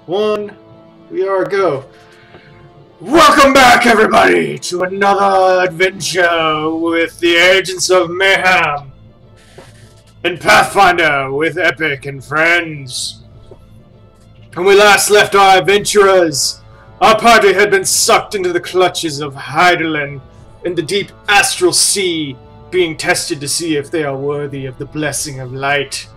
one. We are go. Welcome back, everybody, to another adventure with the Agents of Mayhem and Pathfinder with Epic and friends. When we last left our adventurers, our party had been sucked into the clutches of Hydaelyn in the deep astral sea, being tested to see if they are worthy of the blessing of light.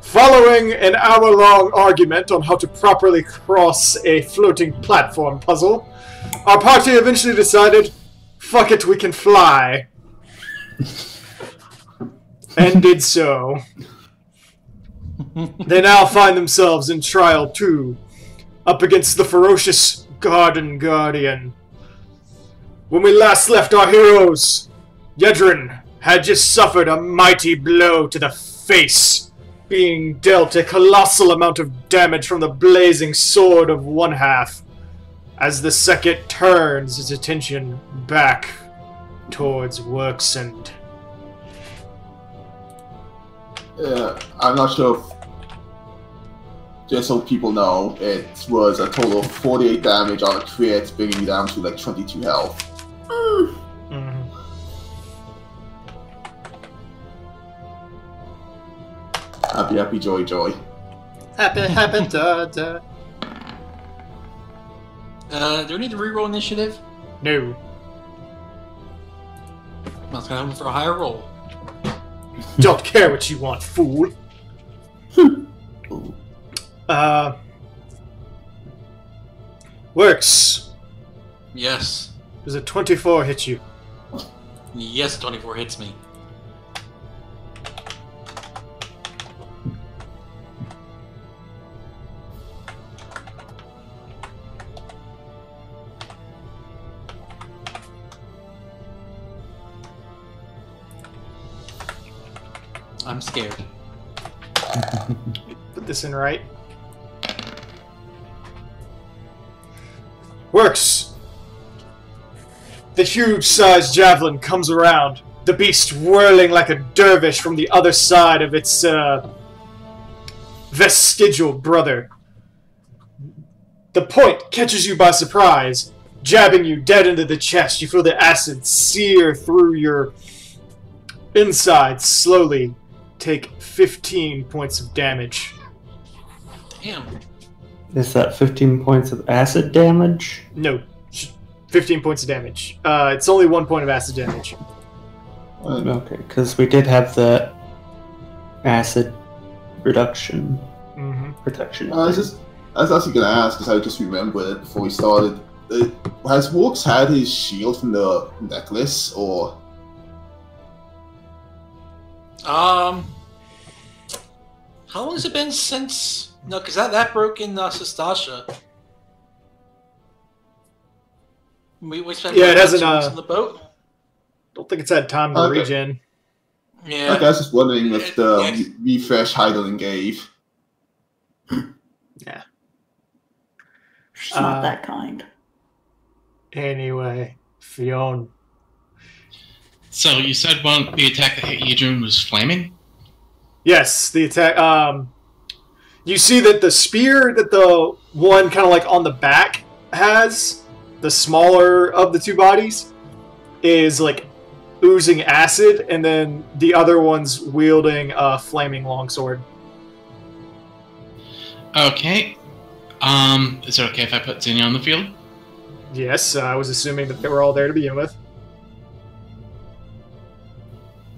Following an hour-long argument on how to properly cross a floating platform puzzle, our party eventually decided, fuck it, we can fly. And did so. They now find themselves in Trial 2, up against the ferocious Garden Guardian. When we last left our heroes, Yedrin had just suffered a mighty blow to the face, being dealt a colossal amount of damage from the blazing sword of one half, as the second turns its attention back towards Worksend. I'm not sure if, just so people know, it was a total of 48 damage on a crit, bringing you down to like 22 health. Happy, happy, joy, joy. Happy, happy, da, da. Do we need to reroll initiative? No. I was going for a higher roll. Don't care what you want, fool. Works. Yes. Does a 24 hit you? Yes, 24 hits me. I'm scared. Put this in right. Works! The huge-sized javelin comes around, the beast whirling like a dervish from the other side of its vestigial brother. The point catches you by surprise, jabbing you dead into the chest. You feel the acid sear through your insides slowly. Take 15 points of damage. Damn. Is that 15 points of acid damage? No, 15 points of damage. It's only 1 point of acid damage. Okay, because we did have the acid reduction protection. I was actually going to ask, because I just remembered it before we started. Has Works had his shield from the necklace, or...? How long has it been since... No, because that broke in Sestasha. We spent it hasn't, on the boat. Don't think it's had time to regen. Yeah. I was just wondering if the refresh Hydaelyn gave. Yeah. She's not that kind. Anyway, Fionn. So you said the attack that hit Yedrin was flaming? Yes, the attack. You see that the spear that the one kind of like on the back has, the smaller of the two bodies, is like oozing acid, and then the other one's wielding a flaming longsword. Okay. Is it okay if I put Zinnia on the field? Yes, I was assuming that they were all there to begin with.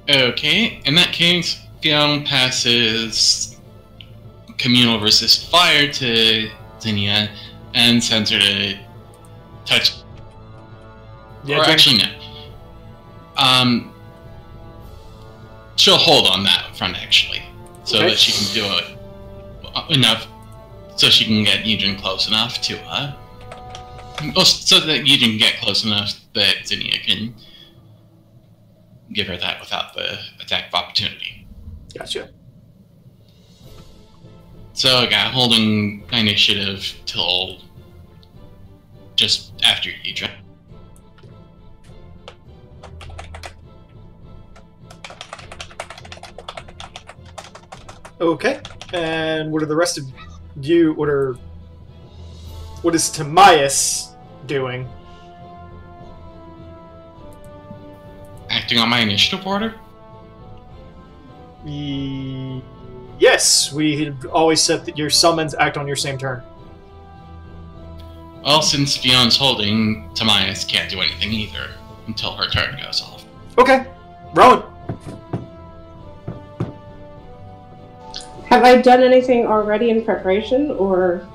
Okay, in that case, Fionn passes communal resist fire to Zinnia and sends her to touch. Yeah, or actually, no. She'll hold on that front actually, so that she can do it enough, so she can get Yedrin close enough to so that Yedrin can get close enough that Zinnia can give her that without the attack of opportunity. Gotcha. So, yeah, holding initiative till just after Yedrin. Okay. And what are the rest of you? What are What is Timaeus doing? Acting on my initiative order? Yes, we had always said that your summons act on your same turn. Well, since Fiona's holding, Timaeus can't do anything either until her turn goes off. Okay, Rowan. Have I done anything already in preparation, or?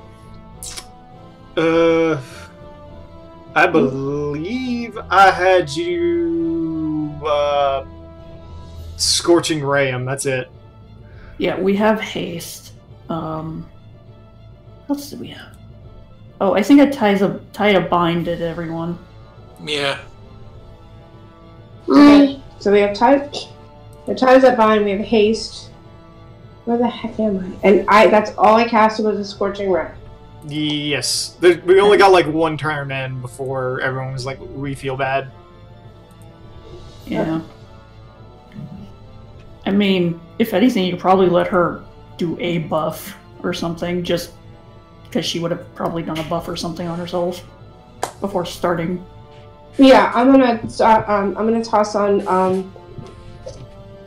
I believe I had you, Scorching Ray him, that's it. Yeah, we have haste. What else do we have? Oh, I think I tied a bind at everyone. Yeah. Okay. So we have ties that bind. We have haste. Where the heck am I? And that's all I casted was a Scorching Ray. Yes. We only got like one turn in before everyone was like, we feel bad. Yeah. I mean, if anything, you could probably let her do a buff or something, just because she would have probably done a buff or something on herself before starting. Yeah, I'm gonna toss on.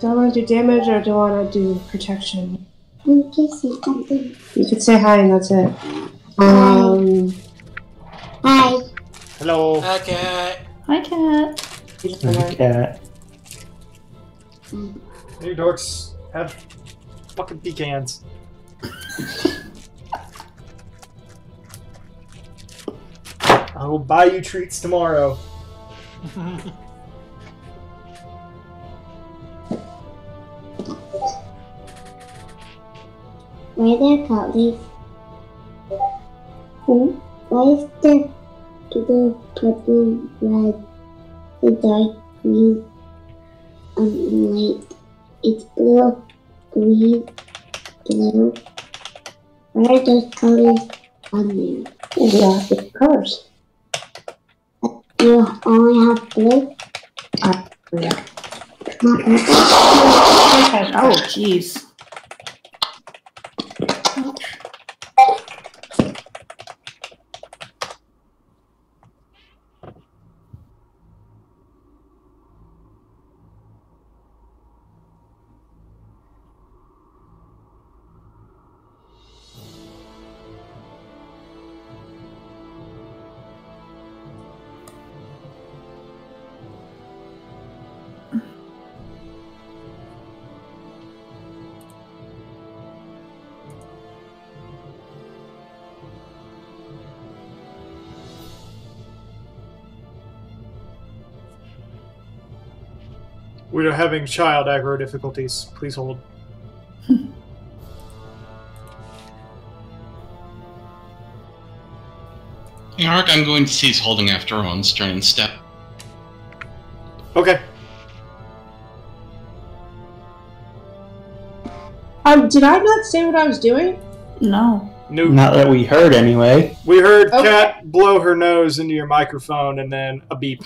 Do I want to do damage or do I want to do protection? You can say something. You could say hi and that's it. Hi. Hello. Hi, Cat. Hi, Cat. Cat. Hey, dorks. Have fucking pecans. I will buy you treats tomorrow. Why there cutleys? Why is the purple, red, the dark green, light? It's blue, green, blue. Why are those colors on there? Yeah, it's colors. You only have blue? Yeah. Oh, jeez. We are having child aggro difficulties. Please hold. Yark, I'm going to cease holding after Rowan's turn and step. Okay. Did I not say what I was doing? No. Nope. Not that we heard, anyway. We heard Okay. Kat blow her nose into your microphone and then a beep.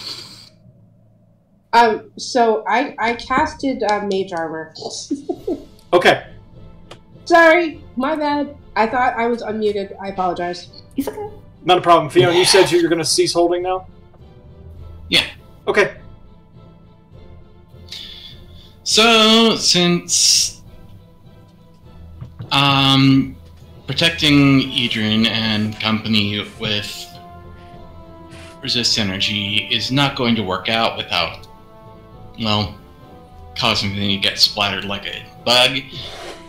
So I casted Mage Armor. Okay. Sorry, my bad. I thought I was unmuted. I apologize. He's okay. Not a problem. Fiona, you said you're going to cease holding now? Yeah. Okay. So, since protecting Idrin and company with resist energy is not going to work out without, well, causing them to get splattered like a bug.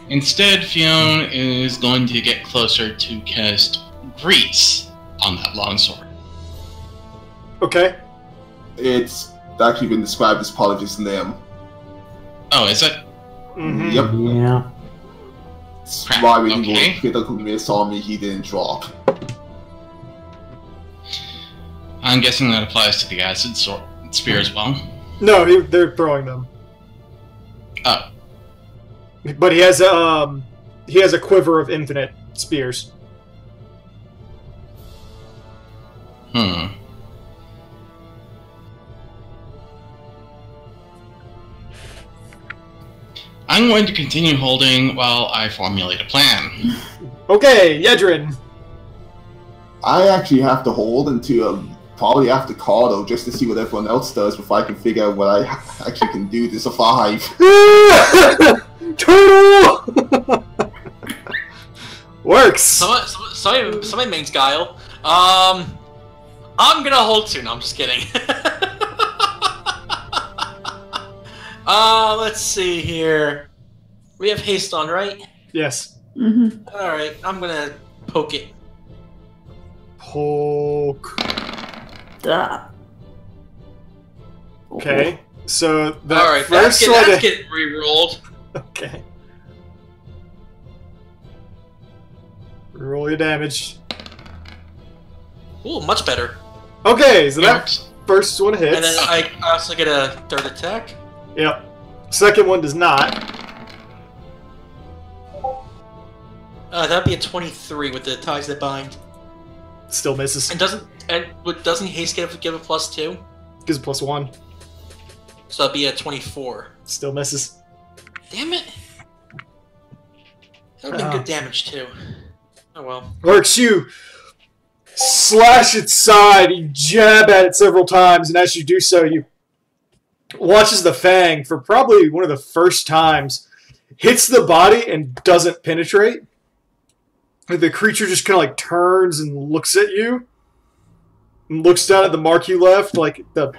Instead, Fiona is going to get closer to cast Grease on that longsword. Okay. It's actually been described as part of his name. Oh, is it? Mm-hmm. Yep. Yeah. It's Crap, why when he okay. rolled critical miss on me, he didn't drop. I'm guessing that applies to the acid spear as well. No, they're throwing them. Oh. But he has a quiver of infinite spears. I'm going to continue holding while I formulate a plan. Okay, Yedrin. I actually have to hold until probably after Cardo just to see what everyone else does before I can figure out what I actually can do to survive. Turtle! Works! Somebody makes Guile. I'm gonna hold 2. No, I'm just kidding. Let's see here. We have haste on, right? Yes. Mm-hmm. Alright, I'm gonna poke it. Poke. Duh. Okay. So the Alright, first that's one. getting re-rolled. Okay. Roll your damage. Ooh, much better. Okay, so that first one hits. And then I also get a 3rd attack. Yep. Second one does not. That'd be a 23 with the ties that bind. Still misses. And doesn't haste give a +2? Gives a +1. So that'd be a 24. Still misses. Damn it! That would've been good damage too. Oh well. Works. You slash its side, you jab at it several times, and as you do so, you watch as the fang, for probably one of the first times, hits the body and doesn't penetrate. The creature just kind of like turns and looks at you, and looks down at the mark you left, like the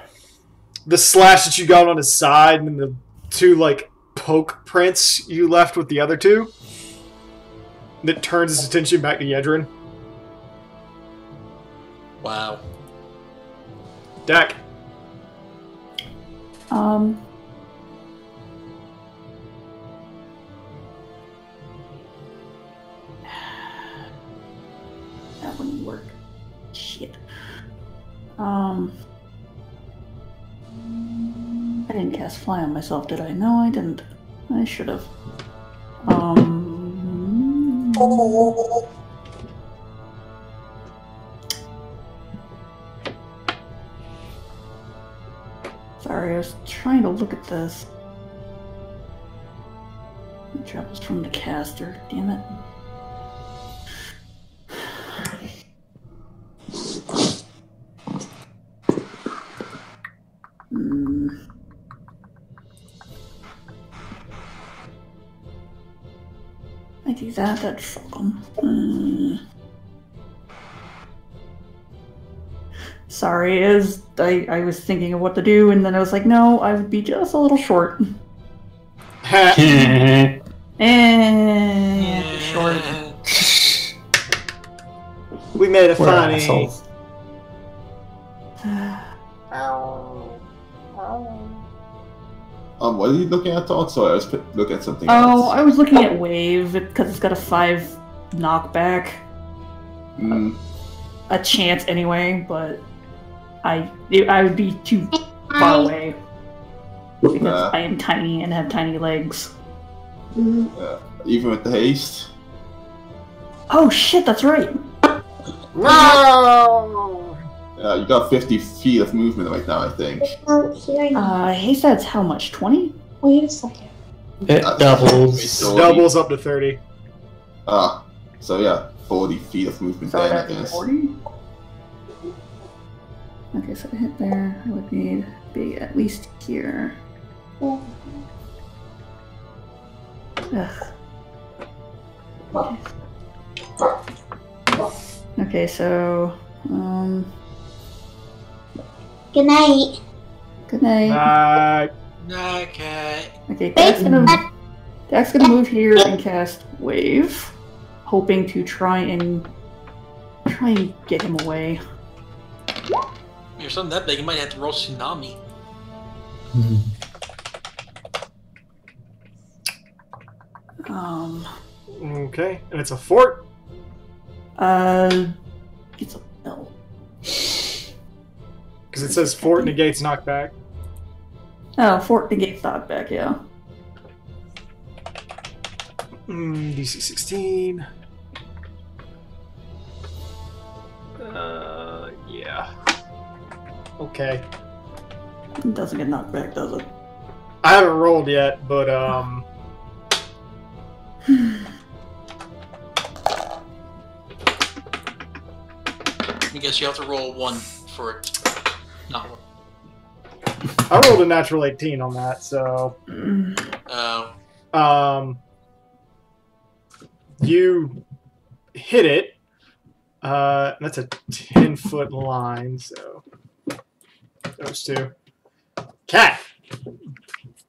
slash that you got on his side, and then the 2 like poke prints you left with the other 2. And it turns its attention back to Yedrin. Wow. Dak. That wouldn't work. Shit. I didn't cast Fly on myself, did I? No, I didn't. I should have. Sorry, I was trying to look at this. The trap was from the caster, damn it. I do that, that'd fuck 'em. Sorry, I was thinking of what to do, and then I was like, no, I would be just a little short. Short. We made a We're funny. assholes. What are you looking at, Todd? Sorry, I was looking at something Oh, else. I was looking at Wave, because it's got a 5 knockback. A chance anyway, but I would be too far away. Because I am tiny and have tiny legs. Even with the haste? Oh shit, that's right! No! You got 50 feet of movement right now, I think. Haste adds how much? 20? Wait a second. It doubles. Doubles up to 30. So yeah, 40 feet of movement So then, I that'd be guess. 40? Okay, so to hit there, I would need to be at least here. Ugh. Okay, so, Good night. good night. Okay. Okay, Dak's gonna move here and cast Wave, hoping to try and get him away. You're something that big, you might have to roll Tsunami. Okay, and it's a fort. It's a no. Because it says fort negates knockback. Oh, fort negates knockback, yeah. DC 16. Yeah. Okay. It doesn't get knocked back, does it? I haven't rolled yet, but I guess you have to roll 1 for it. Not one. I rolled a natural 18 on that, so... You hit it. That's a 10-foot line, so... Those two. Cat!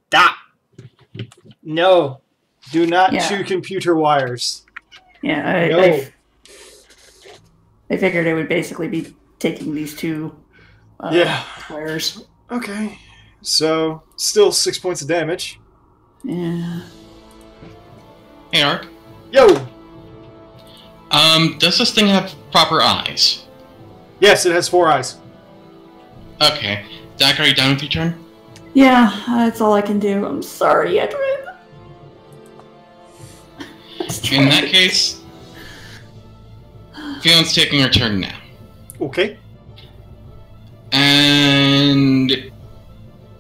Stop! No. Do not chew computer wires. Yeah, No. I figured it would basically be taking these two wires. Okay. So, still 6 points of damage. Yeah. Hey, Ark. Yo! Does this thing have proper eyes? Yes, it has 4 eyes. Okay. Dak, are you done with your turn? Yeah, that's all I can do. I'm sorry, Edwin. In that case, Fion's taking her turn now. Okay. And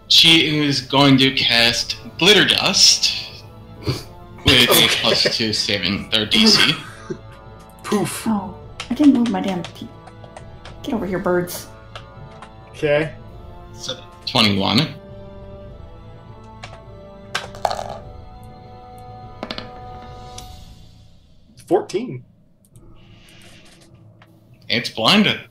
she is going to cast Glitter Dust with a +2 saving their DC. Poof. Oh, I didn't move my damn feet. Get over here, birds. Okay. So 21. $14. It's blinded.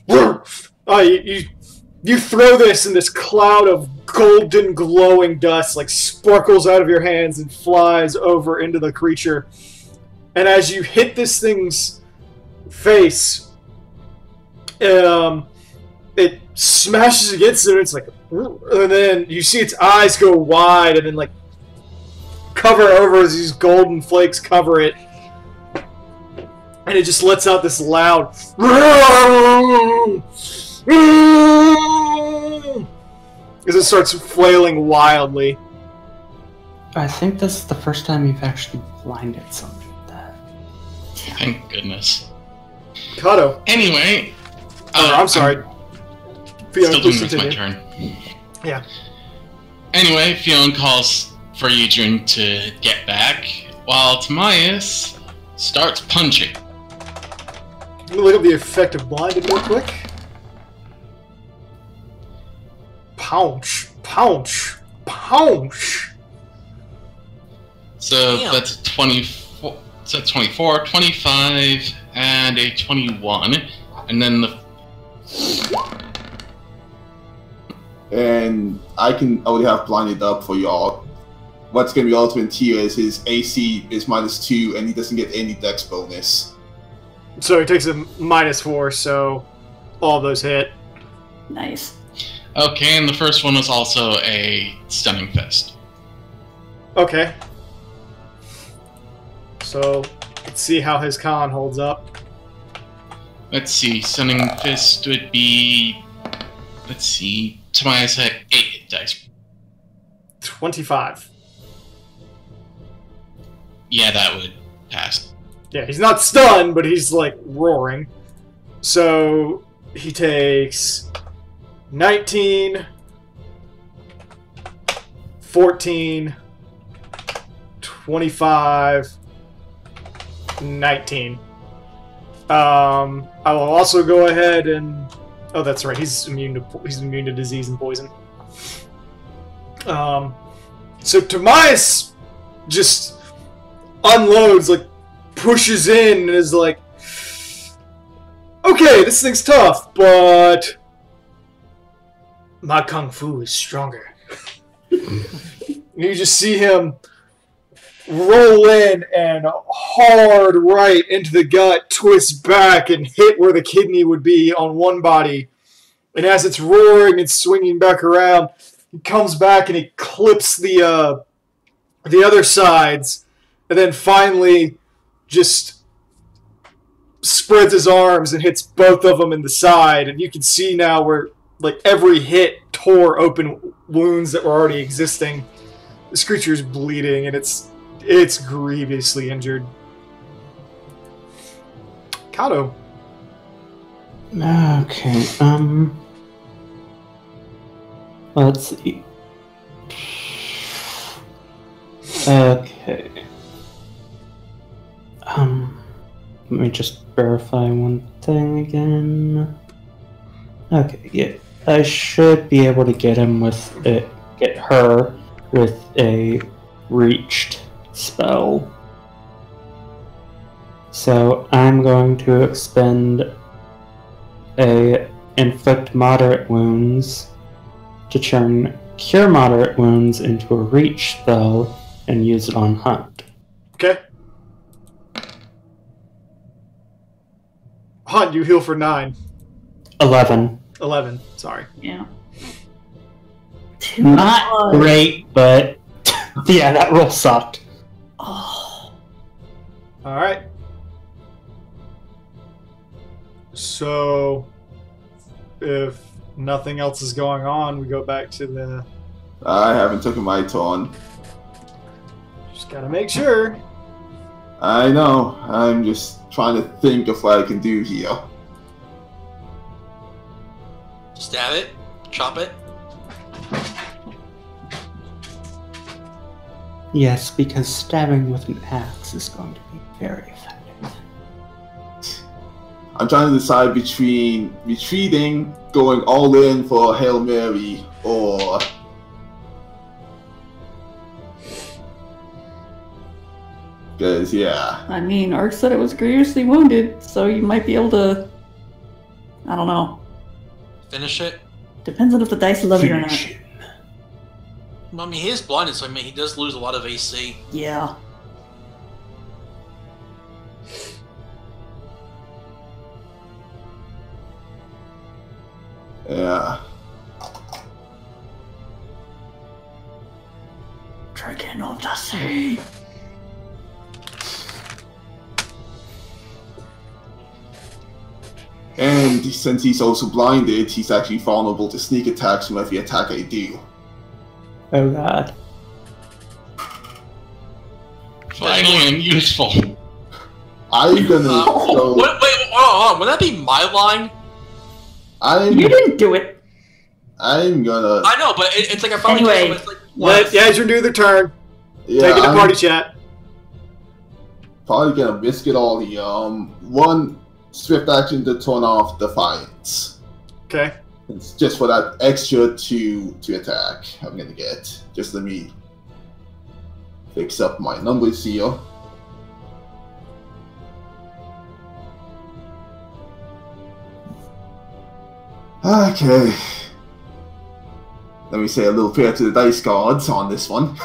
Oh, you throw this, and this cloud of golden glowing dust like sparkles out of your hands and flies over into the creature. And as you hit this thing's face, it smashes against it, and it's like, and then you see its eyes go wide, and then like cover over as these golden flakes cover it. And it just lets out this loud as it starts flailing wildly. I think this is the first time you've actually blinded something like that. Thank goodness. Kato. Anyway. I'm sorry. Still doing this my turn. Yeah. Anyway, Fionn calls for Eugene to get back, while Timaeus starts punching. Let me look up the effect of blinded real quick. Pounce. Pounce. Pounce. So Damn. that's 24, so 24, 25, and a 21. And then the... And I already have blinded up for y'all. What's going to be ultimate here is his AC is -2, and he doesn't get any dex bonus. So he takes a -4, so all those hit. Nice. Okay, and the first one was also a Stunning Fist. Okay. So let's see how his con holds up. Let's see, Stunning Fist would be... Let's see, Timaeus had 8 hit dice. 25. Yeah, that would pass. Yeah, he's not stunned, but he's like roaring. So he takes 19, 14, 25, 19. I will also go ahead and... Oh, that's right. He's immune to disease and poison. So Timaeus just unloads, like pushes in, and is like, "Okay, this thing's tough, but my kung fu is stronger." You just see him roll in and hard right into the gut, twist back, and hit where the kidney would be on one body. And as it's roaring and swinging back around, he comes back and he clips the other sides, and then finally just spreads his arms and hits both of them in the side. And you can see now where like every hit tore open wounds that were already existing. This creature is bleeding, and it's grievously injured. Kato. Okay, let's see. Okay. Let me just verify one thing again. Okay, yeah. I should be able to get him with it, get her with a reached spell. So I'm going to expend a inflict moderate wounds to turn cure moderate wounds into a reach spell and use it on Hunt. Okay. Hunt, you heal for 9. 11. 11, sorry. Yeah. Not great, but yeah, that roll sucked. Oh. Alright. So, if nothing else is going on, we go back to the... I haven't taken my turn. Just gotta make sure. I know. I'm just trying to think of what I can do here. Stab it. Chop it. Yes, because stabbing with an axe is going to be very effective. I'm trying to decide between retreating, going all in for Hail Mary, or... Because, yeah. I mean, Ark said it was grievously wounded, so you might be able to... I don't know. Finish it. Depends on if the dice love it or not. Finish it. I mean, he is blinded, so I mean, he does lose a lot of AC. Yeah. Yeah. Dragon of the Sea. And since he's also blinded, he's actually vulnerable to sneak attacks from every attack I do. Oh god. Finally, I'm useful. I'm gonna go... Wait, hold on. Would that be my line? You didn't do it. I'm gonna... I know, but it's like I finally Anyway. get something, it's like, Let Yadrin do their turn. Yeah, Take it to I'm party chat. probably gonna risk it all here. One swift action to turn off Defiance. Okay. It's just for that extra to attack I'm gonna get. Just let me fix up my numbers here. Okay. Let me say a little prayer to the dice gods on this one.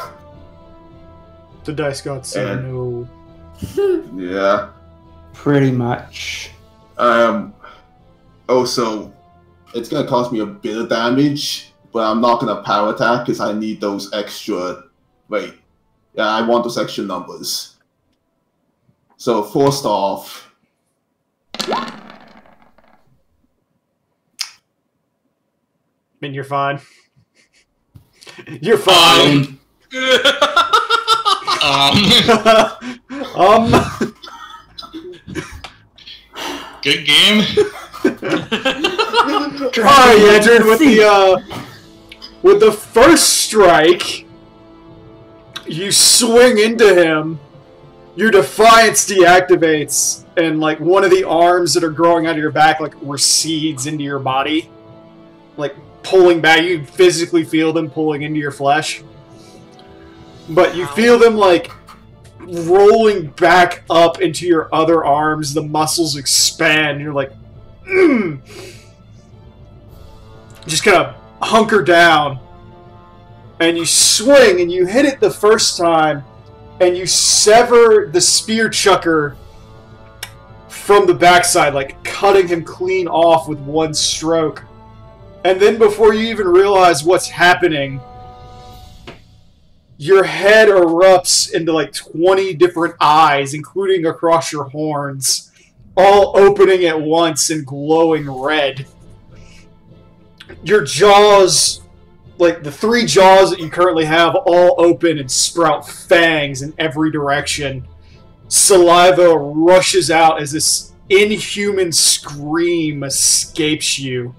The dice god said no. Yeah. Pretty much. Also, it's gonna cost me a bit of damage, but I'm not gonna power attack because I need those extra. Wait, yeah, I want those extra numbers. So first off, I mean, you're fine. You're fine. Good game. Alright, Yadrin, with the first strike, you swing into him, your Defiance deactivates, and like one of the arms that are growing out of your back like recedes into your body. Like pulling back, you physically feel them pulling into your flesh. But you feel them like rolling back up into your other arms, the muscles expand, and you're like, just kind of hunker down, and you swing, and you hit it the first time, and you sever the spear chucker from the backside, like cutting him clean off with one stroke. And then before you even realize what's happening, your head erupts into like 20 different eyes, including across your horns, all opening at once and glowing red. Your jaws, like the 3 jaws that you currently have, all open and sprout fangs in every direction. Saliva rushes out as this inhuman scream escapes you.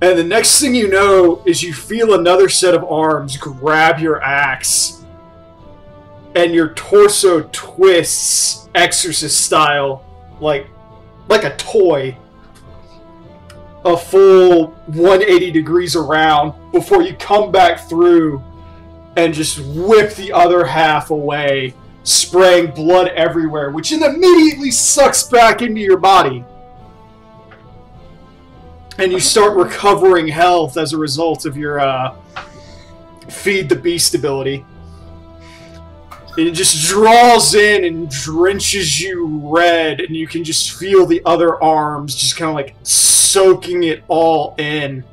And the next thing you know is you feel another set of arms grab your axe, and your torso twists, exorcist style, like a toy, a full 180 degrees around before you come back through and just whip the other half away, spraying blood everywhere, which then immediately sucks back into your body. And you start recovering health as a result of your Feed the Beast ability. And it just draws in and drenches you red, and you can just feel the other arms just kind of like soaking it all in.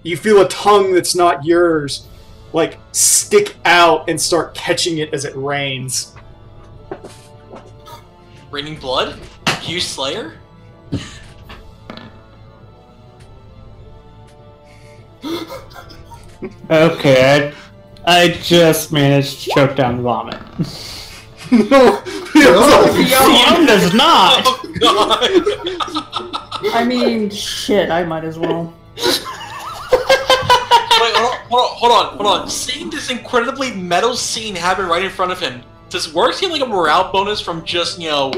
You feel a tongue that's not yours like stick out and start catching it as it rains. Raining blood? Hugh Slayer? Okay, I just managed to choke down the vomit. No, Theon does not! Oh, God! I mean, shit, I might as well. Wait, hold on. Seeing this incredibly metal scene happen right in front of him, does Work seem like a morale bonus from just, you know,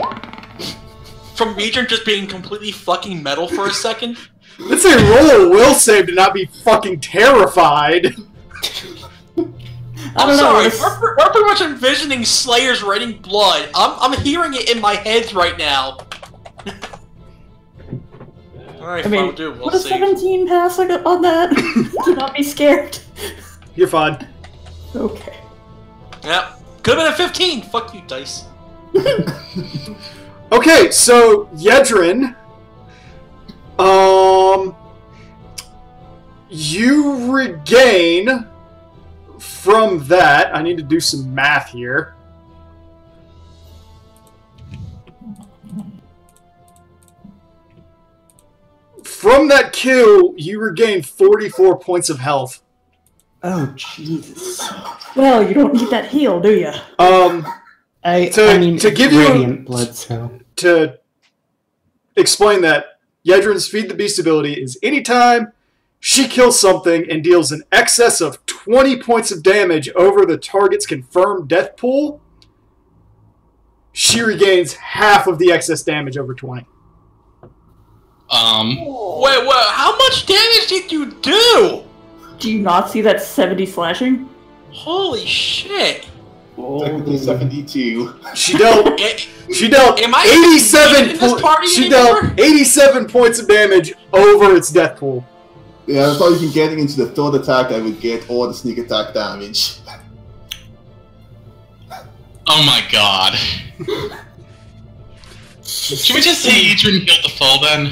from Region just being completely fucking metal for a second? Let's say roll a will save to not be fucking terrified. I'm sorry, we're pretty much envisioning Slayers raining blood. I'm hearing it in my head right now. Alright, I mean, we'll do. We'll would a see. 17 pass on that? Do not be scared. You're fine. Okay. Yeah, could have been a 15. Fuck you, dice. Okay, so Yedrin, you regain from that. I need to do some math here. From that kill, you regain 44 points of health. Oh, Jesus. Well, you don't need that heal, do you? I mean, to give radiant you blood, so... To explain that, Yedrin's Feed the Beast ability is anytime she kills something and deals an excess of 20 points of damage over the target's confirmed death pool, she regains half of the excess damage over 20. Wait, how much damage did you do? Do you not see that 70 slashing? Holy shit. Technically 72. She dealt Am I in this party she anymore? dealt 87 points of damage over its death pool. Yeah, I thought you can getting into the third attack, I would get all the sneak attack damage. Oh my god. Should we just say Adrian healed the full then?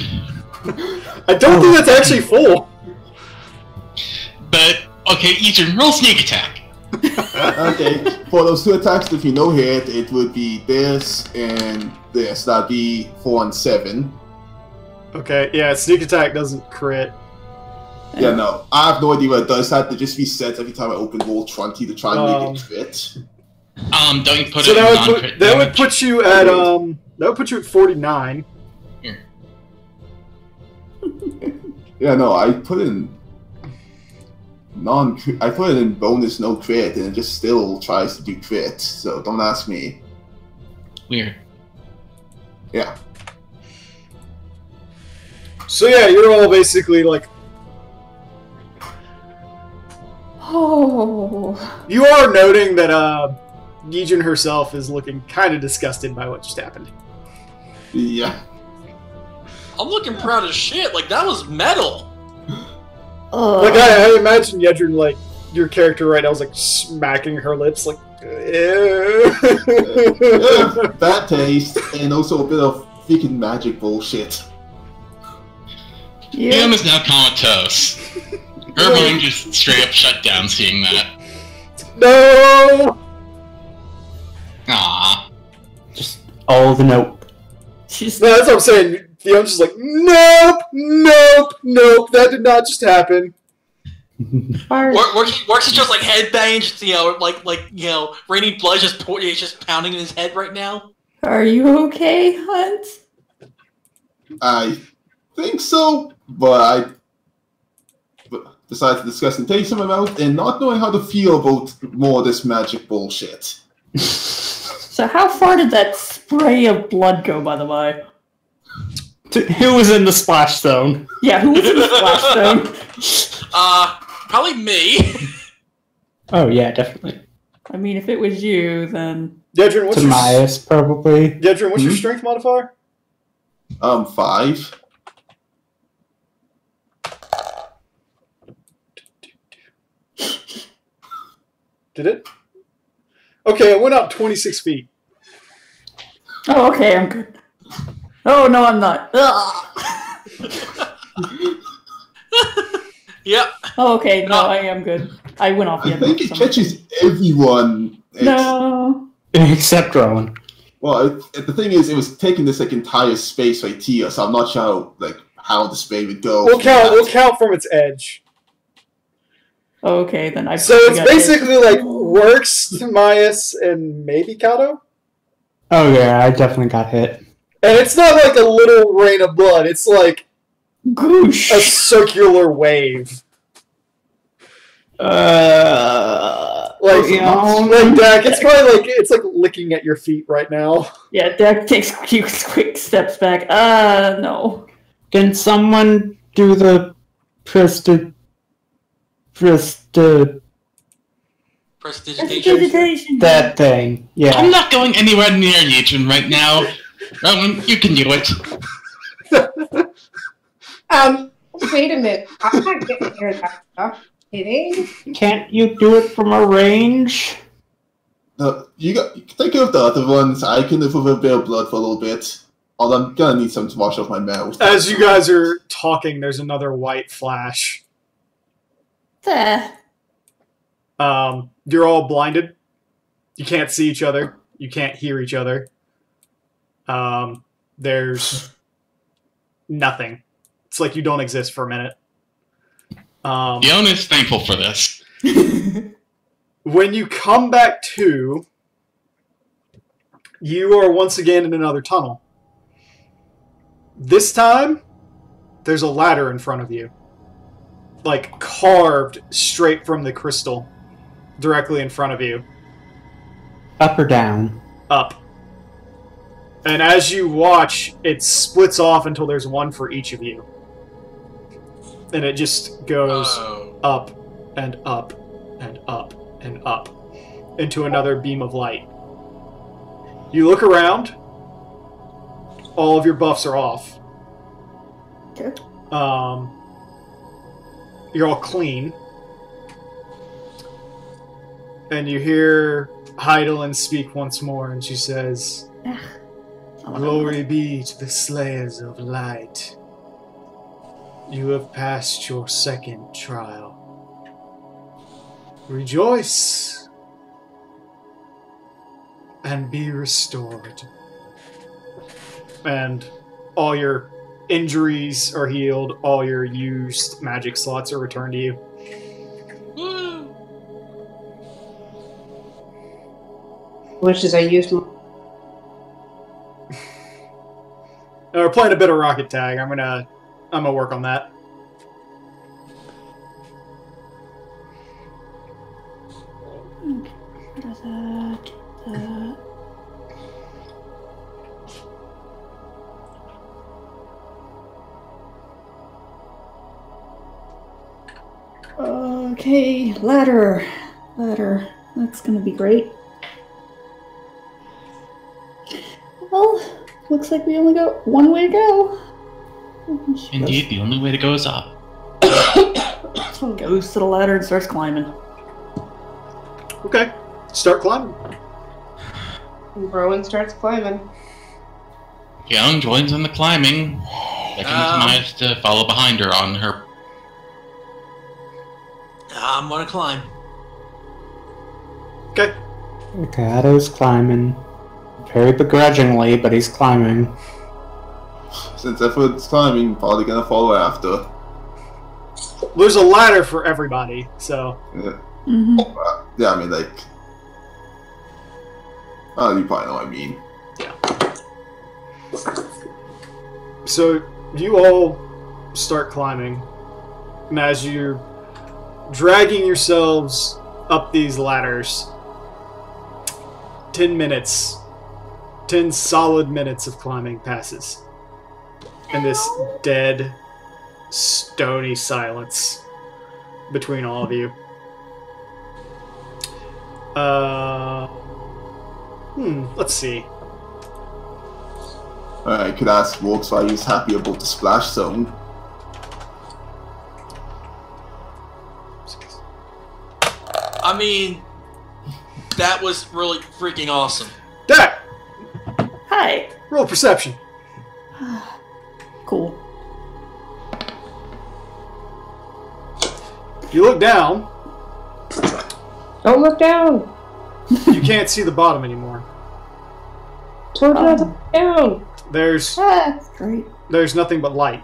I don't think that's actually full. But, okay, Adrian, roll sneak attack. Okay, for those two attacks, if you no hit, it would be this and this. That'd be 4 and 7. Okay, yeah, sneak attack doesn't crit. Yeah, no. I have no idea what it does. That to just reset every time I open roll 20 to try and make it crit. Don't you put So it in that non-crit would damage? put you at that would put you at 49. Here. Yeah, no, I put in I put it in bonus no crit, and it just still tries to do crit. So don't ask me. Weird. Yeah. So yeah, you're all basically like. Oh. You are noting that Yijin herself is looking kind of disgusted by what just happened. Yeah. I'm looking proud as shit. Like, that was metal. Like I imagine Yedrin, like your character right now was like smacking her lips, like. Ew. Bad taste, and also a bit of freaking magic bullshit. Yeah. Liam is now comatose. Her mind just straight up shut down seeing that. No. Aww. Just all the nope. She's No, that's what I'm saying. Theon's just like, nope, nope, nope. That did not just happen. Works is just like headbanging, just, you know, like you know, raining blood just pounding in his head right now. Are you okay, Hunt? I think so, but I decided to discuss and taste some about and not knowing how to feel about more of this magic bullshit. So how far did that spray of blood go, by the way? Who was in the splash zone? Yeah, who was in the splash zone? Probably me. Oh yeah, definitely. I mean, if it was you, then... Dedrin, what's Timaeus, probably. Dedrin, what's your strength modifier? 5. Did it? Okay, I went up 26 feet. Oh, okay, I'm good. Oh, no, I'm not. Yep. Oh, okay, no, I am good. I went off the I other think it one. catches everyone. No. Except Rowan. Well, the thing is, it was taking this like entire space right here, so I'm not sure how the spade would go. We'll count from its edge. Okay, then I... So it's basically like Works, Timaeus, and maybe Kato? Oh yeah, I definitely got hit. And it's not like a little rain of blood, it's like Goosh. a circular wave. Like, like Dak, it's probably like it's like licking at your feet right now. Yeah, Dak takes a few quick steps back. No. Can someone do the Prestidigitation. that thing? Yeah. I'm not going anywhere near Yijin right now. Rowan, you can do it. Wait a minute. I'm not getting near that stuff. Kidding? Can't you do it from a range? You take care of the other ones. I can live with a bit of blood for a little bit. Although I'm gonna need some to wash off my mouth. As you guys are talking, there's another white flash. There. You're all blinded. You can't see each other. You can't hear each other. There's nothing. It's like you don't exist for a minute. Fiona is thankful for this. When you come back to, you are once again in another tunnel. This time, there's a ladder in front of you. Like, carved straight from the crystal. Directly in front of you. Up or down? Up. And as you watch, it splits off until there's one for each of you. And it just goes up and up and up and up into another beam of light. You look around. All of your buffs are off. Okay. You're all clean. And you hear Heidelin speak once more, and she says, "Glory be to the Slayers of Light. You have passed your second trial. Rejoice and be restored." And all your injuries are healed, all your used magic slots are returned to you. Which is I used. We're playing a bit of Rocket Tag. I'm gonna work on that. Okay, ladder. That's gonna be great. Well, looks like we only got one way to go. Indeed, the only way to go is up. Goes to the ladder and starts climbing. Okay, start climbing. Rowan starts climbing. Young joins in the climbing. Beckoning Timaeus to follow behind her on her. I'm gonna climb. Okay. Kato's climbing. Very begrudgingly, but he's climbing. Since everyone's climbing, probably gonna follow after. There's a ladder for everybody, so... Yeah. Mm-hmm. Yeah, I mean, like... Oh, you probably know what I mean. So, you all start climbing, and as you're dragging yourselves up these ladders, 10 minutes, 10 solid minutes of climbing passes. and this dead, stony silence between all of you. Let's see. I could ask Walks why he's happy about the splash zone. I mean, that was really freaking awesome. Dak! Hi. Roll perception. Cool. You look down. Don't look down. You can't see the bottom anymore. Told you not to look down. There's That's great. there's nothing but light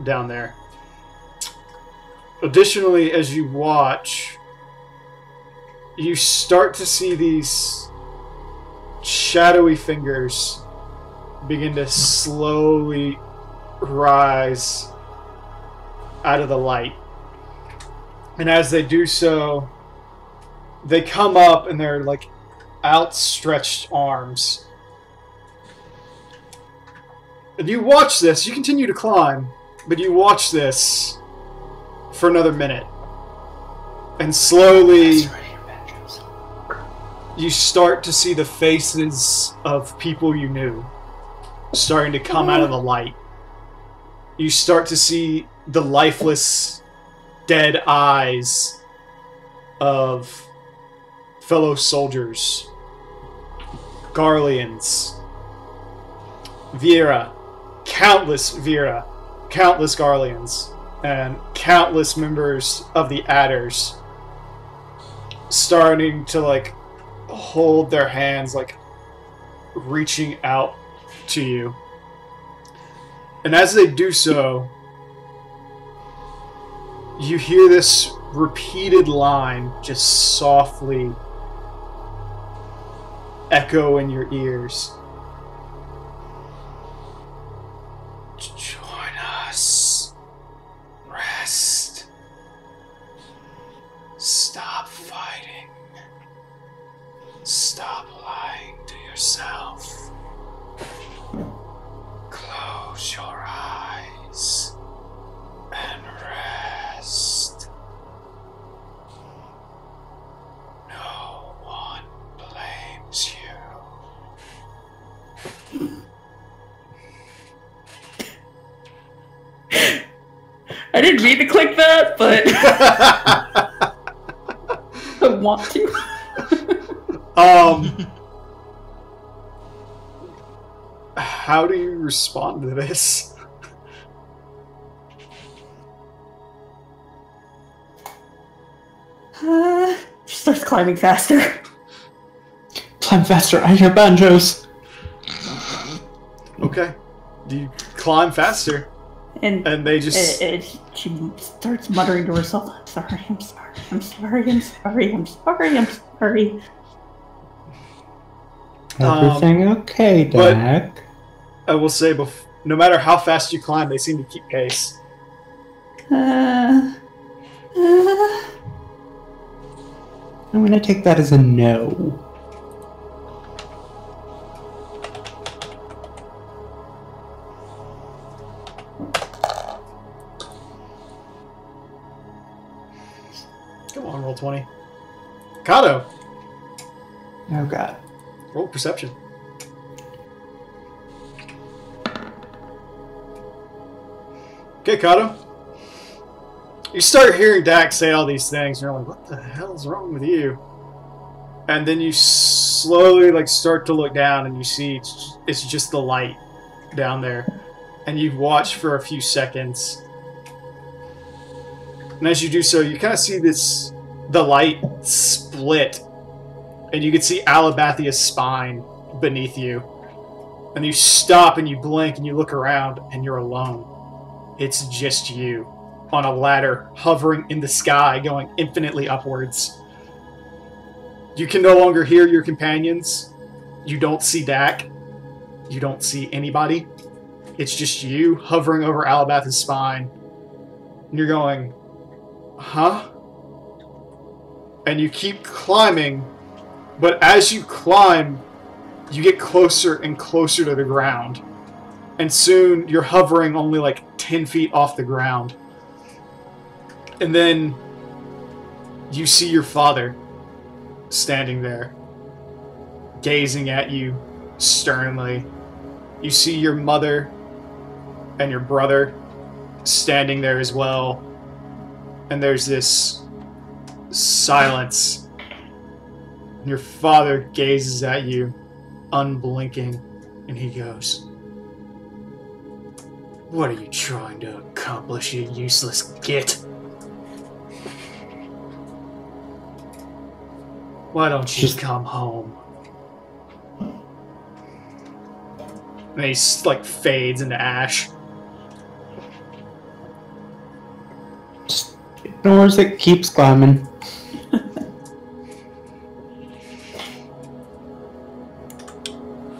down there. Additionally, as you watch, you start to see these shadowy fingers begin to slowly rise out of the light. And as they do so, they come up and they're like outstretched arms. And you watch this, you continue to climb, but you watch this for another minute. And slowly, you start to see the faces of people you knew starting to come out of the light. You start to see the lifeless, dead eyes of fellow soldiers, Garleans, Vera, countless Garleans, and countless members of the Adders starting to like hold their hands, like reaching out to you. And as they do so, you hear this repeated line just softly echo in your ears. Join us. Rest. Stop fighting. Stop lying to yourself. Close your eyes and rest. No one blames you. I didn't mean to click that, but I want to. How do you respond to this? She starts climbing faster. Climb faster, I hear banjos. Okay. You climb faster. And they just... she starts muttering to herself, I'm sorry, I'm sorry, I'm sorry, I'm sorry, I'm sorry, I'm sorry. Everything okay, Dak? I will say, no matter how fast you climb, they seem to keep pace. I'm gonna take that as a no. Come on, roll 20. Kato! Oh god. Roll perception. Okay, Kato. You start hearing Dak say all these things, and you're like, what the hell is wrong with you? And then you slowly start to look down, and you see it's just the light down there. And you watch for a few seconds. And as you do so, you kind of see the light split. And you can see Alabathia's spine beneath you. And you stop and you blink and you look around and you're alone. It's just you on a ladder hovering in the sky going infinitely upwards. You can no longer hear your companions. You don't see Dak. You don't see anybody. It's just you hovering over Alabathia's spine. And you're going, huh? And you keep climbing. But as you climb, you get closer and closer to the ground. And soon you're hovering only like 10 feet off the ground. And then you see your father standing there, gazing at you sternly. You see your mother and your brother standing there as well. And there's this silence. And your father gazes at you, unblinking, and he goes, "What are you trying to accomplish, you useless git? Why don't you just come home?" And he like fades into ash. Just ignores it, keeps climbing.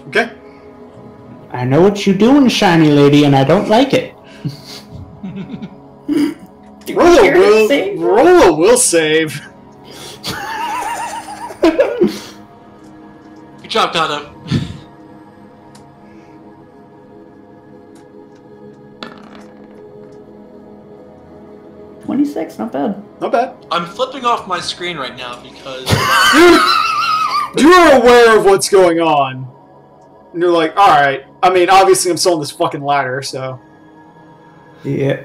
Okay. I know what you're doing, shiny lady, and I don't like it. Roll a will save. Good job, Kato. $26, not bad. Not bad. I'm flipping off my screen right now because You're aware of what's going on. And you're like, alright. I mean, obviously I'm still on this fucking ladder, so... Yeah.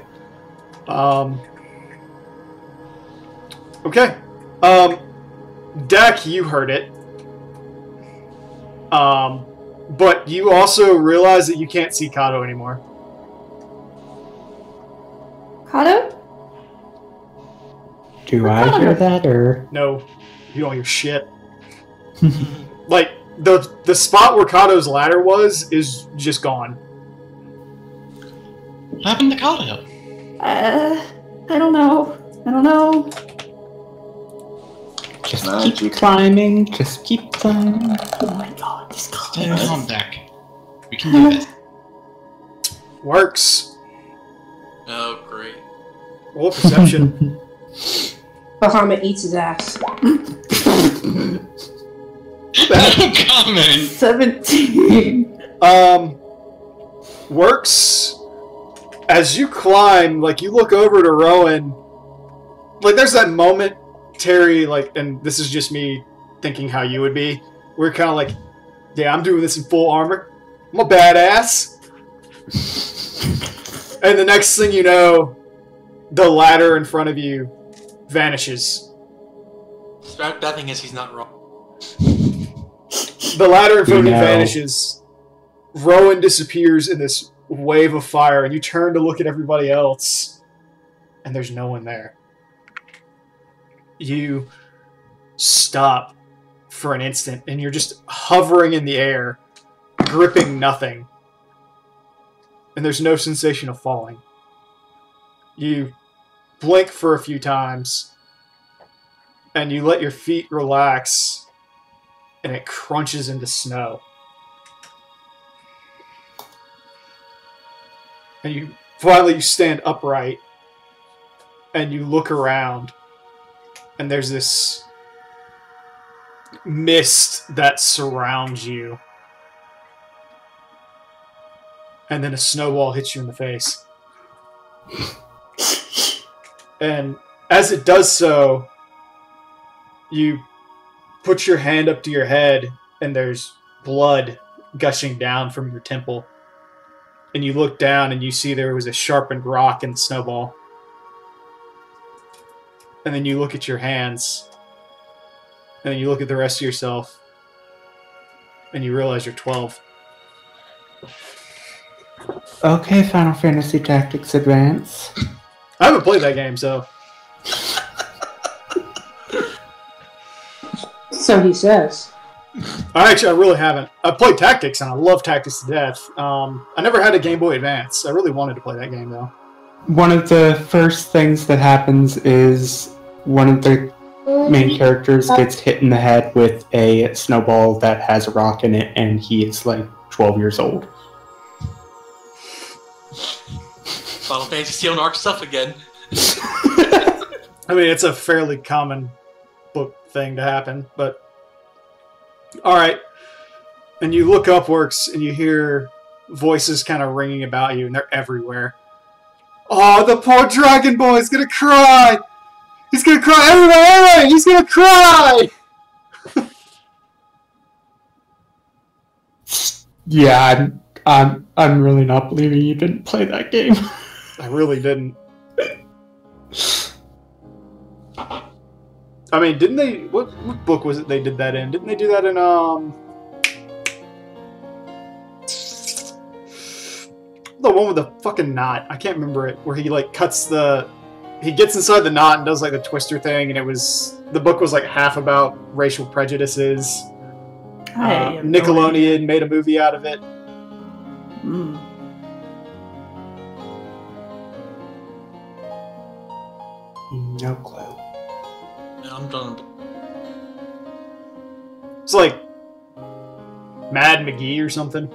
Okay. Dak, you heard it. But you also realize that you can't see Kato anymore. Kato? Do I hear that, or...? No, you don't hear shit. Like, the spot where Kato's ladder was is just gone. What happened to Kato? I don't know. I don't know. Just Magic. keep climbing, just keep climbing. Oh my god, this Stay god. calm, Dak. We can do this. Works. oh great. Roll perception. Bahamut eats his ass. No comment. 17. Works. As you climb, like, you look over to Rowan. Like, there's that moment, Terry, like, and this is just me thinking how you would be. We're kind of like, yeah, I'm doing this in full armor. I'm a badass. And the next thing you know, the ladder in front of you vanishes. The bad thing is he's not wrong. The ladder in front of you No. vanishes. Rowan disappears in this wave of fire, and you turn to look at everybody else, and there's no one there. You stop for an instant, and you're just hovering in the air, gripping nothing. And there's no sensation of falling. You blink for a few times, and you let your feet relax, and it crunches into snow. And you finally stand upright, and you look around, and there's this mist that surrounds you. And then a snowball hits you in the face. And as it does so, you put your hand up to your head, and there's blood gushing down from your temple. And you look down, and you see there was a sharpened rock in the snowball. And then you look at your hands, and then you look at the rest of yourself, and you realize you're 12. Okay, Final Fantasy Tactics Advance. I haven't played that game, so... So he says. I really haven't. I played Tactics, and I love Tactics to death. I never had a Game Boy Advance. I really wanted to play that game, though. One of the first things that happens is one of the main characters gets hit in the head with a snowball that has a rock in it, and he is like 12 years old. Final Fantasy stealing Arc stuff again. I mean, it's a fairly common book thing to happen, but... Alright. And you look upwards, and you hear voices kind of ringing about you, and they're everywhere. Oh, the poor dragon boy is gonna cry! He's gonna cry! Everybody! He's gonna cry! Yeah, I'm really not believing you didn't play that game. I really didn't. I mean, didn't they... What book was it they did that in? Didn't they do that in, the one with the fucking knot. I can't remember it. Where he, like, cuts the... He gets inside the knot and does, like, the twister thing, and it was... The book was, like, half about racial prejudices. Nickelodeon made a movie out of it. Mm. No clue. Yeah, I'm done. It's like... Mad McGee or something.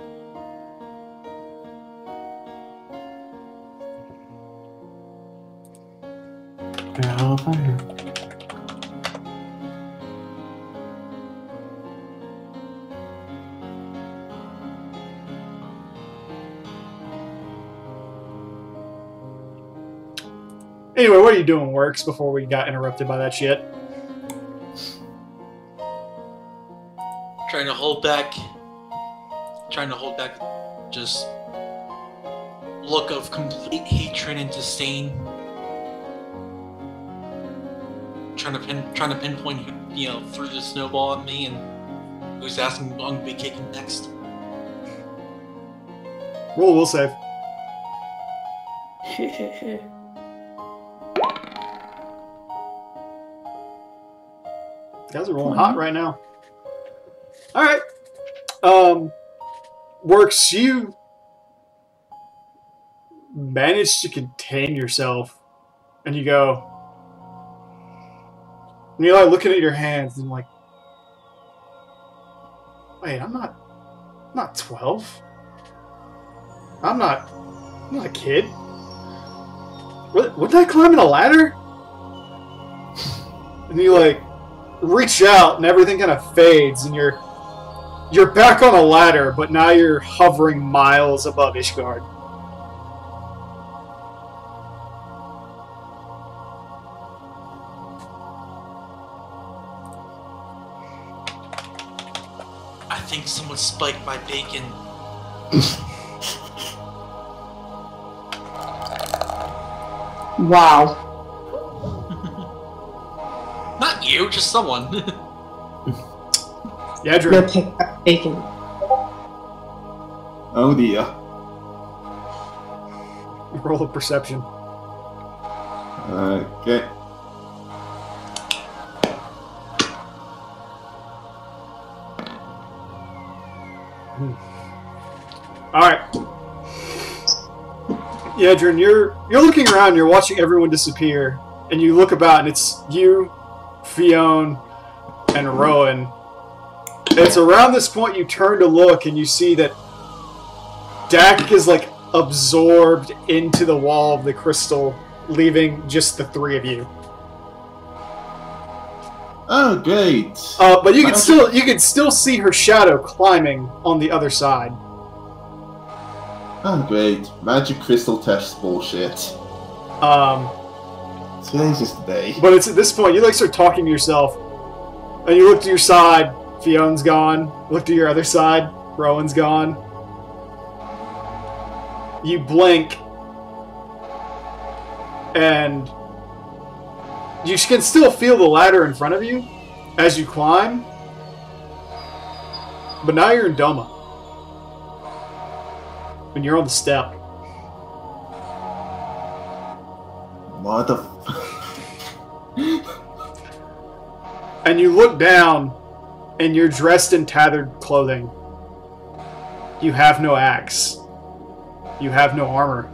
Yeah, I'll find her. Anyway, what are you doing, Works, before we got interrupted by that shit? Trying to hold back just look of complete hatred and disdain. Trying to pinpoint who, you know, threw the snowball at me and who's asking who I'm gonna be kicking next. Roll a will save. You guys are rolling hot right now. Alright. Works, you managed to contain yourself. And you go... And you're like looking at your hands and like... Wait, I'm not 12. I'm not a kid. Wouldn't I climb in a ladder? And you like... reach out and everything kind of fades and you're back on a ladder, but now you're hovering miles above Ishgard. I think someone spiked my bacon. Wow. Not you, just someone. Yeah, Drew. No pick up bacon. Oh dear. Roll a perception. Okay. Alright. Yeah, Adrian, you're looking around, you're watching everyone disappear, and you look about and it's you, Fionn, and Rowan. It's around this point you turn to look and you see that Dak is like absorbed into the wall of the crystal, leaving just the three of you. Oh, great. But you can still see her shadow climbing on the other side. Oh, great. Magic crystal test bullshit. Today's just the day. But it's at this point you like start talking to yourself, and you look to your side. Fionn's gone. Look to your other side. Rowan's gone. You blink, and you can still feel the ladder in front of you as you climb. But now you're in Doma, and you're on the step. Mother. And you look down, and you're dressed in tattered clothing. You have no axe. You have no armor.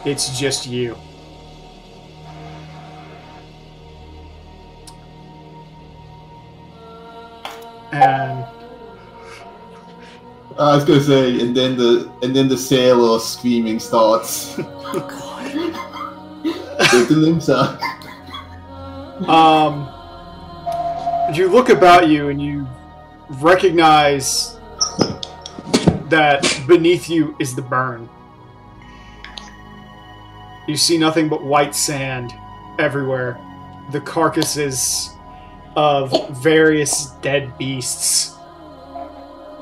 It's just you. And I was gonna say, and then the sailor screaming starts. Take the limbs out. You look about you and you recognize that beneath you is the burn. You see nothing but white sand everywhere. The carcasses of various dead beasts.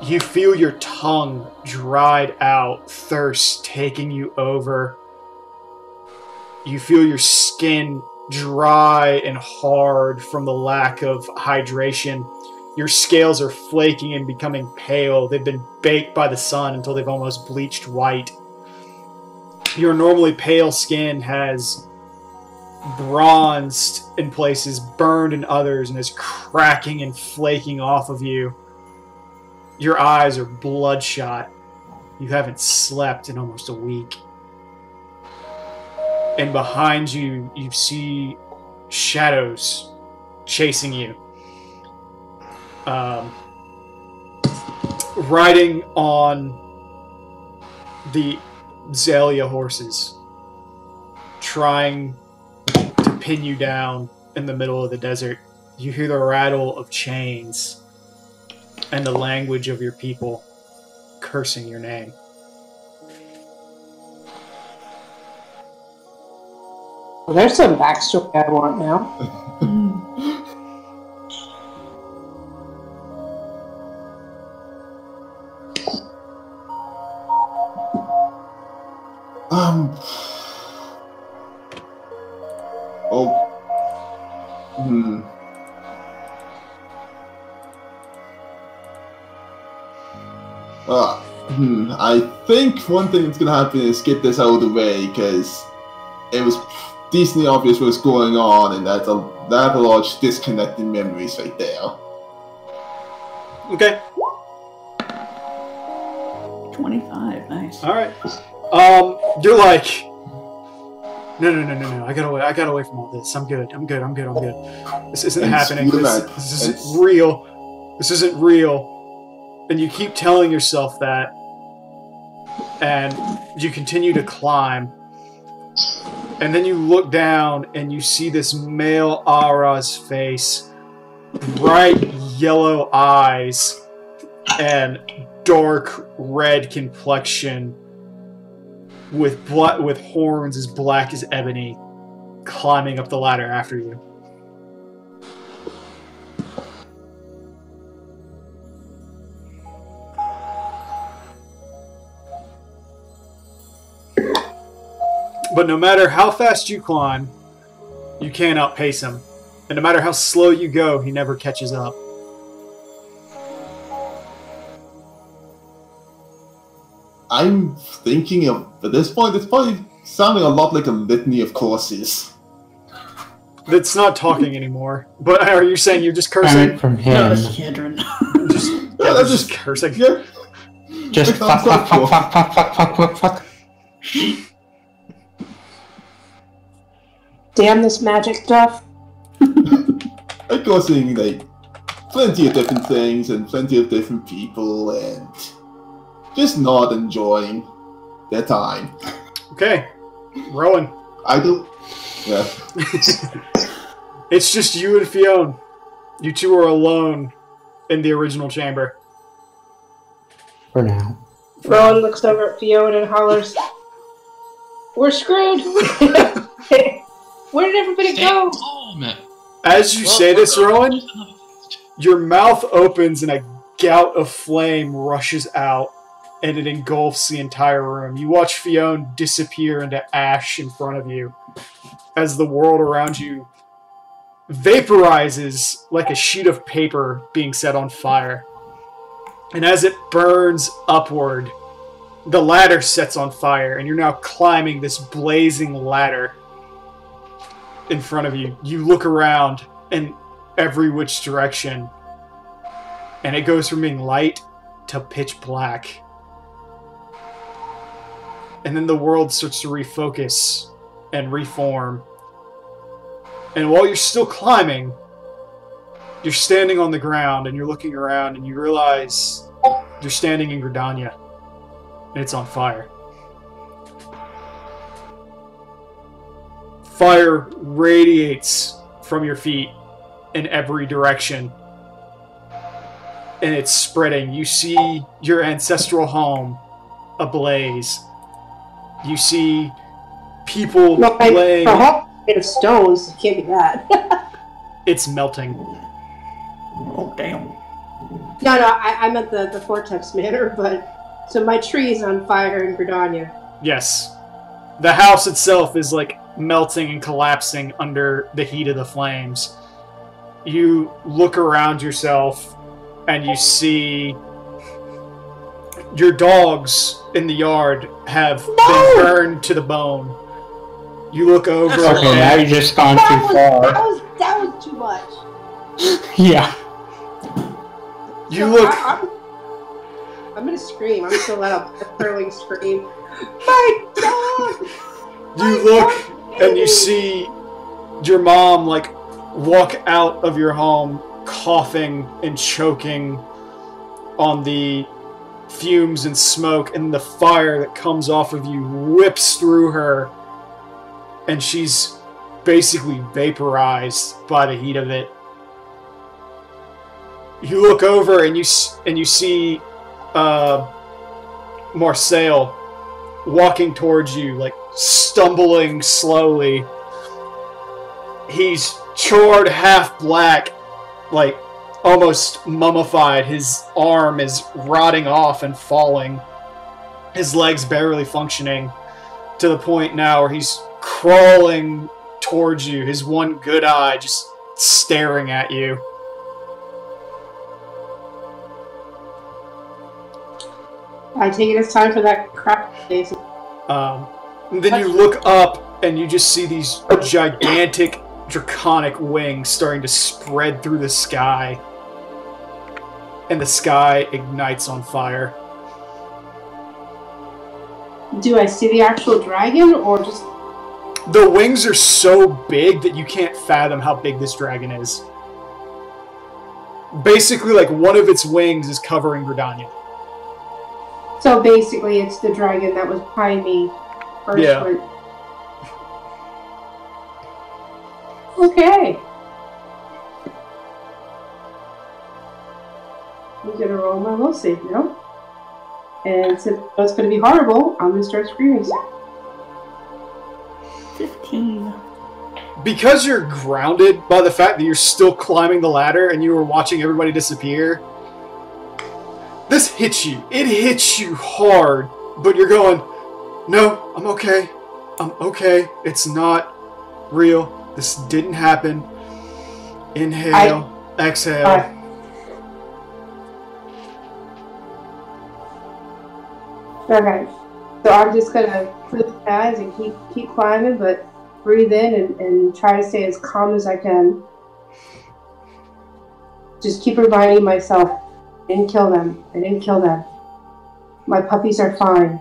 You feel your tongue dried out, thirst taking you over. You feel your skin dry and hard from the lack of hydration. Your scales are flaking and becoming pale. They've been baked by the sun until they've almost bleached white. Your normally pale skin has bronzed in places, burned in others, and is cracking and flaking off of you. Your eyes are bloodshot. You haven't slept in almost a week. And behind you, you see shadows chasing you. Riding on the Zalia horses. Trying to pin you down in the middle of the desert. You hear the rattle of chains and the language of your people cursing your name. Well, there's some backstory I want now. I think one thing that's gonna happen is get this out of the way, because it was decently obvious what's going on, and that's a large disconnected memories right there. Okay. 25, nice. Alright. You're like, no. I got away from all this. I'm good. This isn't happening. This isn't real. This isn't real. And you keep telling yourself that. And you continue to climb. And then you look down and you see this male Ara's face. Bright yellow eyes. And dark red complexion. With horns as black as ebony. Climbing up the ladder after you. But no matter how fast you climb, you can't outpace him. And no matter how slow you go, he never catches up. I'm thinking of, at this point, it's probably sounding a lot like a litany of curses. It's not talking anymore. But are you saying you're just cursing? From him. No, that's Kedron. That's just cursing. Yeah. Just fuck. Damn this magic stuff. I'm cursing, like, plenty of different things and plenty of different people, and just not enjoying their time. Okay. Rowan. I do. Yeah. It's just you and Fionn. You two are alone in the original chamber. For now. Rowan looks over at Fionn and hollers, "We're screwed!" Where did everybody go? As you say this, Rowan, your mouth opens and a gout of flame rushes out, and it engulfs the entire room. You watch Fionn disappear into ash in front of you as the world around you vaporizes like a sheet of paper being set on fire. And as it burns upward, the ladder sets on fire, and you're now climbing this blazing ladder in front of you. You look around in every which direction, and it goes from being light to pitch black. And then the world starts to refocus and reform. And while you're still climbing, you're standing on the ground and you're looking around and you realize you're standing in Gridania and it's on fire. Fire radiates from your feet in every direction. and it's spreading. You see your ancestral home ablaze. You see people laying... The home made of stones. It can't be that. It's melting. Oh, damn. No, I meant the vortex manner, but... So my tree is on fire in Gridania. Yes. The house itself is, like, melting and collapsing under the heat of the flames. You look around yourself, and you see your dogs in the yard have been burned to the bone. You look over. Okay, now you just gone too far. That was too much. Yeah. You look. I'm gonna scream. I'm just gonna let out a curling scream. My dog! You look and you see your mom, like, walk out of your home coughing and choking on the fumes and smoke, and the fire that comes off of you whips through her, and she's basically vaporized by the heat of it. You look over and you see Marcel walking towards you, like, stumbling slowly. He's charred, half black, like, almost mummified. His arm is rotting off and falling. His legs barely functioning, to the point now where he's crawling towards you, his one good eye just staring at you. I take it it's time for that crap face. And then you look up and you just see these gigantic draconic wings starting to spread through the sky. And the sky ignites on fire. Do I see the actual dragon, or just... The wings are so big that you can't fathom how big this dragon is. Basically, like, one of its wings is covering Gridania. So basically, it's the dragon that was behind me first. Yeah. Okay. I'm gonna roll my will save now. And since it's gonna be horrible, I'm gonna start screaming. 15. Because you're grounded by the fact that you're still climbing the ladder and you were watching everybody disappear, this hits you. It hits you hard, but you're going, no, I'm okay. I'm okay. It's not real. This didn't happen. Inhale, exhale. Okay. So I'm just gonna close my eyes and keep climbing, but breathe in and try to stay as calm as I can. Just keep reminding myself, I didn't kill them. I didn't kill them. My puppies are fine.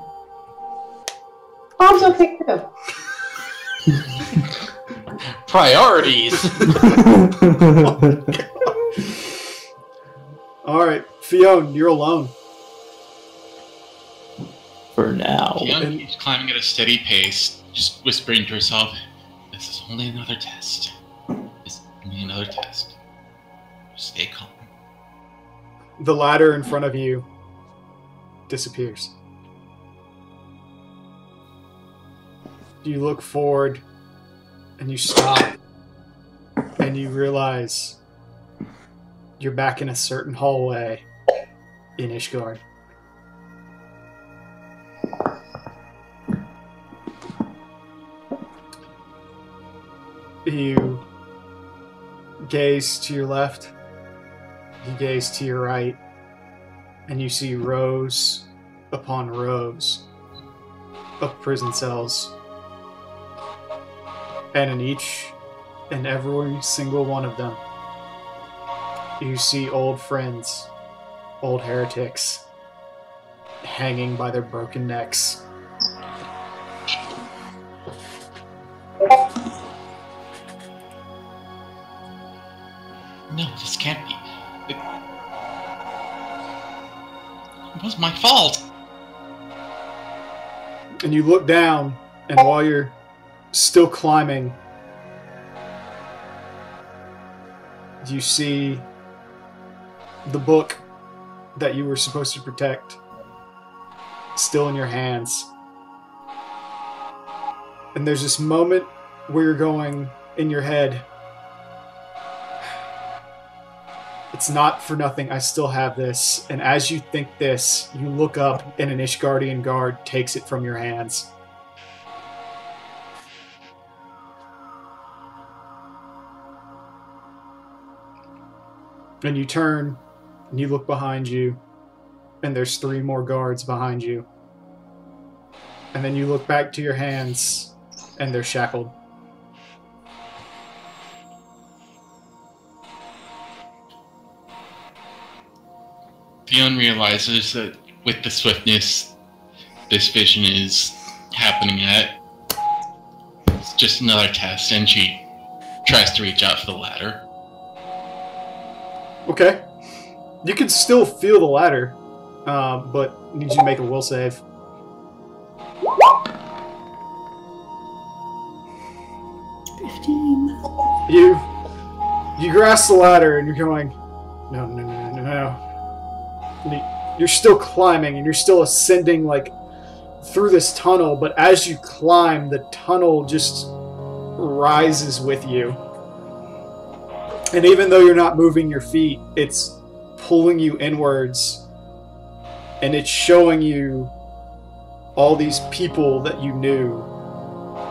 Mom's okay too. Priorities. Alright, Fionn, you're alone. For now. Fiona keeps climbing at a steady pace, just whispering to herself, "This is only another test. This is only another test. Stay calm." The ladder in front of you disappears. You look forward and you stop and you realize you're back in a certain hallway in Ishgard. You gaze to your left, you gaze to your right, and you see rows upon rows of prison cells. And in each and every single one of them, you see old friends, old heretics, hanging by their broken necks. No, this can't be. It was my fault. And you look down, and while you're still climbing, you see the book that you were supposed to protect still in your hands. And there's this moment where you're going in your head, it's not for nothing, I still have this. And as you think this, you look up and an Ishgardian guard takes it from your hands. And you turn and you look behind you, and there's 3 more guards behind you. And then you look back to your hands, and they're shackled. Theon realizes that with the swiftness this vision is happening at, it's just another test, and she tries to reach out for the ladder. Okay. You can still feel the ladder, but need you to make a will save. You grasp the ladder and you're going, no. And you're still climbing and you're still ascending like through this tunnel, but as you climb, the tunnel just rises with you. And even though you're not moving your feet, it's pulling you inwards, and it's showing you all these people that you knew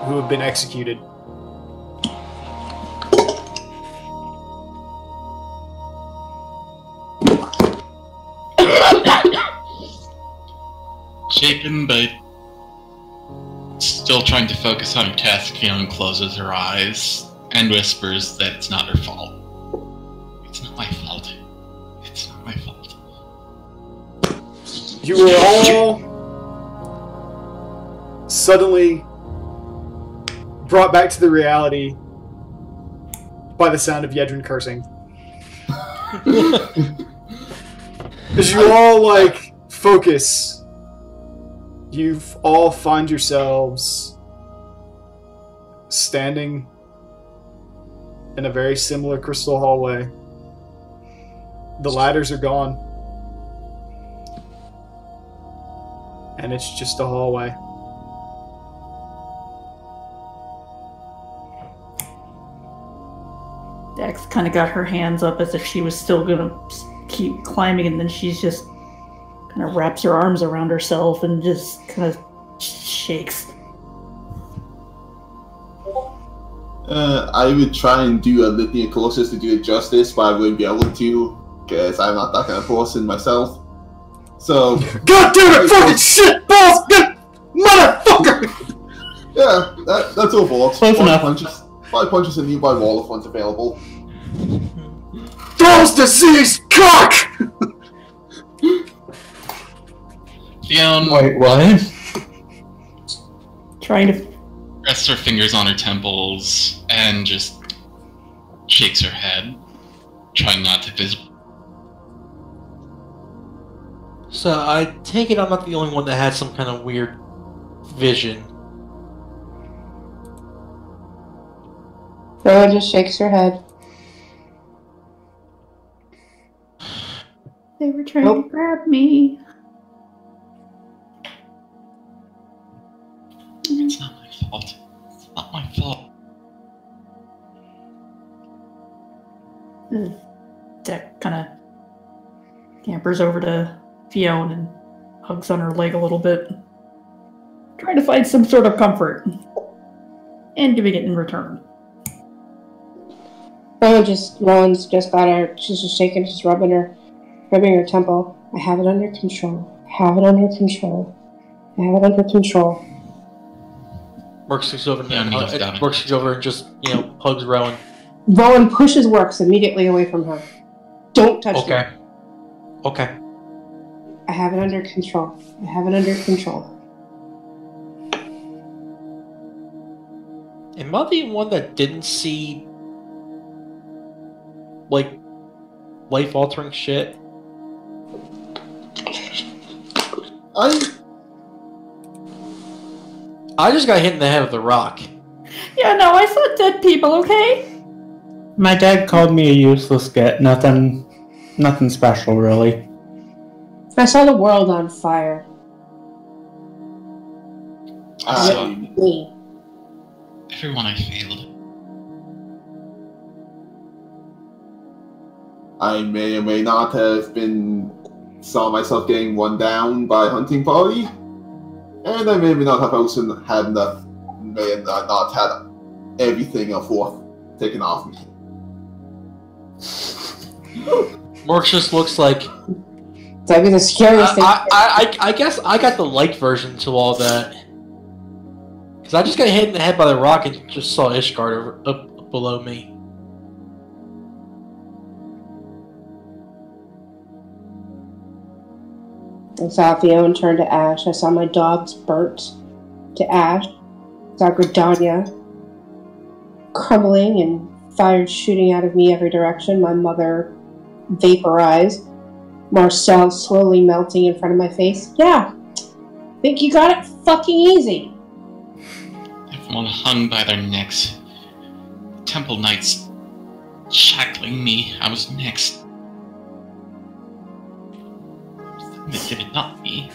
who have been executed. Shaken, but still trying to focus on her task, Fiona closes her eyes and whispers that it's not her fault. It's not my fault. It's not my fault. You were all suddenly brought back to the reality by the sound of Yedrin cursing. As you all, like, focus, you all find yourselves standing in a very similar crystal hallway. The ladders are gone. And it's just a hallway. Dax kind of got her hands up as if she was still gonna keep climbing, and then she's just kind of wraps her arms around herself and just kind of shakes. I would try and do a litany of curses to do it justice, but I wouldn't be able to, because I'm not that kind of person myself. So... God damn it, fucking shit balls! Motherfucker! Yeah, that's all folks. Close enough. 5 punches and nearby wall of ones available. Those diseased cock! Fiona Wait, what? Trying to... rests her fingers on her temples and just shakes her head, trying not to visit. So I take it I'm not the only one that had some kind of weird vision. Rowan just shakes her head. They were trying to grab me. It's not my fault. It's not my fault. Deck kind of campers over to Fiona and hugs on her leg a little bit, trying to find some sort of comfort, and giving it in return. Rowan's just got her. She's just shaking. She's rubbing her temple. I have it under control. I have it under control. I have it under control. Works goes over and just, hugs Rowan. Rowan pushes Works immediately away from her. Don't touch me. Okay. I have it under control. I have it under control. Am I the one that didn't see, like, life-altering shit? I just got hit in the head with a rock. Yeah, no, I saw dead people, okay? My dad called me a useless git. Nothing special, really. I saw the world on fire. Me. Everyone I failed. I may or may not have saw myself getting run down by a hunting party, and I may or may not have also had enough, may not had everything of worth taken off me. Morx just looks like. That'd be the scariest thing. I guess I got the light version to all that. Because I just got hit in the head by the rock and just saw Ishgard up below me. I saw Fiona turn to ash. I saw my dogs burnt to ash. I saw Gridania crumbling and fire shooting out of me every direction. My mother vaporized. Marcel slowly melting in front of my face. Yeah, think you got it fucking easy. Everyone hung by their necks. Temple Knights shackling me. I was next. Did it not me?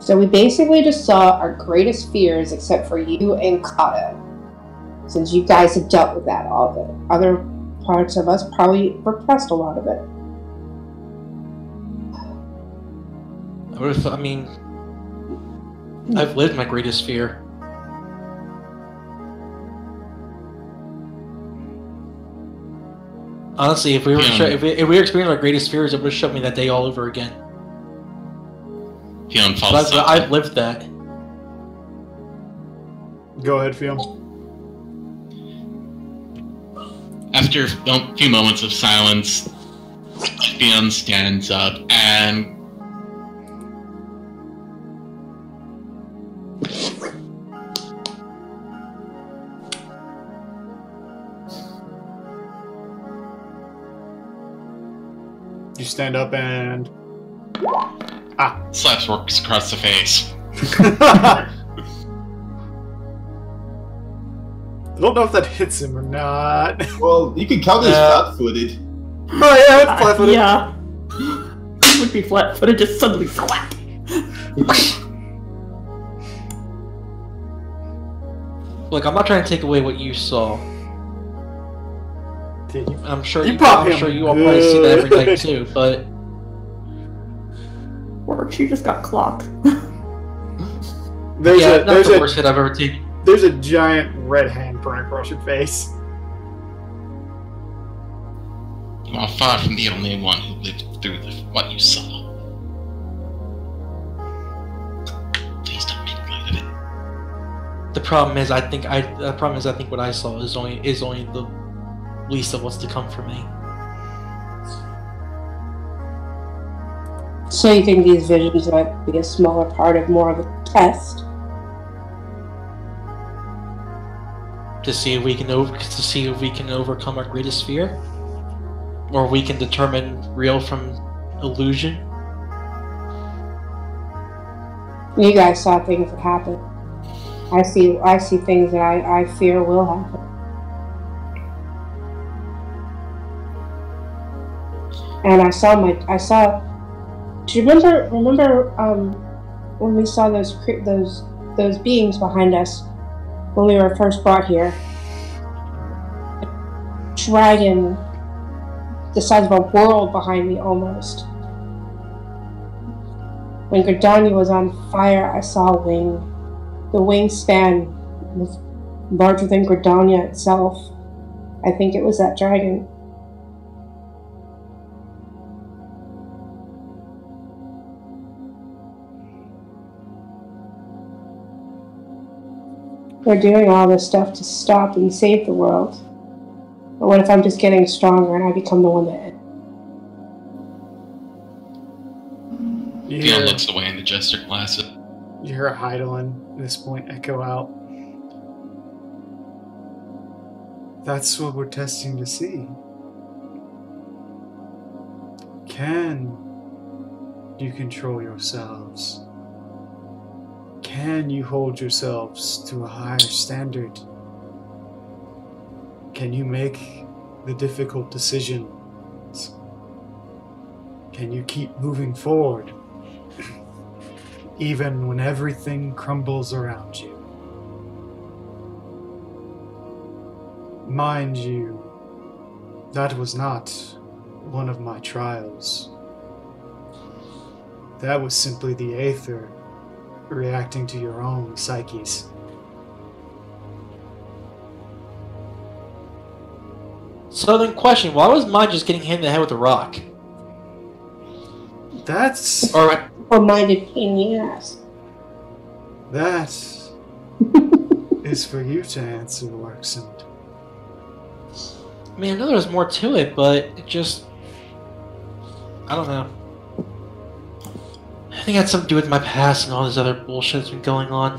So we basically just saw our greatest fears, except for you and Kato. Since you guys have dealt with that, all of it. Other parts of us probably repressed a lot of it. I mean, I've lived my greatest fear. Honestly, if we were experiencing our greatest fears, it would have showed me that day all over again. I've lived that. Go ahead, Fiona. After a few moments of silence, Fiona stands up and you stand up and slaps Morx across the face. I don't know if that hits him or not. Well, you can count it as flat-footed. Oh yeah, it's flat-footed. Yeah. It would be flat-footed, just suddenly slap. Look, I'm not trying to take away what you saw. I'm sure you all probably see that every night too, but... Or she just got clocked. Not the worst hit I've ever taken. There's a giant red handprint across your face. You are far from the only one who lived through what you saw. Please don't make light of it. The problem is, I think what I saw is only the least of what's to come for me. So you think these visions might be a smaller part of more of a test? To see if we can overcome our greatest fear, or we can determine real from illusion. You guys saw things that happen. I see things that I fear will happen. And I saw. Do you remember when we saw those beings behind us when we were first brought here? A dragon the size of a world behind me almost. When Gridania was on fire, I saw a wing. The wingspan was larger than Gridania itself. I think it was that dragon. We're doing all this stuff to stop and save the world. But what if I'm just getting stronger and I become the one that... Fiona looks away in the jester glasses. You hear a Hydaelyn at this point echo out. That's what we're testing to see. Can you control yourselves? Can you hold yourselves to a higher standard? Can you make the difficult decisions? Can you keep moving forward, even when everything crumbles around you? Mind you, that was not one of my trials. That was simply the Aether reacting to your own psyches. So then, question: why was mine just getting hit in the head with a rock? That's... Or minded pain in the ass. That is for you to answer, Larksond. I mean, I know there's more to it, but it just... I don't know. I think it had something to do with my past and all this other bullshit that's been going on.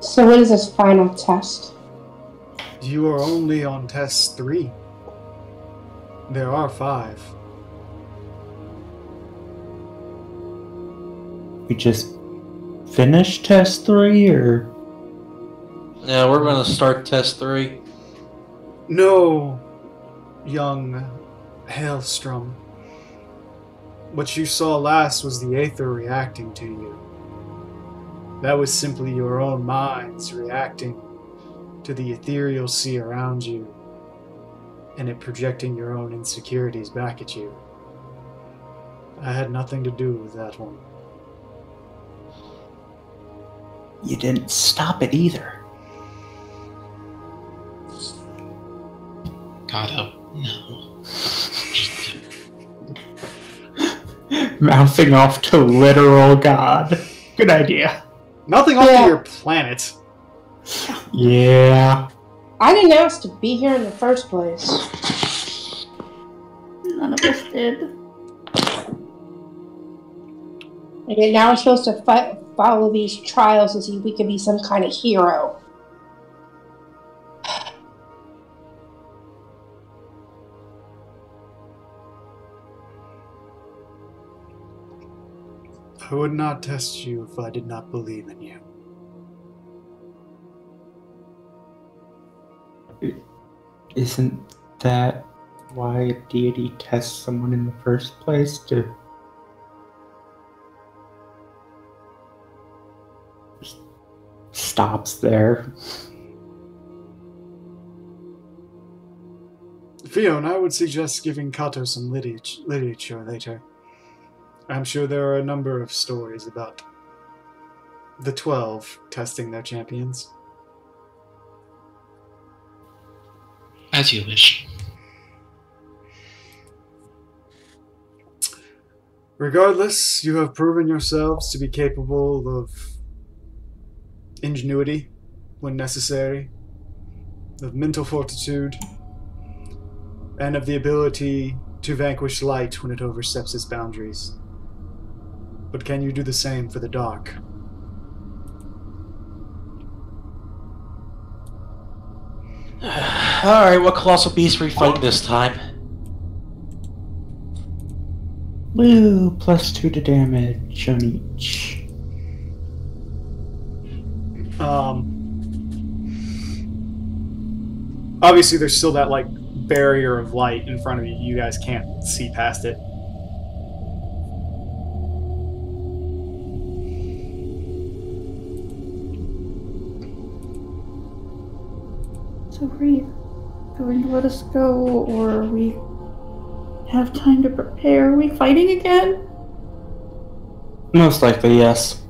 So what is this final test? You are only on test 3. There are 5. We just finished test 3, or? Yeah, we're gonna start test 3. No, young Hailstrom. What you saw last was the Aether reacting to you. That was simply your own minds reacting to the ethereal sea around you, and it projecting your own insecurities back at you. I had nothing to do with that one. You didn't stop it either. God help, no. Mouthing off to literal God. Good idea. Nothing off to your planet. Yeah. I didn't ask to be here in the first place. None of us did. Okay, now we're supposed to follow these trials to see if we could be some kind of hero. I would not test you if I did not believe in you. Isn't that why a deity tests someone in the first place? To stops there. Fiona, I would suggest giving Kato some literature later. I'm sure there are a number of stories about the 12 testing their champions. As you wish. Regardless, you have proven yourselves to be capable of ingenuity when necessary, of mental fortitude, and of the ability to vanquish light when it oversteps its boundaries. But can you do the same for the dark? Alright, what colossal beast are we fighting this time? Woo, +2 to damage on each. Obviously there's still that, like, barrier of light in front of you. You guys can't see past it. So are you going to let us go, or we have time to prepare? Are we fighting again? Most likely, yes.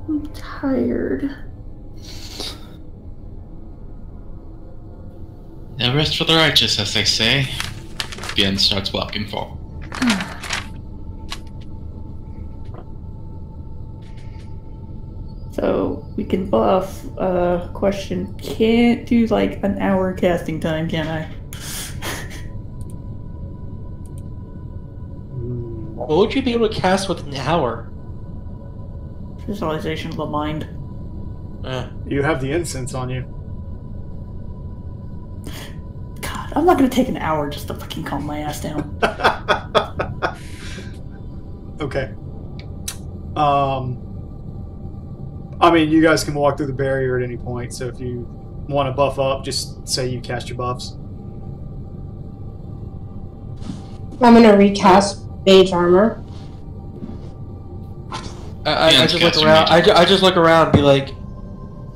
I'm tired. No rest for the righteous, as they say. Bien starts walking forward. So we can buff. Question: can't do like an hour casting time, can I? What would you be able to cast with an hour? Visualization of the mind. You have the incense on you. God, I'm not gonna take an hour just to fucking calm my ass down. Okay. I mean, you guys can walk through the barrier at any point, so if you want to buff up, just say you cast your buffs. I'm gonna recast mage armor. I just look around. I just look around and be like,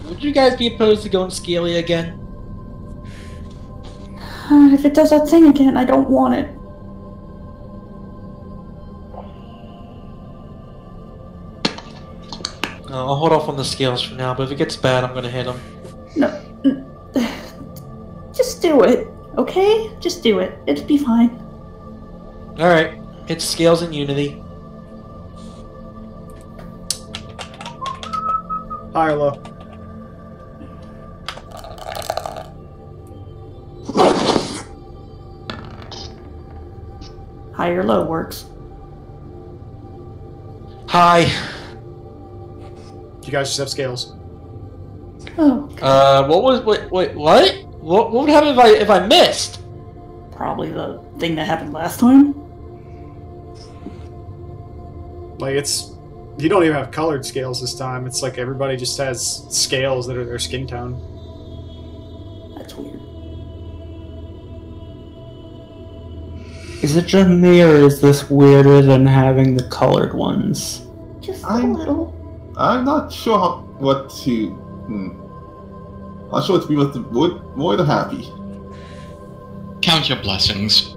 would you guys be opposed to going scaly again? If it does that thing again, I don't want it. I'll hold off on the scales for now, but if it gets bad, I'm gonna hit him. No. Just do it, okay? Just do it. It'll be fine. Alright, hit scales in Unity. High or low? High or low works. High. You guys just have scales. Oh. What would happen if I missed? Probably the thing that happened last time. Like, it's... You don't even have colored scales this time. It's like everybody just has scales that are their skin tone. That's weird. Is it just me, or is this weirder than having the colored ones? Just a little. I'm not sure what to... Not sure what to be with the more than happy. Count your blessings.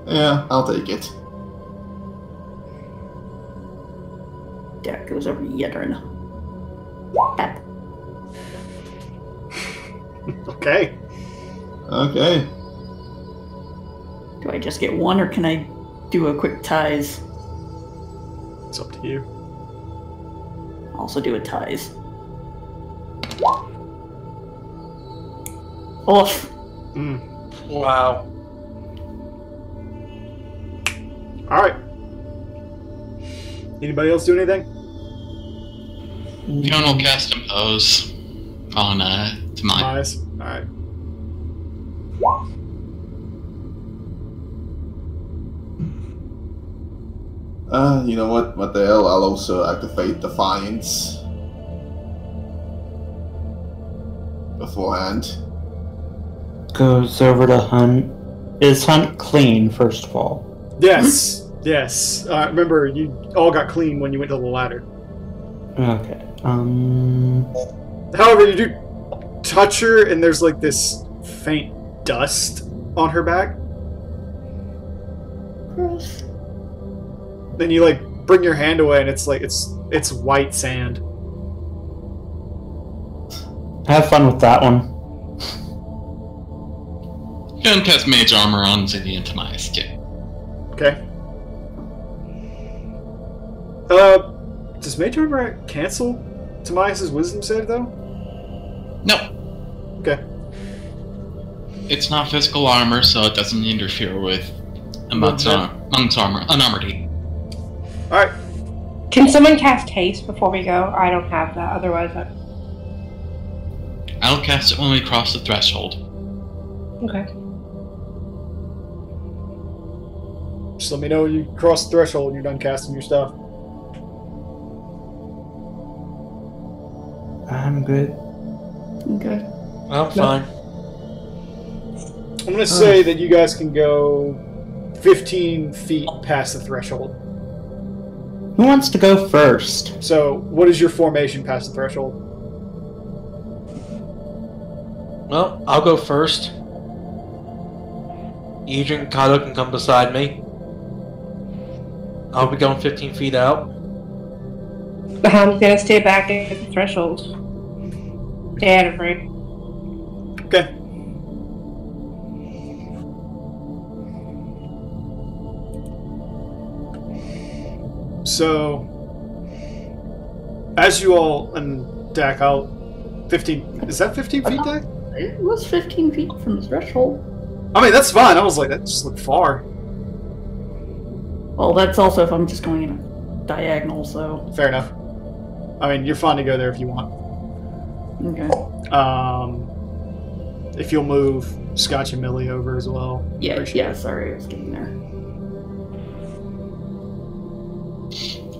Yeah, I'll take it. There goes over Yedrin. Okay. Okay. Do I just get one, or can I do a quick ties? It's up to you. Also do a ties. Oof. Wow. Alright. Anybody else do anything? Fiona will cast Impose on Demise. Alright. You know what? What the hell? I'll also activate Defiance beforehand. Goes over to Hunt. Is Hunt clean, first of all? Yes. Yes. Remember, you all got clean when you went to the ladder. Okay. However, you do touch her, and there's like this faint dust on her back. Gross. Then you like bring your hand away, and it's like it's white sand. Have fun with that one. Go and cast Mage Armor on Zinni and Demise too. Okay. Does Mage Armor cancel Demise' Wisdom save though? No. Okay. It's not physical armor, so it doesn't interfere with Monk's armor. Unarmored. Alright. Can someone cast haste before we go? I don't have that, otherwise I'll cast it when we cross the threshold. Okay. Just let me know when you cross the threshold and you're done casting your stuff. I'm good. Okay. I'm fine. I'm gonna say that you guys can go 15 feet past the threshold. Who wants to go first? So, what is your formation past the threshold? Well, I'll go first. Adrian and Kato can come beside me. I'll be going 15 feet out. I'm gonna stay back at the threshold. Stay out of range. Okay. So, as you all and Dak out 15, is that 15 feet, Dak? It was 15 feet from the threshold. I mean, that's fine. I was like, that just looked far. Well, that's also if I'm just going in a diagonal, so... Fair enough. I mean, you're fine to go there if you want. Okay. If you'll move Scotch and Millie over as well. Yeah, yeah, sorry, I was getting there.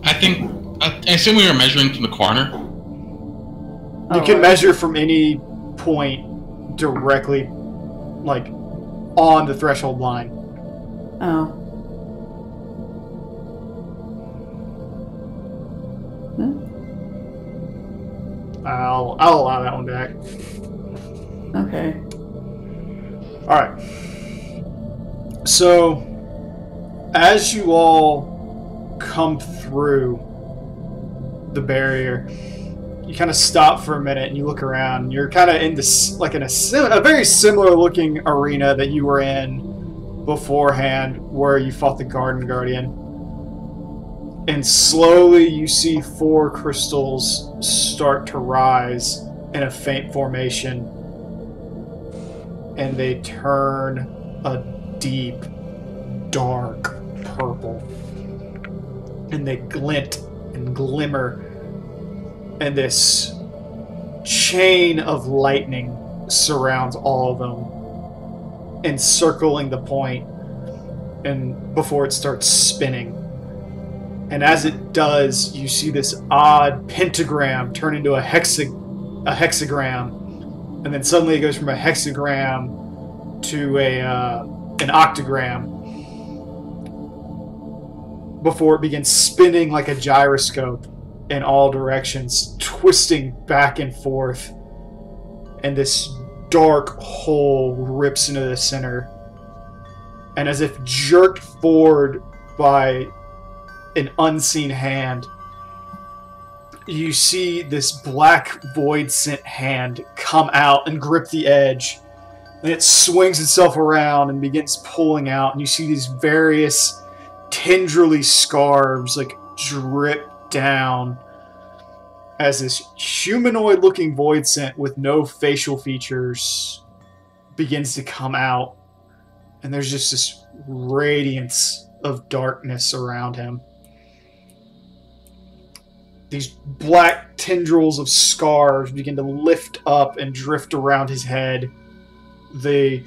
I assume we were measuring from the corner. You can measure from any point directly, like, on the threshold line. Oh. I'll allow that one back. Okay. Alright. So, as you all come through the barrier, you kind of stop for a minute and you look around. You're kind of in this, like in a very similar looking arena that you were in beforehand, where you fought the Garden Guardian. And slowly you see 4 crystals start to rise in a faint formation. And they turn a deep, dark purple. And they glint and glimmer. And this chain of lightning surrounds all of them, encircling the point, and before it starts spinning. And as it does, you see this odd pentagram turn into a hexagram, and then suddenly it goes from a hexagram to an octagram, before it begins spinning like a gyroscope in all directions, twisting back and forth, and this dark hole rips into the center. And as if jerked forward by an unseen hand, you see this black void scent hand come out and grip the edge, and it swings itself around and begins pulling out, and you see these various tendrily scarves like drip down as this humanoid looking void scent with no facial features begins to come out, and there's just this radiance of darkness around him. These black tendrils of scarves begin to lift up and drift around his head, the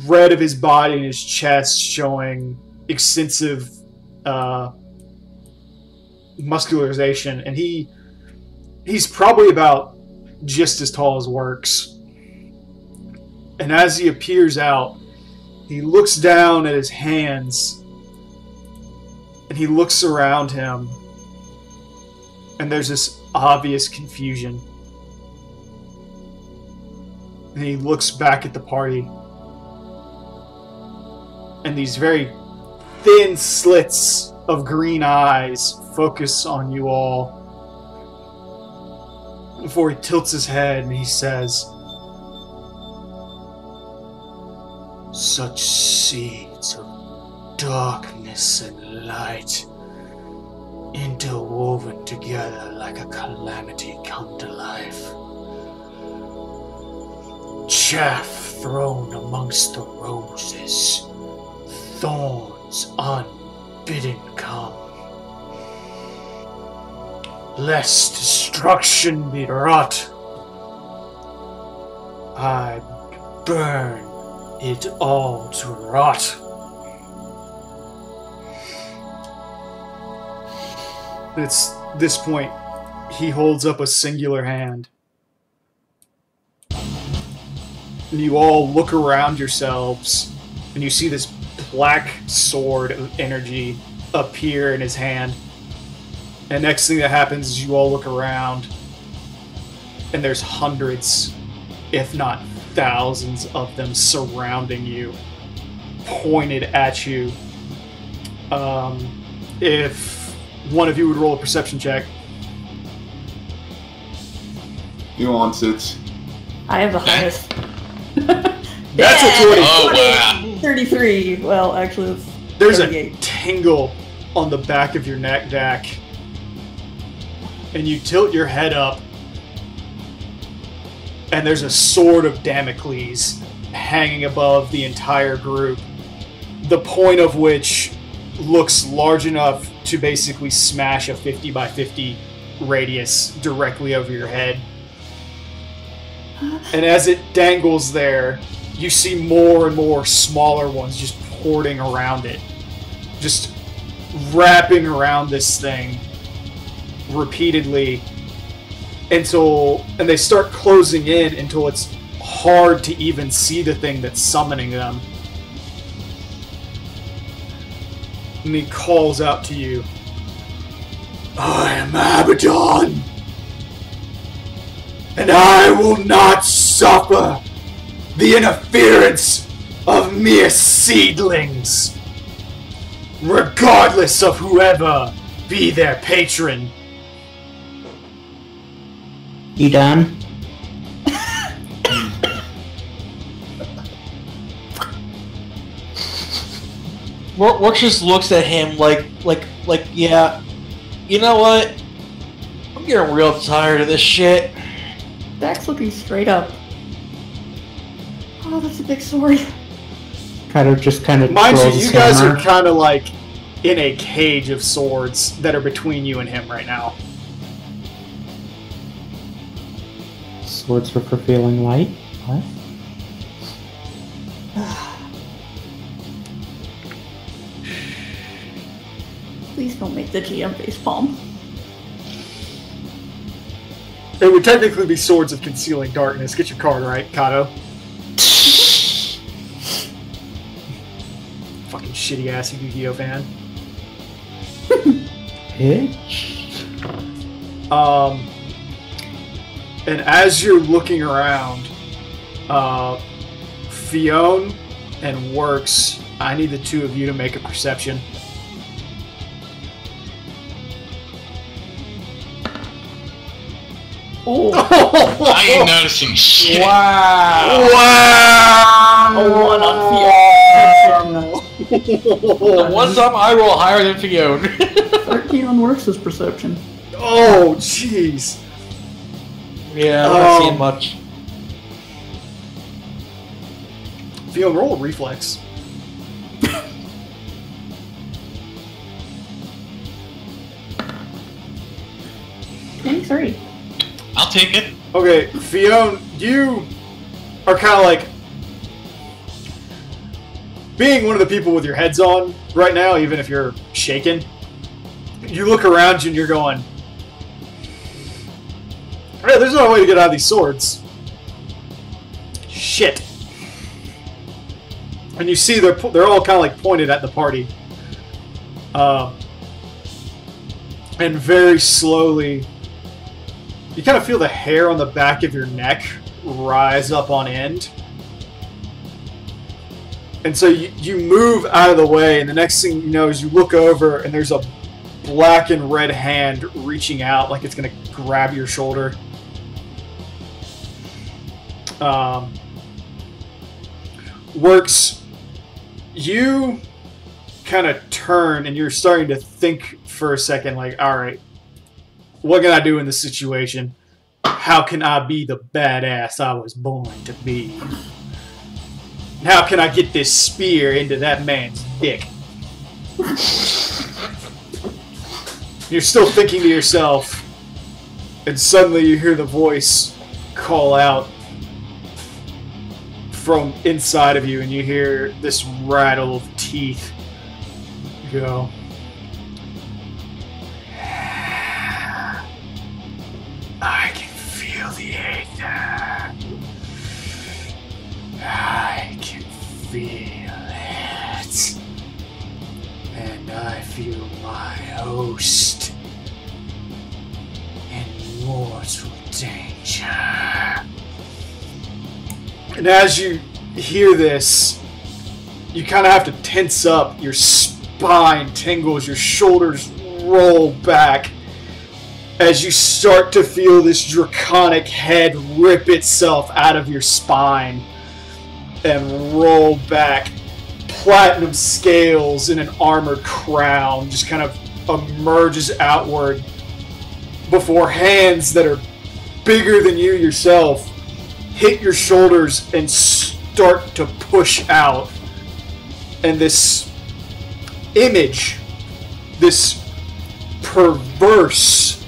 red of his body and his chest showing extensive muscularization, and he's probably about just as tall as Works. And as he appears out, he looks down at his hands, and he looks around him, and there's this obvious confusion. And he looks back at the party, and these very thin slits of green eyes focus on you all before he tilts his head and he says, "Such seeds of darkness and light, interwoven together like a calamity come to life. Chaff thrown amongst the roses, thorns unbidden come. Lest destruction be wrought, I burn it all to rot." It's this point he holds up a singular hand. And you all look around yourselves, and you see this black sword of energy appear in his hand. And next thing that happens is you all look around, and there's hundreds, if not thousands of them surrounding you, pointed at you. If one of you would roll a perception check. You want it? I have the highest. That's a 20. Oh, wow. 33. Well, actually, it's There's 38. a tingle on the back of your neck, Dak. And you tilt your head up, and there's a sword of Damocles hanging above the entire group, the point of which looks large enough to basically smash a 50 by 50 radius directly over your head. And as it dangles there, you see more and more smaller ones just porting around it, just wrapping around this thing repeatedly. and they start closing in until it's hard to even see the thing that's summoning them. And he calls out to you, I am Abaddon, and I will not suffer the interference of mere seedlings, regardless of whoever be their patron. You done? Rourke just looks at him like, yeah, you know what? I'm getting real tired of this shit. Zach's looking straight up. Oh, that's a big sword. Kato just kind of Mind you, twirls you his guys hammer. are kind of like in a cage of swords that are between you and him right now. Swords were for feeling light? What? Please don't make the GM facepalm. It would technically be Swords of Concealing Darkness. Get your card right, Kato. Fucking shitty ass Yu-Gi-Oh fan. Bitch? And as you're looking around, Fionn and Works, I need the two of you to make a perception. Oh, I ain't noticing shit. Wow. Wow! a 1 on The one time I roll higher than Fionn. 13 on Works' perception. Oh, jeez. Yeah, I'm not seeing much. Fionn, roll a reflex. 23. I'll take it. Okay, Fionn, you are kind of like being one of the people with your heads on right now, even if you're shaken. You look around you and you're going, hey, there's no way to get out of these swords. Shit. And you see they're all kind of like pointed at the party. And very slowly, you kind of feel the hair on the back of your neck rise up on end. And so you move out of the way, and the next thing you know is you look over, and there's a black and red hand reaching out like it's going to grab your shoulder. Works, you kind of turn, and you're starting to think for a second, like, alright, what can I do in this situation? How can I be the badass I was born to be? How can I get this spear into that man's dick? You're still thinking to yourself, and suddenly you hear the voice call out from inside of you, and you hear this rattle of teeth go. I can feel the aether. I can feel it. And I feel my host in mortal danger. And as you hear this, you kind of have to tense up. Your spine tingles, your shoulders roll back as you start to feel this draconic head rip itself out of your spine and roll back. Platinum scales in an armored crown just kind of emerges outward before hands that are bigger than you yourself hit your shoulders and start to push out. And this image, this perverse,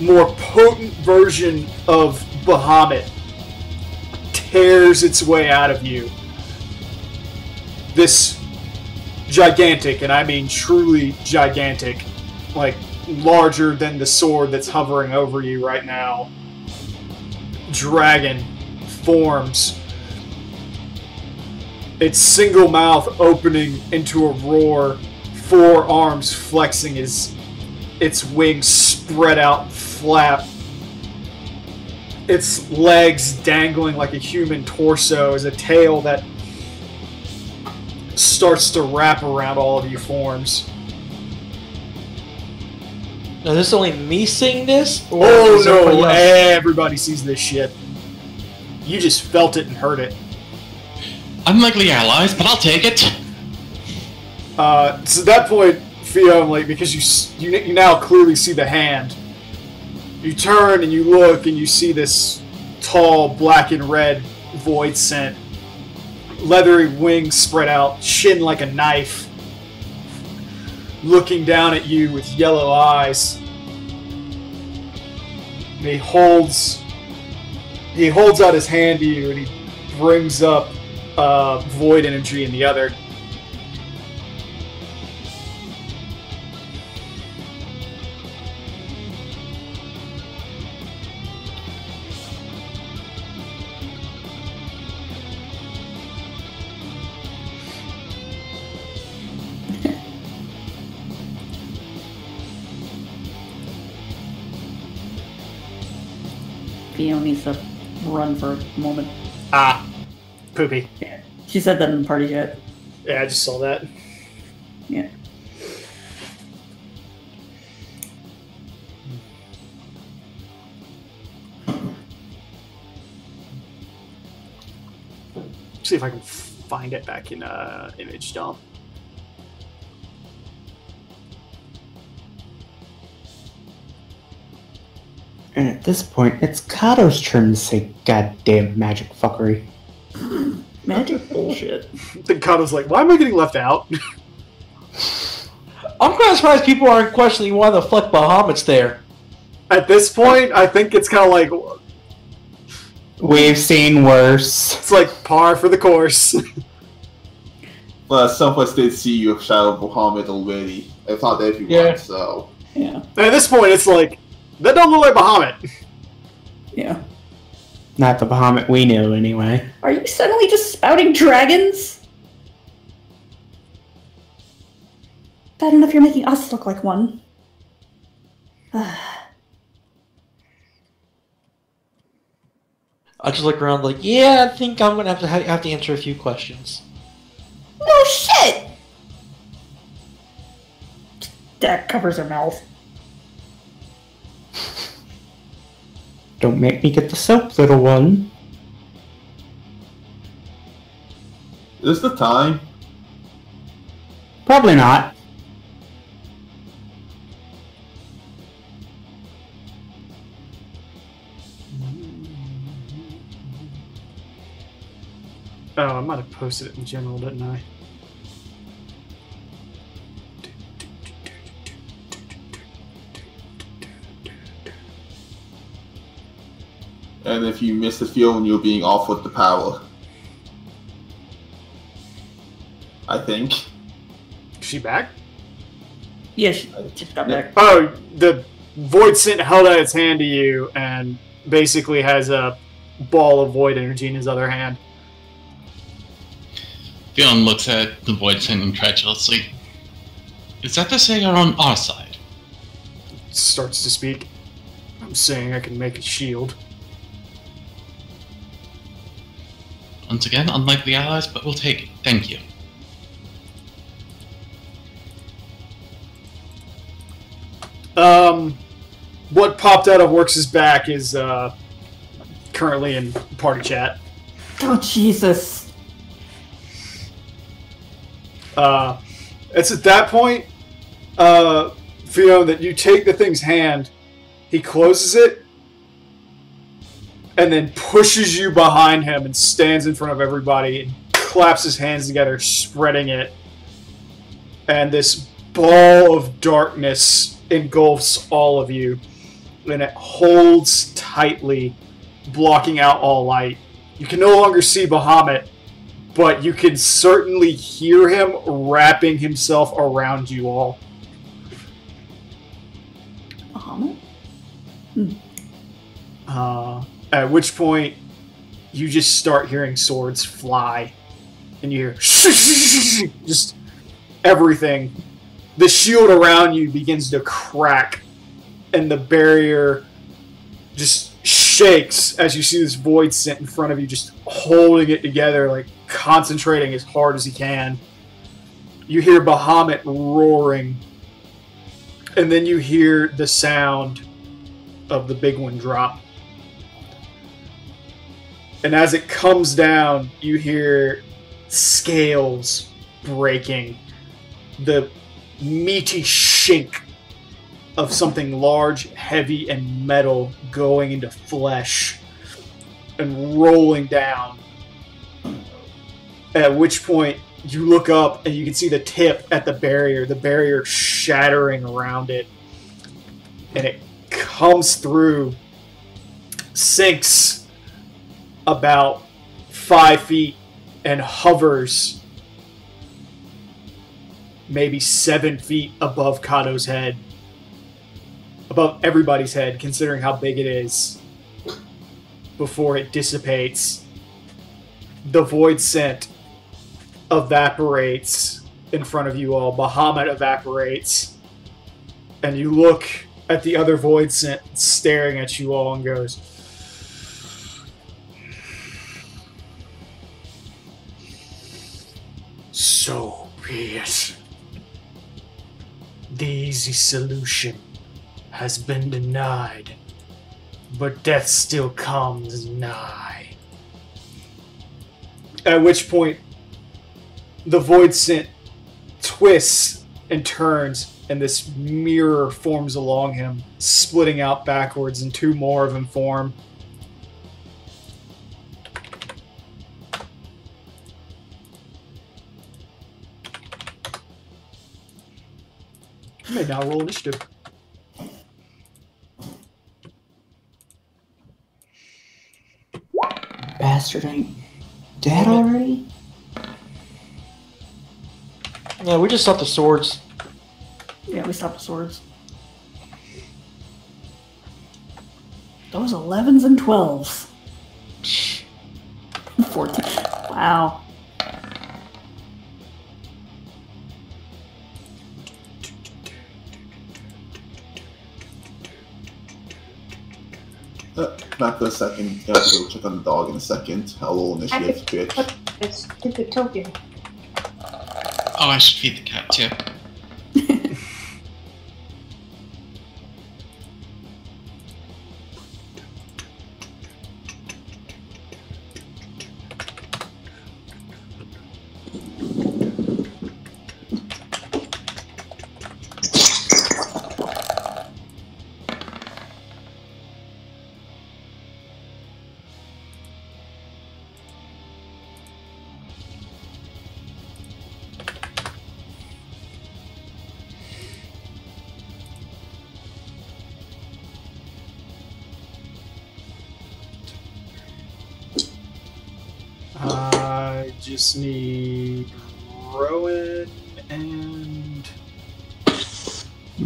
more potent version of Bahamut tears its way out of you. This gigantic, and I mean truly gigantic, like larger than the sword that's hovering over you right now, dragon forms. Its single mouth opening into a roar, 4 arms flexing as its wings spread out flap. Its legs dangling like a human torso as a tail that starts to wrap around all of you forms. Now, is this only me seeing this? Or Oh is no, everybody else- everybody sees this shit. You just felt it and heard it. Unlikely allies, but I'll take it. So at that point, Fiona, like, because you now clearly see the hand, you turn and you look and you see this tall black and red void scent, leathery wings spread out, chin like a knife, looking down at you with yellow eyes. And he holds out his hand to you and he brings up void energy in the other. Fiona needs to run for a moment. Ah, poopy. Yeah. She said that in the party chat. Yeah, I just saw that. Yeah. See if I can find it back in image dump. And at this point, it's Kato's turn to say goddamn magic fuckery. Magic bullshit. Then Kato's like, why am I getting left out? I'm kind of surprised people aren't questioning why the fuck Bahamut's there. At this point, I think it's kind of like, We've seen worse. it's like par for the course. Well, some of us did see you of Shadow of Bahamut already. If not everyone, Yeah. so. Yeah. And at this point, it's like, that don't look like Bahamut. Yeah. Not the Bahamut we knew, anyway. Are you suddenly just spouting dragons? Bad enough you're making us look like one. I just look around like, yeah, I think I'm gonna have to answer a few questions. No shit! That covers her mouth. Don't make me get the soap, little one. Is this the time? Probably not. Oh, I might have posted it in general, didn't I? And if you miss the field, you're being offered the power. I think. Is she back? Yeah, she just got back. Oh, the void scent held out its hand to you and basically has a ball of void energy in his other hand. Fionn looks at the void scent incredulously. Is that to say you're on our side? Starts to speak. I'm saying I can make a shield. Once again, unlikely allies, but we'll take it. Thank you. What popped out of Works' back is currently in party chat. Oh, Jesus. It's at that point, Fiona, that you take the thing's hand, he closes it, and then pushes you behind him and stands in front of everybody and claps his hands together, spreading it. And this ball of darkness engulfs all of you, and it holds tightly, blocking out all light. You can no longer see Bahamut, but you can certainly hear him wrapping himself around you all. At which point, you just start hearing swords fly. And you hear just everything. The shield around you begins to crack. And the barrier just shakes as you see this void scent in front of you, just holding it together, like concentrating as hard as he can. You hear Bahamut roaring. And then you hear the sound of the big one drop. And as it comes down, you hear scales breaking. The meaty shink of something large, heavy, and metal going into flesh and rolling down. At which point, you look up and you can see the tip at the barrier shattering around it. And it comes through, sinks about 5 feet, and hovers maybe 7 feet above Kato's head. Above everybody's head, considering how big it is, before it dissipates. The void scent evaporates in front of you all. Bahamut evaporates. And you look at the other void scent staring at you all and goes, "So be it. The easy solution has been denied, but death still comes nigh." At which point, the void scent twists and turns, and this mirror forms along him, splitting out backwards, and 2 more of them form. You may now roll initiative. Bastard ain't dead already? Yeah, we just stopped the swords. Yeah, we stopped the swords. Those 11s and 12s. 14. Wow. Back for a second. I have to go check on the dog in a second. I'll roll initiative, bitch. What? It's stupid token. Oh, I should feed the cat too. I just need Rowan and...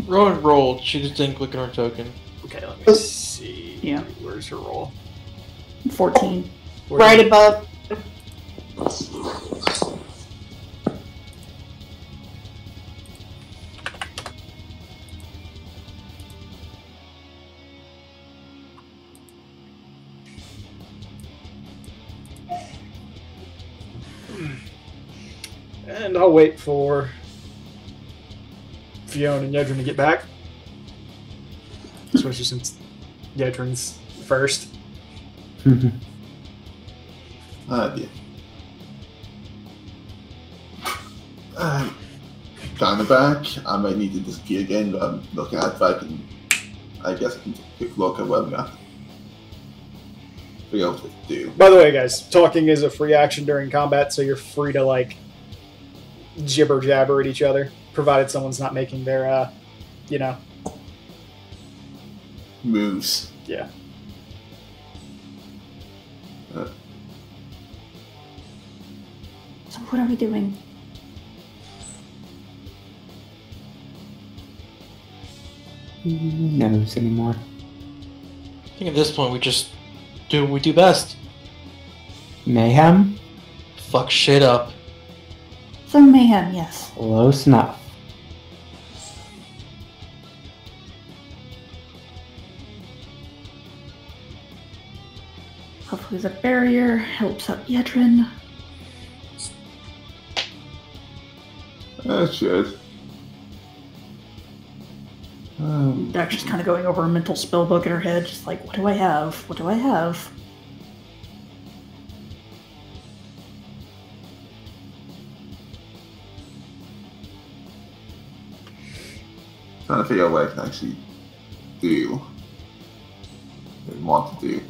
Rowan rolled. She just didn't click on her token. Okay, let me see. Yeah. Where's her roll? 14. Right above. And I'll wait for Fiona and Yedrin to get back. Especially since Yedrin's first. Yeah. Kinda back. I might need to disappear again, but I'm looking at if I can. I guess I can take a quick look at what I'm gonna figure out what to do. By the way, guys, talking is a free action during combat, so you're free to, like, jibber jabber at each other, provided someone's not making their, you know. Moves. Yeah. So what are we doing? Who knows anymore? think at this point we just do what we do best. Mayhem? Fuck shit up. Some mayhem, yes. Close enough. Hopefully the barrier helps out Yedrin. That should. Dax just kind of going over a mental spell book in her head, just like, what do I have? What do I have? Trying to figure out what I can actually do. And want to do.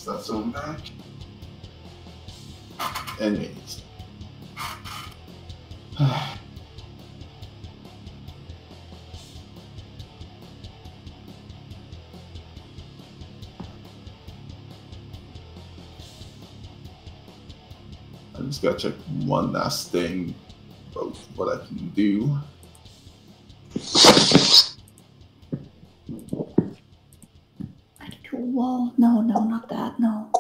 That's on back. Anyways. I just gotta check one last thing about what I can do. Wall? No, not that. No.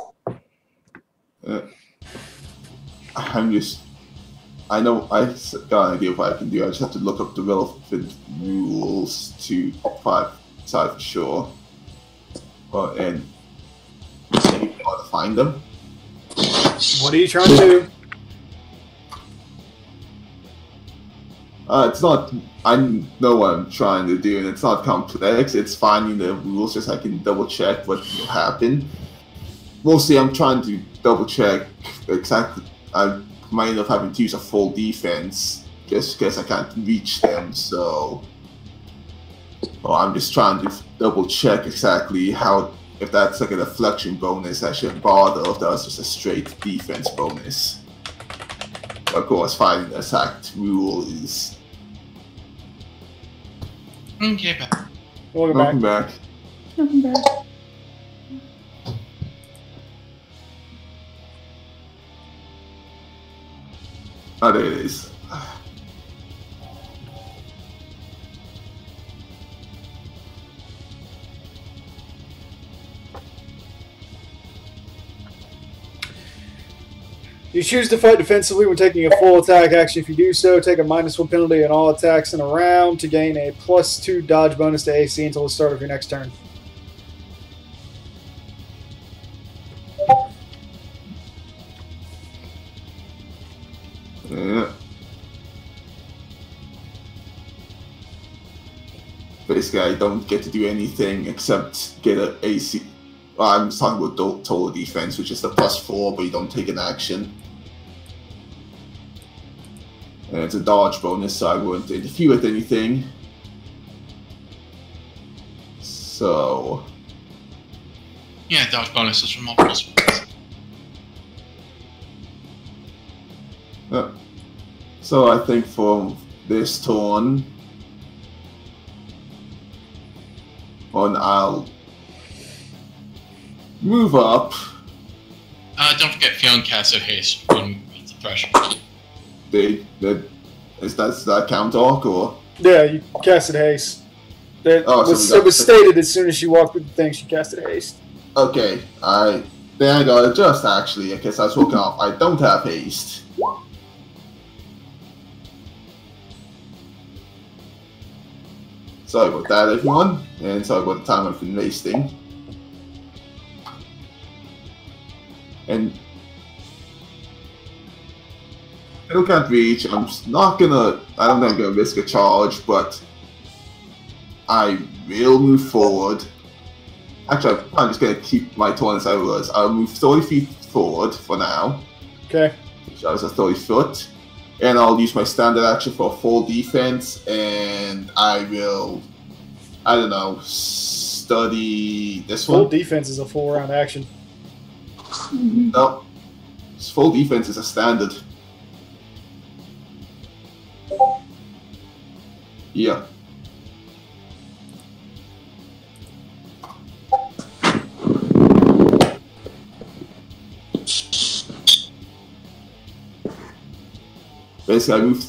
I know I got an idea of what I can do. I just have to look up the relevant rules to 5 side for sure. And maybe how to find them. What are you trying to do? It's not. I know what I'm trying to do, and it's not complex. It's finding the rules just so I can double check what will happen. Mostly, I'm trying to double check exactly. I might end up having to use a full defense just because I can't reach them. So, I'm just trying to double check exactly how. If that's like a deflection bonus, I shouldn't bother. If that was just a straight defense bonus. Of course, finding the exact rule is. Okay, back. Welcome back. Welcome back. Oh, there it is. You choose to fight defensively when taking a full attack action. If you do so, take a -1 penalty on all attacks in a round to gain a +2 dodge bonus to AC until the start of your next turn. Yeah. Basically, I don't get to do anything except get an AC. Well, I'm talking about total defense, which is the +4, but you don't take an action. And it's a dodge bonus, so I won't interfere with anything. So. Yeah, dodge bonuses from multiple spells. So I think for this turn, I'll move up. Don't forget Fionn casts a haste when it's a threshold. Does that count, Orc, or? Yeah, you casted haste. It was stated as soon as she walked through the thing, she casted haste. Okay, then I gotta adjust actually, because I was looking off. I don't have haste. Sorry about that, everyone, and sorry about the time I've been wasting. And I don't can't reach. I don't think I'm gonna risk a charge, but I will move forward. Actually, I'm just gonna keep my turn as I was. I'll move 30 feet forward for now. Okay. Which is a 30 foot. And I'll use my standard action for full defense, and I will, I don't know, study this Full one. defense is a full round action. No. Full defense is a standard. Yeah. Basically, I move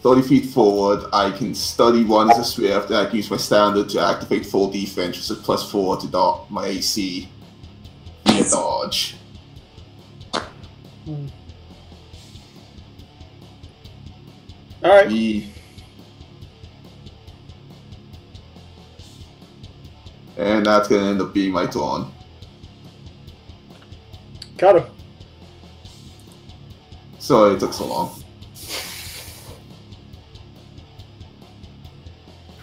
30 feet forward. I can study one as a swift, and I can use my standard to activate full defense, which is a +4 to my AC. Via dodge. Alright. And that's gonna end up being my turn. Got him. Sorry it took so long.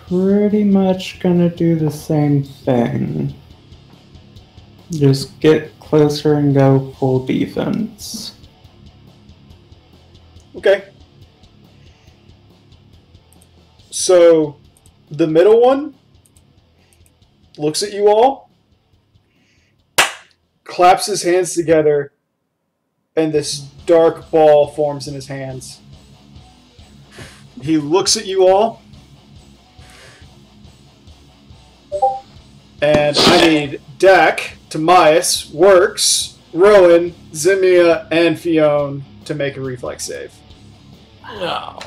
Pretty much gonna do the same thing. Just get closer and go full defense. Okay. So, the middle one looks at you all, claps his hands together, and this dark ball forms in his hands. He looks at you all, and I need Dak, Timaeus, Works, Rowan, Zimia, and Fionn to make a reflex save. No.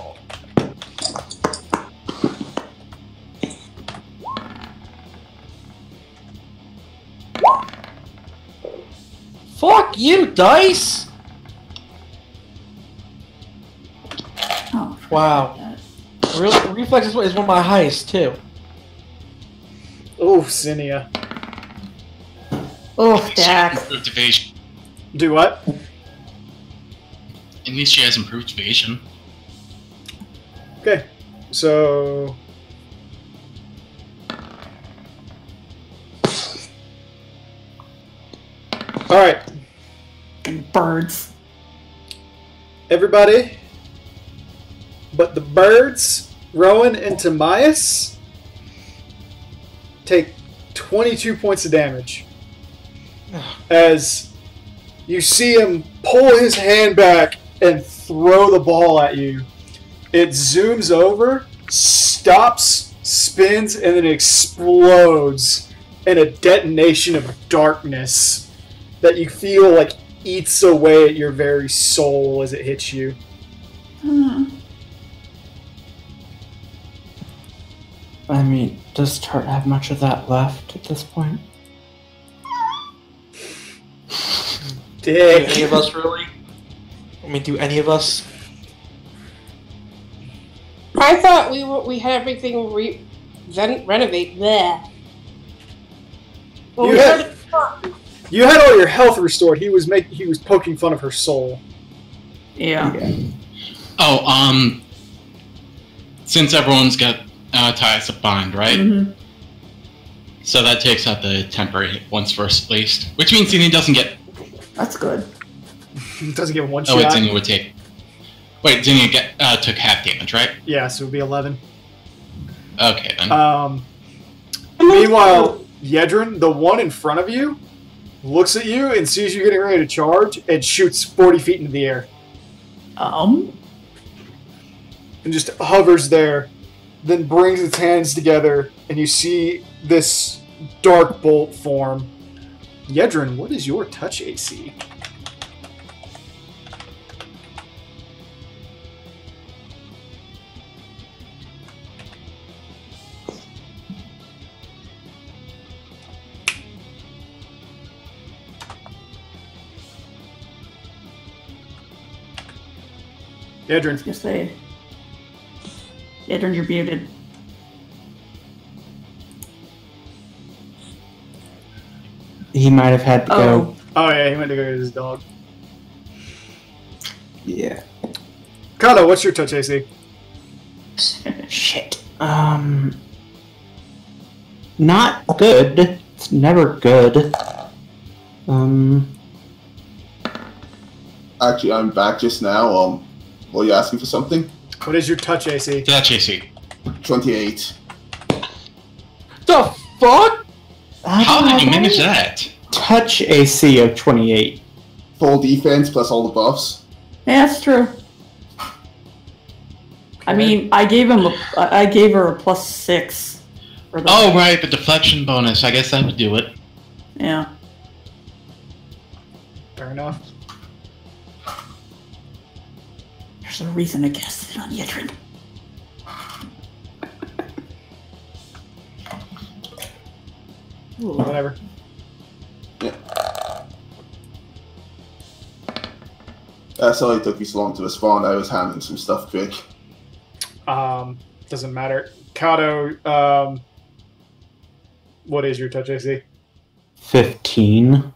Fuck you, dice! Oh, Wow. Reflex is one of my highest, too. Oh, Zinnia. Oh, Dak. Improved evasion. Do what? At least she has improved evasion. Okay, so... Alright, And birds. everybody, but the birds, Rowan and Timaeus, take 22 points of damage. As you see him pull his hand back and throw the ball at you. It zooms over, stops, spins, and then explodes in a detonation of darkness that you feel like eats away at your very soul as it hits you. I mean, does Tart have much of that left at this point? Do Dick. any of us really? I mean, do any of us? I thought we had everything renovate there. Well, You we had- started- You had all your health restored. He was poking fun of her soul. Yeah. Oh, since everyone's got ties of bind, right? Mm-hmm. So that takes out the temporary hit once first at least, which means Zinnia doesn't get. That's good. He doesn't get one Oh wait, shot. Zinnia would take. Wait, Zinnia took half damage, right? Yeah, so it would be 11. Okay then. Meanwhile, Yedrin, the one in front of you, looks at you and sees you getting ready to charge and shoots 40 feet into the air. And just hovers there, then brings its hands together, and you see this dark bolt form. Yedrin, what is your touch AC? Yedrin. Just say. Yedrin, you're muted. He might have had to go. Oh yeah, he went to go get his dog. Yeah. Kano, what's your touch AC? Shit. Not good. It's never good. Actually, I'm back just now. Were you asking for something? What is your touch AC? Touch AC. 28. The fuck? How did you manage that? Touch AC of 28. Full defense plus all the buffs. Yeah, that's true. I mean, I gave her a +6. For the Oh, right, the deflection bonus. I guess that would do it. Yeah. Fair enough. There's a reason to cast it on Yitrin. Whatever. Yeah. That's why it took me so long to respond. I was handling some stuff quick. Doesn't matter. Kato, what is your touch AC? 15.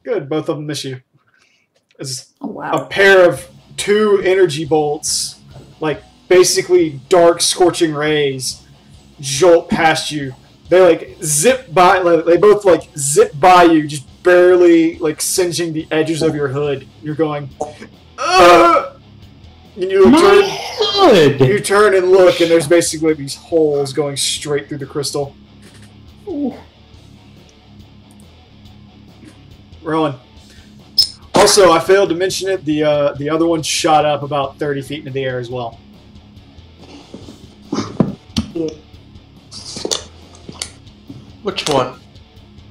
Good, both of them miss you. It's Oh, wow. a pair of 2 energy bolts, like basically dark scorching rays, jolt past you. They like zip by. They both like zip by you, just barely like singeing the edges of your hood. You're going, ugh! And you turn. Hood! You turn and look, and there's basically these holes going straight through the crystal. Ooh. Rowan. Also, I failed to mention it. The other one shot up about 30 feet into the air as well. Which one?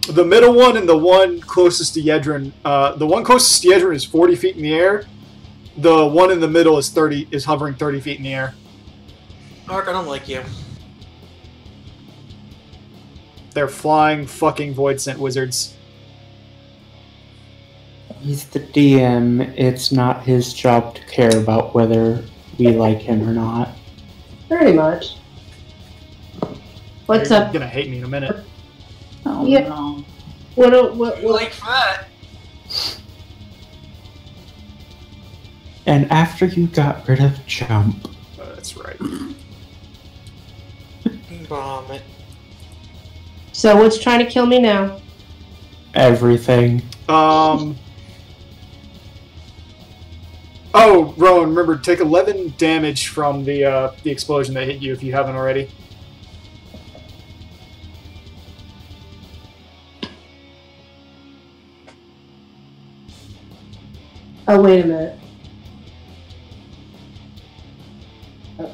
The middle one and the one closest to Yedrin. The one closest to Yedrin is 40 feet in the air. The one in the middle is hovering 30 feet in the air. Mark, I don't like you. They're flying fucking void scent wizards. He's the DM. It's not his job to care about whether we like him or not. Pretty much. What's You're up? gonna hate me in a minute. Oh, Yeah. no. What? Like that. And after you got rid of Jump, That's right. Vomit. So what's trying to kill me now? everything. Oh, Rowan, remember, take 11 damage from the explosion that hit you if you haven't already. Oh, wait a minute. Oh.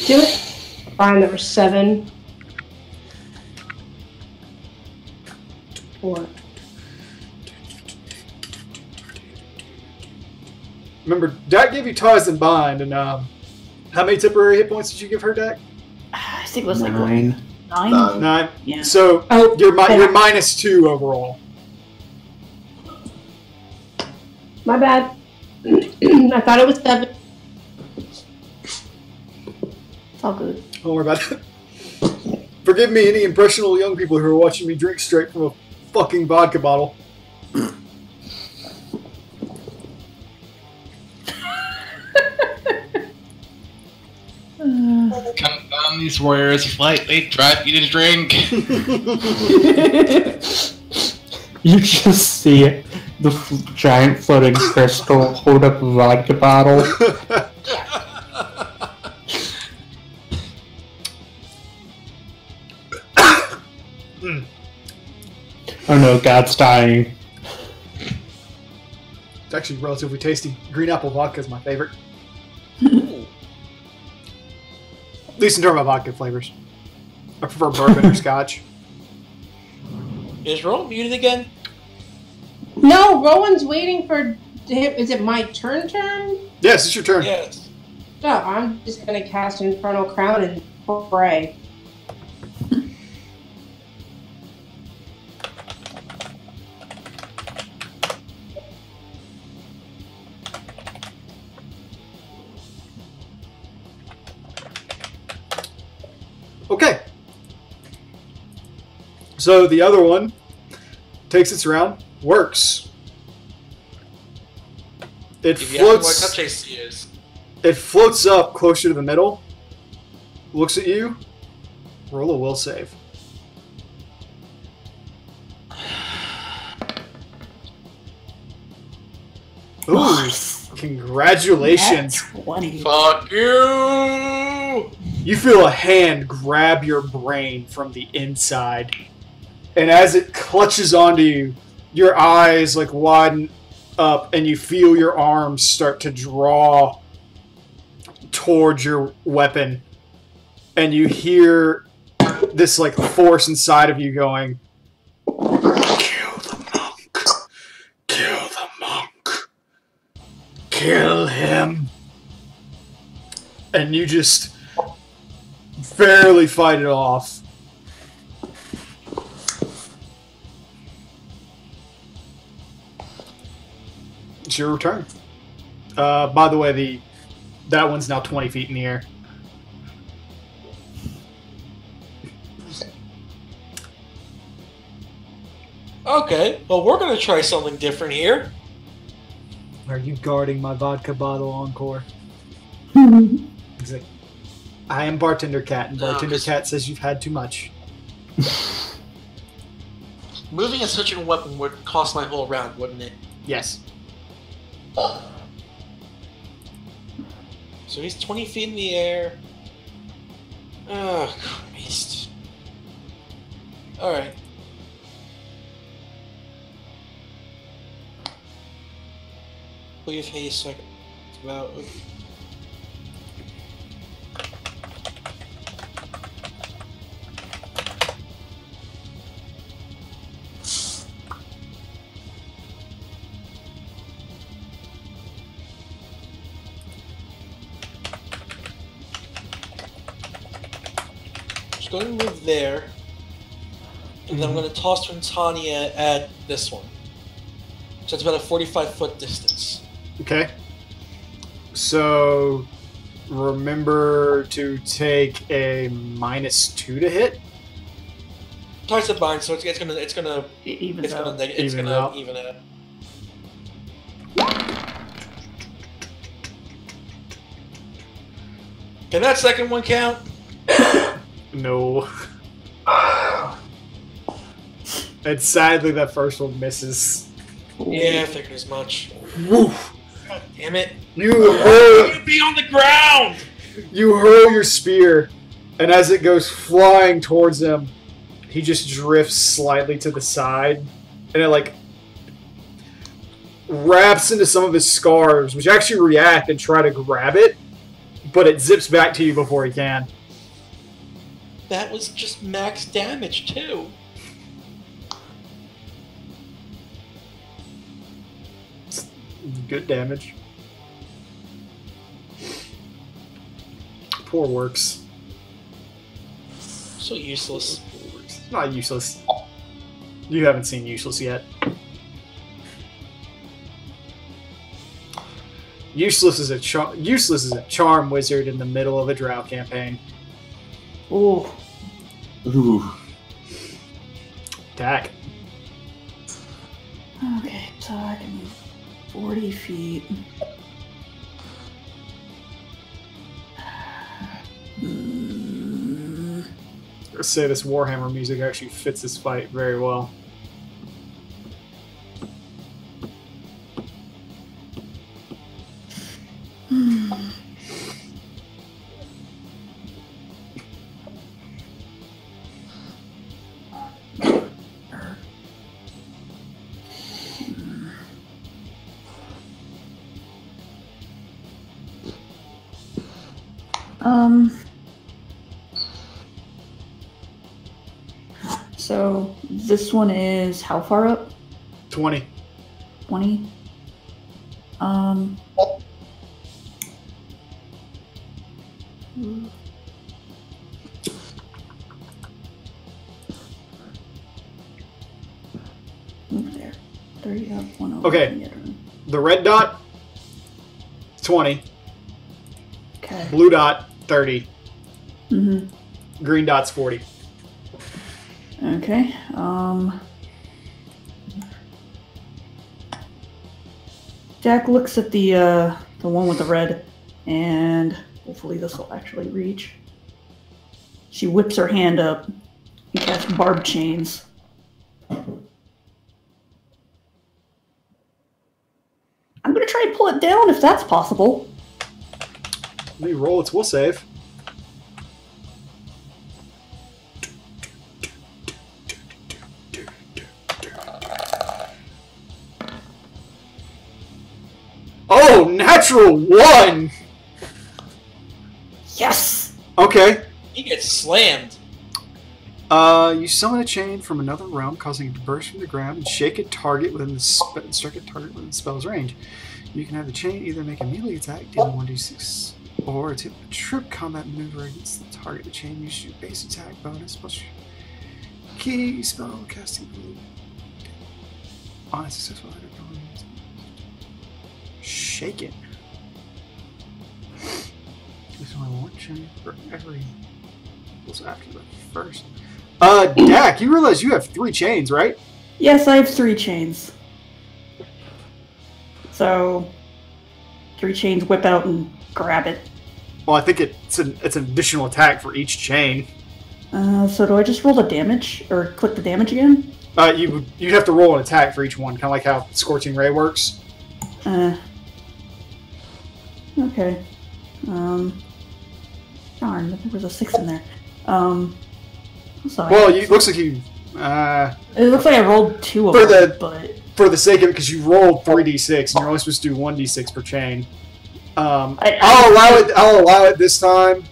Do it. Fine, there were 7. 4. Remember, Dak gave you Ties and Bind, and how many temporary hit points did you give her, Dak? I think it was like 9. what, 9? 9. Yeah. So Oh, you're -2 overall. My bad. I thought it was 7. It's all good. Don't worry about it. Forgive me, any impressionable young people who are watching me drink straight from a fucking vodka bottle. Come down these warriors flight, they drive you to drink. You just see the giant floating crystal hold up a vodka bottle. Oh no, God's dying. It's actually relatively tasty. Green apple vodka is my favorite. At least in terms of vodka flavors. I prefer bourbon or scotch. Is Rowan muted again? No, Rowan's waiting for him. Is it my turn? Yes, it's your turn. Yes. No, I'm just gonna cast Infernal Crown and pray. Okay. So the other one takes its round, works. It If you have what floats. touch AC is. It floats up closer to the middle. Looks at you. Roll a will save. Ooh! Nice. Congratulations! Nat 20. Fuck you! You feel a hand grab your brain from the inside. And as it clutches onto you, your eyes like widen up and you feel your arms start to draw towards your weapon. And you hear this like force inside of you going, kill the monk. Kill the monk. Kill him. And you just barely fight it off. It's your turn. By the way, that one's now 20 feet in the air. Okay, well, we're gonna try something different here. Are you guarding my vodka bottle, Encore? He's like, I am Bartender Cat, and Bartender Cat says you've had too much. Moving and switching a weapon would cost my whole round, wouldn't it? Yes. So he's 20 feet in the air. Oh, Christ. Alright. Leave haste so I can... It's about... Just going to move there. And then I'm going to toss Tanya at this one. So it's about a 45-foot distance. Okay. So remember to take a -2 to hit. Twice the bind, so it's gonna Even it's out. gonna even out. Can that second one count? No. And sadly, that first one misses. Yeah, I figured as much. Woof. God damn it! You You'd be on the ground. You hurl your spear, and as it goes flying towards him, he just drifts slightly to the side, and it like wraps into some of his scars, which actually react and try to grab it, but it zips back to you before he can. That was just max damage too. Good damage. Poor works. So useless. Not useless. You haven't seen Useless yet. Useless is a charm wizard in the middle of a drow campaign. Ooh. Ooh. Attack. Okay, so I can move 40 feet. Let's say this Warhammer music actually fits this fight very well. So this one is how far up? 20. 20. Move there. 30 up, 1 over. Okay. The red dot, 20. Okay. Blue dot, 30. Mm-hmm. Green dot's 40. Okay. Jack looks at the one with the red, and hopefully this will actually reach. She whips her hand up and casts barbed chains. I'm gonna try and pull it down if that's possible. Let me roll its will save. natural 1! Yes! Okay. He gets slammed. You summon a chain from another realm, causing it to burst from the ground and shake a target within the strike a target within the spell's range. You can have the chain either make a melee attack, dealing 1d6, or attempt a trip combat maneuver against the target. The chain uses your base attack bonus plus your key spell casting ability. On a successful hit, shake it. There's only one chain for every. Was after the first. Dak, you realize you have 3 chains, right? Yes, I have 3 chains. So, 3 chains, whip out and grab it. Well, I think it's an additional attack for each chain. So do I just roll the damage, or click the damage again? You'd have to roll an attack for each one, kind of like how Scorching Ray works. Okay. Darn, there was a 6 in there. Sorry. Well, it looks like you. It looks like I rolled 2 of them, but for the sake of it, because you rolled 3d6 and you're only supposed to do 1d6 per chain. I'll allow it this time,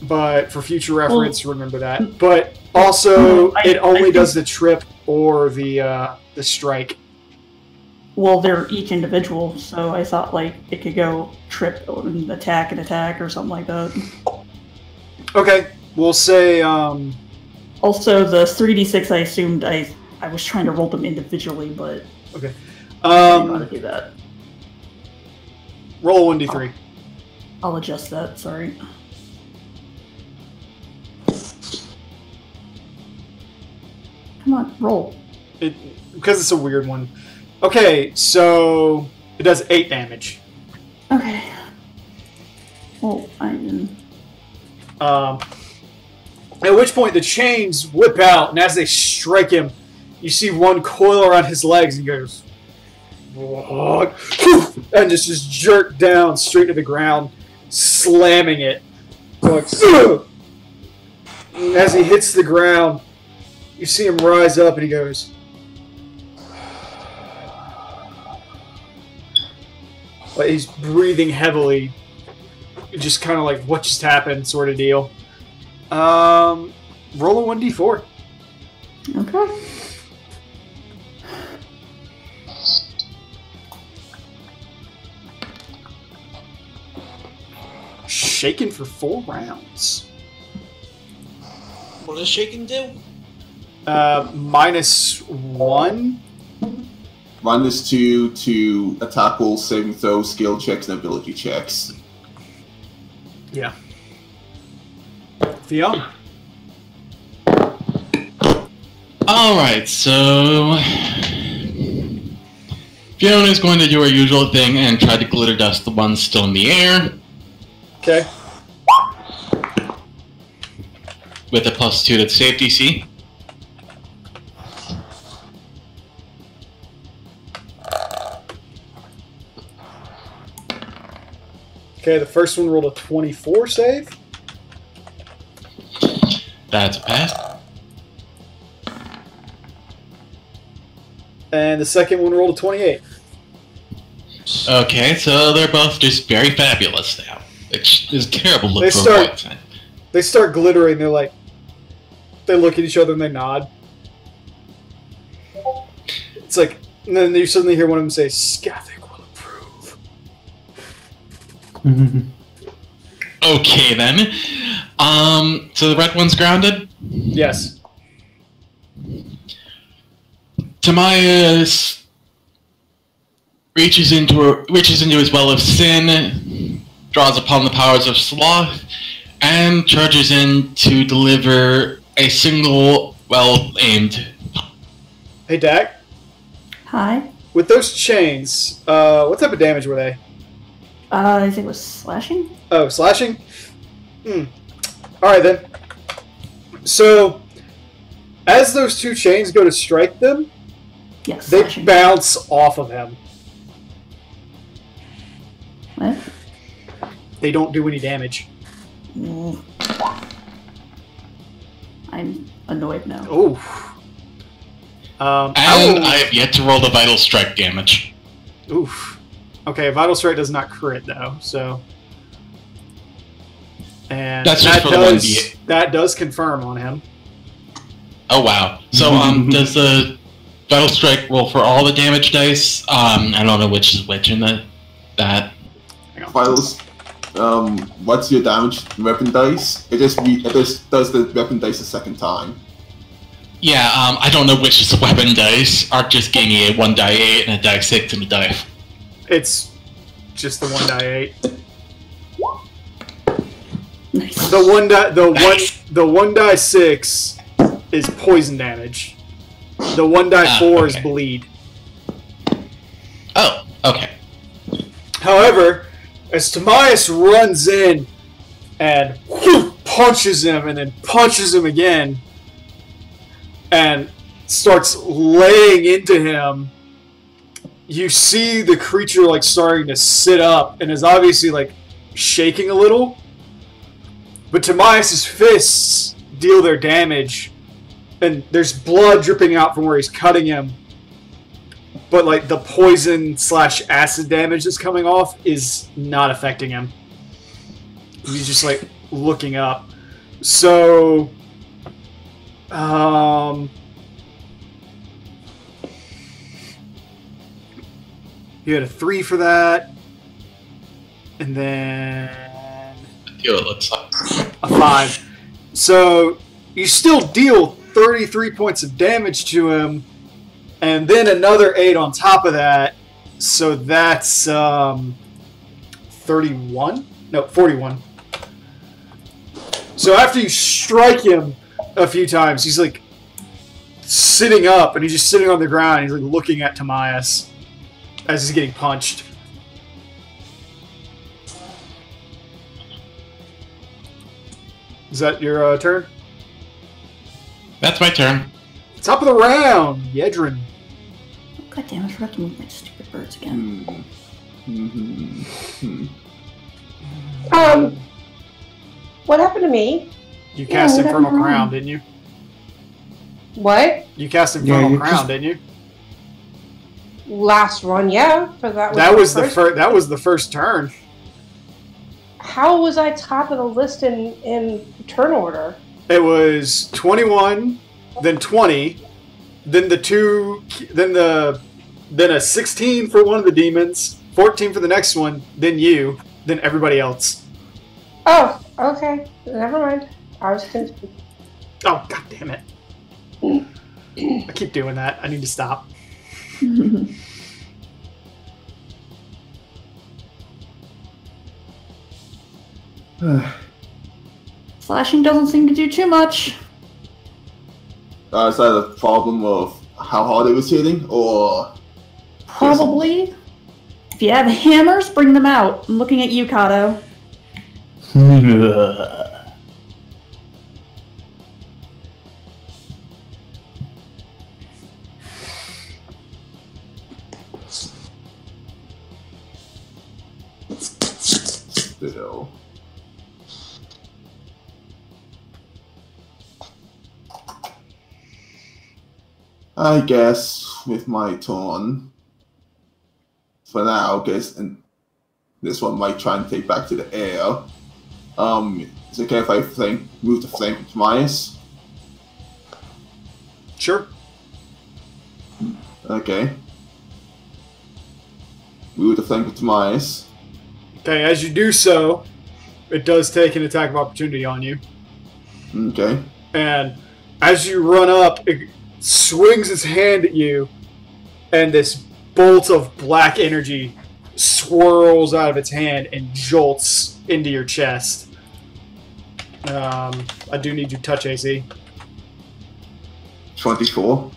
but for future reference, remember that. But also, it only does the trip or the strike. Well, they're each individual, so I thought like it could go trip and attack or something like that. Okay, we'll say. Also, the 3d6, I assumed I was trying to roll them individually, but okay. I didn't want to do that. Roll 1d3. I'll adjust that. Sorry. Come on, roll. Because it's a weird one. Okay, so it does 8 damage. Okay. Well, I didn't. At which point the chains whip out, and as they strike him, you see one coil around his legs, and he goes, and just jerk down straight to the ground, slamming it. Like, and as he hits the ground, you see him rise up, and he goes, like he's breathing heavily, just kind of like, what just happened, sort of deal. Roll a 1d4. Okay. Shaken for 4 rounds. What does shaken do? -1. -2 to attack rolls, saving throws, skill checks, and ability checks. Yeah. Fiona. Alright, so Fiona's going to do her usual thing and try to glitter dust the ones still in the air. Okay. With a +2 to the save DC. Okay, the first one rolled a 24 save. That's a pass. And the second one rolled a 28. Okay, so they're both just very fabulous now. Which is a terrible look for a white sign. They start glittering, they're like, they look at each other and they nod. It's like, and then you suddenly hear one of them say, Skathik will approve. Okay then. So the red one's grounded? Yes. Tamias reaches into his well of sin, draws upon the powers of sloth, and charges in to deliver a single, well-aimed. Hey, Dak. Hi. With those chains, what type of damage were they? I think it was slashing? Oh, slashing? Alright then. So, as those 2 chains go to strike them, yes, they slashing. bounce off of him. What? They don't do any damage. I'm annoyed now. Oh. I have yet to roll the vital strike damage. Oof. Okay, Vital Strike does not crit though, so. And That's that just for does that does confirm on him. Oh wow. So does the Battle Strike roll for all the damage dice? I don't know which is which in that. Vitals. What's your damage weapon dice? It just does the weapon dice a second time. Yeah, I don't know which is the weapon dice. Arc just gave me a 1d8 and a die6 and a die. It's just the 1d8. Nice. The 1d6 is poison damage. The 1d4 is okay. bleed. Oh, okay. However, as Timaeus runs in and punches him and then punches him again and starts laying into him, you see the creature like starting to sit up and is obviously like shaking a little. But Timaeus' fists deal their damage and there's blood dripping out from where he's cutting him. But like the poison / acid damage that's coming off is not affecting him. He's just like looking up. So you had a 3 for that. And then It looks like a 5. So you still deal 33 points of damage to him. And then another 8 on top of that, so that's 31? No, 41. So after you strike him a few times, he's like sitting up, and he's just sitting on the ground. He's like looking at Timaeus as he's getting punched. Is that your turn? that's my turn. Top of the round, Yedrin. God damn, I forgot to move my stupid birds again. What happened to me? You cast what Infernal happened? Crown, didn't you? What? You cast Infernal you Crown, just- didn't you? Last run, yeah. But That was the first. That was the first turn. How was I top of the list in turn order? It was 21, then 20, then the 2, then a 16 for one of the demons, 14 for the next one, then you, then everybody else. Oh, okay. Never mind. I was confused. Oh, god damn it! I keep doing that. I need to stop. Slashing doesn't seem to do too much. Is that a problem of how hard it was hitting, or Probably. If you have hammers, bring them out. I'm looking at you, Kato. still? I guess with my turn, for now, and this one might try and take back to the air. Is it okay if I move the flame to Timaeus? Sure. Okay. Move the flame to Timaeus. Okay, as you do so, it does take an attack of opportunity on you. Okay. And as you run up, it swings its hand at you, and this bolt of black energy swirls out of its hand and jolts into your chest. I do need you to touch AC. 24.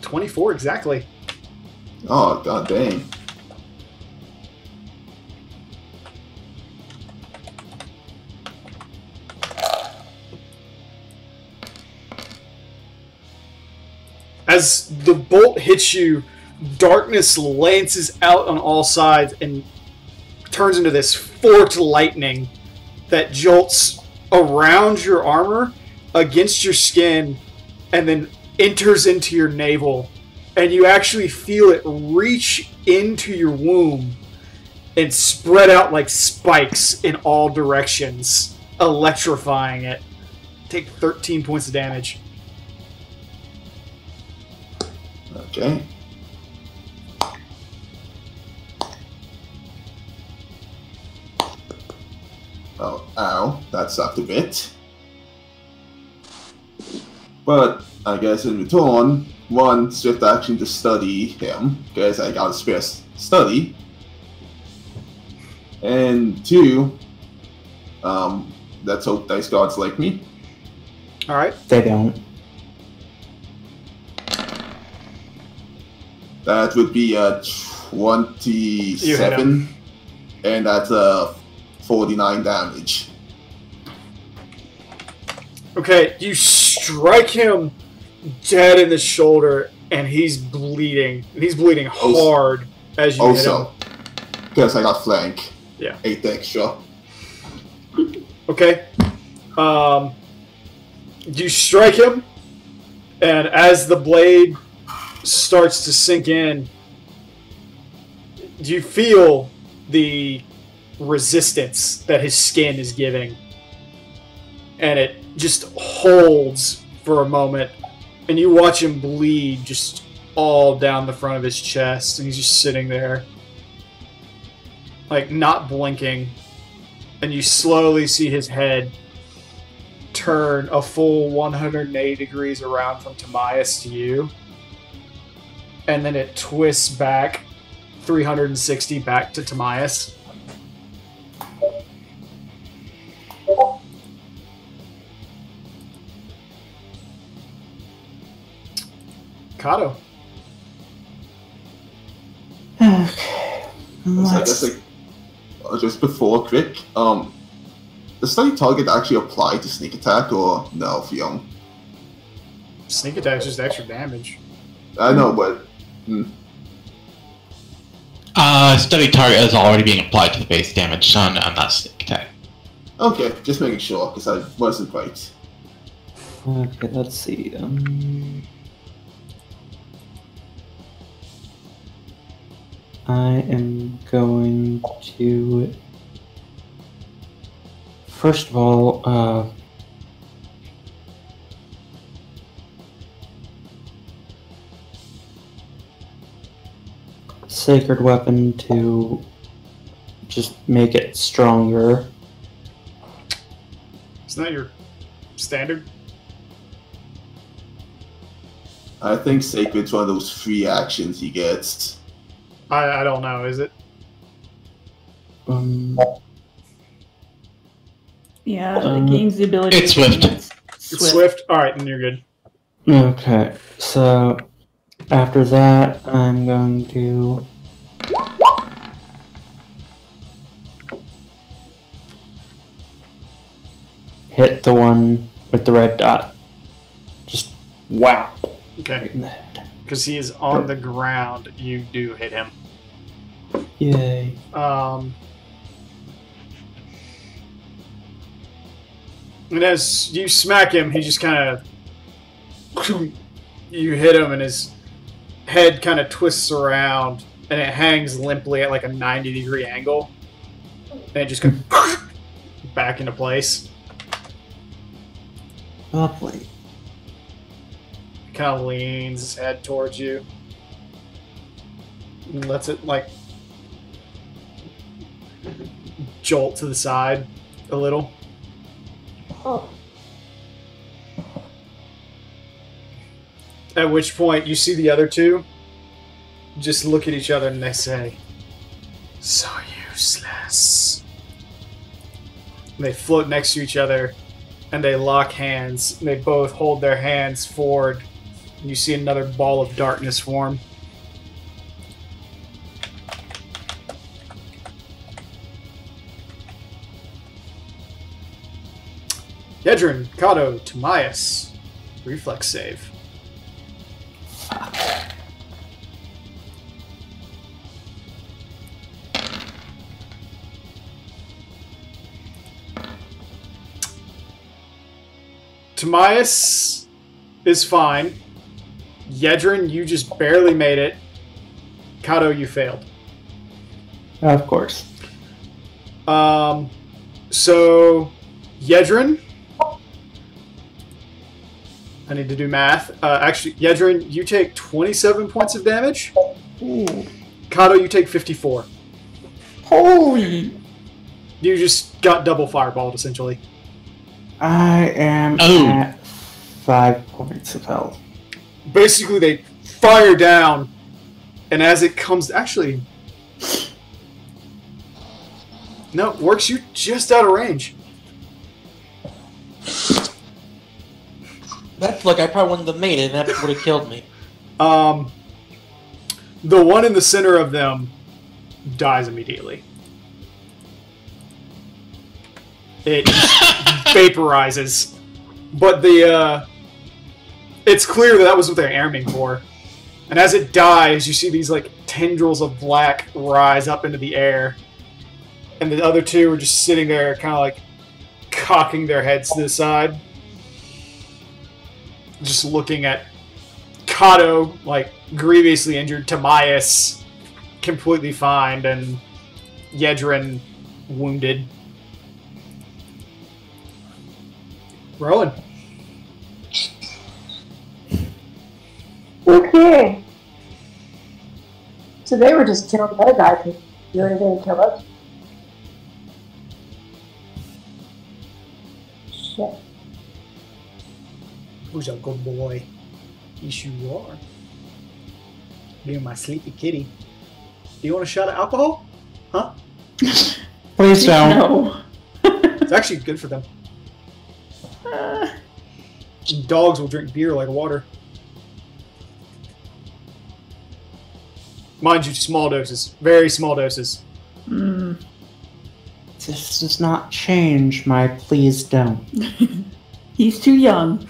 .24 exactly. Oh, god dang. As the bolt hits you, darkness lances out on all sides and turns into this forked lightning that jolts around your armor, against your skin, and then enters into your navel, and you actually feel it reach into your womb and spread out like spikes in all directions, electrifying it. Take 13 points of damage. Okay. Oh, ow. That sucked a bit. But I guess in return, one, swift action to study him, because I got a spare study. And two, let's hope dice gods like me. Alright. They don't. That would be a You hit 27, and that's a 49 damage. Okay, you strike him dead in the shoulder, and he's bleeding. And he's bleeding hard as you hit him. Also, because I got flank. Yeah. 8 extra. Okay. You strike him, and as the blade starts to sink in, you feel the resistance that his skin is giving. And it just holds for a moment, and you watch him bleed just all down the front of his chest, and he's just sitting there, like, not blinking. And you slowly see his head turn a full 180 degrees around from Timaeus to you. And then it twists back 360 back to Timaeus. Kato. Okay. So I guess, like, just before quick, does study target actually apply to sneak attack or no, Fion? Sneak attack is just extra damage. I know, but Study target is already being applied to the base damage on that sneak attack. okay, just making sure because I wasn't right. Okay, let's see. I am going to... First of all, Sacred Weapon to just make it stronger. Isn't that your standard? I think Sacred's one of those free actions he gets. I don't know, is it? Yeah, it gains the ability. It's Swift. It's Swift? Alright, then you're good. Okay, so after that, I'm going to hit the one with the red dot. Just wow. Okay. Right in the head. Because he is on the ground, you do hit him. Yay. And as you smack him, he just kind of... You hit him and his head kind of twists around and it hangs limply at like a 90-degree angle. And it just goes back into place. Lovely. Kind of leans his head towards you. And lets it, like, jolt to the side a little. Oh. At which point, you see the other two just look at each other and they say, "So useless." And they float next to each other and they lock hands. And they both hold their hands forward. And you see another ball of darkness form. Yedrin, Kato, Timaeus. Reflex save. Timaeus is fine. Yedrin, you just barely made it. Kato, you failed. Of course. So, Yedrin. I need to do math. Actually, Yedrin, you take 27 points of damage. Ooh. Kato, you take 54. Holy! You just got double fireballed, essentially. I am at 5 points of health. Basically, they fire down, and as it comes... Actually... No, it works you just out of range. That's like I probably wouldn't have made it, and that would have killed me. The one in the center of them dies immediately. It vaporizes. But the, it's clear that was what they're aiming for. And as it dies, you see these, like, tendrils of black rise up into the air. And the other two are just sitting there, kind of like, cocking their heads to the side. Just looking at Kato, like, grievously injured, Timaeus completely fine, and Yedrin wounded. Rowan. Okay. So they were just killing the other guy because you were going to kill us. Shit. Who's a good boy? Yes, you are. You're my sleepy kitty. Do you want a shot of alcohol? Huh? Please don't. No. It's actually good for them. Dogs will drink beer like water. Mind you, small doses. Very small doses. This does not change my please don't. He's too young.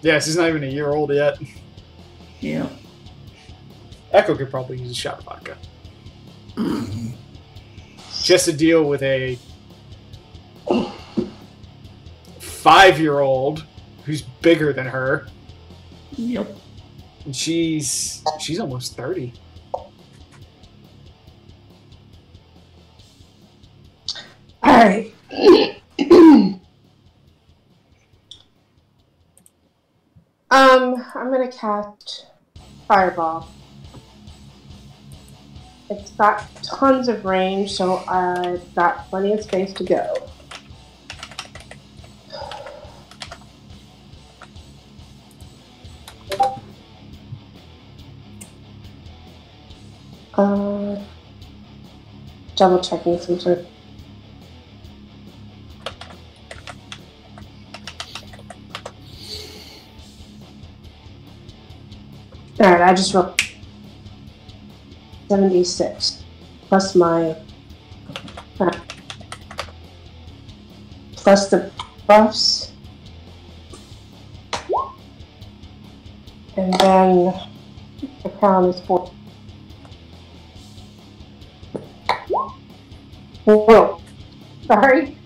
Yes, he's not even a year old yet. Yeah. Echo could probably use a shot of vodka. Just to deal with a 5-year-old who's bigger than her. Yep. And she's almost 30. Alright. I'm gonna cast Fireball. It's got tons of range, so I've got plenty of space to go. Double checking some sort. Alright, I just rolled 76 plus my plus the buffs, and then the crown is 4. Whoa, sorry.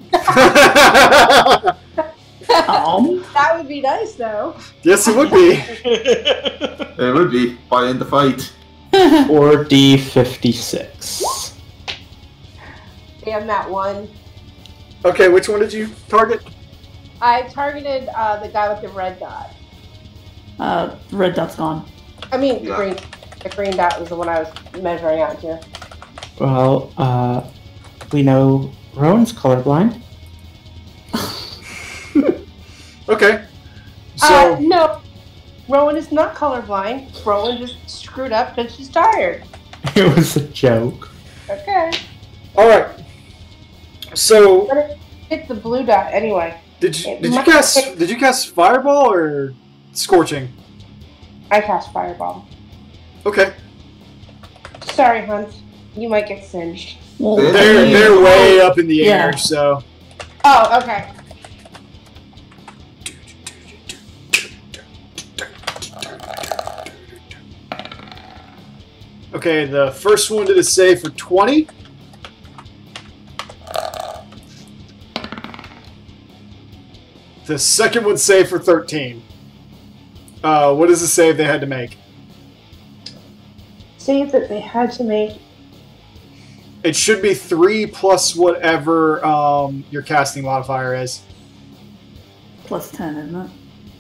That would be nice, though. Yes, it would be. It would be. By end the fight. Or D56. Damn that one. Okay, which one did you target? I targeted the guy with the red dot. Red dot's gone. I mean, Yeah. the green dot was the one I was measuring out here. Well, we know Rowan's colorblind. Okay. So No, Rowan is not colorblind. Rowan just screwed up because she's tired. It was a joke. Okay. all right. So But it hit the blue dot anyway. did you cast Fireball or Scorching? I cast Fireball. Okay. Sorry, Hunt. You might get singed. Well, They're way up in the Yeah. air, so Oh, okay. okay, the first one did a save for 20. The second one saved for 13. What is the save they had to make? Save that they had to make. It should be 3 plus whatever your casting modifier is. Plus 10, isn't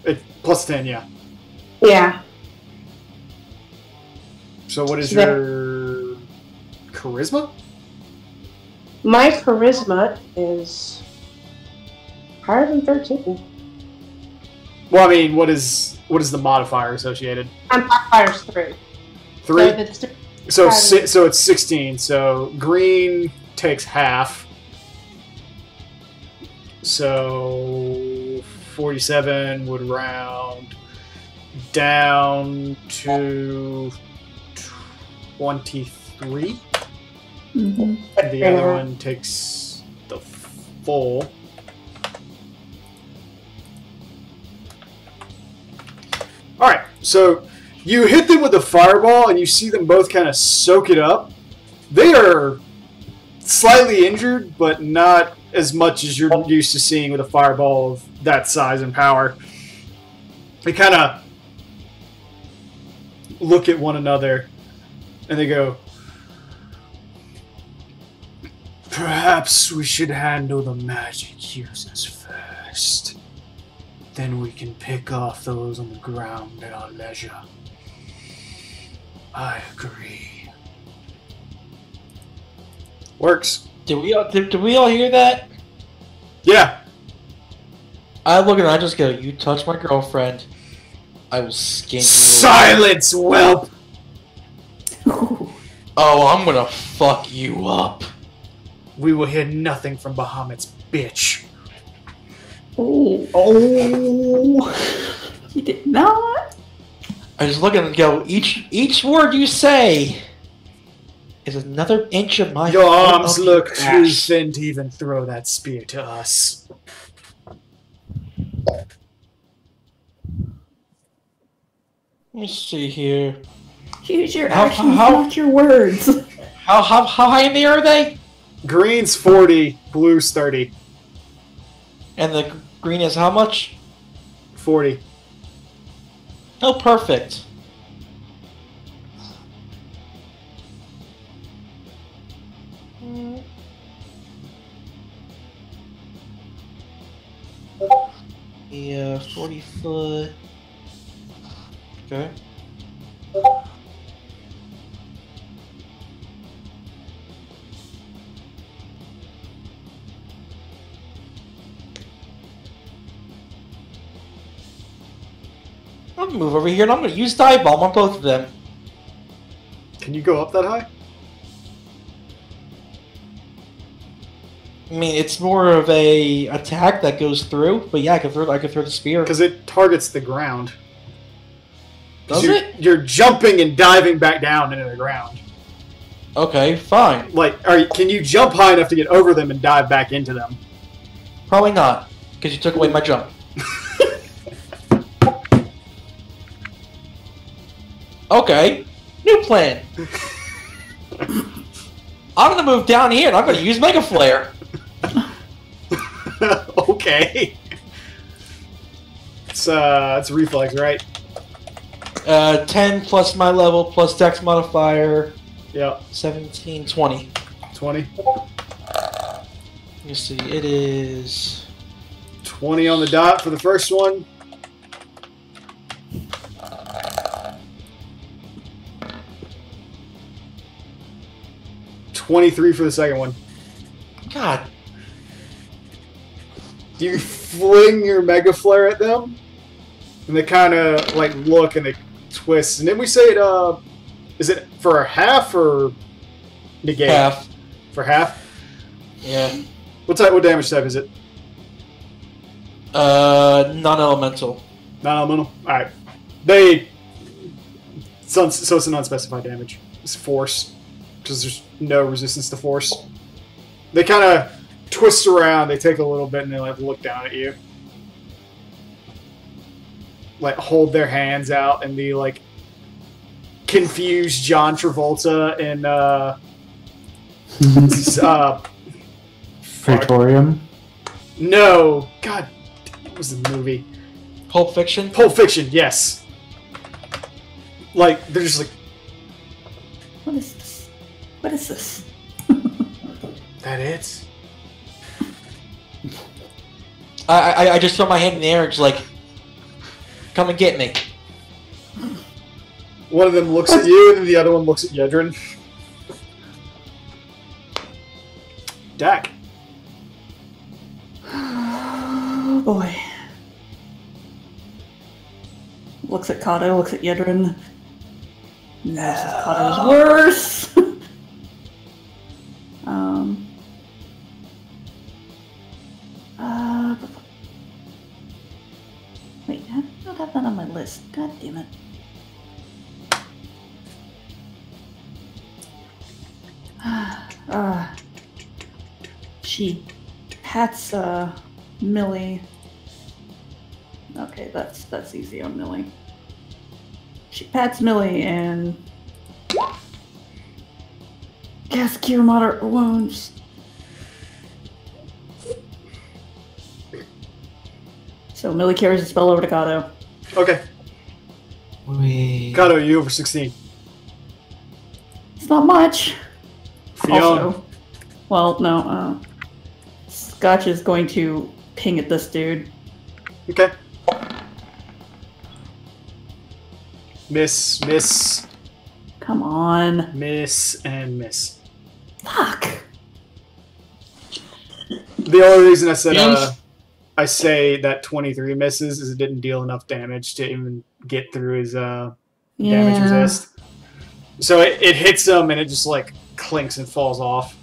it? Plus 10, yeah. Yeah. So what is your charisma? My charisma is higher than 13. Well, I mean, what is the modifier associated? Modifiers 3. 3? So So it's 16. So green takes half. So 47 would round down to 23. Mm-hmm. The other one takes the full. Alright, so you hit them with a fireball and you see them both kind of soak it up. They are slightly injured, but not as much as you're used to seeing with a fireball of that size and power. They kind of look at one another and they go, "Perhaps we should handle the magic users first. Then we can pick off those on the ground at our leisure." I agree. Works. Did we all hear that? Yeah. I look and I just go, "You touch my girlfriend, I will skin you." Silence, whelp! Oh, I'm gonna fuck you up. We will hear nothing from Bahamut's bitch. Oh. He did not. I just look at him and go, each word you say is another inch of my Your arms of look your too ass." thin to even throw that spear to us. Let me see here. Use your How- actions, how- not your words. How high in the air are they? Green's 40, blue's 30. And the green is how much? 40. Oh, perfect. Yeah, 40 foot. Okay. I'm gonna move over here and I'm gonna use dive bomb on both of them. Can you go up that high? I mean, it's more of a attack that goes through, but yeah, I could throw the spear. Because it targets the ground. Does you're, it? You're jumping and diving back down into the ground. Okay, fine. Like, can you jump high enough to get over them and dive back into them? Probably not, because you took away my jump. Okay, new plan. I'm gonna move down here and I'm gonna use Mega Flare. Okay. It's reflex, right? 10 plus my level plus Dex modifier. Yep. 17, 20. 20. Let me see, it is 20 on the dot for the first one. $23 for the second one. God. You fling your Mega Flare at them, and they kind of like look and they twist. And then we say it. Is it for a half or negate? Half. For half. Yeah. What damage type is it? Non-elemental. Non-elemental. All right. So it's an unspecified damage. It's force, because there's no resistance to force. They kind of twist around. They take a little bit and they like look down at you, like hold their hands out and be like confused John Travolta in Praetorium? No, God, what was the movie? Pulp Fiction? Pulp Fiction, yes. Like, they're just like, What is this? What is this? that it? I just throw my hand in the air and just like, come and get me. One of them looks at you, and then the other one looks at Yedrin. Dak. Oh boy. Looks at Kato, looks at Yedrin. No. Kato's worse. Wait, I don't have that on my list. God damn it. She pats Millie. Okay, that's easy on Millie. She pats Millie and casts Cure Moderate Wounds. So Millie carries the spell over to Kato. Okay. Kato, you over 16. It's not much. Fiona. Also, well, no, Scotch is going to ping at this dude. Okay. Miss. Come on. Miss, and miss. Fuck. The only reason I said, Yes. I say that 23 misses is it didn't deal enough damage to even get through his, damage resist. So it hits him and it just, like, clinks and falls off.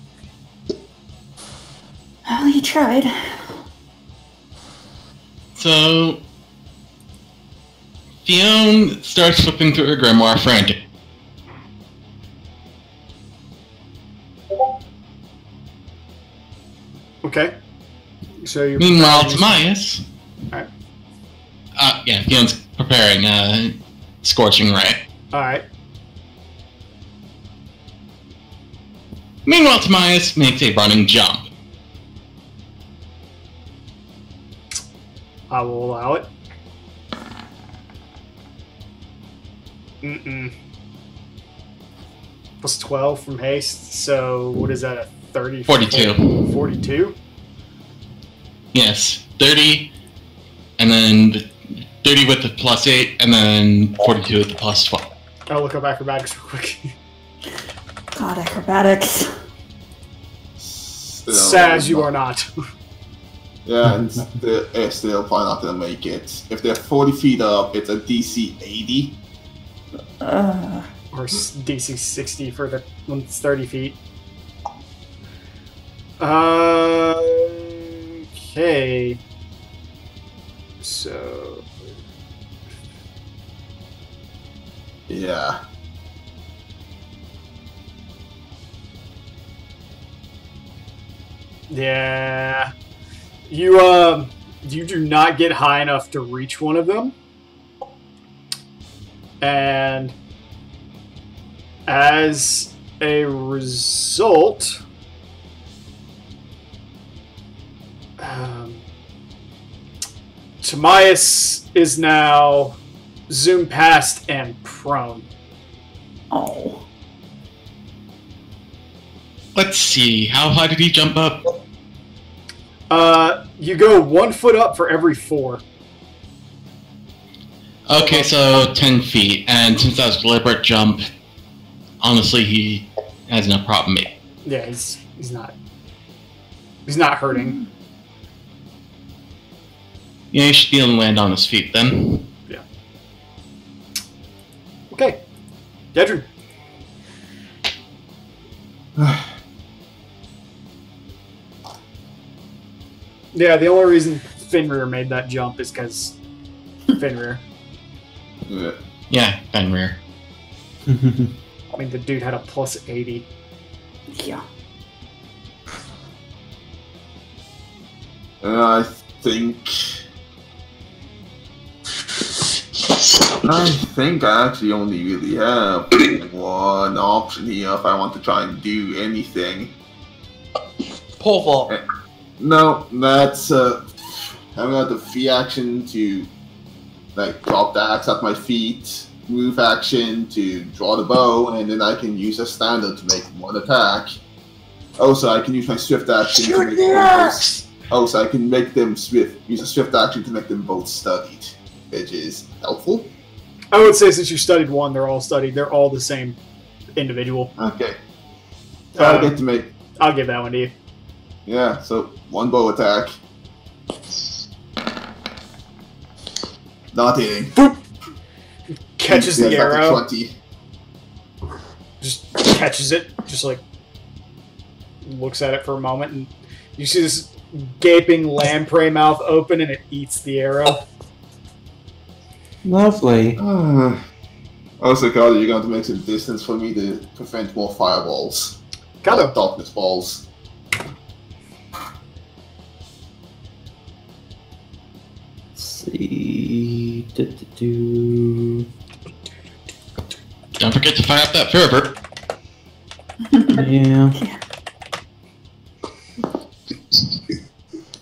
Well, you tried. So, Fiona starts flipping through her grimoire frantic. Okay. So you're Meanwhile, Timaeus... Alright. Yeah, Fiona's preparing Scorching Ray. Alright. Meanwhile, Timaeus makes a running jump. I will allow it. Plus 12 from haste, so what is that, a 30? 42. 42? Yes, 30, and then 30 with the plus 8, and then 42 with the plus 12. I'll look up acrobatics real quick. God, acrobatics. Still, Saz, you are not. Yeah, and they're still probably not gonna make it. If they're 40 feet up, it's a DC 80. Or DC 60 for the when it's 30 feet. Okay. So. Yeah. Yeah. You do not get high enough to reach one of them. And as a result, Timaeus is now zoomed past and prone. Oh. Let's see, how high did he jump up? You go 1 foot up for every 4. Okay, so 10 feet, and since that was a deliberate jump, honestly, he has no problem making. Yeah, he's not hurting. Yeah, he should be able to land on his feet then. Yeah. Okay. Gedrin. Yeah, the only reason Fenrir made that jump is because Fenrir. Yeah. Yeah, Fenrir. I mean, the dude had a plus 80. Yeah. I think I actually only really have one option here if I want to try and do anything. Pole vault. No, that's having got the free action to like drop the axe at my feet move action to draw the bow, and then I can use a standard to make one attack. Also, I can use my swift action to make them both. Also, I can make them swift. Use a swift action to make them both studied, which is helpful. I would say since you studied one, they're all studied. They're all the same individual. Okay. So I get to make. I'll give that one to you. Yeah. So one bow attack. Not hitting. Boop. Catches the Yeah, arrow. 20. Just catches it. Just like looks at it for a moment, and you see this gaping lamprey mouth open, and it eats the arrow. Lovely. Also, Carter, you're going to make some distance for me to prevent more fireballs. Kato. Darkness balls. Let's see. Do. Don't forget to fire up that fervor. Yeah.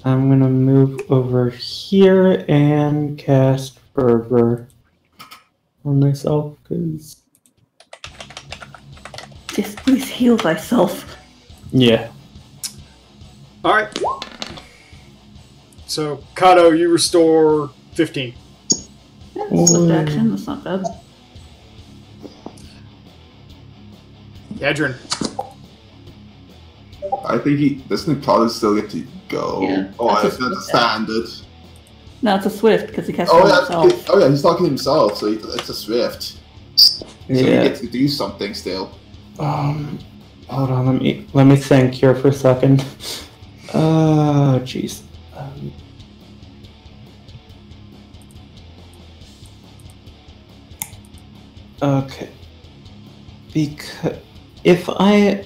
I'm gonna move over here and cast Fervor on myself, because... Just please heal thyself. Yeah. Alright. So, Kato, you restore 15. Swift action, that's not bad. Edrin. I think he doesn't Carter still get to go. Yeah, Oh, that's that's a standard. No, it's a swift because he cast Oh it yeah, himself. oh yeah, he's talking himself, so it's a swift. So he Yeah. gets to do something still. Hold on, let me think here for a second. Oh, jeez. Okay. Because if I...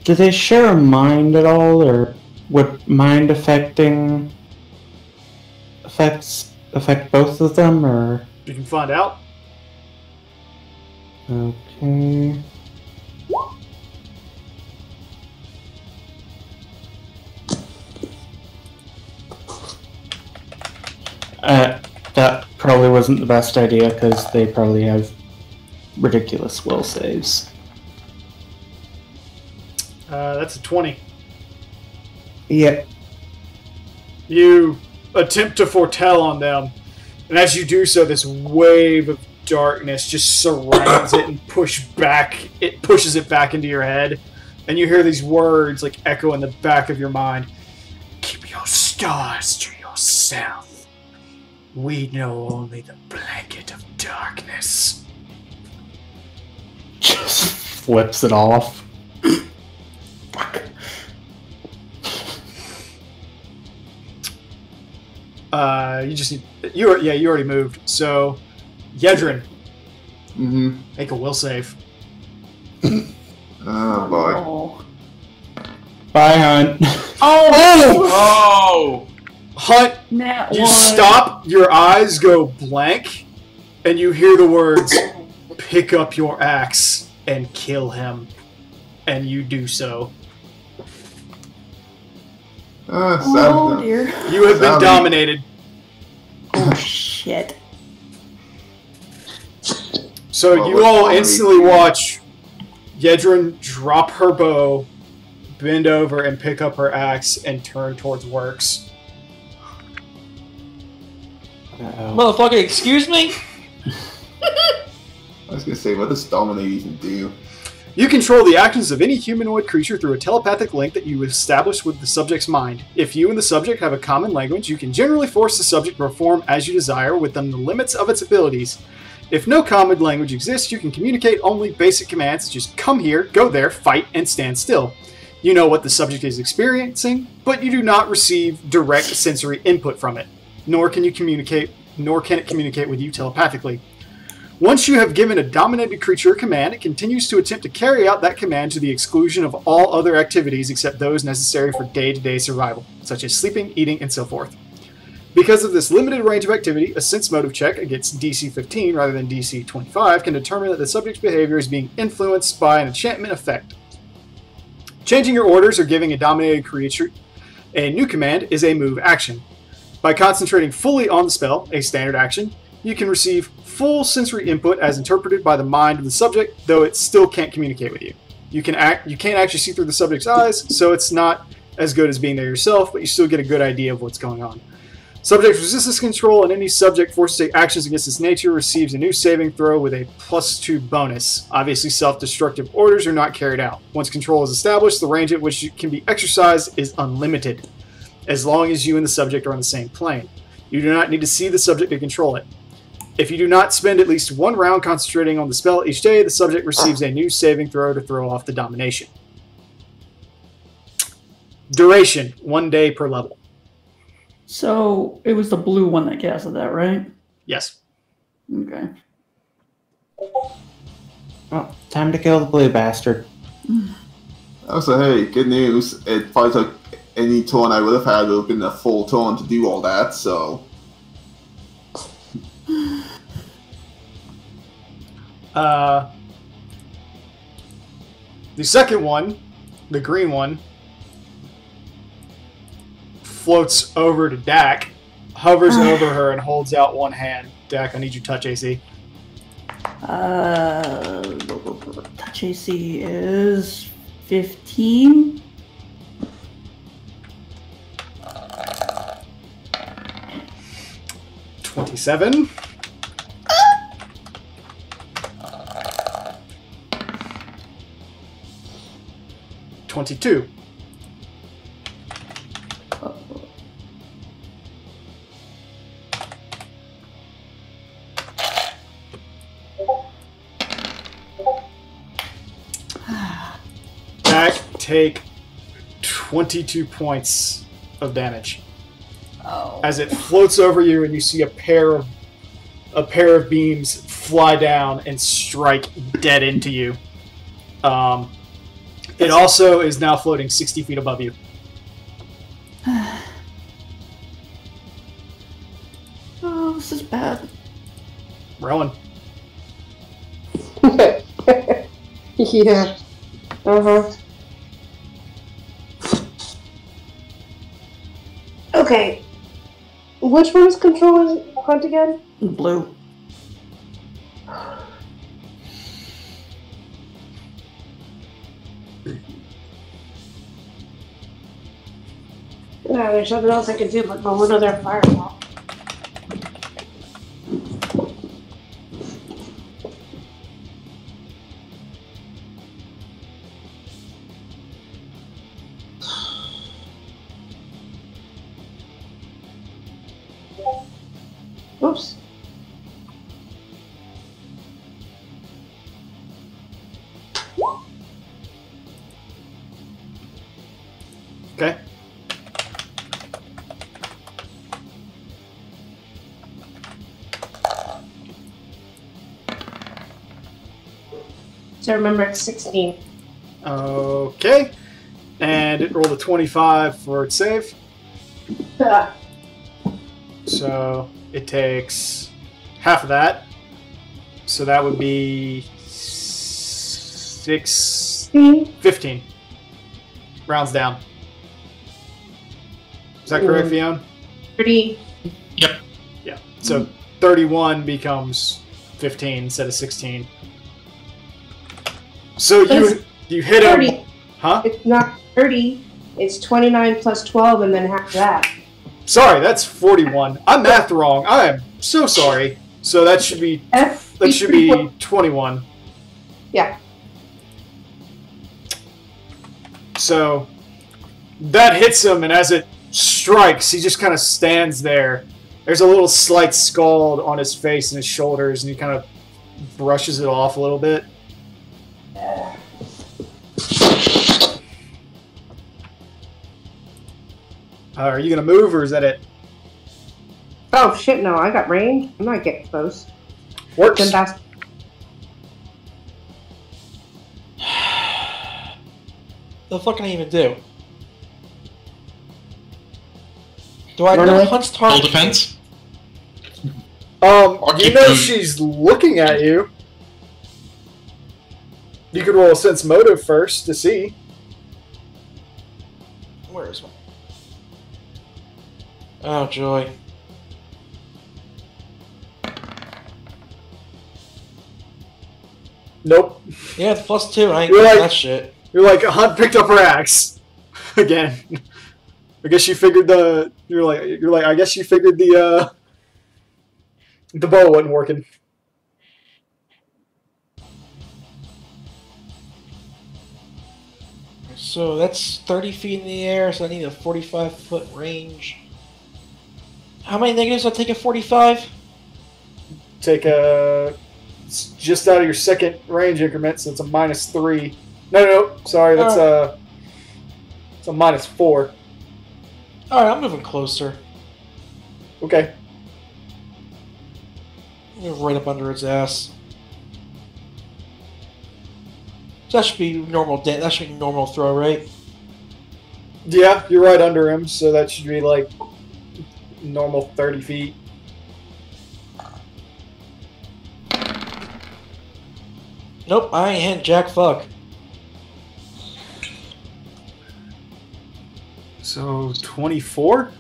Do they share a mind at all, or would mind affect both of them, or... You can find out. Okay. That probably wasn't the best idea, because they probably have ridiculous will saves. That's a 20. Yeah. You attempt to foretell on them, and as you do so, this wave of darkness just surrounds it and pushes it back into your head, and you hear these words like echo in the back of your mind. Keep your stars to yourself. We know only the blanket of darkness. Just flips it off. You just need you already moved. So, Yedrin, make a will save. Oh boy. Oh. Bye, Hunt. Oh! Hunt, Nat you one. stop, your eyes go blank, and you hear the words, pick up your axe and kill him. And you do so. Oh dear. You have been Savvy. dominated. Oh shit. So Well, you we're all probably- instantly watch Yedrin drop her bow, bend over and pick up her axe, and turn towards Works. Motherfucker, excuse me? I was gonna say, what does dominate even do? You control the actions of any humanoid creature through a telepathic link that you establish with the subject's mind. If you and the subject have a common language, you can generally force the subject to perform as you desire within the limits of its abilities. If no common language exists, you can communicate only basic commands, just come here, go there, fight, and stand still. You know what the subject is experiencing, but you do not receive direct sensory input from it, nor can it communicate with you telepathically. Once you have given a dominated creature a command, it continues to attempt to carry out that command to the exclusion of all other activities except those necessary for day-to-day survival, such as sleeping, eating, and so forth. Because of this limited range of activity, a sense motive check against DC 15 rather than DC 25 can determine that the subject's behavior is being influenced by an enchantment effect. Changing your orders or giving a dominated creature a new command is a move action. By concentrating fully on the spell, a standard action, you can receive full sensory input as interpreted by the mind of the subject, though it still can't communicate with you. You can't actually see through the subject's eyes, so it's not as good as being there yourself, but you still get a good idea of what's going on. Subject resists this control, and any subject forced to take actions against its nature receives a new saving throw with a +2 bonus. Obviously, self-destructive orders are not carried out. Once control is established, the range at which it can be exercised is unlimited, as long as you and the subject are on the same plane. You do not need to see the subject to control it. If you do not spend at least 1 round concentrating on the spell each day, the subject receives a new saving throw to throw off the domination. Duration, 1 day per level. So it was the blue one that casted that, right? Yes. Okay. Well, time to kill the blue bastard. So hey, good news. It probably took any turn I would have had would have been a full turn to do all that, so... The second one, the green one, floats over to Dak, hovers over her, and holds out one hand. Dak, I need you to touch AC. Touch AC is 15. $27. $22. Dak, take 22 points of damage. Oh. As it floats over you, and you see a pair of beams fly down and strike dead into you. It also is now floating 60 feet above you. Oh, this is bad. Rowan. Yeah. Uh-huh. Okay. Which one is controlling Hunt again? Blue. No, there's nothing else I can do but go another fireball. Oops. Okay. So remember it's 16. Okay. And it rolled a 25 for its save. So it takes half of that. So that would be 15. Rounds down. Is that correct, Fiona? 30. Yep. Yeah. So 31 becomes 15 instead of 16. So you hit 30. him. Huh? It's not 30. It's 29 plus 12 and then half that. Sorry, that's 41. I'm math wrong. I am so sorry. So that should be 21. Yeah. So that hits him, and as it strikes, he just kind of stands there. There's a little slight scald on his face and his shoulders, and he kind of brushes it off a little bit. Are you gonna move, or is that it? Oh shit, no, I got range. I'm not getting close. Works. Then that's... The fuck can I even do? Do I know Hunt's Full target? defense? You keep know going. she's looking at you. You could roll a sense motive first to see. Where is one? Oh joy. Nope. Yeah, it's +2. I ain't You're getting like- that shit. You're like, Hunt picked up her axe. Again. I guess she figured the... You're like, I guess she figured the bow wasn't working. So that's 30 feet in the air, so I need a 45-foot range. How many negatives do I take at 45? Take a... It's just out of your second range increment, so it's a -3. No, sorry, that's it's a -4. Alright, I'm moving closer. Okay. Move right up under its ass. So that should be normal. That should be normal throw, right? Yeah, you're right under him, so that should be like normal 30 feet. Nope, I ain't hitting jack fuck. So 24?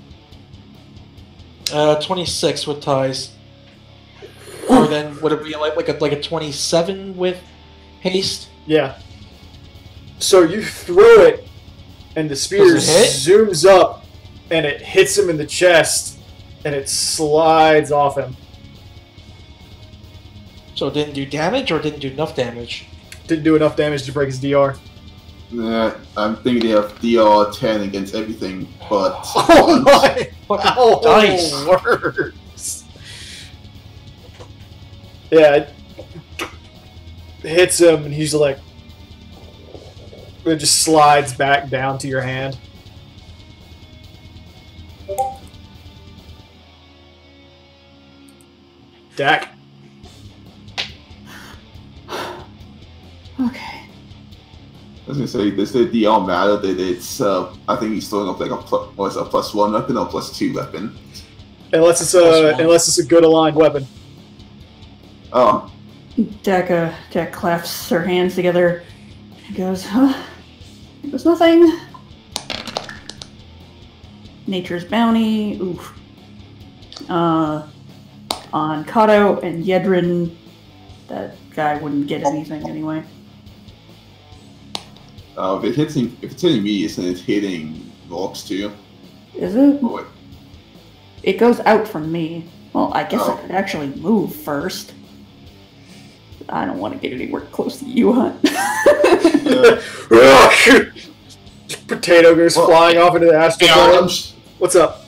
26 with ties. Or then would it be like a 27 with haste? Yeah. So you throw it, and the spear Does it hit? zooms up, and it hits him in the chest, and it slides off him. So it didn't do damage, or it didn't do enough damage? Didn't do enough damage to break his DR. Nah, I'm thinking they have DR 10 against everything, but... Oh my! Fucking Oh, dice! worse. Yeah, it hits him, and he's like... It just slides back down to your hand. Dak. Okay. I was gonna say, does the DR matter that it's, I think he's throwing up like a +1 weapon or +2 weapon? Unless it's a good aligned weapon. Oh, Dak clasps her hands together and goes, huh? It was nothing. Nature's Bounty. Oof. On Kato and Yedrin, that guy wouldn't get anything anyway. if it's hitting me, isn't it hitting Rox too? Is it? Oh, wait. It goes out from me. Well, I guess Oh. I could actually move first. I don't want to get anywhere close to you, Hunt. Potato goes Well, flying off into the astral Yeah, plane. What's up?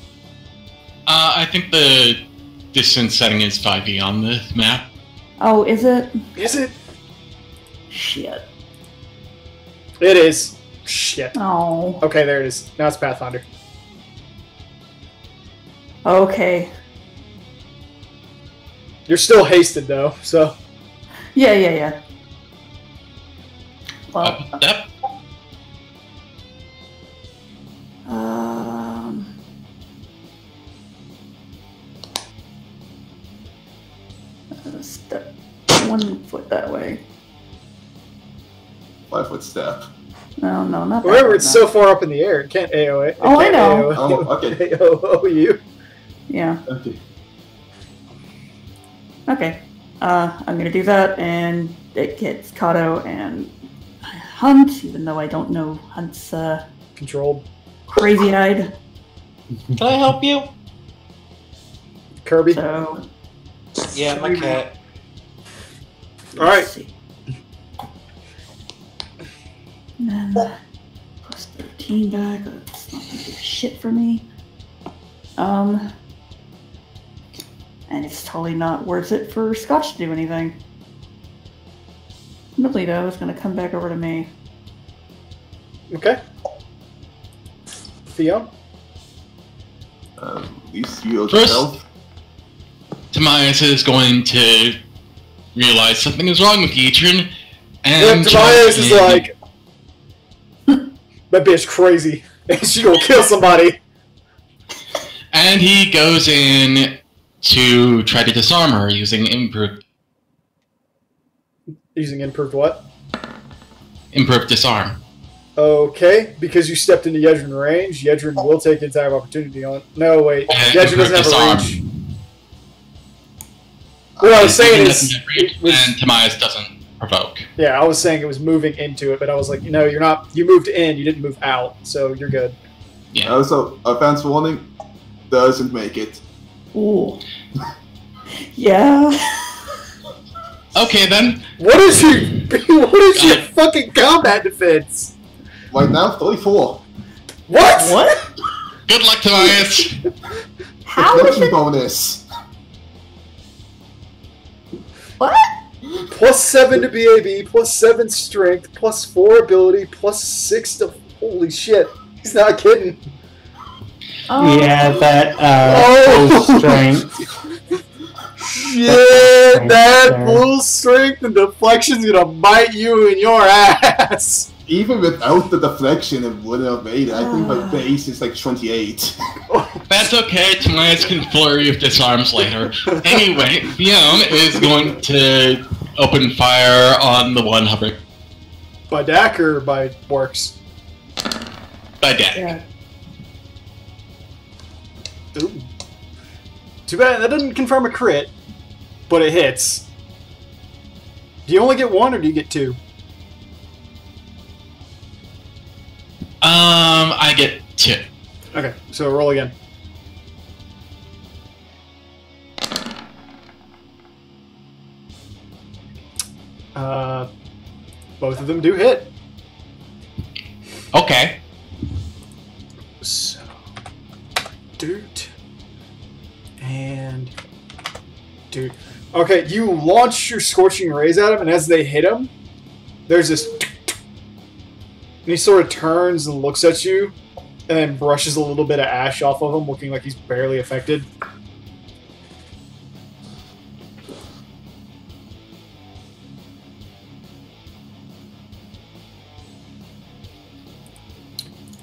I think the distance setting is 5e on the map. Oh, is it? Is it? Shit. It is. Shit. Oh. Okay, there it is. Now it's Pathfinder. Okay. You're still hasted though, so Yeah. Well, Yep. Step 1 foot that way. 5-foot step. No, not that remember way, it's no. so far up in the air. It can't AO it. Oh, I can't know. AO, Oh, okay. AO you. Yeah. Okay. Okay. I'm gonna do that, and it gets Kato and Hunt, even though I don't know Hunt's Controlled. crazy-eyed. Can I help you? Kirby. So, Yeah, my cat. All right. let's see. And then plus 13 back. That's not gonna do shit for me. And it's totally not worth it for Scotch to do anything. Melito is gonna come back over to me. Okay. Theo. At least you First- yourself. Tobias is going to realize something is wrong with Yitrin, Yeah, and Tobias is like, that bitch crazy. She gonna kill somebody. and he goes in to try to disarm her using improved Using improved what? disarm. Okay, because you stepped into Yedrin range, Yedrin will take the attack of opportunity on. No, wait. Yedrin doesn't have a reach. What I was saying Yitrin is, doesn't have reach, was- and Tobias doesn't. provoke. Yeah, I was saying it was moving into it, but I was like, no, you're not. You moved in, you didn't move out, so you're good. Yeah. Also, advance warning doesn't make it. Ooh. Yeah. Okay then. What is your fucking combat defense? Right now, 34. What? What? Good luck, Tobias. How is Deflection it? bonus. What? +7 to BAB, +7 strength, +4 ability, +6 to. Holy shit! He's not kidding. Oh. Yeah, that Oh. full strength. Shit! That Strength. full strength and deflection's gonna bite you in your ass. Even without the deflection, it wouldn't have made it. I think my base is like 28. That's okay. Tobias can flurry of disarms later. Anyway, Fiona is going to open fire on the one hovering By Dak or by Works? by deck. Yeah. Ooh. Too bad that doesn't confirm a crit, but it hits. Do you only get one or do you get two? I get 2. Okay, so roll again. Both of them do hit. Okay. So, dude, and dude. Okay, you launch your scorching rays at him, and as they hit him, there's this, and he sort of turns and looks at you, and then brushes a little bit of ash off of him, looking like he's barely affected.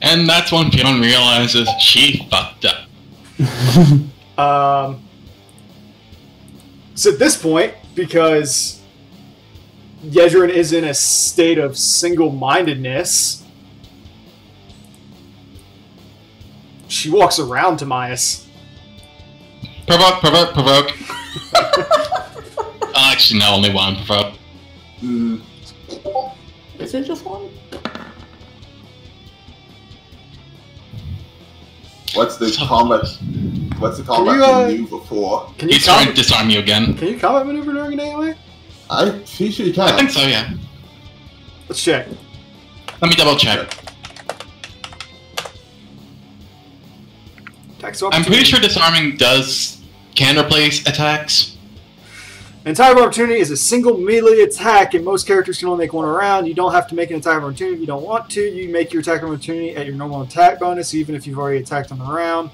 And that's when Fiona realizes she fucked up. So at this point, because Yedrin is in a state of single-mindedness, she walks around Timaeus. Provoke, provoke, provoke. Actually, no, only one provoke. Mm, Is it just one? what's the combat? What's the combat maneuver for? Can you He's trying to combat, disarm you again. can you combat maneuver during an AOA? I'm pretty sure you can. I think so, yeah. Let's check. Let me double check. Attacks of I'm pretty opportunity. sure disarming can replace attacks. An attack of opportunity is a single melee attack, and most characters can only make one around. You don't have to make an attack of opportunity if you don't want to. You make your attack of opportunity at your normal attack bonus, even if you've already attacked on the round.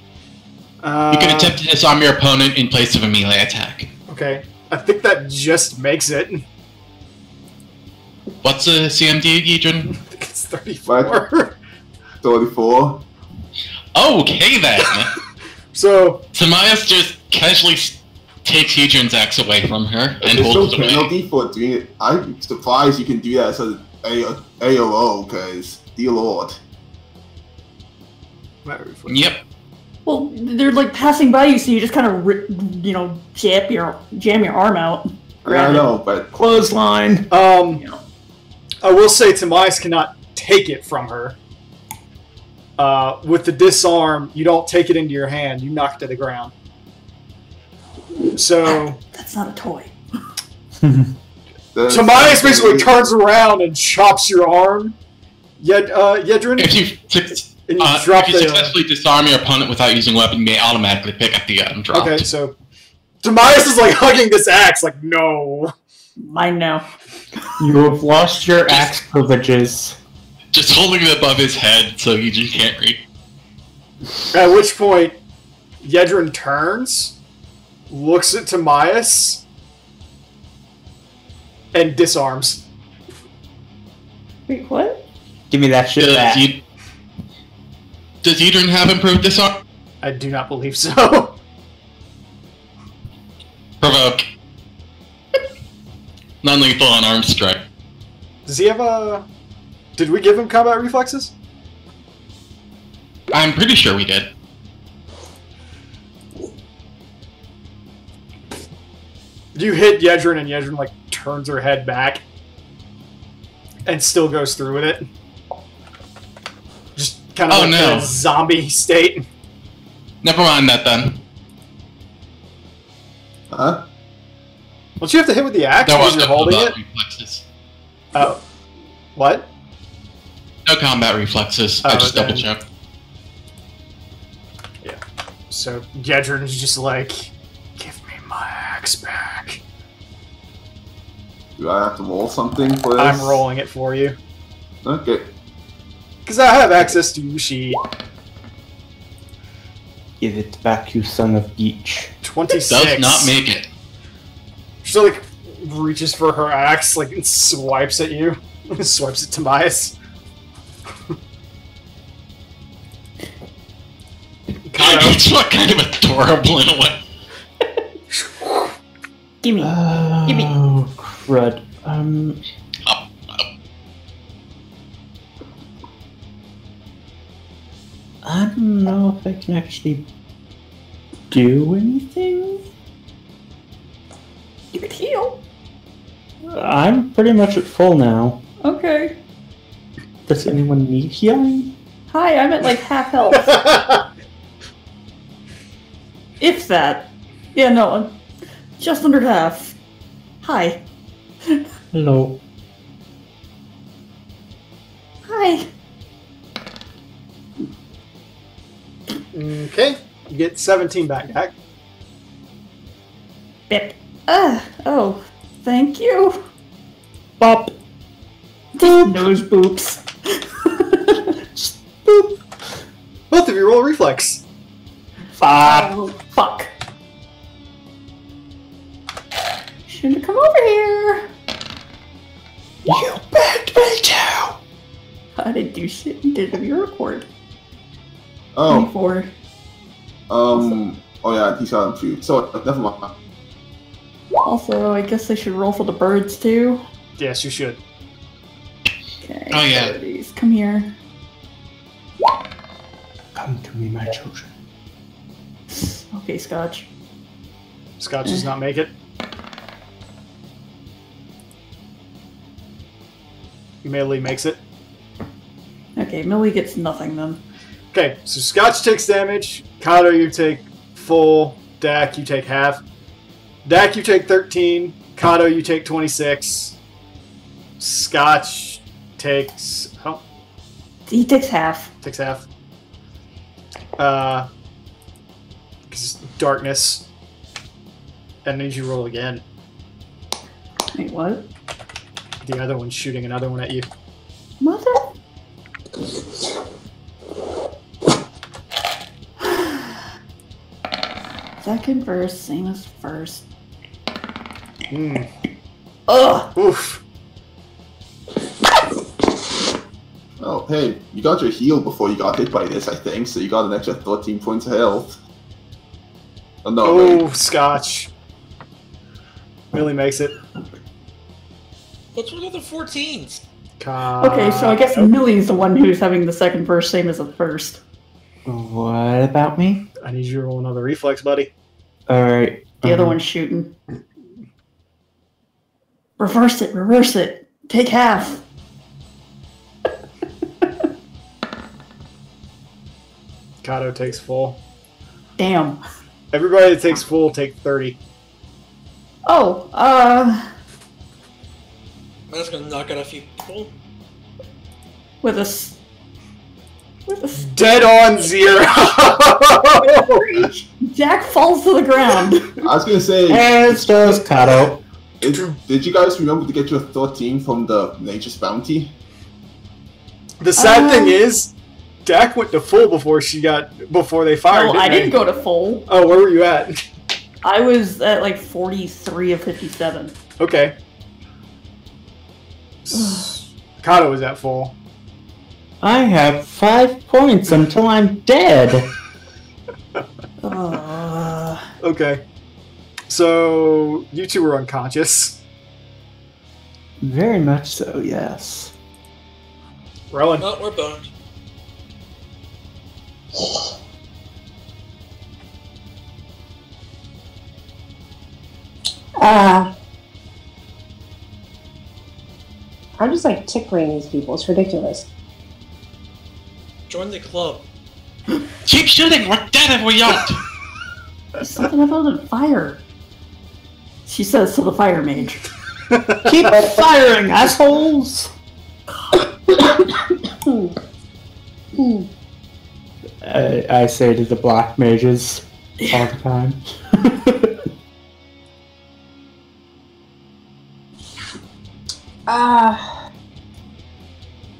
You can attempt to disarm your opponent in place of a melee attack. Okay, I think that just makes it. What's the CMD, Yidrin? I think it's 34. Right. 34. Okay then. So, Timaeus just casually takes Yidrin's axe away from her and There's no holds it away. penalty for doing it. I'm surprised you can do that as an AOO, because, dear lord. Yep. Well, they're like passing by you, so you just kind of, jam your arm out. Yeah, I know, but Clothesline. I will say Timaeus cannot take it from her. With the disarm, you don't take it into your hand, you knock it to the ground. So, That's not a toy. Timaeus basically turns around and chops your arm. Yedrin, If you, and you drop if you the... successfully disarm your opponent without using a weapon, you may automatically pick up the item dropped. Okay, so Timaeus is like hugging this axe, like, no. Mine now. You have lost your axe privileges. Just holding it above his head so you just can't read. At which point, Yedrin turns, looks at Timaeus, and disarms. Wait, what? Give me that shit back. Does Yidrin have improved disarm? I do not believe so. Provoke. Non-lethal unarmed strike. Does he have a... Did we give him combat reflexes? I'm pretty sure we did. You hit Yedrin and Yedrin, like, turns her head back. and still goes through with it. Just kind of Oh, like no. in a zombie state. Never mind that then. Huh? Don't you have to hit with the axe No, because you're holding it? reflexes. Oh. What? No combat reflexes. I Oh, just then- double checked. So Gedron's just like, give me my axe back. Do I have to roll something for this? I'm rolling it for you. Okay. Because I have access to your sheet. Give it back, you son of Geech. 26. Does not make it. She like reaches for her axe, like and swipes at you. Swipes at Tobias. Kato. It's not kind of adorable in a way. Gimme. Gimme. Oh, crud. Up, up. I don't know if I can actually do anything. You could heal. I'm pretty much at full now. Okay. Does anyone need healing? Hi, I'm at like half health. If that. Yeah, no, I'm just under half. Hi. Hello. Hi. Okay. You get 17 back, Dak. Bip. Oh. Thank you. Bop. Nose boops. Boop. Both of you roll reflex. Oh, fuck. Shouldn't have come over here. You begged me to. I didn't do shit. You did a record. Oh, 24. oh yeah, he's got him too. So, never mind. Also, I guess I should roll for the birds too. Yes, you should. Okay. Oh, yeah. Birdies, come here. Come to me, my children. Okay, Scotch. Scotch does not make it. Melee makes it. Okay, Millie gets nothing then. Okay, so Scotch takes damage. Kato, you take full. Dak, you take half. Dak, you take 13. Kato, you take 26. Scotch takes... Oh, He takes half. takes half. Because darkness. And then you roll again. Wait, what? The other one's shooting another one at you. Mother? Second verse, same as first. Mm. Ugh! Oof. Oh, hey, you got your heal before you got hit by this, I think, so you got an extra 13 points of health. Oh, no, Oh, wait. Scotch. Really makes it. What's with the 14s? Okay, so I guess Millie's the one who's having the second verse, same as the first. What about me? I need you to roll another reflex, buddy. Alright. The other one's shooting. Reverse it, reverse it. Take half. Kato takes full. Damn. Everybody that takes full take 30. Oh, I'm just gonna knock out a few people. with a Dead on 0! Jack falls to the ground. I was gonna say, As does Kato. did you guys remember to get your 13 from the Nature's Bounty? The sad thing is, Dak went to full before they fired. No, I they? didn't go to full. Oh, where were you at? I was at like 43 of 57. Okay. Kato was at full. I have 5 points until I'm dead. Okay. So, you two were unconscious. Very much so, yes. Rowan. Oh, we're boned. I'm just like tickling these people. It's ridiculous. Join the club. Keep shooting! We're dead if we don't! There's something about the fire. She says to the fire mage. Keep firing, assholes! I say to the black mages all the time.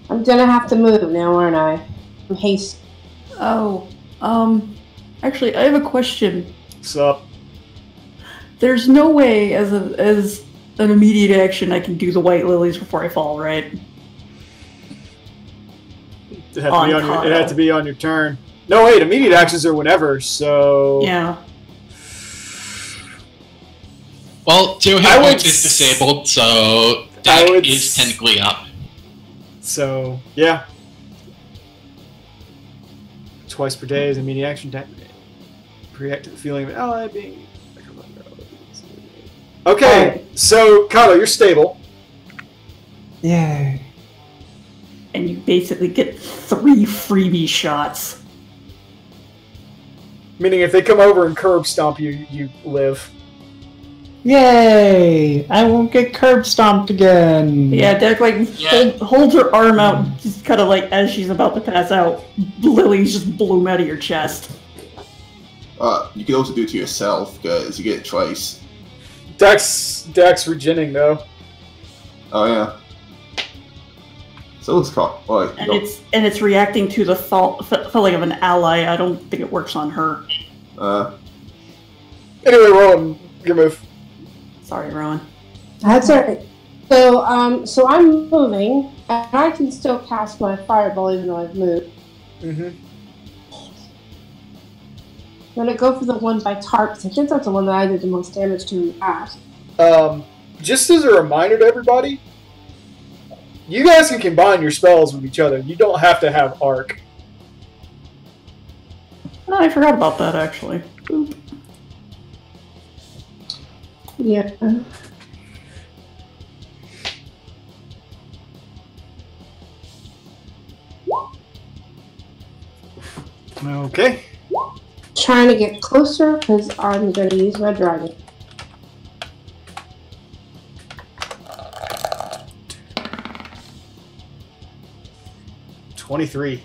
I'm gonna have to move now, aren't I? I'm haste. Oh, actually, I have a question. What's up? There's no way, as an immediate action, I can do the white lilies before I fall, right? It had to be on your turn. No, wait, immediate actions are whenever, so... Yeah. Well, 2 hit points is disabled, so that is technically up. So, yeah. Twice per day is immediate action attack. React to the feeling of an ally being... Okay, so, Kato, you're stable. Yay. And you basically get 3 freebie shots. Meaning if they come over and curb stomp you, you live. Yay! I won't get curb stomped again! Yeah, Derek, holds her arm out, just kind of like, as she's about to pass out, lilies just bloom out of your chest. You can also do it to yourself, because you get it twice. Dex regening, though. Oh, yeah. So it's caught. Oh, and it's reacting to the feeling of an ally. I don't think it works on her. Anyway, Rowan, your move. Sorry, Rowan. That's alright. So I'm moving, and I can still cast my fireball even though I've moved. Mm-hmm. I'm gonna go for the one by Tark, because I think that's the one that I did the most damage to in the past. Just as a reminder to everybody, you guys can combine your spells with each other. You don't have to have arc. Oh, I forgot about that, actually. Oop. Yeah. Okay. Trying to get closer, because I'm going to use my dragon. $23.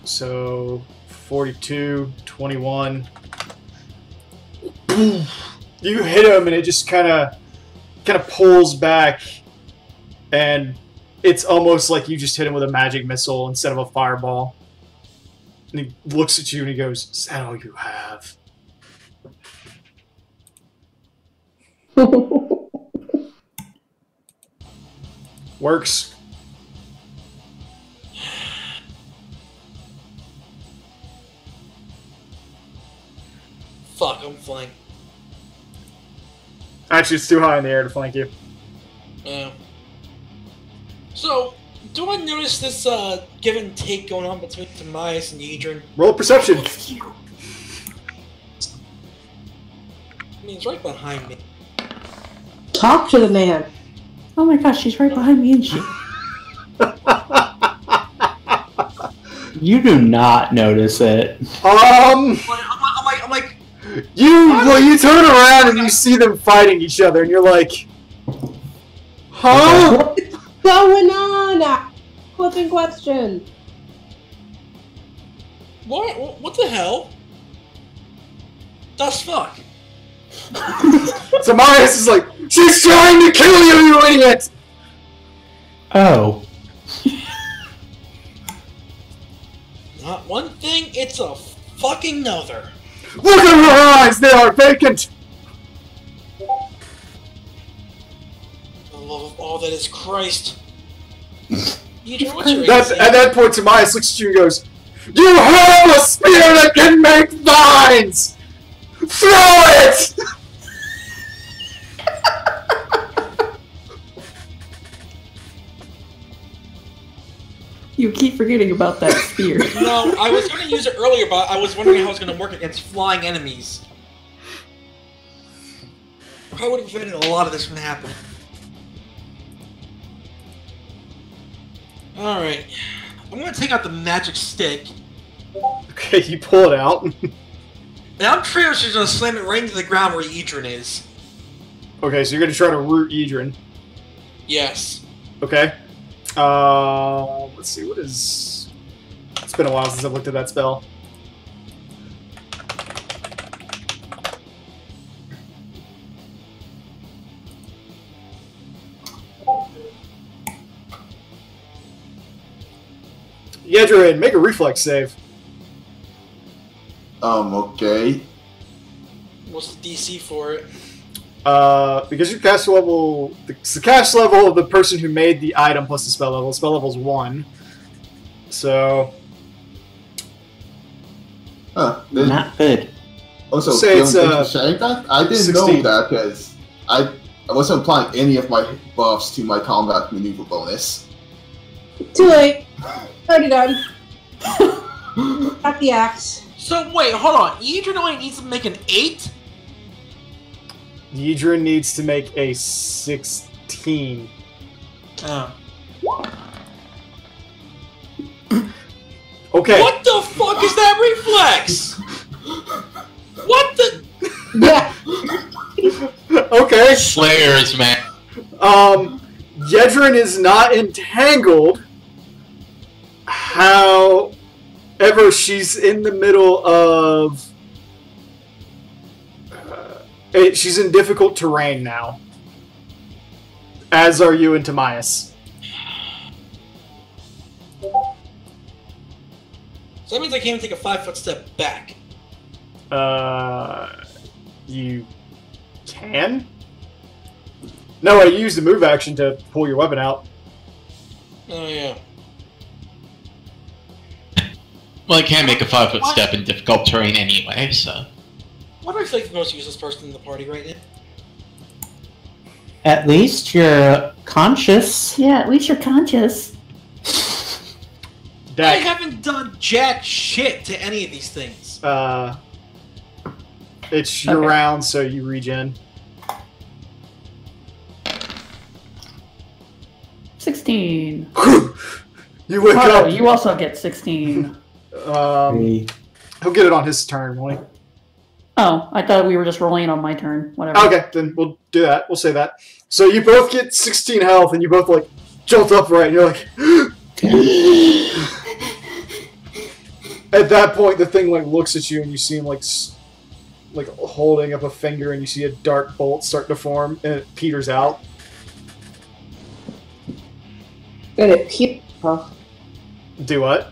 So 42, 21. You hit him and it just kind of pulls back, and it's almost like you just hit him with a magic missile instead of a fireball. And he looks at you and he goes, "Is that all you have?" Works. Fuck, I'm flying. Actually, it's too high in the air to flank you. Yeah. So, do I notice this give and take going on between Timaeus and Yedrin? Roll perception. I mean, it's right behind me. Talk to the man. Oh my gosh, she's right behind me, isn't she? You do not notice it. I'm like... You turn around and you see them fighting each other, and you're like, huh? What's going on? Flipping question. What the hell? Das fuck? Timaeus is like, "She's trying to kill you, you idiot!" Oh. Not one thing, it's a fucking another. Look at her eyes, they are vacant! The love of all that is Christ. Yedrin, what's your At that point, Timaeus looks at you and goes, "You have a spear that can make vines! Throw it!" You keep forgetting about that spear. No, I was going to use it earlier, but I was wondering how it's going to work against flying enemies. Probably would have prevented a lot of this from happening. Alright. I'm gonna take out the magic stick. Okay, you pull it out. And I'm pretty sure she's gonna slam it right into the ground where Edrin is. Okay, so you're gonna try to root Edrin. Yes. Okay. Let's see, what is... It's been a while since I've looked at that spell. Yedrin, make a reflex save. Okay. What's the DC for it? Because your cast level... It's the cast level of the person who made the item plus the spell level. Spell level's 1. So... Huh. Not good. Also, Say it's, saying that? I didn't 16. know that because I wasn't applying any of my buffs to my combat maneuver bonus. Too late. Already done. Got the axe. So wait, hold on. Edrin only needs to make an 8? Yedrin needs to make a 16. Oh. Okay. What the fuck is that reflex? What the? Yeah. Okay. Slayers, man. Yedrin is not entangled. However, she's in the middle of... she's in difficult terrain now. As are you and Timaeus. So that means I can't even take a 5-foot step back. You can? No, I used the move action to pull your weapon out. Oh yeah. Well, I can't make a 5-foot step in difficult terrain anyway, so... What do I feel like the most useless person in the party right now? At least you're conscious. Yeah, at least you're conscious. I haven't done jack shit to any of these things. It's your Okay. round, so you regen. 16. You wake Oh, up. you also get 16. He'll get it on his turn, won't he? Oh, I thought we were just rolling on my turn. Whatever. Okay, then we'll do that. We'll say that. So you both get 16 health, and you both, like, jolt upright, and you're like... At that point, the thing, like, looks at you, and you see him, like holding up a finger, and you see a dark bolt start to form, and it peters out. Then it peters. Huh? Do what?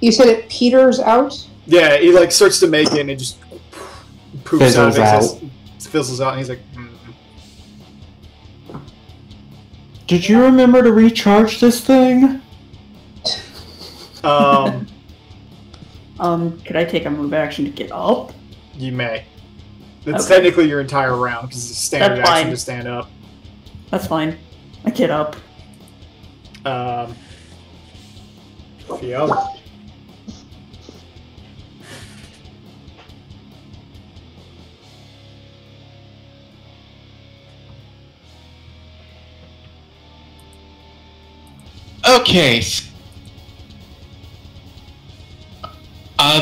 You said it peters out? Yeah, he, like, starts to make it, and it just poofs out. Fizzles out. Fizzles out, and he's like... Did you remember to recharge this thing? Could I take a move action to get up? You may. It's Okay. technically your entire round, because it's a standard That's action fine. to stand up. That's fine. I get up. Fiona. Okay.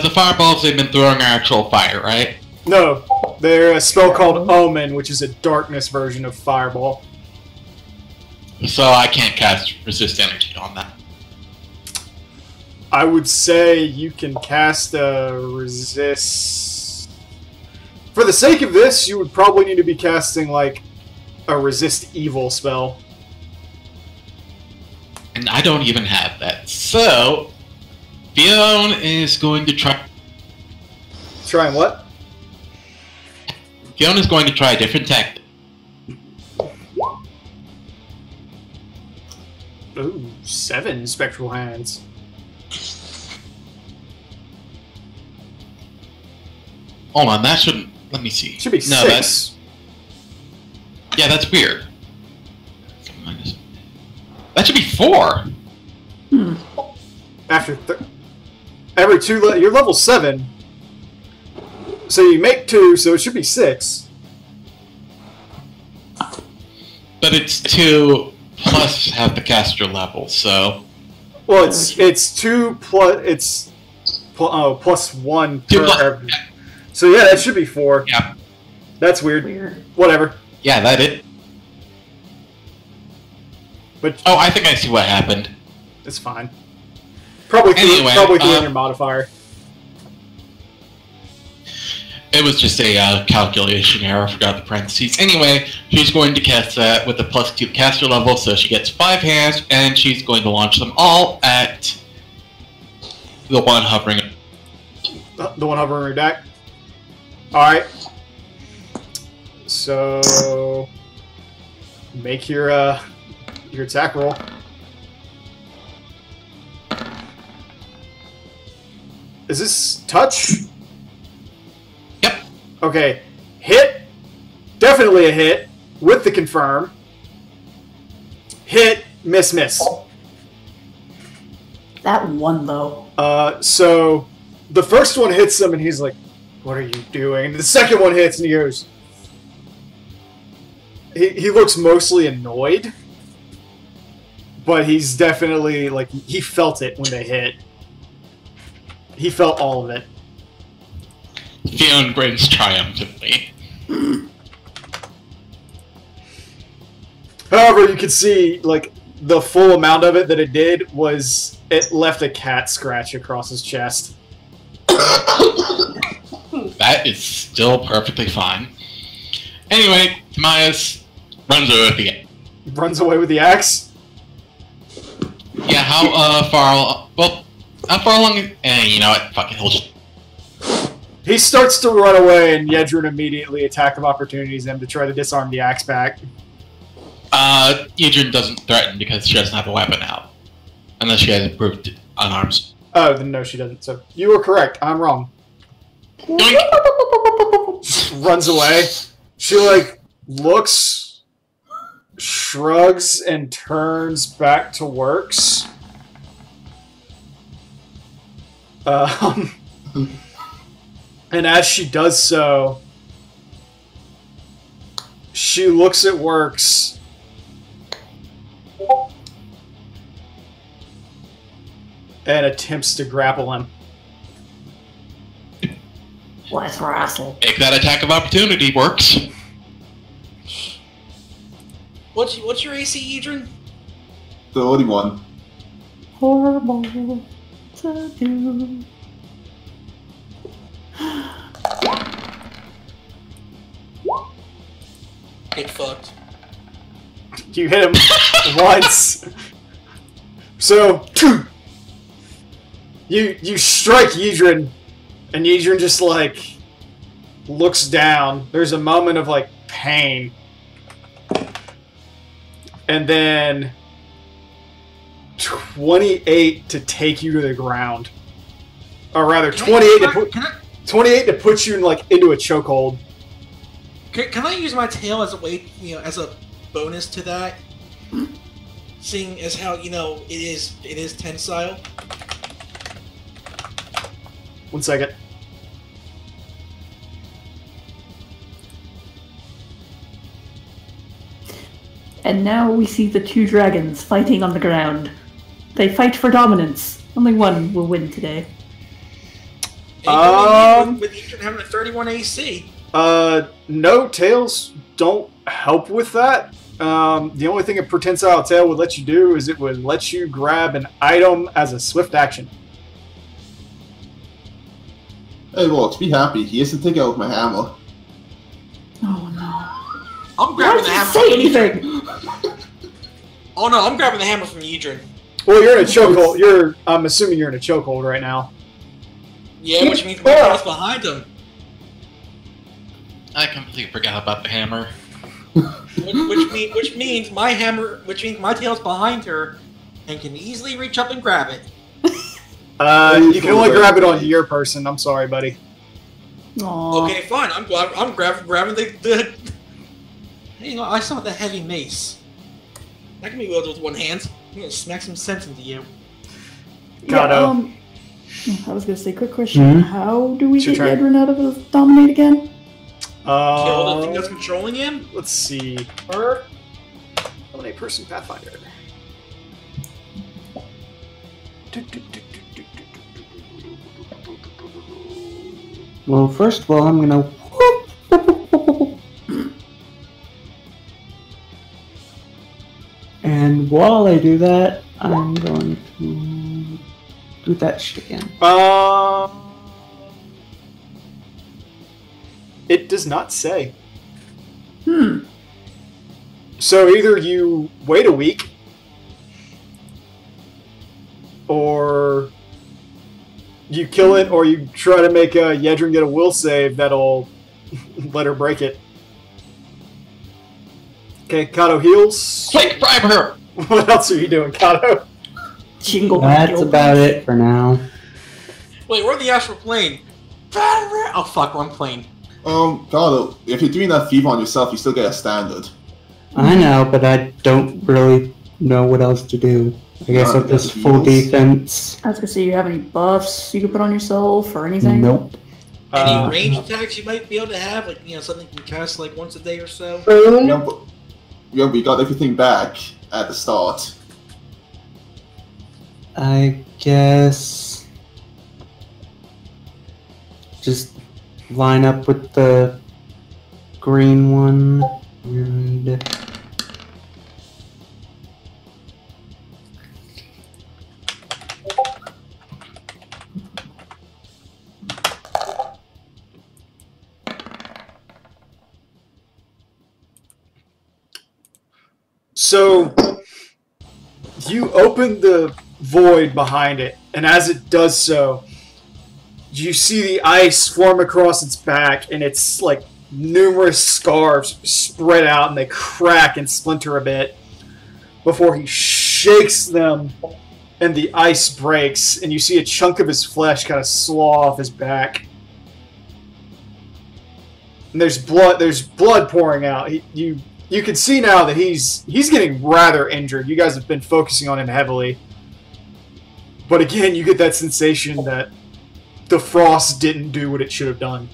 The fireballs they've been throwing are actual fire, right? No, they're a spell called Omen, which is a darkness version of Fireball. So I can't cast resist energy on that. I would say you can cast a resist... For the sake of this, you would probably need to be casting, like, a resist evil spell. And I don't even have that. So, Fiona is going to try... Try and what? Fiona's going to try a different tactic. Ooh, 7 spectral hands. Hold on, that shouldn't... Let me see. Should be 6. Yeah, that's weird. That should be 4. After every 2 you're level 7. So you make 2, so it should be 6. But it's 2 plus have the caster level, so... Well, it's 2 plus... plus 1 per... So yeah, that should be 4. Yeah. That's weird. Whatever. Yeah, that it. But oh, I think I see what happened. It's fine. Probably threw in your modifier. It was just a calculation error. I forgot the parentheses. Anyway, she's going to cast that with a +2 caster level, so she gets 5 hands, and she's going to launch them all at the one hovering. The one hovering your deck. All right. So make your attack roll. Is this touch? Yep. Okay. Hit. Definitely a hit with the confirm. Hit. Miss. That one though. So the first one hits him and he's like, "What are you doing?" The second one hits and he goes. He looks mostly annoyed, but he's definitely like he felt it when they hit. He felt all of it. Fiona grins triumphantly. However, you could see like the full amount of it that it did was it left a cat scratch across his chest. That is still perfectly fine. Anyway, Timaeus runs away with the axe. Yeah, how far? Well, how far along? You know what? Fuck it, he'll just. He starts to run away, and Yedrin immediately attack of opportunities him to try to disarm the axe back. Yedrin doesn't threaten because she doesn't have a weapon out, unless she has improved unarmed. Oh, then no, she doesn't. So you were correct. I'm wrong. Runs away. She like looks, shrugs, and turns back to Works. And as she does so, she looks at Works. And attempts to grapple him. Let's wrestle. Make that attack of opportunity. Works. What's your AC, Yedrin? 31. Horrible to do. Get fucked. You hit him once. So you strike Yedrin, and Yedrin just like looks down. There's a moment of like pain, and then 28 to take you to the ground, or rather 28 to put you in like into a chokehold. Can I use my tail as a way, as a bonus to that? Seeing as how it is tensile. 1 second. And now we see the two dragons fighting on the ground. They fight for dominance. Only one will win today. With Yedrin having a 31 AC. No, tails don't help with that. The only thing a Protensile Tail would let you do is it would let you grab an item as a swift action. Hey, Walks, be happy. He isn't taking out my hammer. Oh no. I'm grabbing the hammer. Say anything. Oh no, I'm grabbing the hammer from Yedrin. Well, you're in a chokehold. I'm assuming you're in a chokehold right now. Yeah, which means my tail's behind him. I completely forgot about the hammer. which means my tail's behind her, and can easily reach up and grab it. You can only grab it on your person. I'm sorry, buddy. Aww. Okay, fine. I'm grabbing the. I saw the heavy mace. That can be wielded with one hand. I'm gonna smack some sense into you. Gato. I was gonna say, quick question. How do we It's your get turn. Yedrin out of the dominate again? Kill the thing that's controlling him? Let's see. How many person Pathfinder. Well, first of all, I'm gonna. And while I do that, I'm going to do that shit again. It does not say. So either you wait a week, or you kill it, or you try to make Yedrin get a will save that'll let her break it. Okay, Kato heals. Quick, bribe her! What else are you doing, Kato? Jingle. That's about it for now. Wait, we're in the astral plane. Oh fuck, wrong plane. Kato, if you're doing that thief on yourself, you still get a standard. I know, but I don't really know what else to do. I guess with this full defense. I was gonna say, you have any buffs you can put on yourself or anything? Nope. Any range attacks you might be able to have, like something you can cast like once a day or so. Yeah, we got everything back at the start. I guess just line up with the green one and So you open the void behind it, and as it does so, you see the ice form across its back, and it's like numerous scars spread out, and they crack and splinter a bit before he shakes them, and the ice breaks, and you see a chunk of his flesh kind of slaw off his back. And there's blood pouring out. You can see now that he's getting rather injured. You guys have been focusing on him heavily. But again, you get that sensation that the frost didn't do what it should have done.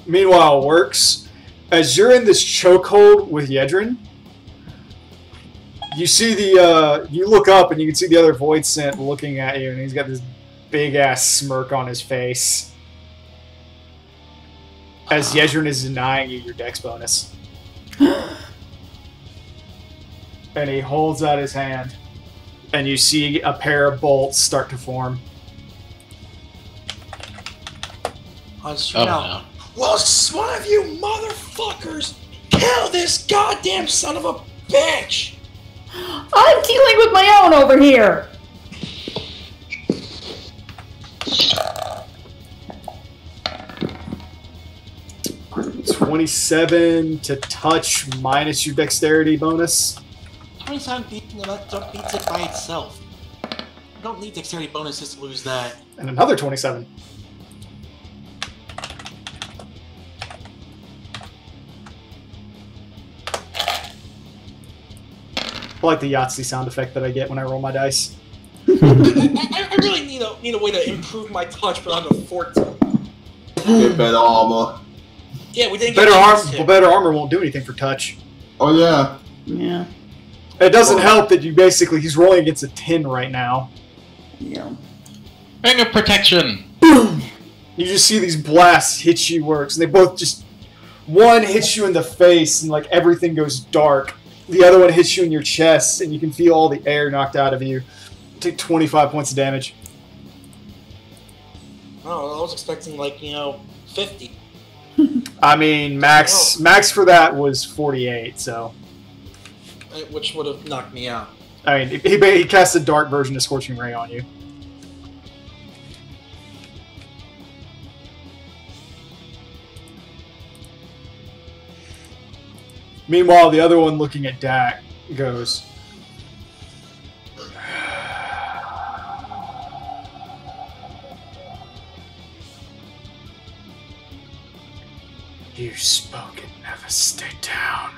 Meanwhile, Works, as you're in this chokehold with Yedrin, you see you look up and you can see the other Void Scent looking at you, and he's got this big-ass smirk on his face as Yedrin is denying you your dex bonus. And he holds out his hand, and you see a pair of bolts start to form. No. Well, one of you motherfuckers kill this goddamn son of a bitch! I'm dealing with my own over here! 27 to touch minus your dexterity bonus. 27 beats it by itself. I don't need dexterity bonuses to lose that. And another 27. I like the Yahtzee sound effect that I get when I roll my dice. I really need a way to improve my touch, but I'm a 14. Get better armor. Yeah, we didn't get well, better armor won't do anything for touch. Oh yeah. Yeah. It doesn't help that he's rolling against a 10 right now. Yeah. Ring of protection. Boom! You just see these blasts hit you, Works, and they both just... One hits you in the face, and like everything goes dark. The other one hits you in your chest, and you can feel all the air knocked out of you. You take 25 points of damage. Oh, I was expecting 50. I mean, max for that was 48, so... Which would have knocked me out. I mean, he cast a dark version of Scorching Ray on you. Meanwhile, the other one looking at Dak goes... You spoke and never stay down.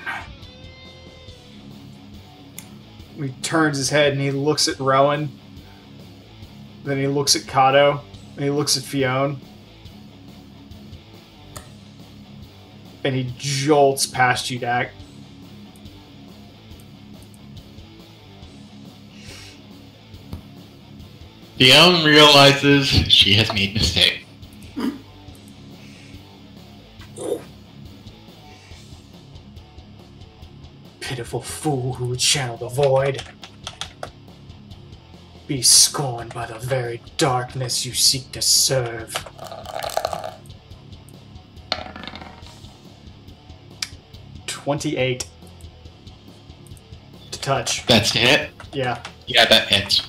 He turns his head and he looks at Rowan. Then he looks at Kato. And he looks at Fionn. and he jolts past you, Dak. Fiona realizes she has made a mistake. Pitiful fool who would channel the void. Be scorned by the very darkness you seek to serve. $28 to touch. That's a hit? Yeah. Yeah, that hits.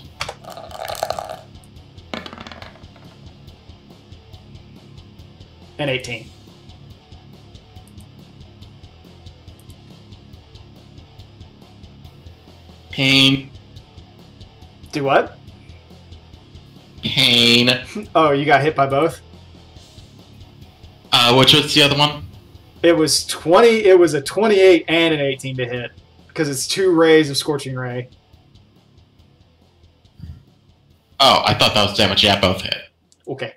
And 18. Pain. Do what? Pain. Oh, you got hit by both? Which was the other one? It was 20. It was a 28 and an 18 to hit because it's 2 rays of Scorching Ray. Oh, I thought that was damage. Yeah, both hit. Okay.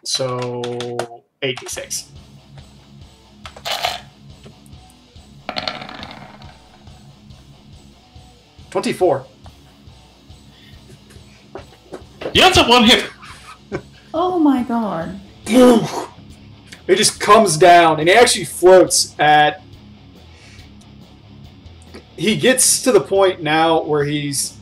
So 86. $24. You don't have one hit. Oh my god. It just comes down, and he actually floats at... He gets to the point now where he's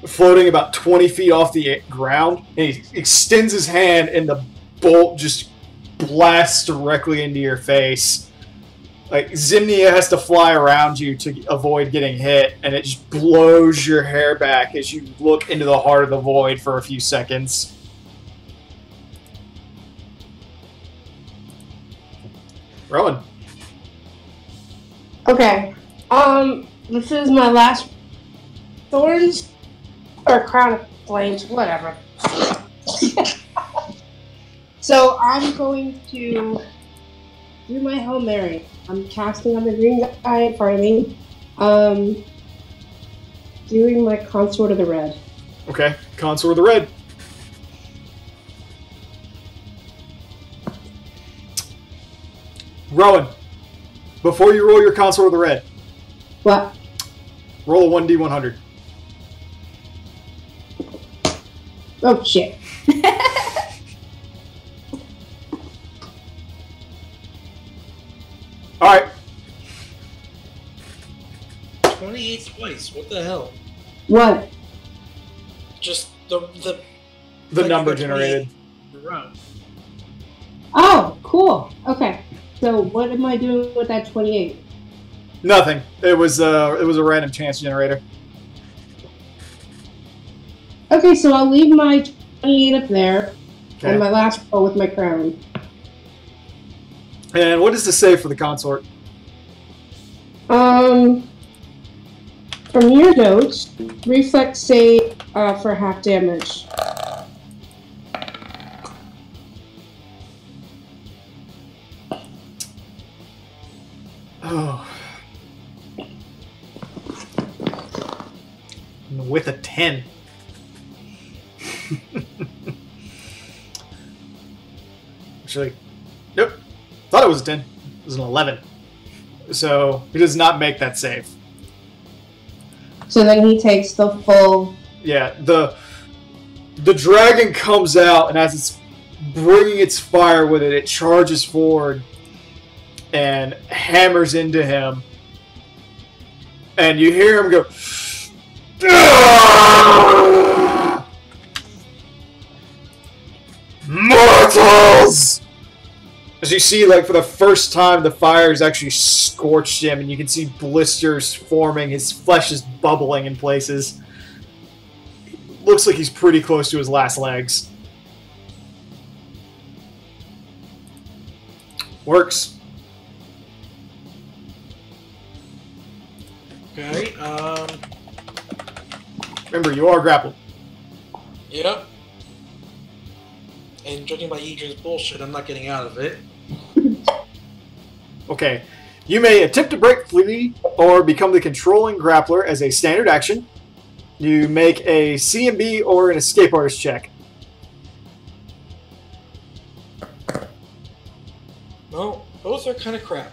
floating about 20 feet off the ground, and he extends his hand, and the bolt just blasts directly into your face. Like, Zimnia has to fly around you to avoid getting hit, and it just blows your hair back as you look into the heart of the void for a few seconds. Rowan. Okay. This is my last thorns or crown of flames, whatever. So I'm going to do my Hail Mary. I'm casting on the green guy in front of me. Doing my Consort of the Red. Okay, Consort of the Red. Rowan, before you roll your Consort of the Red, What? roll a 1d100. Oh shit. Alright, 28 twice. What the hell? What? Just the like number the generated. 28 in a row. Oh, cool. Okay. So what am I doing with that 28? Nothing. It was a random chance generator. Okay, so I'll leave my 28 up there, Okay. and my last roll with my crown. And what does this say for the Consort? From your notes, reflex save for half damage. Oh. With a 10. Actually, nope. Thought it was a 10. It was an 11. So he does not make that save. So then he takes the full. Yeah, the dragon comes out, and as it's bringing its fire with it, it charges forward and hammers into him. And you hear him go, "Ah! Mortals!" As you see, like, for the first time, the fire has actually scorched him, and you can see blisters forming. His flesh is bubbling in places. Looks like he's pretty close to his last legs. Works. Okay. Remember, you are grappled. Yep. And judging by Adrian's bullshit, I'm not getting out of it. Okay. You may attempt to break free or become the controlling grappler as a standard action. You make a CMB or an escape artist check. No, both are kind of crap.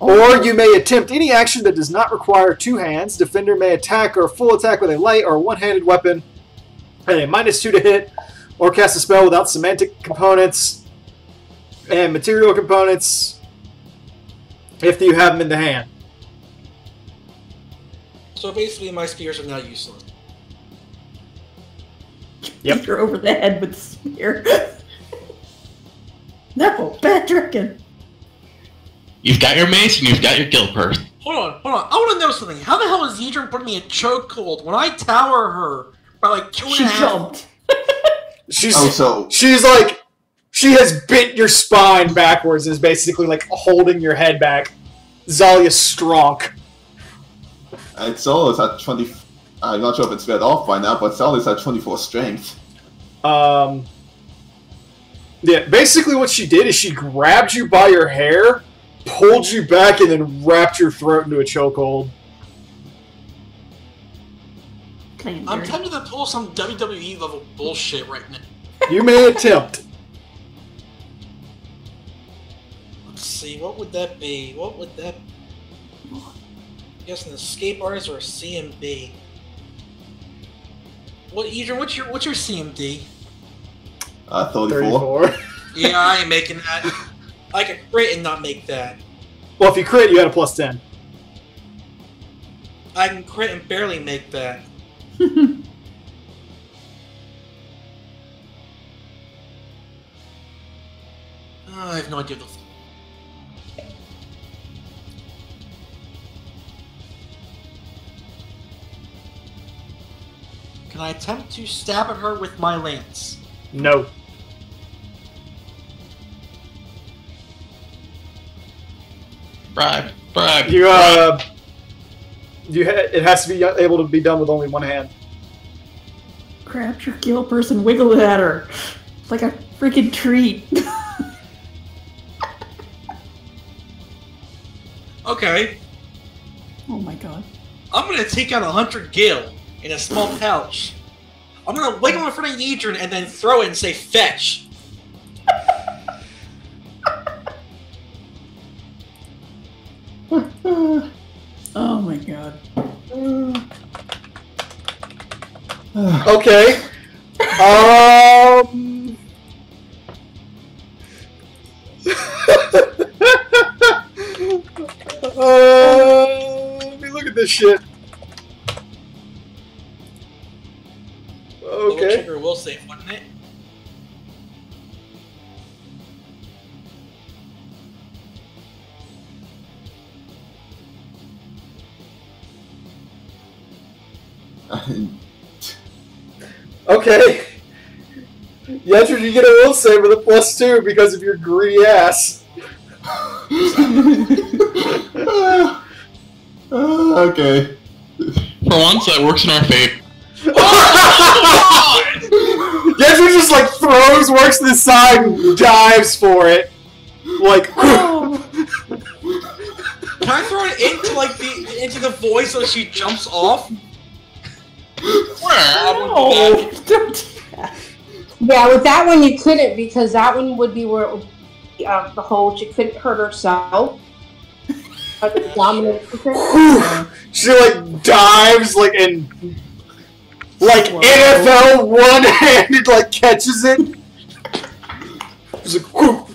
Or you may attempt any action that does not require two hands. Defender may attack or full attack with a light or one-handed weapon and a -2 to hit, or cast a spell without semantic components and material components if you have them in the hand. So basically, my spears are now useless. Yep. Beat her over the head with the spear. No, bad drinking. You've got your mace and you've got your guild purse. Hold on. I want to know something. How the hell is Yidrin putting me in chokehold when I tower her by like 2.5? She jumped. She's like, she has bent your spine backwards and is basically like holding your head back. Zalia Stronk. And Zola's at 20. I'm not sure if it's read off by now, but Zola's at 24 strength. Yeah, basically what she did is she grabbed you by your hair, pulled you back, and then wrapped your throat into a chokehold. I'm tempted to pull some WWE level bullshit right now. You may attempt. Let's see, what would that be? What would that be? I guess an escape artist or a CMB. What, Yidrin, what's your CMD? 34. Yeah, I ain't making that. I could crit and not make that. Well, if you crit, you had a +10. I can crit and barely make that. I have no idea. Can I attempt to stab at her with my lance? No. Bribe. You it has to be able to be done with only one hand. Grab your guild person and wiggle it at her. It's like a freaking treat. Okay. Oh my god. I'm gonna take out 100 gil in a small pouch. I'm gonna wiggle in front of Yidrin and then throw it and say fetch. Oh my god. Okay. Let me look at this shit. Okay. The trigger will save, wouldn't it? Okay. Yedrin, you get a will save with a +2 because of your greedy ass. Okay. For once, that works in our favor. Yedrin just like works to the side and dives for it. Like, Can I throw it into the void so she jumps off? No, don't do that. Yeah, with that one you couldn't, because that one would be where it would be, the hole. She couldn't hurt herself. she like dives like in like NFL one-handed like catches it. She's like, whoop.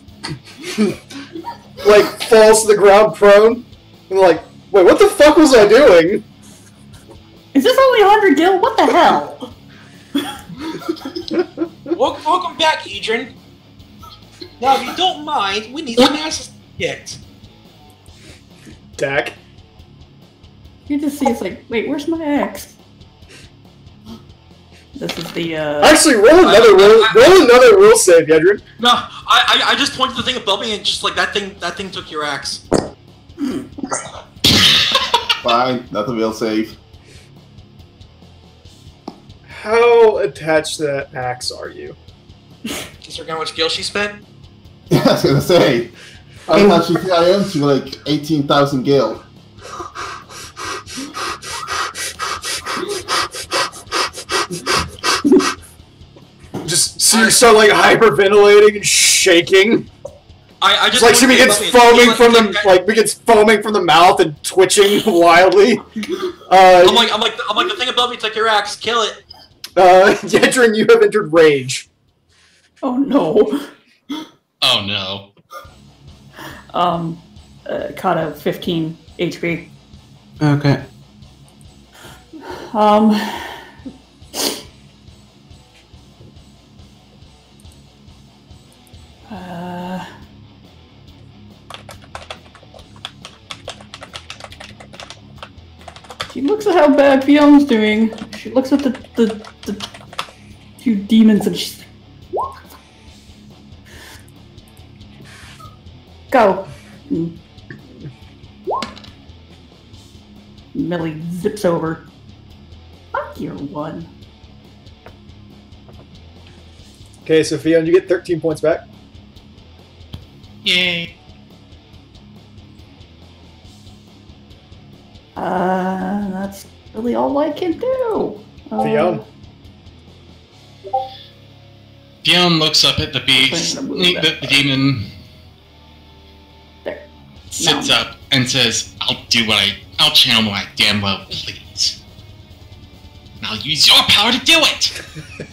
Like falls to the ground prone and like, wait, what the fuck was I doing? Is this only 100 gil? What the hell? Welcome back, Yidrin. Now, if you don't mind, we need some asses kicked. Dak. You just see it's like, wait, where's my axe? This is the Actually, roll another will save, Yedrin. No, I just pointed the thing above me and just like that thing took your axe. Fine, not a real save. How attached to that axe are you? Considering how much gil she spent? Yeah, I was gonna say. I am to like 18,000 gil. Just so you start like hyperventilating and shaking. I just It's like she begins foaming from the mouth and twitching wildly. I'm like the thing above me. Take your axe, kill it. Yedrin, you have entered rage. Oh no. Oh no. Caught a 15 HP. Okay. She looks at how bad Fiona's doing. She looks at the two demons and she's like, go. Millie zips over. Fuck your one. Okay, so Fiona, you get 13 points back. Yay. That's really all I can do. Fiona. Fiona looks up at the beast. The demon there. sits up and says, I'll channel what I damn well please. And I'll use your power to do it!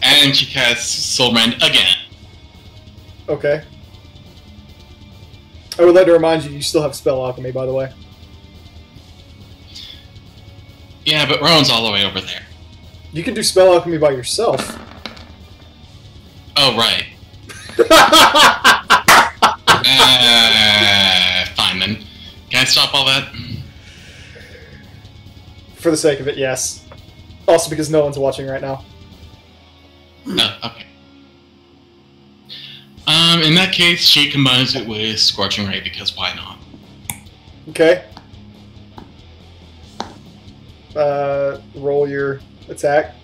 And she casts Soul Rend again. Okay. I would like to remind you, you still have Spell Alchemy, by the way. Yeah, but Rowan's all the way over there. You can do Spell Alchemy by yourself. Oh, right. Fine then. Can I stop all that? For the sake of it, yes. Also because no one's watching right now. Oh, okay. In that case, she combines it with Scorching Ray because why not? Okay. Roll your attack.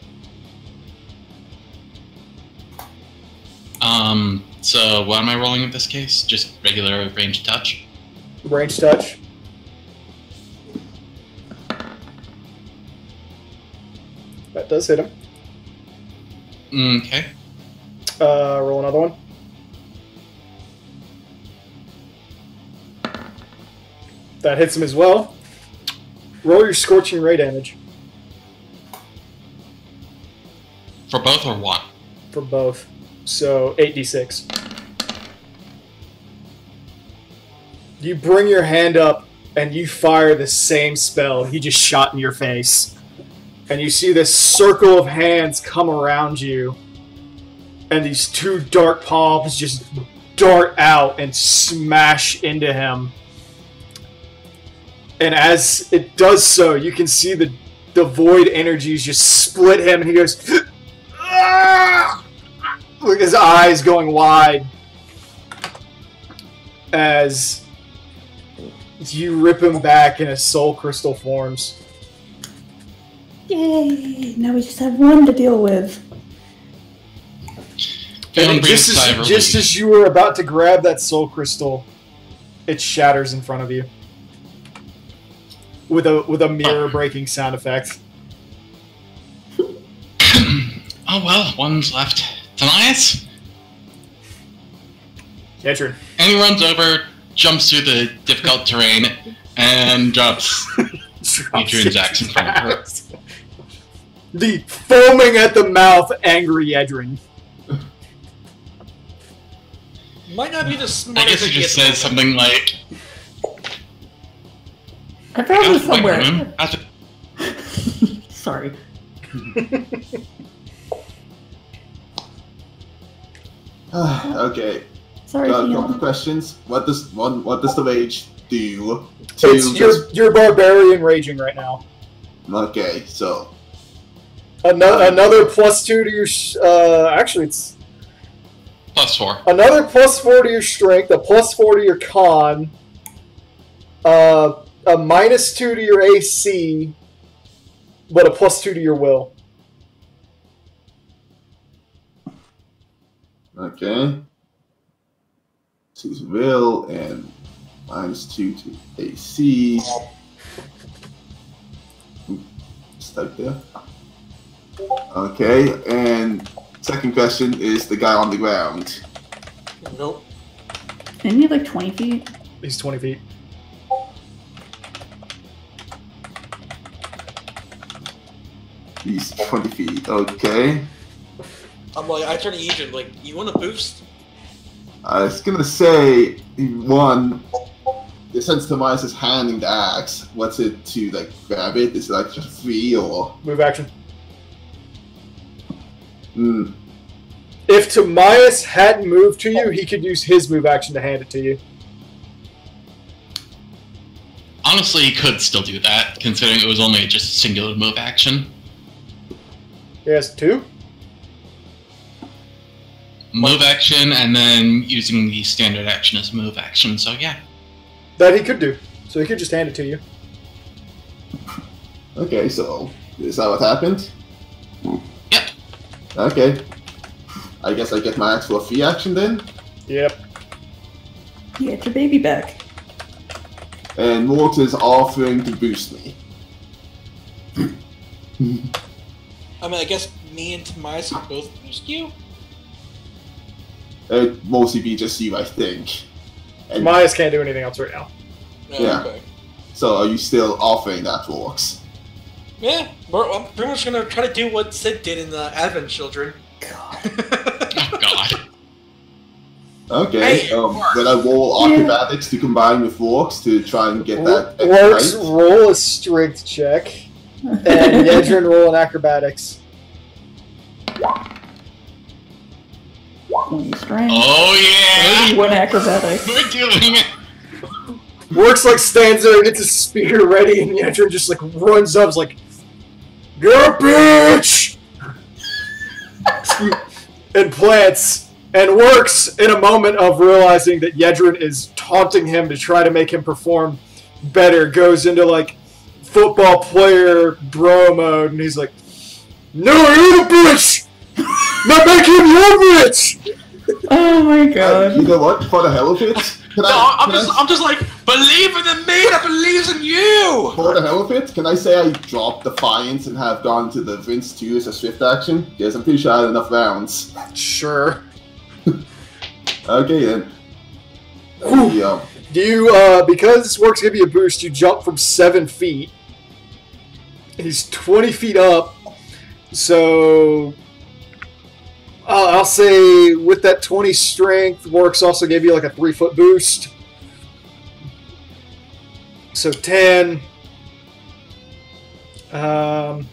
So what am I rolling in this case? Just regular ranged touch? Range touch. That does hit him. Okay. Roll another one. That hits him as well. Roll your Scorching Ray damage. For both or one? For both. So, 8d6. You bring your hand up and you fire the same spell he just shot in your face. And you see this circle of hands come around you. And these two dark palms just dart out and smash into him. And as it does so, you can see the void energies just split him, and he goes, "Ah!" With his eyes going wide as you rip him back and his soul crystal forms. Yay! Now we just have one to deal with. And just as you were about to grab that soul crystal, it shatters in front of you. With a mirror-breaking sound effect. Oh well, one's left. Tanias? Yeah, true. And he runs over, jumps through the difficult terrain, and drops Adrian's axe in front of her. The foaming at the mouth, angry Edrin. Might not be the I smartest. guess he just says something like, I found this somewhere. Women, Sorry. Okay. Sorry, Got a Fiona. couple of questions. What does the rage do? You're barbarian raging right now. Okay, so Another +2 to your actually it's +4. another +4 to your strength, a +4 to your con, a -2 to your AC, but a +2 to your will. Okay. 2 to will and -2 to AC. Just type there. Okay, and second question is the guy on the ground. Nope. Isn't he like 20 feet? He's 20 feet. He's 20 feet. Okay. I'm like, I turn to Ejin, like, you want a boost? I was gonna say, one, since Tobias is handing the axe, what's it to, like, grab it? Is it, like, just free, or? Move action. Hmm. If Tobias hadn't moved to you, he could use his move action to hand it to you. Honestly, he could still do that, considering it was only just a singular move action. He has 2? Move action, and then using the standard action as move action, so yeah. That he could do. So he could just hand it to you. Okay, so, is that what happened? Yep. Okay. I guess I get my axe for a free action then? Yep. You get your baby back. And Morx is offering to boost me. I mean, I guess me and Tobias can both boost you? It'd mostly be just you, I think. And Tobias can't do anything else right now. Yeah. Okay. so are you still offering that to Morx? Yeah, I'm pretty much gonna try to do what Sid did in the Advent Children. Oh god. Okay, Hey, will I roll acrobatics to combine with Morx to try and get that Works, extra height? roll a strength check. And Yedrin roll an acrobatics. 20 strength. Oh yeah! 31 acrobatics. We're doing it! Works like stands there and gets his spear ready, and Yedrin just like runs up, is like, "You're a bitch!" and plants. And Works, in a moment of realizing that Yedrin is taunting him to try to make him perform better, goes into like football player bro mode, and he's like, "No, you're the bitch! Now make him your bitch!" Oh my god. You know what? For the hell of it, I'm just like, believe in the me that believes in you! for the hell of it, can I say I dropped Defiance and have gone to the Vince 2 as a swift action? Yes, I'm pretty sure I had enough rounds. Sure. Okay then. Yeah. Do you, because Works give you a boost, you jump from 7 feet. He's 20 feet up, so I'll say with that 20 strength, Works also gave you like a 3-foot boost. So 10. How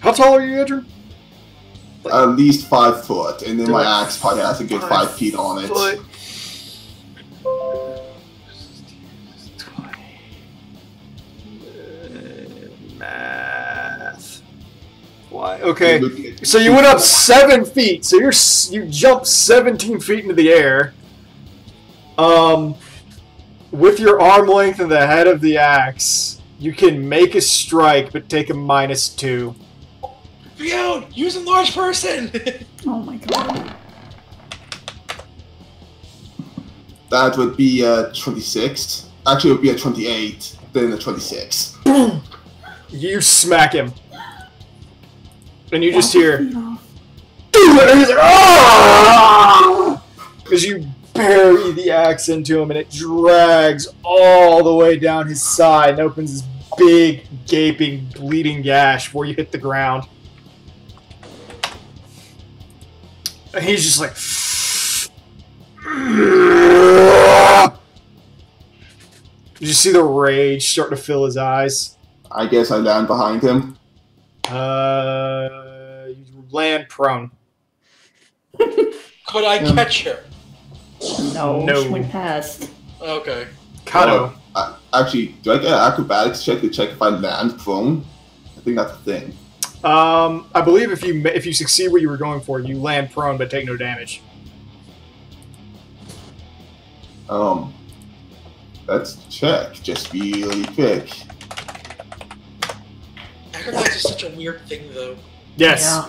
tall are you, Andrew? At least 5 foot, and then my axe probably has a good 5 feet on it. Foot. Math. Why? Okay. So you went up 7 feet. So you jumped 17 feet into the air. With your arm length and the head of the axe, you can make a strike, but take a -2. Fiona, use a large person! Oh my god. That would be a 26. Actually, it would be a 28, then a 26. You smack him. And you just hear, No. and he's like, "Ah!" Because you bury the axe into him and it drags all the way down his side and opens this big, gaping, bleeding gash before you hit the ground. And he's just like, you just see the rage starting to fill his eyes. I guess I land behind him. You land prone. Could I catch her? No, No. she went past. Okay. Kato. Actually, do I get an acrobatics check to check if I land prone? I think that's the thing. I believe if you succeed what you were going for, you land prone but take no damage. Let's check just really quick. Acrobatics is such a weird thing, though. Yes.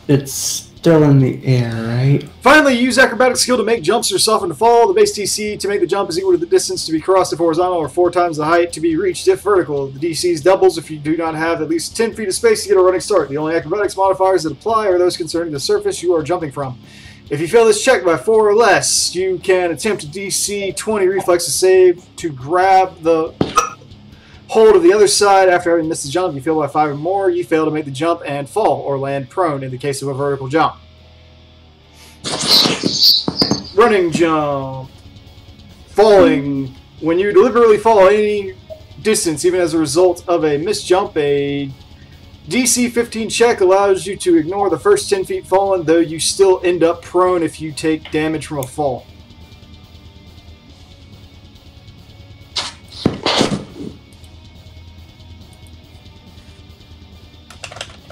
It's still in the air, right? Finally, use acrobatic skill to make jumps or soften to fall. The base DC to make the jump is equal to the distance to be crossed if horizontal or 4 times the height to be reached if vertical. The DC's doubles if you do not have at least 10 feet of space to get a running start. The only acrobatics modifiers that apply are those concerning the surface you are jumping from. If you fail this check by 4 or less, you can attempt a DC 20 reflex to save to grab the hold of the other side after having missed the jump. If you fail by 5 or more, you fail to make the jump and fall or land prone in the case of a vertical jump. Running jump. Falling. When you deliberately fall any distance, even as a result of a missed jump, a DC 15 check allows you to ignore the first 10 feet fallen, though you still end up prone if you take damage from a fall.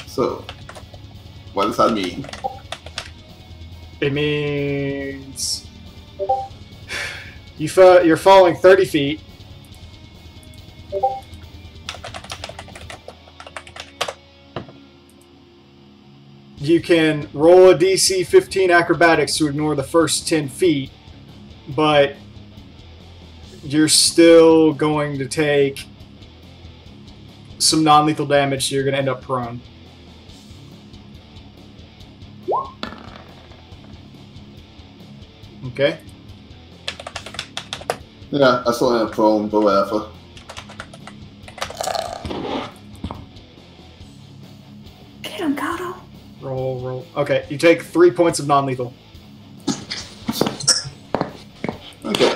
So, what does that mean? It means you're falling 30 feet. You can roll a DC 15 acrobatics to ignore the first 10 feet, but you're still going to take some non-lethal damage, so you're going to end up prone. Okay. Yeah, I still am prone, but whatever. Get him, Gato. Roll. Okay, you take 3 points of non-lethal. Okay.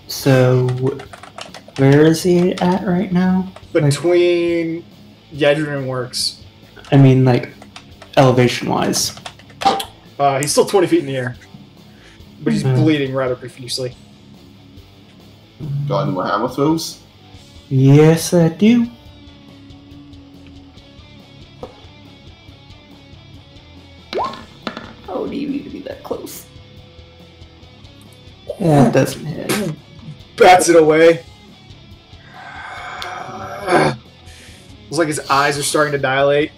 So, where is he at right now? Between Yedrin and Works. I mean, like, elevation-wise. He's still 20 feet in the air. But he's bleeding rather profusely. Got any more hammer throws? Yes, I do. Oh, do you need to be that close? Yeah, it doesn't hit. Bats it away. Looks like his eyes are starting to dilate.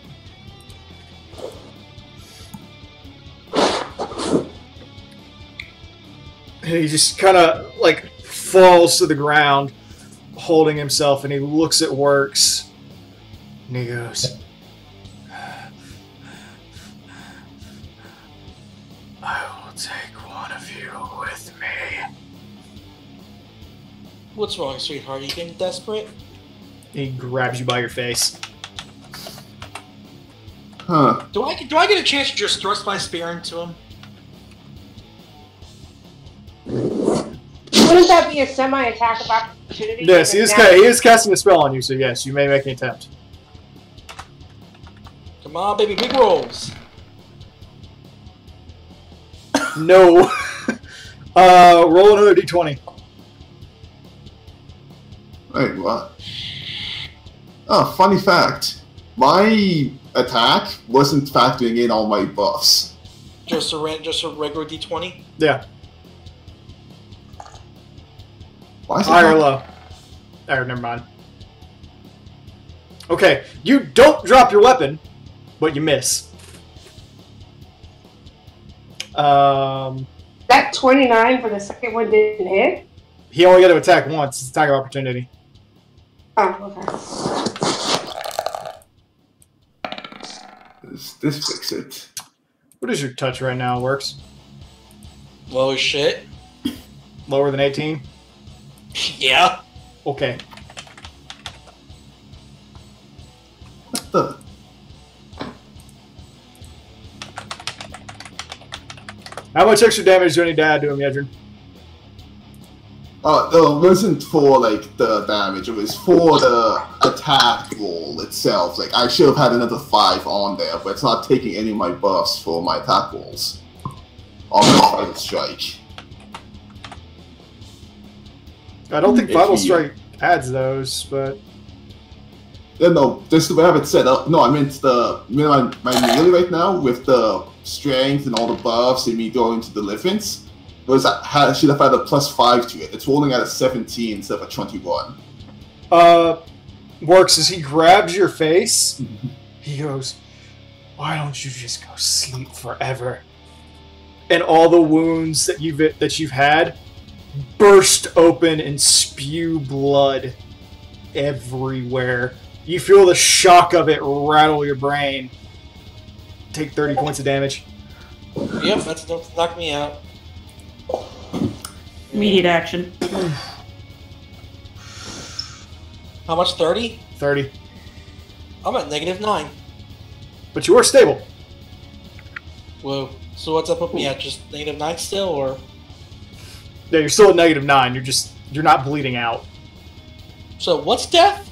And he just kind of, like, falls to the ground, holding himself, and he looks at Works. And he goes, I will take one of you with me. What's wrong, sweetheart? Are you getting desperate? He grabs you by your face. Huh. Do I get a chance to just thrust my spear into him? Wouldn't that be a semi-attack of opportunity? Yes, he is casting a spell on you, so yes, you may make an attempt. Come on, baby, big rolls. No. Roll another d20. Wait, what? Oh, funny fact. My attack wasn't factoring in all my buffs. Just a regular d20? Yeah. Why is it High or not- low? Alright, never mind. Okay, you don't drop your weapon, but you miss. That 29 for the second one didn't hit? He only got to attack once. It's attack of opportunity. Oh, okay. Does this fix it? What is your touch right now, Works? Low as shit. Lower than 18? Yeah. Okay. What the? How much extra damage do you need to add to him, Yedrin? No, it wasn't for, like, the damage. It was for the attack roll itself. Like, I should have had another 5 on there, but it's not taking any of my buffs for my attack rolls. On my Vital Strike. I don't think If Vital he- Strike adds those, but... Yeah, no, just the way I have it set up. No, I meant my melee right now with the strength and all the buffs and me going to deliverance. Should have had a +5 to it. It's rolling at a 17 instead of a 21. Works as he grabs your face. He goes, why don't you just go sleep forever? And all the wounds that you've had burst open and spew blood everywhere. You feel the shock of it rattle your brain. Take 30 points of damage. Yep, that's enough to knock me out. Immediate action. How much? 30? 30. I'm at -9. But you are stable. Whoa. So what's that put me at? Just -9 still, or? Yeah, you're still at -9. You're not bleeding out. So what's death?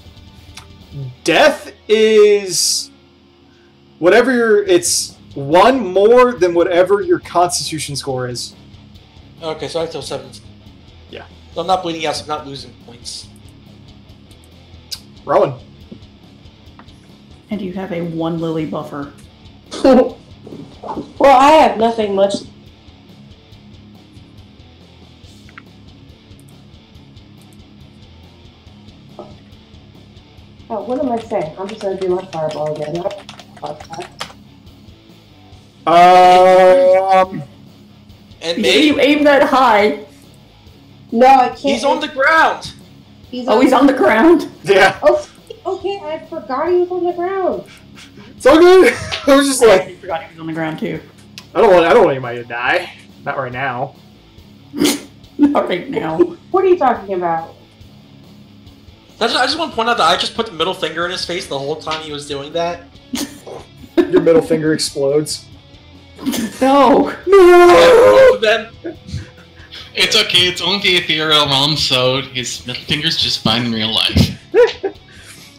Death is it's 1 more than whatever your Constitution score is. Okay, so I have till 7. Yeah. So I'm not bleeding out, so I'm not losing points. Rowan. And you have a 1 lily buffer. Well, I have nothing much. Oh, what am I saying? I'm just gonna do my fireball again. And You maybe you aim that high. No, I can't. he's on the ground. He's Oh, he's on the ground. Yeah. Oh, okay. I forgot he was on the ground. It's all good. I was just like, I forgot he was on the ground too. I don't want anybody to die. Not right now. Not right now. What are you talking about? I just want to point out that I just put the middle finger in his face the whole time he was doing that. Your middle finger explodes. No. Both of them. It's okay, it's only the ethereal realm, so his middle finger's just fine in real life.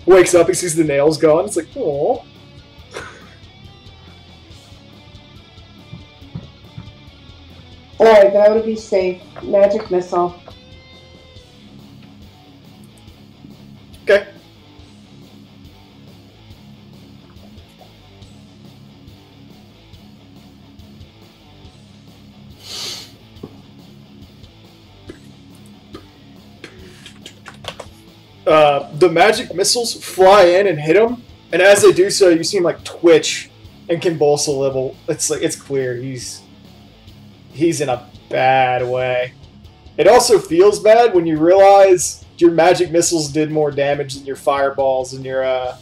Wakes up, he sees the nails gone. It's like, oh. Alright, that would be safe. Magic missile. Okay. The magic missiles fly in and hit him, and as they do so, you see him like twitch and convulse a little. It's like it's clear he's in a bad way. It also feels bad when you realize your magic missiles did more damage than your fireballs and your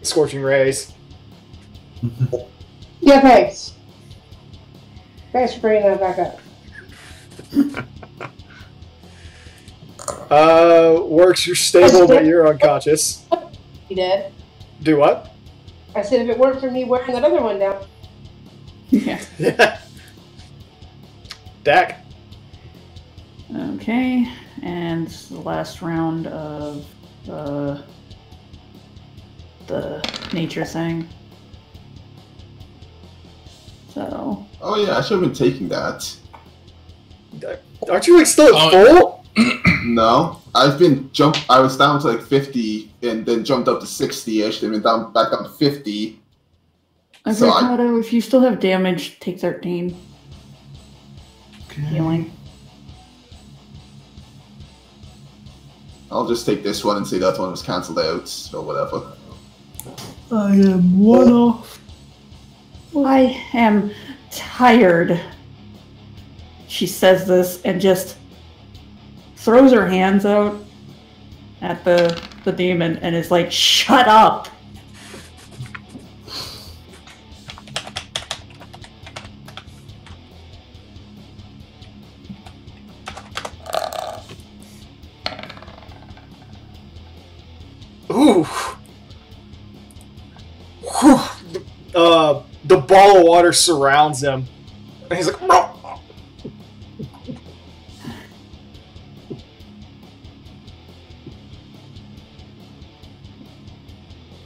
scorching rays. Yeah, thanks. Thanks for bringing that back up. Works, you're stable, but you're unconscious. You did? Do what? I said if it weren't for me wearing that other one down. Yeah. Yeah. Dak. Okay, and the last round of the nature thing. So. Oh yeah, I should have been taking that. Aren't you like still at full? No, I was down to like 50 and then jumped up to 60-ish, then went back down to 50. Okay, So Kato, if you still have damage, take 13. Okay. Healing. I'll just take this one and say that one was cancelled out, so whatever. I am one off. I am tired. She says this and just throws her hands out at the demon and is like, "Shut up!" Ooh. Whew. The ball of water surrounds him. And he's like, "Bro."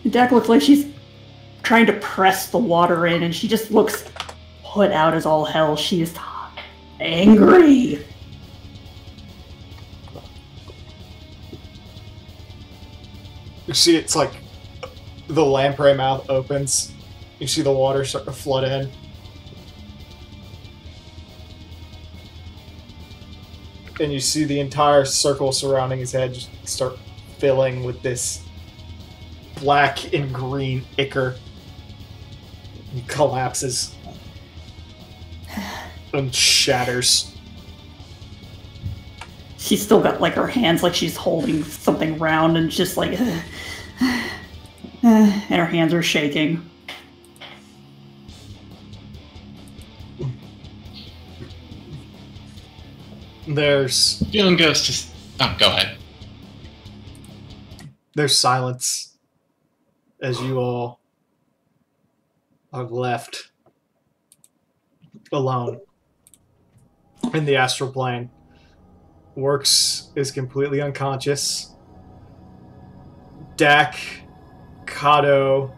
Dak looks like she's trying to press the water in, and she just looks put out as all hell. She is angry. You see it's like the lamprey mouth opens. You see the water start to flood in. And you see the entire circle surrounding his head just start filling with this black and green ichor. He collapses and shatters. She's still got like her hands like she's holding something round and just like, and her hands are shaking. There's Feeling goes to. Oh, go ahead. There's silence as you all are left alone in the astral plane. Works is completely unconscious. Dak, Kato,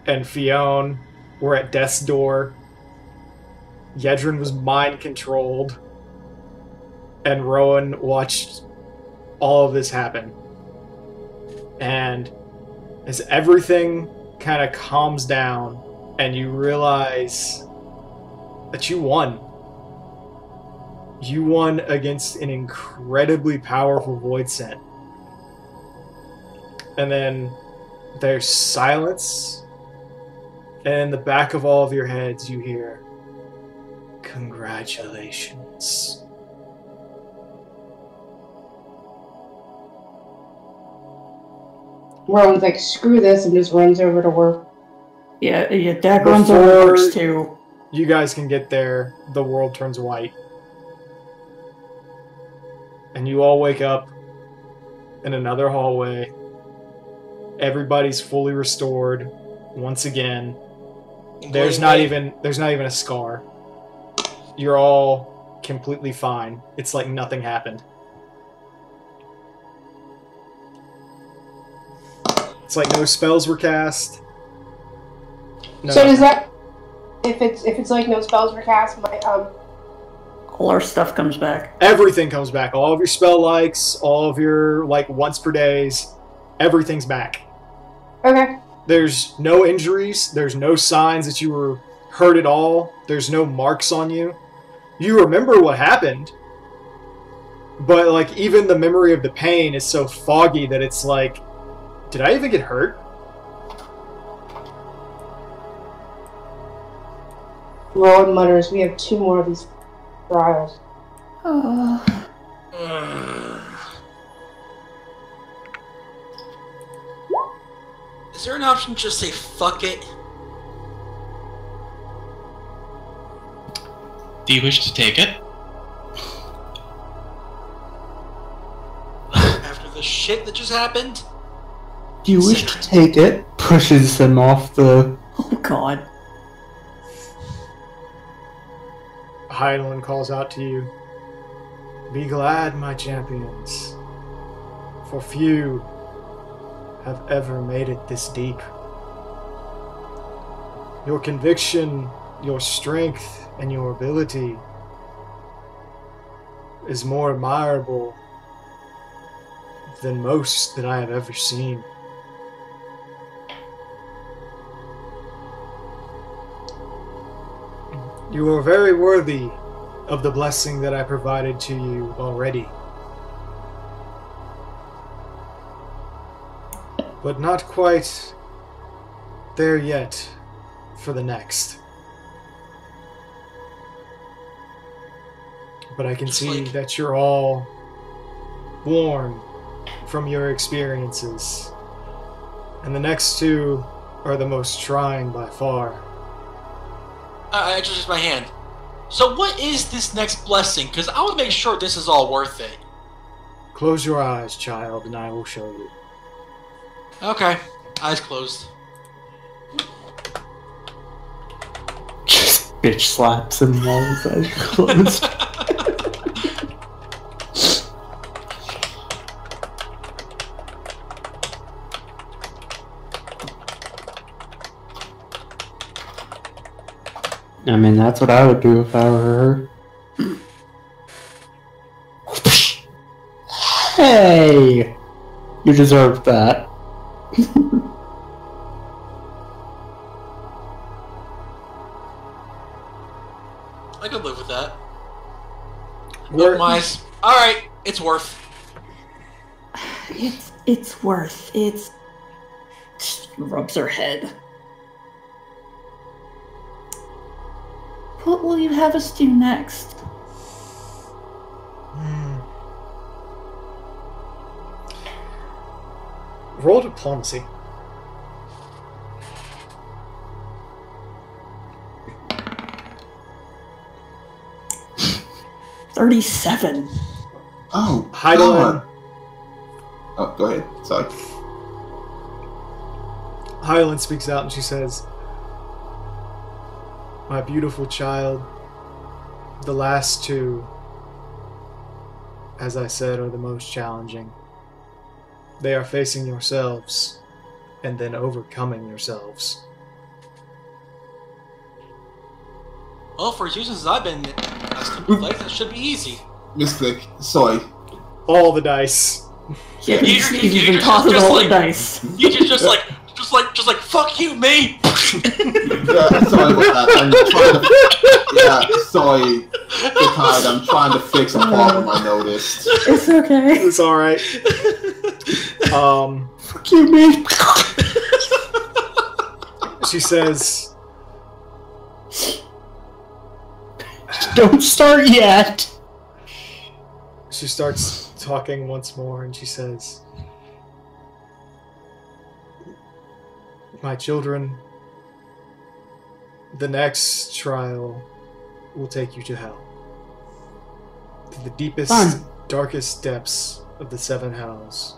and Fionn were at death's door. Yedrin was mind-controlled. And Rowan watched all of this happen. And as everything kind of calms down and you realize that you won. You won against an incredibly powerful Voidsent. And then there's silence. And in the back of all of your heads you hear, "Congratulations." Rowan's like, screw this, and just runs over to work. Yeah, Dak runs over to works too. You guys can get there, the world turns white. And you all wake up in another hallway. Everybody's fully restored once again. There's not even a scar. You're all completely fine. It's like nothing happened. It's like no spells were cast. No. So does that, if it's like no spells were cast, my all our stuff comes back. Everything comes back. All of your spell likes, all of your like once per days, everything's back. Okay. There's no injuries. There's no signs that you were hurt at all. There's no marks on you. You remember what happened, but like even the memory of the pain is so foggy that it's like, did I even get hurt? Rowan mutters, we have 2 more of these trials. Is there an option to just say fuck it? Do you wish to take it? After the shit that just happened? Do you wish to take it? Pushes him off the... Oh god. Hydaelyn calls out to you. Be glad, my champions, for few have ever made it this deep. Your conviction, your strength, and your ability is more admirable than most that I have ever seen. You are very worthy of the blessing that I provided to you already. But not quite there yet for the next. But I can see that you're all worn from your experiences. And the next 2 are the most trying by far. I just raised my hand. So what is this next blessing? Because I want to make sure this is all worth it. Close your eyes, child, and I will show you. Okay. Eyes closed. Just bitch slaps him while his eyes closed. I mean, that's what I would do if I were her. Hey! You deserve that. I could live with that. Where- Mice. Alright, it's worth. It's worth. It's... She rubs her head. What will you have us do next? Roll diplomacy. $37. Oh, Heidelin. Oh, go ahead. Sorry. Hyland speaks out and she says, "My beautiful child, the last two, as I said, are the most challenging. They are facing yourselves and then overcoming yourselves." Well, for as since I've been as complex, that should be easy. Misclick. Sorry. All the dice. Yeah, You- he's you- been you tossing just all the like- dice. You just like, fuck you, me. Yeah, sorry about that. I'm trying to. Yeah, sorry. Because I'm trying to fix a problem I noticed. It's okay. It's alright. Fuck you, man. She says, Don't start yet. she starts talking once more and she says, "My children, the next trial will take you to hell. To the deepest, Fun. darkest depths of the seven hells.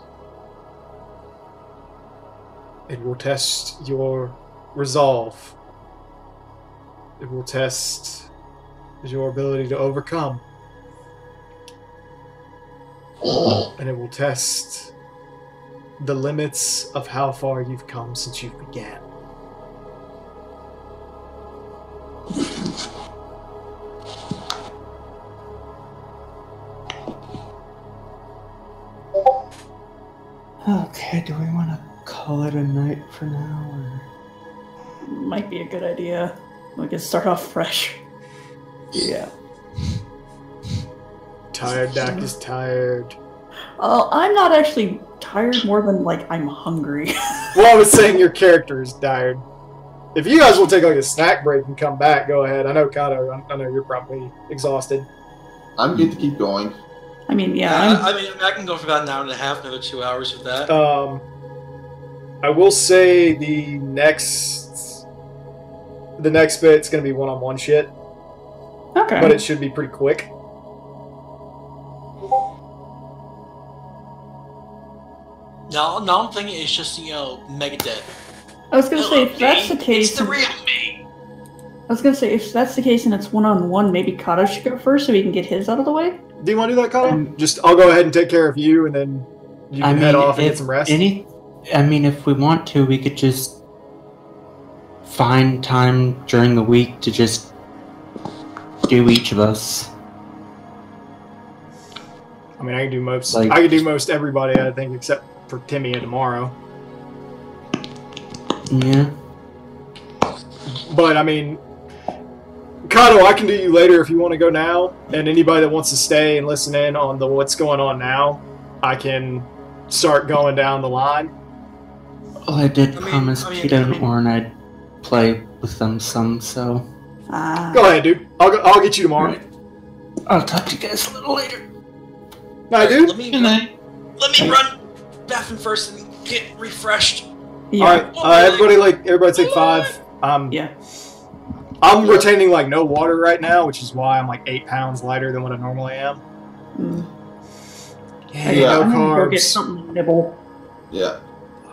It will test your resolve. It will test your ability to overcome. And it will test the limits of how far you've come since you began. Okay, do we want to call it a night for now, or? Might be a good idea. We can start off fresh. Yeah. Tired Dak is tired. I'm not actually tired more than, like, I'm hungry. Well, I was saying your character is tired. If you guys will take like a snack break and come back, go ahead. I know Kato, I know you're probably exhausted. I'm good to keep going. I mean, yeah, I mean, I can go for about an hour and a half, another 2 hours with that. I will say the next bit's gonna be one-on-one shit, okay. but it should be pretty quick. No, I'm thinking it's just, Megadeth. I was gonna say, if that's the case, It's the real me. I was gonna say, if that's the case and it's one-on-one, maybe Kato should go first so we can get his out of the way. Do you want to do that, Kato? I'll go ahead and take care of you, and then you can head off and get some rest. If we want to, we could just find time during the week to just do each of us. I mean, I can do most. Like- I can do most everybody, I think, except for Timmy and tomorrow. Yeah. But I mean, Kato, I can do you later if you want to go now. And anybody that wants to stay and listen in on what's going on now, I can start going down the line. Well, I did promise Peter and Orin I'd play with them some, so Go ahead, dude. I'll get you tomorrow. I'll talk to you guys a little later. Night, dude. Let me run bathroom first and get refreshed. Yeah. All right, everybody take 5. Yeah. I'm retaining like no water right now, which is why I'm like 8 pounds lighter than what I normally am. Yeah. No I'm gonna go carbs. get something to nibble. Yeah.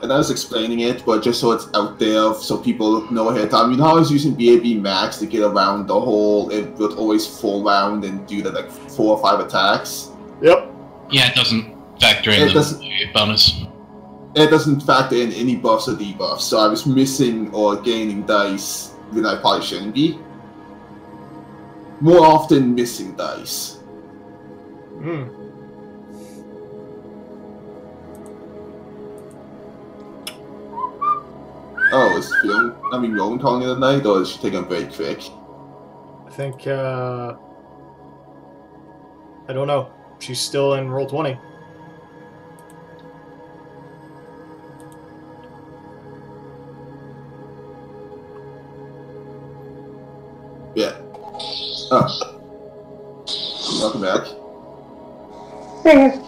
And I was explaining it, but just so it's out there, so people know ahead of time. You know how I was using BAB Max to get around the hole? It would always fall round and do the like 4 or 5 attacks. Yep. Yeah, it doesn't factor in It the doesn't- bonus. It doesn't factor in any buffs or debuffs, so I was missing or gaining dice when I probably shouldn't be. More often missing dice. Oh, is Rowan calling it a night, or is she taking a break quick? I think, I don't know. She's still in Roll20. Yeah. Welcome back. There. Hit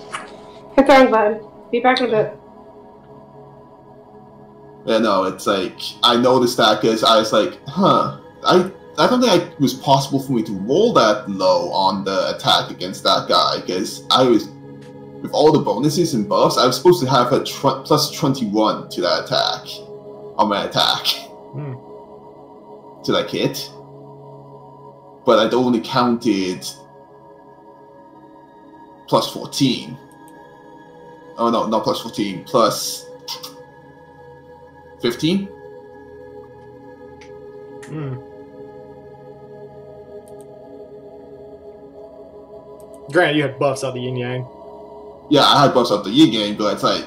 the wrong button. Be back in a bit. Yeah, no, it's like, I noticed that because I was like, I don't think it was possible for me to roll that low on the attack against that guy, because I was, with all the bonuses and buffs, I was supposed to have a plus 21 to that attack, on my attack, to that hit. But I'd only counted plus 14. Oh no, not plus 14, plus 15? Granted, you had buffs out the yin yang. Yeah, I had buffs of the yin yang, but it's like,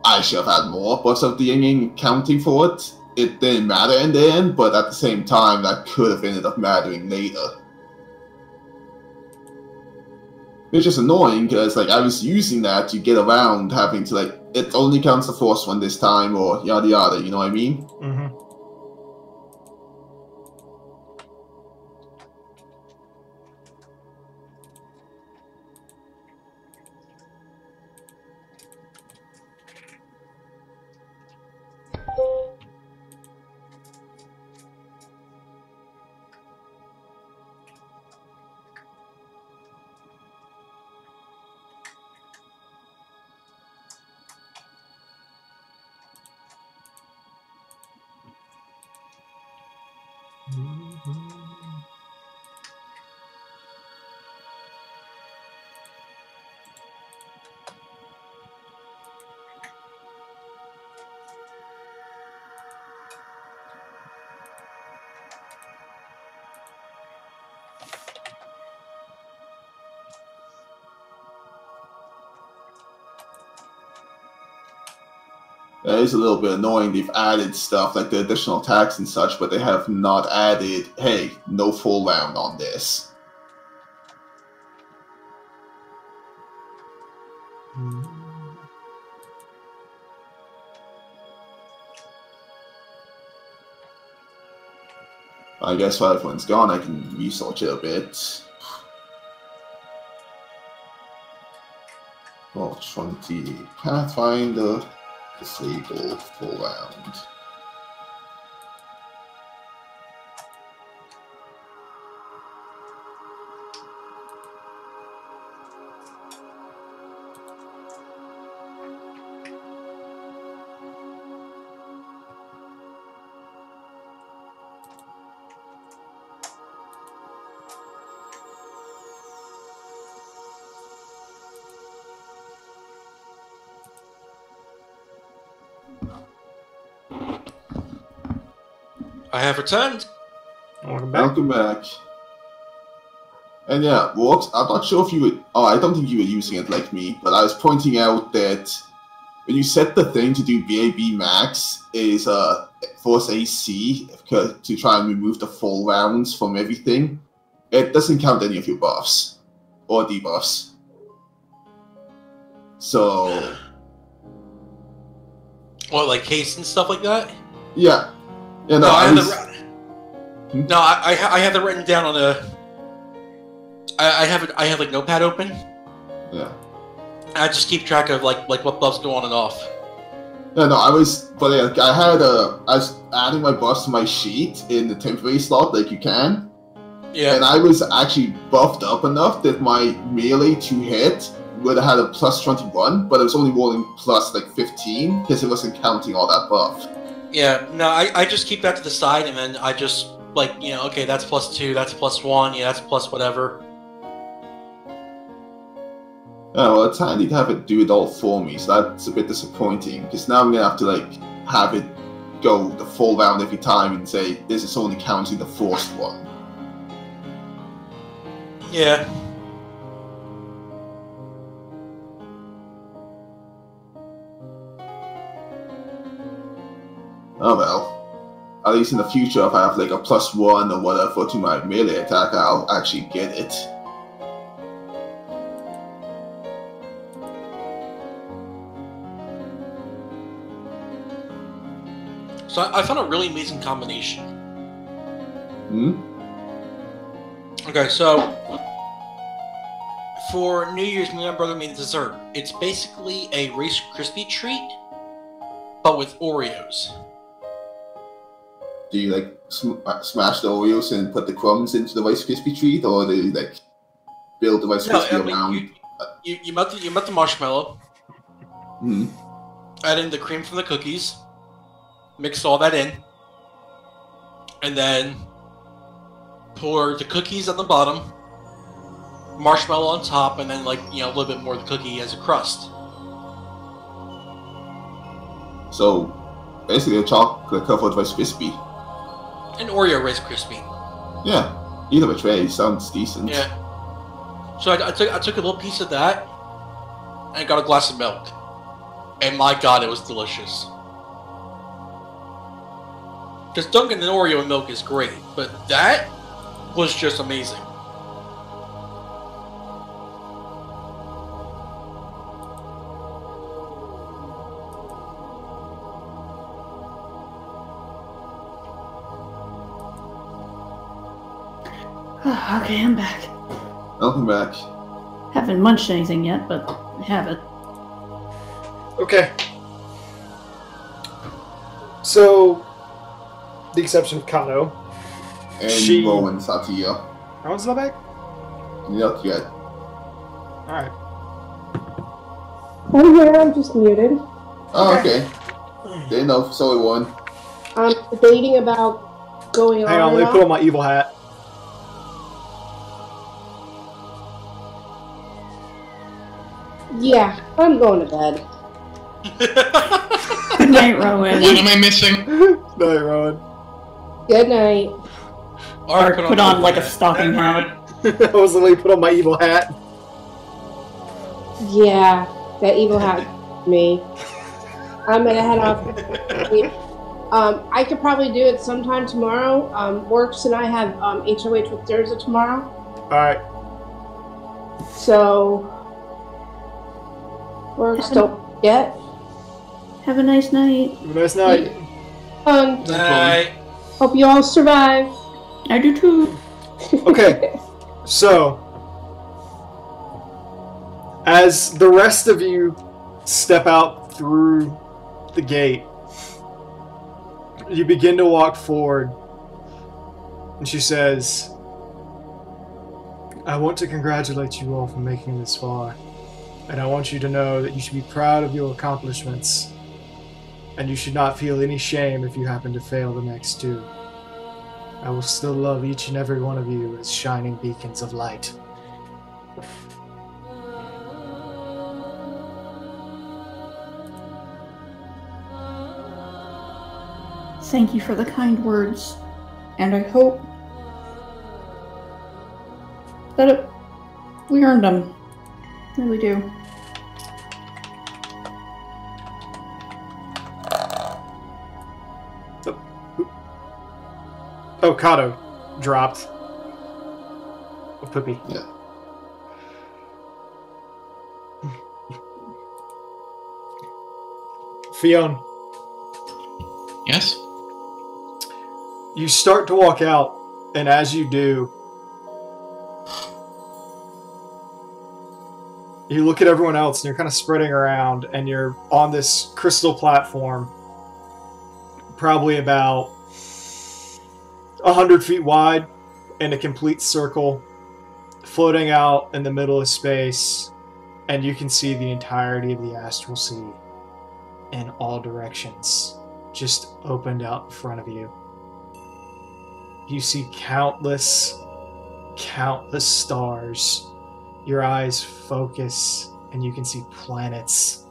I should have had more buffs of the yin yang counting for it. It didn't matter in the end, but at the same time, that could have ended up mattering later. Which is annoying, because like, I was using that to get around having to like, it only counts the force one this time, or yada yada, you know what I mean? Mm-hmm. It is a little bit annoying. They've added stuff like the additional attacks and such, but they have not added, hey, no full round on this. I guess while everyone's gone, I can research it a bit. Well, 20 Pathfinder. Disable full round. I have returned. Welcome back. Welcome back. And yeah, Walks, I'm not sure if you would... Oh, I don't think you were using it like me, but I was pointing out that when you set the thing to do BAB max is force AC to try and remove the full rounds from everything, it doesn't count any of your buffs or debuffs. So... What, like haste and stuff like that? Yeah. Yeah, no, I have it written down on a. I have like Notepad open. Yeah. I just keep track of like what buffs go on and off. No, I was, but yeah, I was adding my buffs to my sheet in the temporary slot like you can. Yeah. And I was actually buffed up enough that my melee to hit would have had a plus 21, but it was only rolling plus like 15 because it wasn't counting all that buff. Yeah, no, I just keep that to the side, and then I just, like, you know, okay, that's +2, that's +1, yeah, that's plus whatever. Yeah, well, it's handy to have it do it all for me, so that's a bit disappointing, because now I'm going to have to, like, have it go the full round every time and say, this is only counting the forced one. Yeah. Oh well. At least in the future, if I have like a +1 or whatever to my melee attack, I'll actually get it. So I found a really amazing combination. Okay, so for New Year's, me and my brother made a dessert. It's basically a Rice Krispie treat, but with Oreos. Do you like smash the Oreos and put the crumbs into the Rice Krispie treat, or do you like build the Rice Krispie around? You melt the marshmallow. Mm. Add in the cream from the cookies. Mix all that in, and then pour the cookies on the bottom, marshmallow on top, and then a little bit more of the cookie as a crust. So basically a chocolate covered Rice Krispie. An Oreo Rice Krispie. Yeah, either which way sounds decent. Yeah. So I took a little piece of that, and I got a glass of milk, and my God, it was delicious. Because dunking an Oreo in milk is great, but that was just amazing. Okay, I'm back. Welcome back. Haven't munched anything yet, but I have it. Okay. So, the exception of Kano. And Rowan Satya. Rowan's not back? Not yet. Alright. I'm here, I'm just muted. Oh, okay. Didn't know, sorry, Warren. I'm debating about going on. Hang on, let me put on my evil hat. Yeah, I'm going to bed. Good night, Rowan. What am I missing? Night, Rowan. Good night. Or put on like a stocking hat. I was literally put on my evil hat. Yeah, that evil hat. Me. I'm gonna head off. I could probably do it sometime tomorrow. Works and I have HOH with Durza tomorrow. Alright. So Works, don't forget. Have a nice night. Have a nice night. Night. Hope you all survive. I do too. Okay, so as the rest of you step out through the gate, you begin to walk forward, and she says, I want to congratulate you all for making it this far, and I want you to know that you should be proud of your accomplishments, and you should not feel any shame if you happen to fail the next two. I will still love each and every one of you as shining beacons of light. Thank you for the kind words, and I hope that we earned them. Really do. Oh, Kato dropped. Oh, Poopy. Yeah. Fionn. Yes? You start to walk out, and as you do, you look at everyone else, and you're kind of spreading around, and you're on this crystal platform, probably about 100 feet wide, in a complete circle, floating out in the middle of space, and you can see the entirety of the astral sea in all directions, just opened out in front of you. You see countless stars. Your eyes focus, and you can see planets,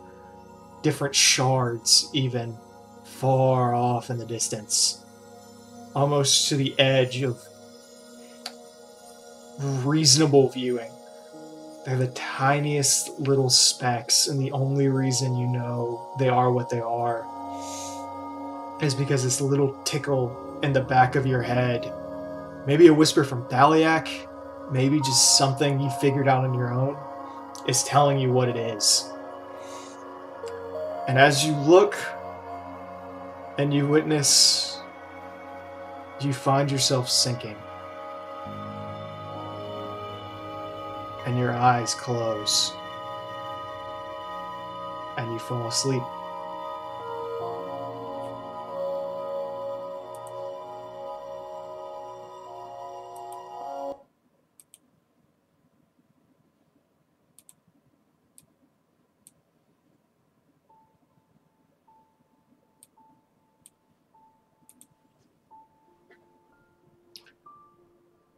different shards even, far off in the distance, almost to the edge of reasonable viewing. They're the tiniest little specks, and the only reason you know they are what they are is because this little tickle in the back of your head, maybe a whisper from Thaliak, maybe just something you figured out on your own, is telling you what it is. And as you look and you witness, you find yourself sinking. and your eyes close, and you fall asleep.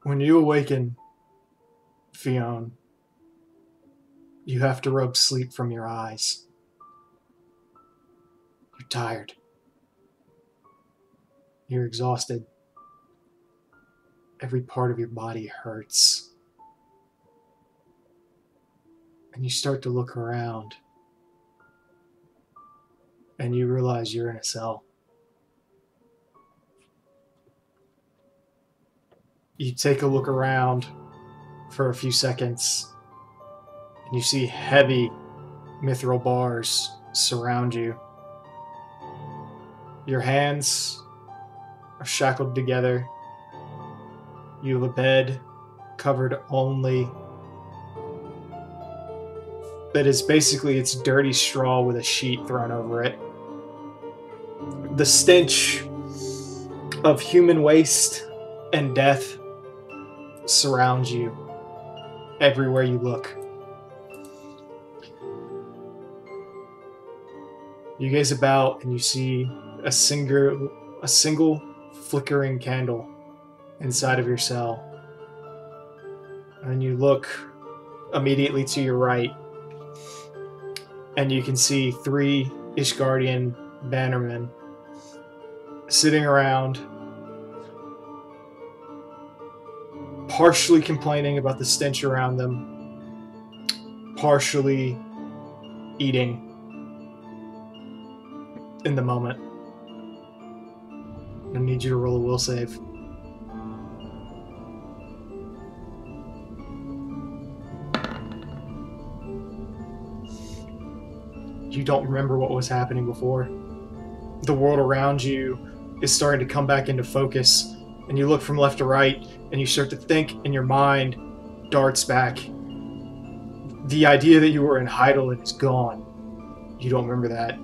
When you awaken, Fionn, you have to rub sleep from your eyes. You're tired. You're exhausted. Every part of your body hurts. And you start to look around. And you realize you're in a cell. You take a look around for a few seconds, and you see heavy mithril bars surround you. Your hands are shackled together. You have a bed covered only that is basically it's dirty straw with a sheet thrown over it. The stench of human waste and death surrounds you everywhere you look. You gaze about and you see a single flickering candle inside of your cell. And you look immediately to your right, and you can see 3 Ishgardian bannermen sitting around, partially complaining about the stench around them, partially eating in the moment. I need you to roll a will save. You don't remember what was happening before. The world around you is starting to come back into focus, and you look from left to right, and you start to think, and your mind darts back. The idea that you were in Hydaelyn is gone. You don't remember that.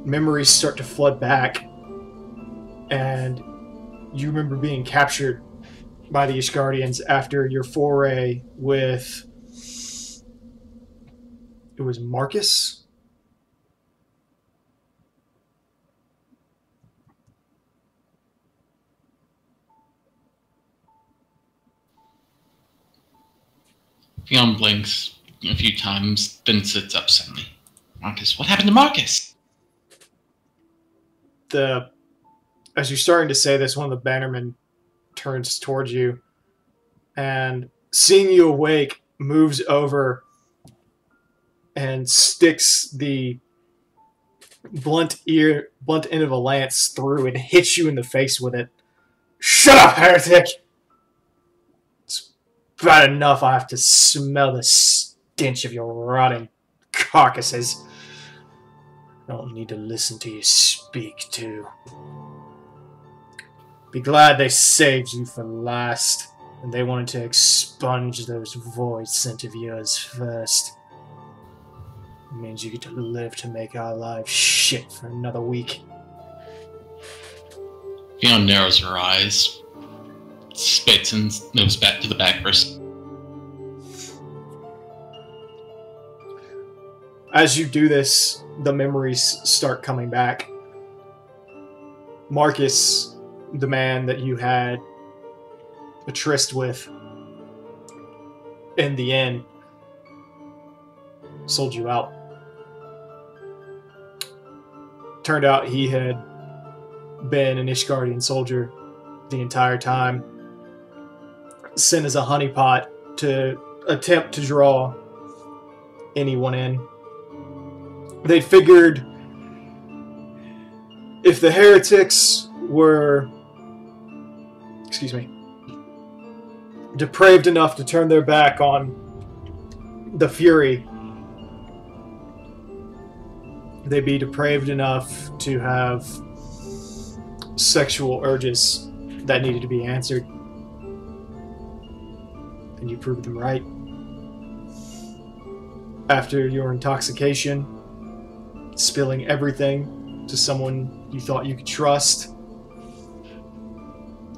Memories start to flood back, and you remember being captured by the Ishgardians after your foray with... It was Marcus? Fionn blinks a few times, then sits up suddenly. Marcus, what happened to Marcus? As you're starting to say this, one of the bannermen turns towards you, and seeing you awake, moves over and sticks the blunt end of a lance through and hits you in the face with it. Shut up, heretic! It's bad enough I have to smell the stench of your rotting carcasses. I don't need to listen to you speak to. Be glad they saved you for last, and they wanted to expunge those void scent of yours first. It means you get to live to make our lives shit for another week. Fionn narrows her eyes, spits, and moves back to the back first. As you do this, the memories start coming back. Marcus, the man that you had a tryst with in the end, sold you out. Turned out he had been an Ishgardian soldier the entire time, sent as a honeypot to attempt to draw anyone in. They figured if the heretics were, depraved enough to turn their back on the Fury, they'd be depraved enough to have sexual urges that needed to be answered. And you proved them right. after your intoxication, spilling everything to someone you thought you could trust,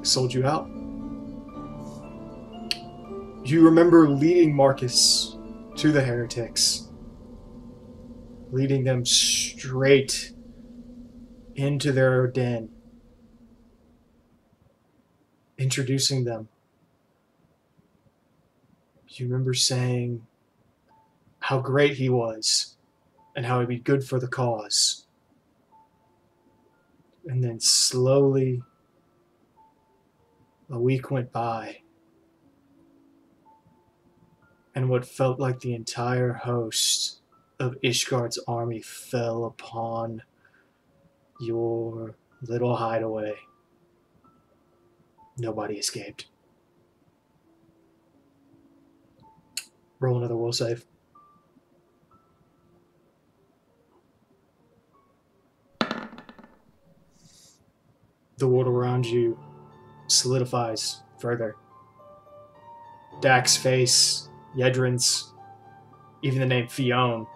sold you out. You remember leading Marcus to the heretics, leading them straight into their den, introducing them. You remember saying how great he was and how he'd be good for the cause. And then slowly, a week went by, and what felt like the entire host of Ishgard's army fell upon your little hideaway. Nobody escaped. Roll another will save. The world around you solidifies further. Dak's face, Yedrin's, even the name Fionn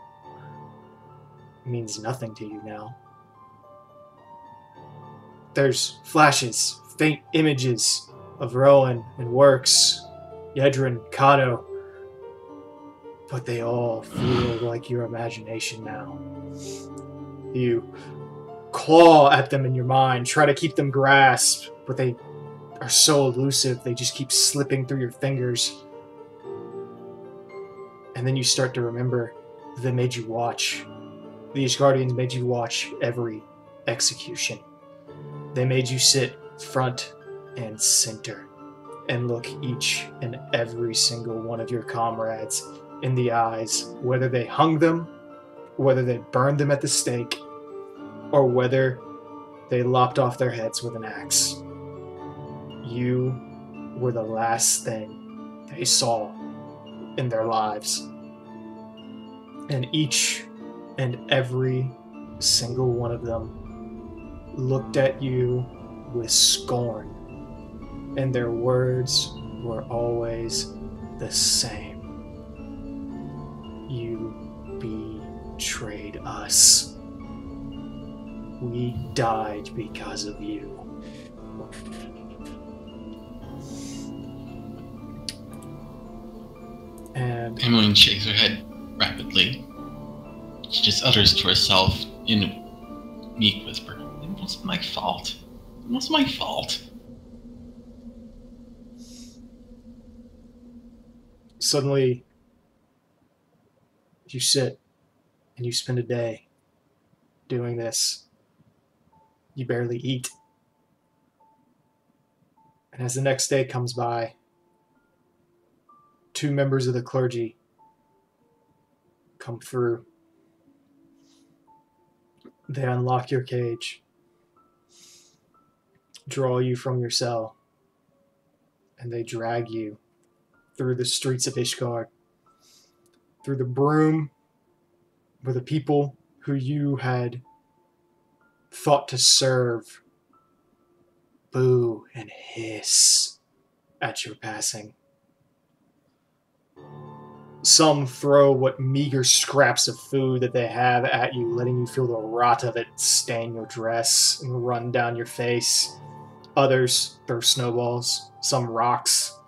means nothing to you now. There's flashes, faint images of Rowan and Works, Yedrin, Kato, but they all feel like your imagination now. You claw at them in your mind, try to keep them grasped, but they are so elusive, they just keep slipping through your fingers. And then you start to remember they made you watch. The Ishgardians made you watch every execution. They made you sit front and center and look each and every single one of your comrades in the eyes, whether they hung them, whether they burned them at the stake, or whether they lopped off their heads with an axe. You were the last thing they saw in their lives. And each and every single one of them looked at you with scorn, and their words were always the same. You betrayed us. We died because of you. And Emmeline shakes her head rapidly. She just utters to herself in a meek whisper, "It wasn't my fault. It wasn't my fault." Suddenly, you sit and you spend a day doing this. You barely eat. And as the next day comes by, 2 members of the clergy come through. They unlock your cage, draw you from your cell, and they drag you through the streets of Ishgard, through the broom where the people who you had thought to serve boo and hiss at your passing. Some throw what meager scraps of food that they have at you, letting you feel the rot of it stain your dress and run down your face. Others throw snowballs, some rocks.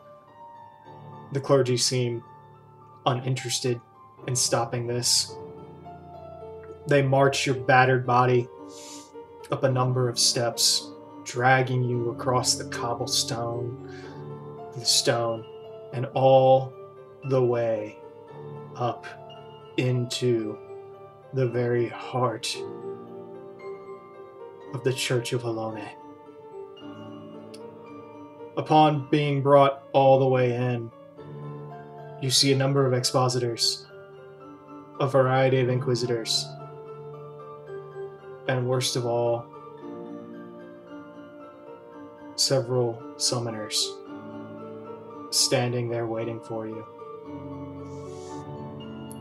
The clergy seem uninterested in stopping this. They march your battered body up a number of steps, dragging you across the cobblestone, the stone, and all the way up into the very heart of the Church of Halone. Upon being brought all the way in, you see a number of expositors, a variety of inquisitors, and worst of all, several summoners standing there waiting for you.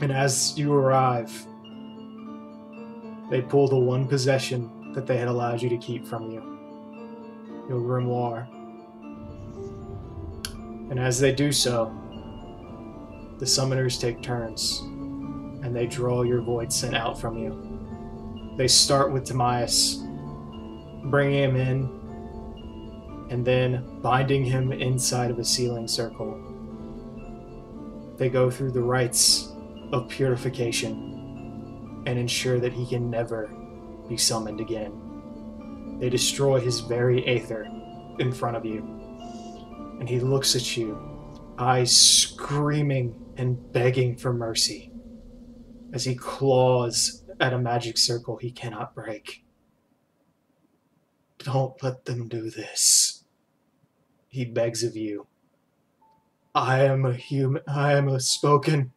And as you arrive, they pull the one possession that they had allowed you to keep from you, your grimoire. And as they do so, the summoners take turns they draw your void scent out from you. They start with Timaeus, bringing him in, and then binding him inside of a sealing circle. They go through the rites of purification and ensure that he can never be summoned again. They destroy his very aether in front of you, and he looks at you, eyes screaming and begging for mercy, as he claws at a magic circle he cannot break. Don't let them do this, he begs of you. I am a human. I am a spoken.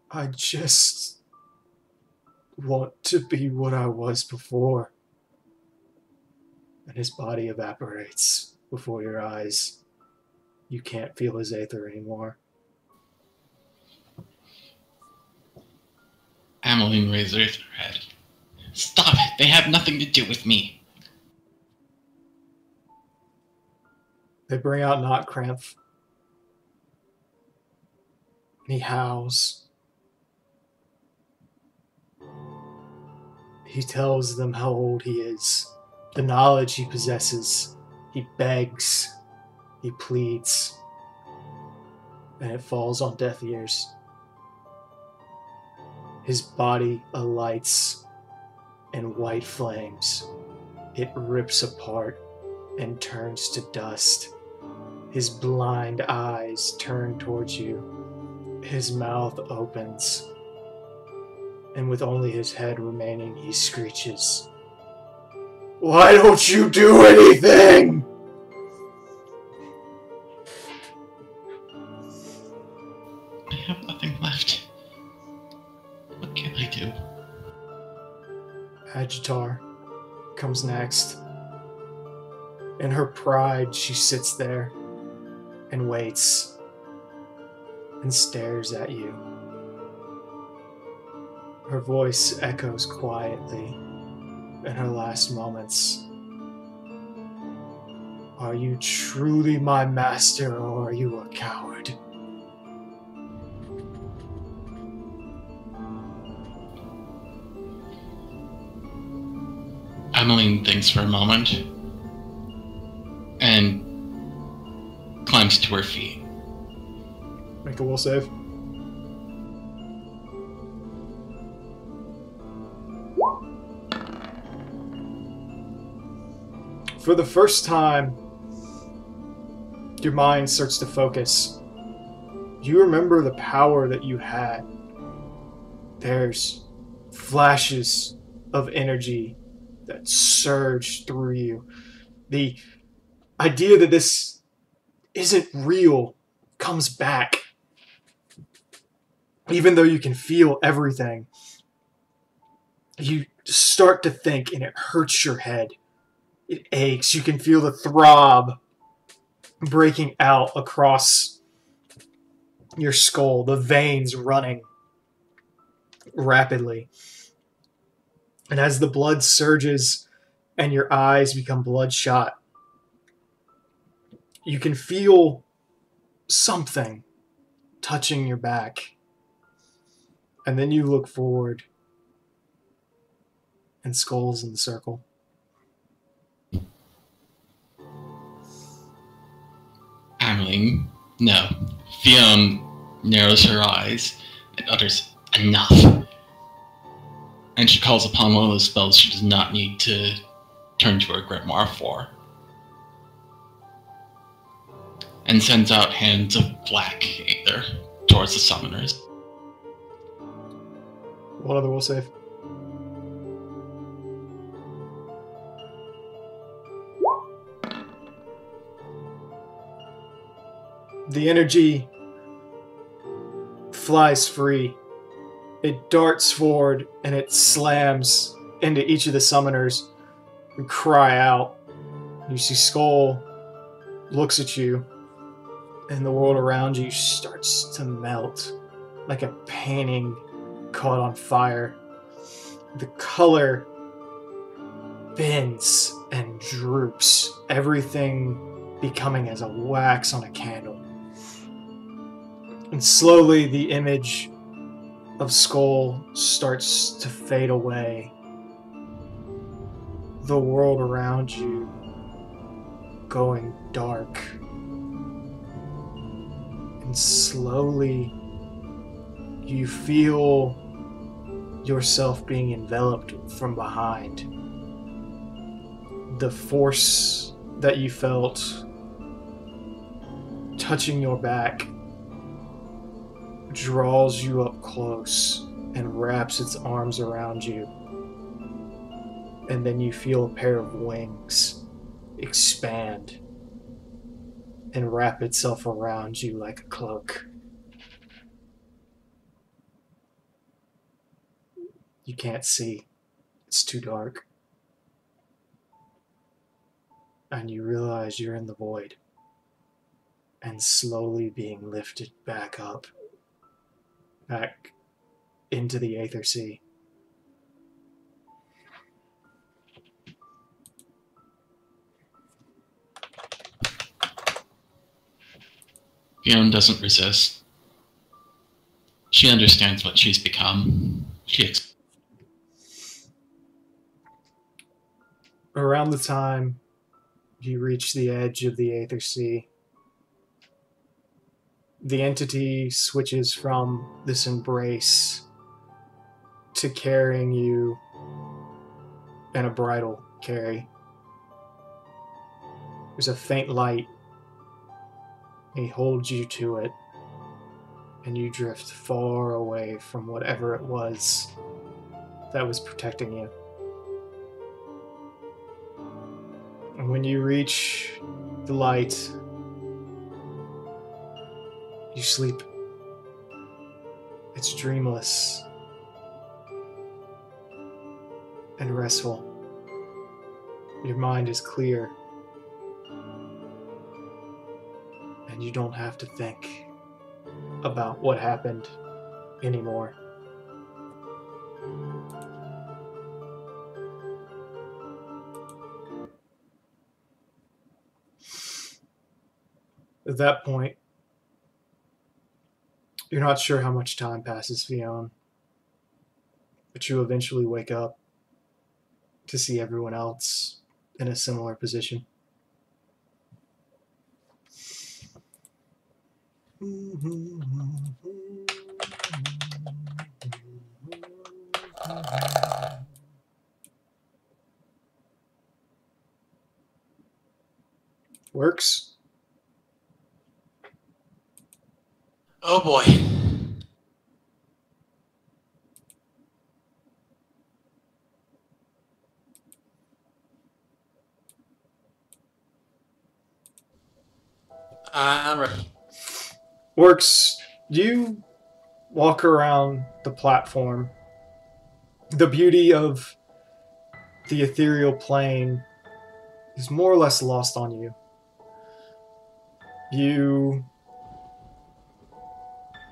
I just want to be what I was before. And his body evaporates before your eyes. You can't feel his aether anymore. Ameline raises her head. Stop it! They have nothing to do with me. They bring out Notcramph. He howls. He tells them how old he is, the knowledge he possesses. He begs, he pleads, and it falls on deaf ears. His body alights in white flames. It rips apart and turns to dust. His blind eyes turn towards you. His mouth opens. And with only his head remaining, he screeches, "Why don't you do anything?" I have nothing left. What can I do? Agitar comes next. In her pride, she sits there and waits and stares at you. Her voice echoes quietly in her last moments. Are you truly my master, or are you a coward? Emmeline thinks for a moment and climbs to her feet. Make a will save. For the first time, your mind starts to focus. You remember the power that you had. There's flashes of energy that surge through you. The idea that this isn't real comes back. Even though you can feel everything, you start to think and it hurts your head. It aches. You can feel the throb breaking out across your skull, the veins running rapidly. And as the blood surges and your eyes become bloodshot, you can feel something touching your back. And then you look forward, and Skull's in the circle. Ameline, no. Fionn narrows her eyes and utters, "Enough." And she calls upon one of those spells she does not need to turn to her grimoire for. And sends out hands of black aether towards the summoners. What other will save? The energy flies free. It darts forward and it slams into each of the summoners who cry out. You see Skull looks at you, and the world around you starts to melt like a painting caught on fire. The color bends and droops, everything becoming as a wax on a candle. And slowly the image of Skull starts to fade away. The world around you going dark. And slowly you feel yourself being enveloped from behind. The force that you felt touching your back draws you up close and wraps its arms around you. And then you feel a pair of wings expand and wrap itself around you like a cloak. You can't see. It's too dark. And you realize you're in the void and slowly being lifted back up, back into the Aether Sea. Fiona doesn't resist. She understands what she's become. Around the time you reach the edge of the Aether Sea, the entity switches from this embrace to carrying you in a bridal carry. There's a faint light. He holds you to it, and you drift far away from whatever it was that was protecting you. And when you reach the light, you sleep. It's dreamless and restful. Your mind is clear, and you don't have to think about what happened anymore. At that point, you're not sure how much time passes, Fiona, but you eventually wake up to see everyone else in a similar position. Works? Oh boy. I'm ready. Works. You walk around the platform. The beauty of the ethereal plane is more or less lost on you. You,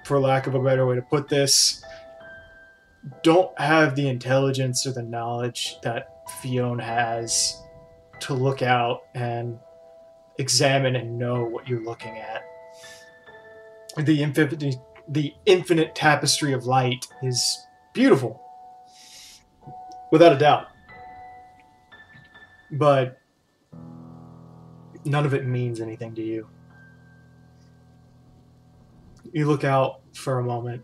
for lack of a better way to put this, don't have the intelligence or the knowledge that Fiona has to look out and examine and know what you're looking at. The infinite tapestry of light is beautiful, without a doubt. But none of it means anything to you. You look out for a moment,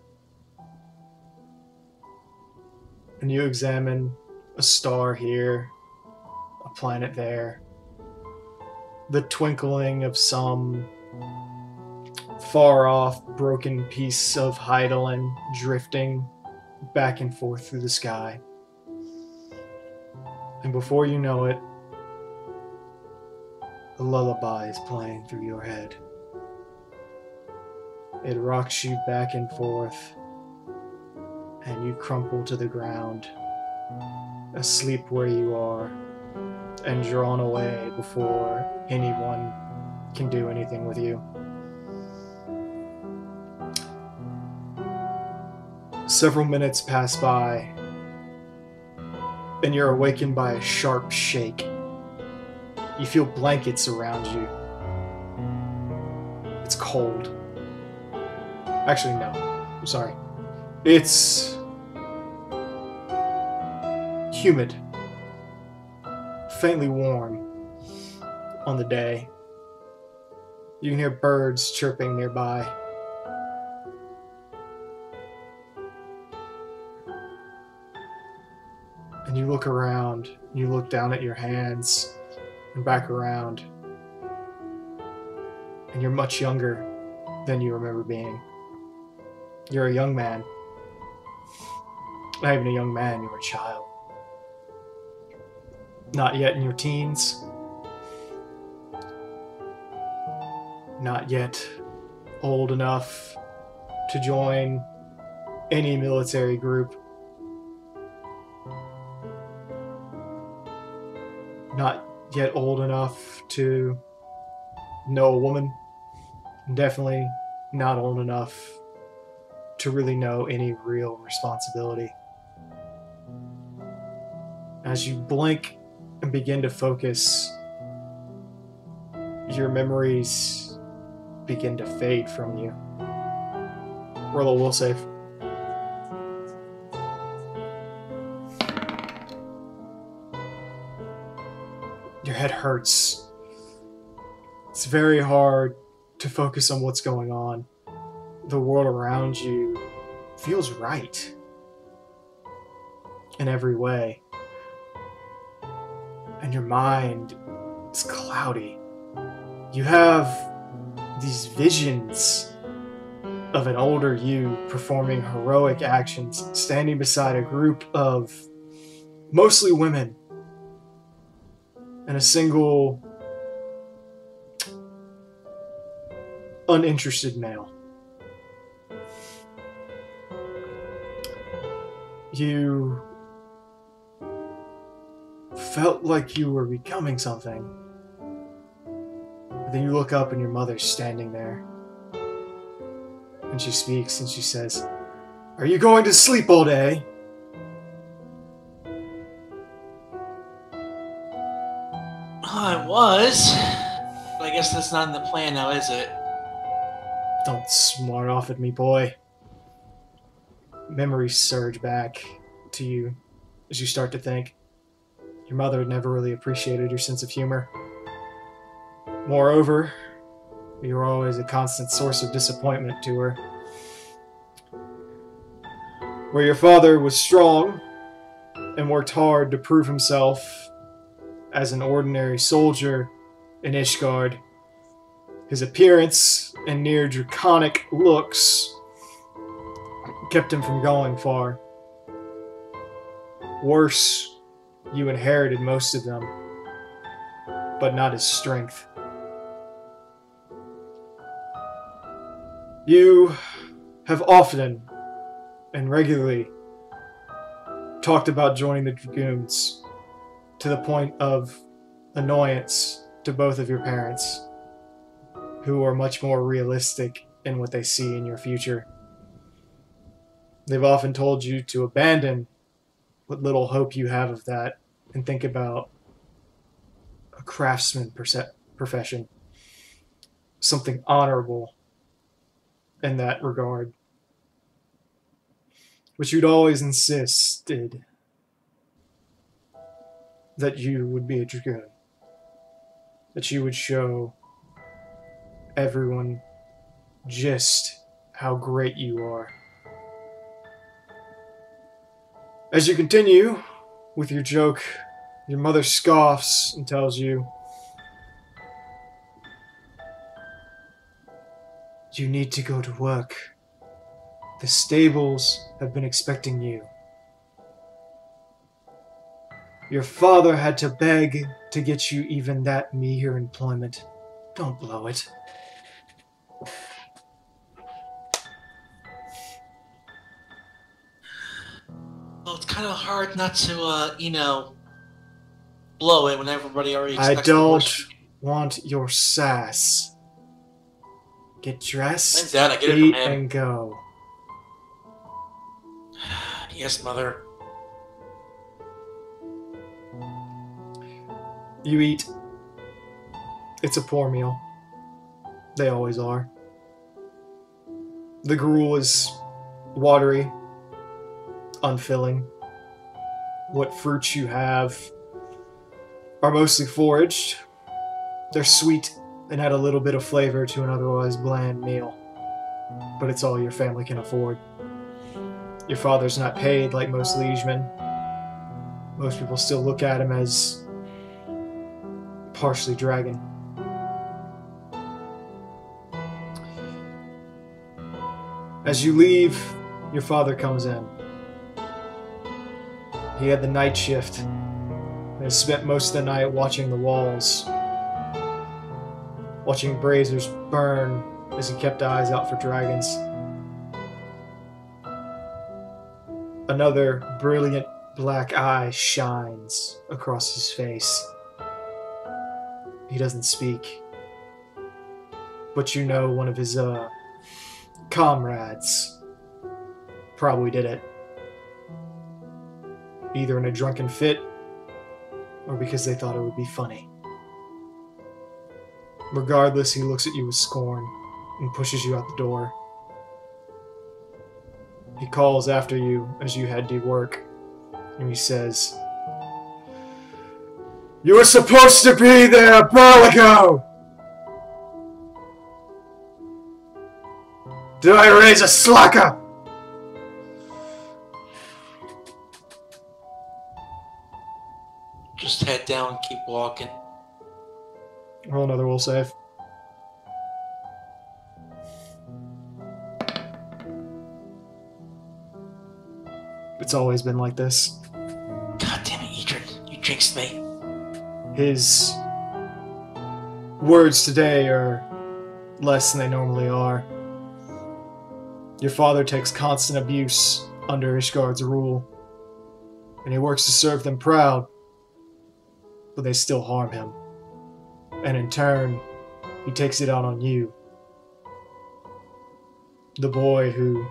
and you examine a star here, a planet there, the twinkling of some far-off, broken piece of Hydaelyn drifting back and forth through the sky. And before you know it, a lullaby is playing through your head. It rocks you back and forth, and you crumple to the ground, asleep where you are, and drawn away before anyone can do anything with you. Several minutes pass by, and you're awakened by a sharp shake. You feel blankets around you. It's cold. Actually, no. I'm sorry. It's humid, faintly warm on the day. You can hear birds chirping nearby. And you look around, you look down at your hands and back around, and you're much younger than you remember being. You're a young man. Not even a young man, you're a child. Not yet in your teens. Not yet old enough to join any military group. Not yet old enough to know a woman. Definitely not old enough to really know any real responsibility. As you blink and begin to focus, your memories begin to fade from you. Roll a will save. Your head hurts. It's very hard to focus on what's going on. The world around you feels right in every way. And your mind is cloudy. You have these visions of an older you performing heroic actions, standing beside a group of mostly women and a single uninterested male. You felt like you were becoming something. But then you look up and your mother's standing there. And she speaks and she says, "Are you going to sleep all day?" I was. But I guess that's not in the plan now, is it? Don't smart off at me, boy. Memories surge back to you as you start to think. Your mother never really appreciated your sense of humor. Moreover, you were always a constant source of disappointment to her. Where your father was strong and worked hard to prove himself as an ordinary soldier in Ishgard, his appearance and near draconic looks kept him from going far. Worse, you inherited most of them, but not his strength. You have often and regularly talked about joining the Dragoons to the point of annoyance to both of your parents, who are much more realistic in what they see in your future. They've often told you to abandon what little hope you have of that and think about a craftsman profession, something honorable in that regard. But you'd always insisted that you would be a dragoon, that you would show everyone just how great you are. As you continue with your joke, your mother scoffs and tells you, "You need to go to work. The stables have been expecting you. Your father had to beg to get you even that meager employment. Don't blow it." Well, it's kind of hard not to, blow it when everybody already expects I the don't worst. want your sass. Get dressed, Thanks, Dad, I get it eat, from him. and go. Yes, Mother. You eat. It's a poor meal. They always are. The gruel is watery, unfilling. What fruits you have are mostly foraged. They're sweet and add a little bit of flavor to an otherwise bland meal. But it's all your family can afford. Your father's not paid like most liegemen. Most people still look at him as partially dragon. As you leave, your father comes in. He had the night shift and has spent most of the night watching the walls, watching braziers burn as he kept eyes out for dragons. Another brilliant black eye shines across his face. He doesn't speak, but you know one of his comrades probably did it. Either in a drunken fit, or because they thought it would be funny. Regardless, he looks at you with scorn and pushes you out the door. He calls after you as you head to work, and he says, "You were supposed to be there a while ago! Did I raise a slacker?" Just head down, keep walking. Roll another will save. It's always been like this. God damn it, Edrin. You jinxed me. His words today are less than they normally are. Your father takes constant abuse under Ishgard's rule, and he works to serve them proud, but they still harm him. And in turn, he takes it out on you. The boy who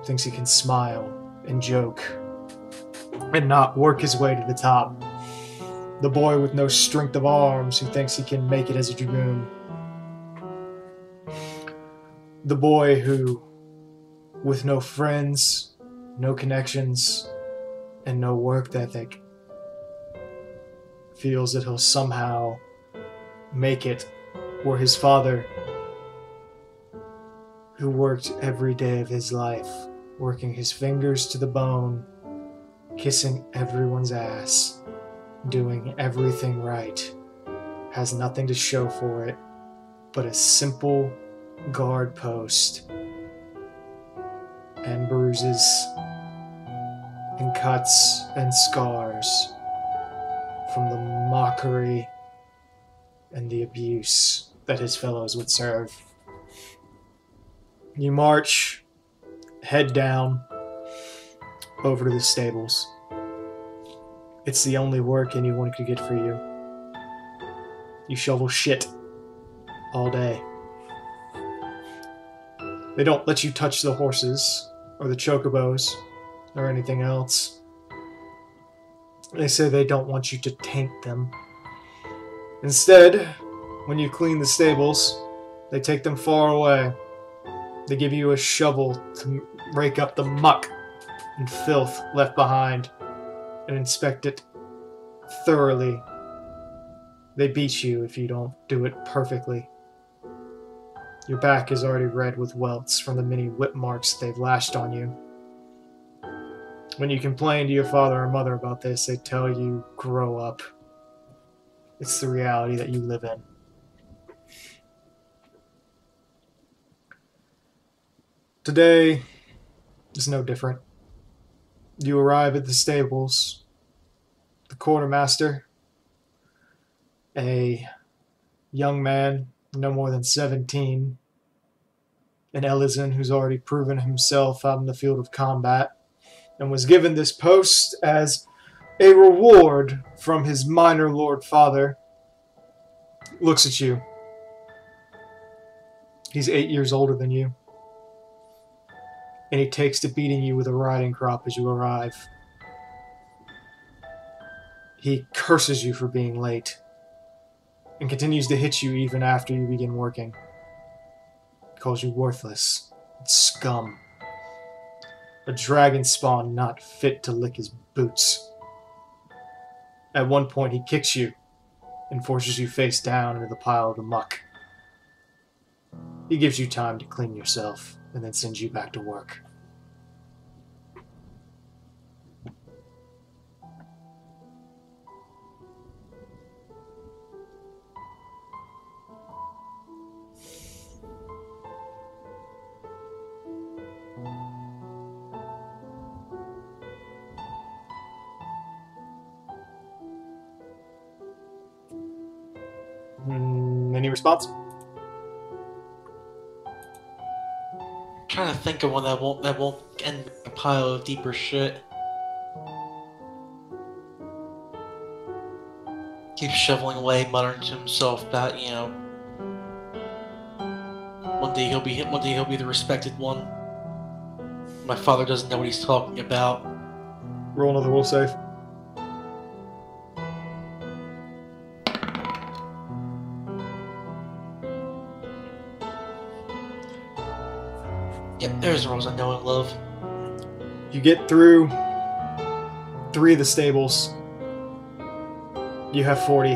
thinks he can smile and joke and not work his way to the top. The boy with no strength of arms who thinks he can make it as a dragoon. The boy who, with no friends, no connections, and no work ethic, feels that he'll somehow make it where his father, who worked every day of his life, working his fingers to the bone, kissing everyone's ass, doing everything right, has nothing to show for it but a simple guard post and bruises and cuts and scars from the mockery and the abuse that his fellows would serve. You march, head down, over to the stables. It's the only work anyone could get for you. You shovel shit all day. They don't let you touch the horses, or the chocobos, or anything else. They say they don't want you to taint them. Instead, when you clean the stables, they take them far away. They give you a shovel to rake up the muck and filth left behind and inspect it thoroughly. They beat you if you don't do it perfectly. Your back is already red with welts from the many whip marks they've lashed on you. When you complain to your father or mother about this, they tell you, grow up. It's the reality that you live in. Today is no different. You arrive at the stables. The quartermaster, a young man, no more than 17, an Elysian who's already proven himself out in the field of combat, and was given this post as a reward from his minor lord father, looks at you. He's 8 years older than you, and he takes to beating you with a riding crop as you arrive. He curses you for being late, and continues to hit you even after you begin working. Calls you worthless, Scum. A dragon spawn not fit to lick his boots. At one point, he kicks you and forces you face down into the pile of the muck. He gives you time to clean yourself and then sends you back to work. Any response? Trying to think of one that won't end a pile of deeper shit. Keeps shoveling away, muttering to himself about, you know, one day he'll be the respected one. My father doesn't know what he's talking about. Roll another will save. Yep, there's the roles I know and love. You get through 3 of the stables. You have 40.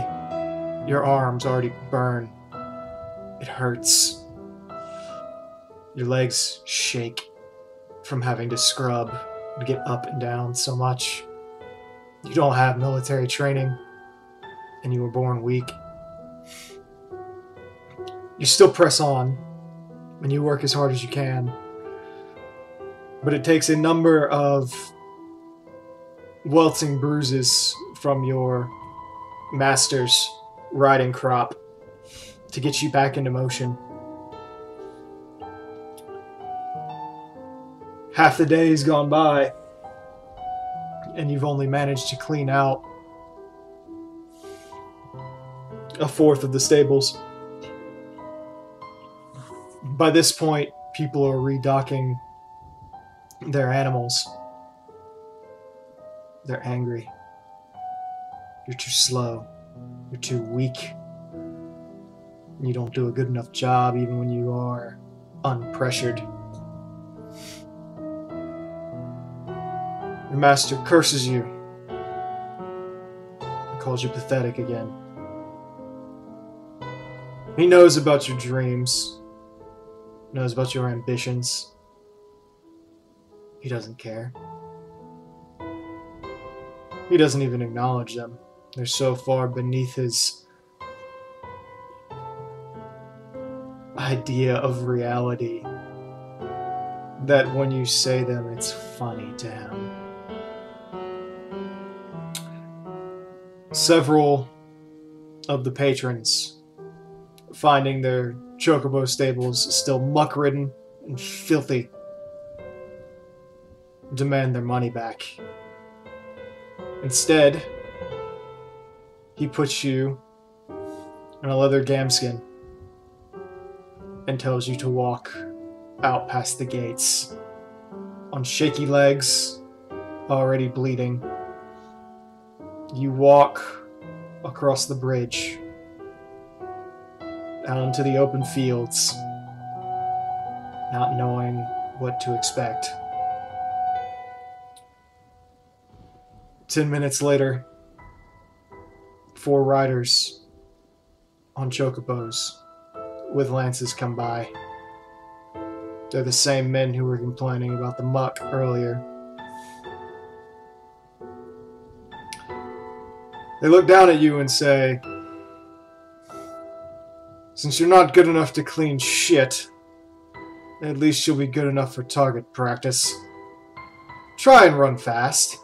Your arms already burn. It hurts. Your legs shake from having to scrub and get up and down so much. You don't have military training, and you were born weak. You still press on, and you work as hard as you can. But it takes a number of welting bruises from your master's riding crop to get you back into motion. Half the day's gone by, and you've only managed to clean out a fourth of the stables. By this point, people are redocking their animals. They're angry. You're too slow. You're too weak. You don't do a good enough job even when you are unpressured. Your master curses you and calls you pathetic again. He knows about your dreams, knows about your ambitions. He doesn't care. He doesn't even acknowledge them. They're so far beneath his idea of reality that when you say them, it's funny to him. Several of the patrons, finding their chocobo stables still muck-ridden and filthy, demand their money back. Instead, he puts you in a leather gamskin and tells you to walk out past the gates on shaky legs, already bleeding. You walk across the bridge out into the open fields, not knowing what to expect. 10 minutes later, 4 riders on chocobos with lances come by. They're the same men who were complaining about the muck earlier. They look down at you and say, "Since you're not good enough to clean shit, at least you'll be good enough for target practice. Try and run fast.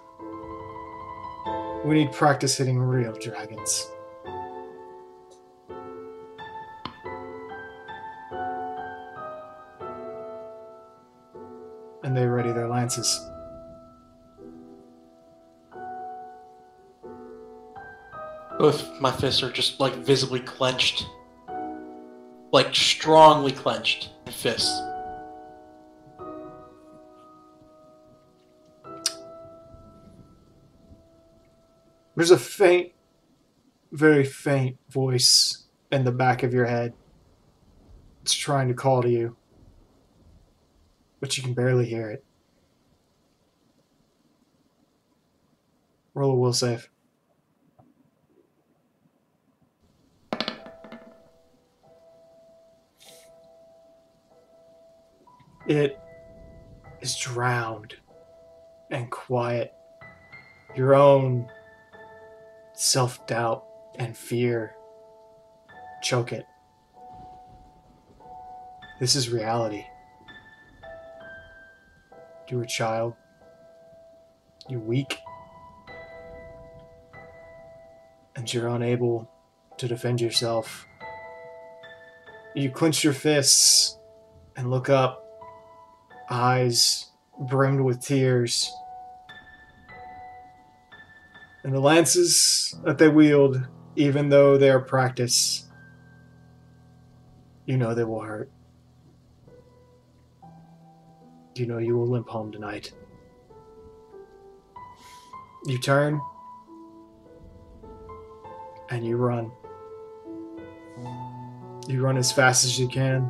We need practice hitting real dragons." And they ready their lances. Both my fists are just, like, visibly clenched. Like, strongly clenched fists. There's a faint, very faint voice in the back of your head. It's trying to call to you. but you can barely hear it. Roll a will save. It is drowned and quiet. Your own self-doubt and fear choke it. This is reality. You're a child. You're weak. And you're unable to defend yourself. You clench your fists and look up, eyes brimmed with tears. And the lances that they wield, even though they are practice, you know they will hurt. You know you will limp home tonight. You turn and you run. You run as fast as you can.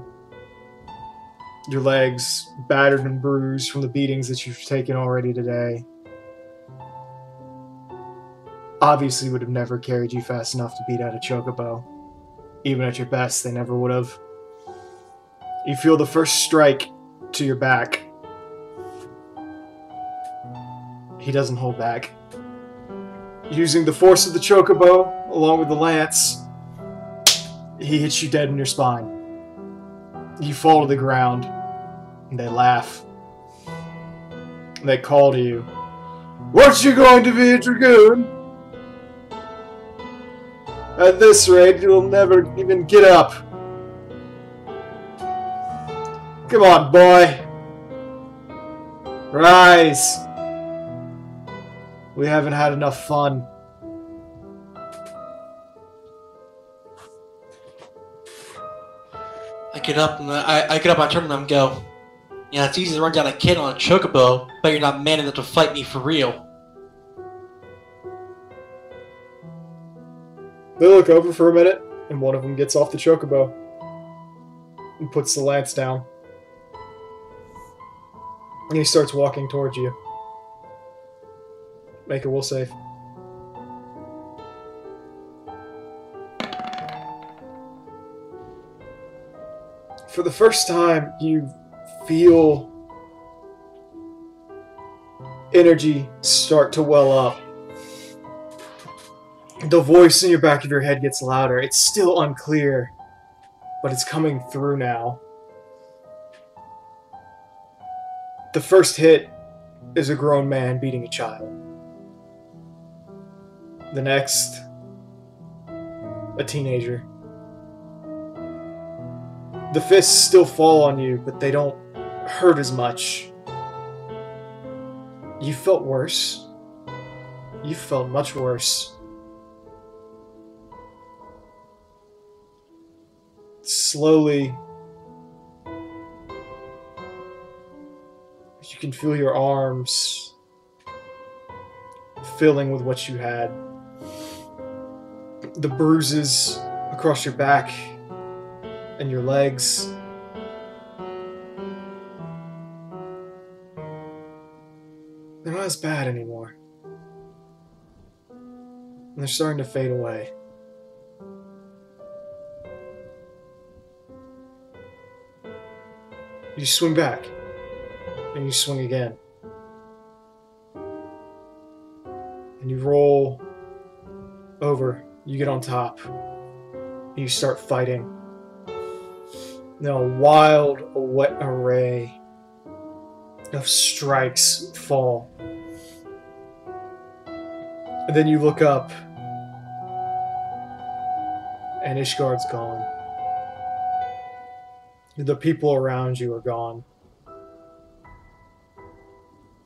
Your legs battered and bruised from the beatings that you've taken already today. Obviously would have never carried you fast enough to beat out a chocobo. Even at your best, they never would have. You feel the first strike to your back. He doesn't hold back. Using the force of the chocobo, along with the lance, he hits you dead in your spine. You fall to the ground, and they laugh. And they call to you. What, you going to be a dragoon? At this rate, you'll never even get up. Come on, boy. Rise. We haven't had enough fun. I get up and I turn to him and go, yeah, it's easy to run down a kid on a chocobo, but you're not man enough to fight me for real. They look over for a minute, and one of them gets off the chocobo and puts the lance down. And he starts walking towards you. Make a will save. For the first time, you feel energy start to well up. The voice in your back of your head gets louder. It's still unclear, but it's coming through now. The first hit is a grown man beating a child. The next, a teenager. The fists still fall on you, but they don't hurt as much. You felt worse. You felt much worse. Slowly, you can feel your arms filling with what you had. The bruises across your back and your legs. They're not as bad anymore. And they're starting to fade away. You swing back, and you swing again. And you roll over, you get on top, and you start fighting. Now a wild, wet array of strikes fall. And then you look up, and Ishgard's gone. The people around you are gone.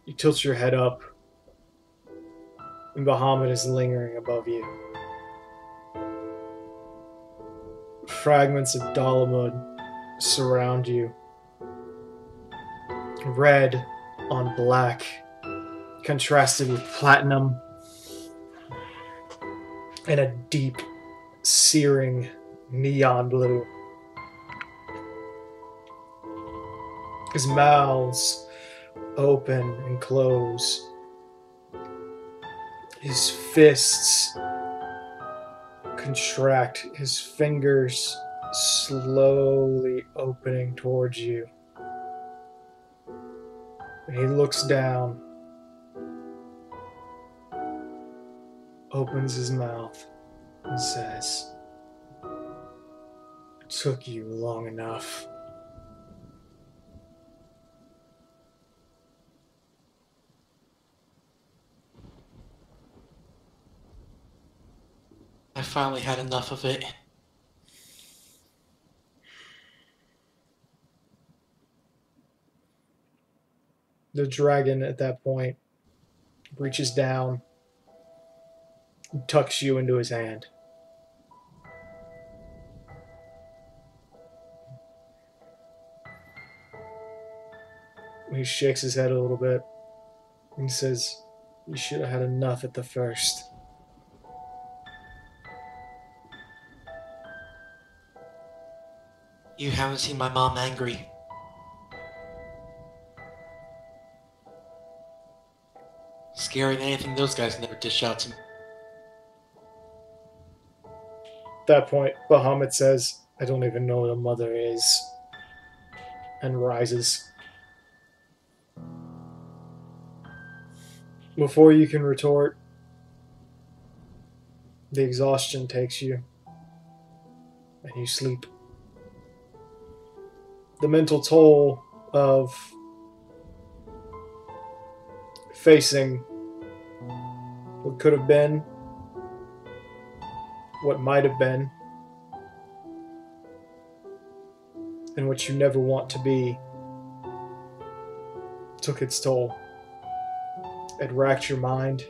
You tilt your head up, and Bahamut is lingering above you. Fragments of Dalamud surround you. Red on black, contrasted with platinum, and a deep, searing neon blue. His mouths open and close. His fists contract, his fingers slowly opening towards you. And he looks down, opens his mouth, and says, "It took you long enough." I finally had enough of it. The dragon at that point reaches down and tucks you into his hand. He shakes his head a little bit and says, "You should have had enough at the first." You haven't seen my mom angry. Scary than anything those guys never dish out to me. At that point, Bahamut says, "I don't even know what a mother is," and rises. Before you can retort, the exhaustion takes you, and you sleep. The mental toll of facing what could have been, what might have been, and what you never want to be, took its toll. It racked your mind.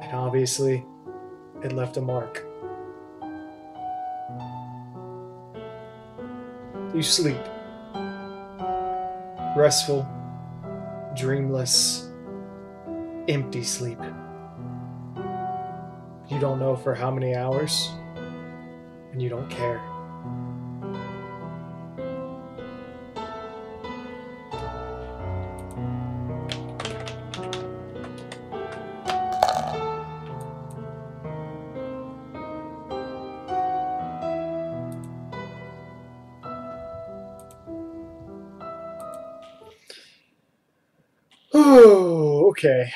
And obviously, it left a mark. You sleep. Restful, dreamless, empty sleep. You don't know for how many hours, and you don't care. Oh, okay.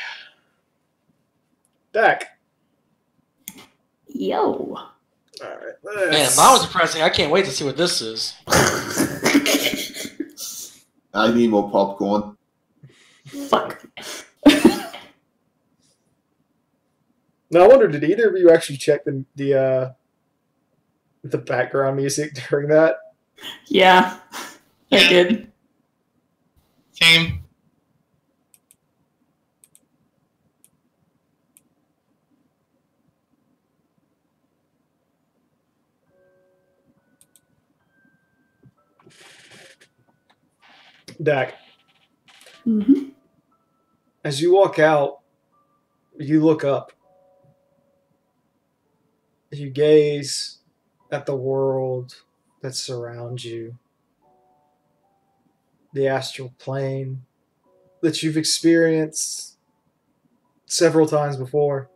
Dak. Yo. Alright, Man, that was depressing. I can't wait to see what this is. I need more popcorn. Fuck. Now, I wonder, did either of you actually check the background music during that? Yeah. I did. Same. Dak, Mm-hmm. as you walk out, you look up. You gaze at the world that surrounds you. The astral plane that you've experienced several times before.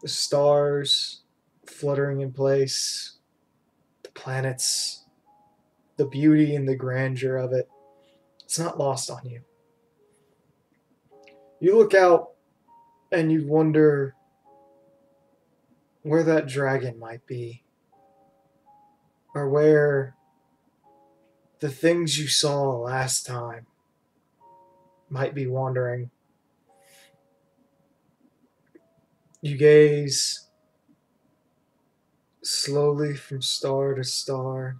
The stars fluttering in place. The planets. The beauty and the grandeur of it. It's not lost on you. You look out and you wonder where that dragon might be, or where the things you saw last time might be wandering. You gaze slowly from star to star,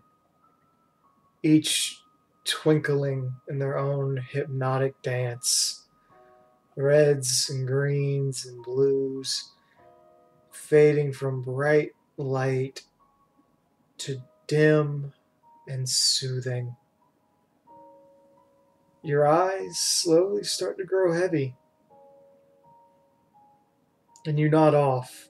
each twinkling in their own hypnotic dance, reds and greens and blues, fading from bright light to dim and soothing. Your eyes slowly start to grow heavy, and you nod off.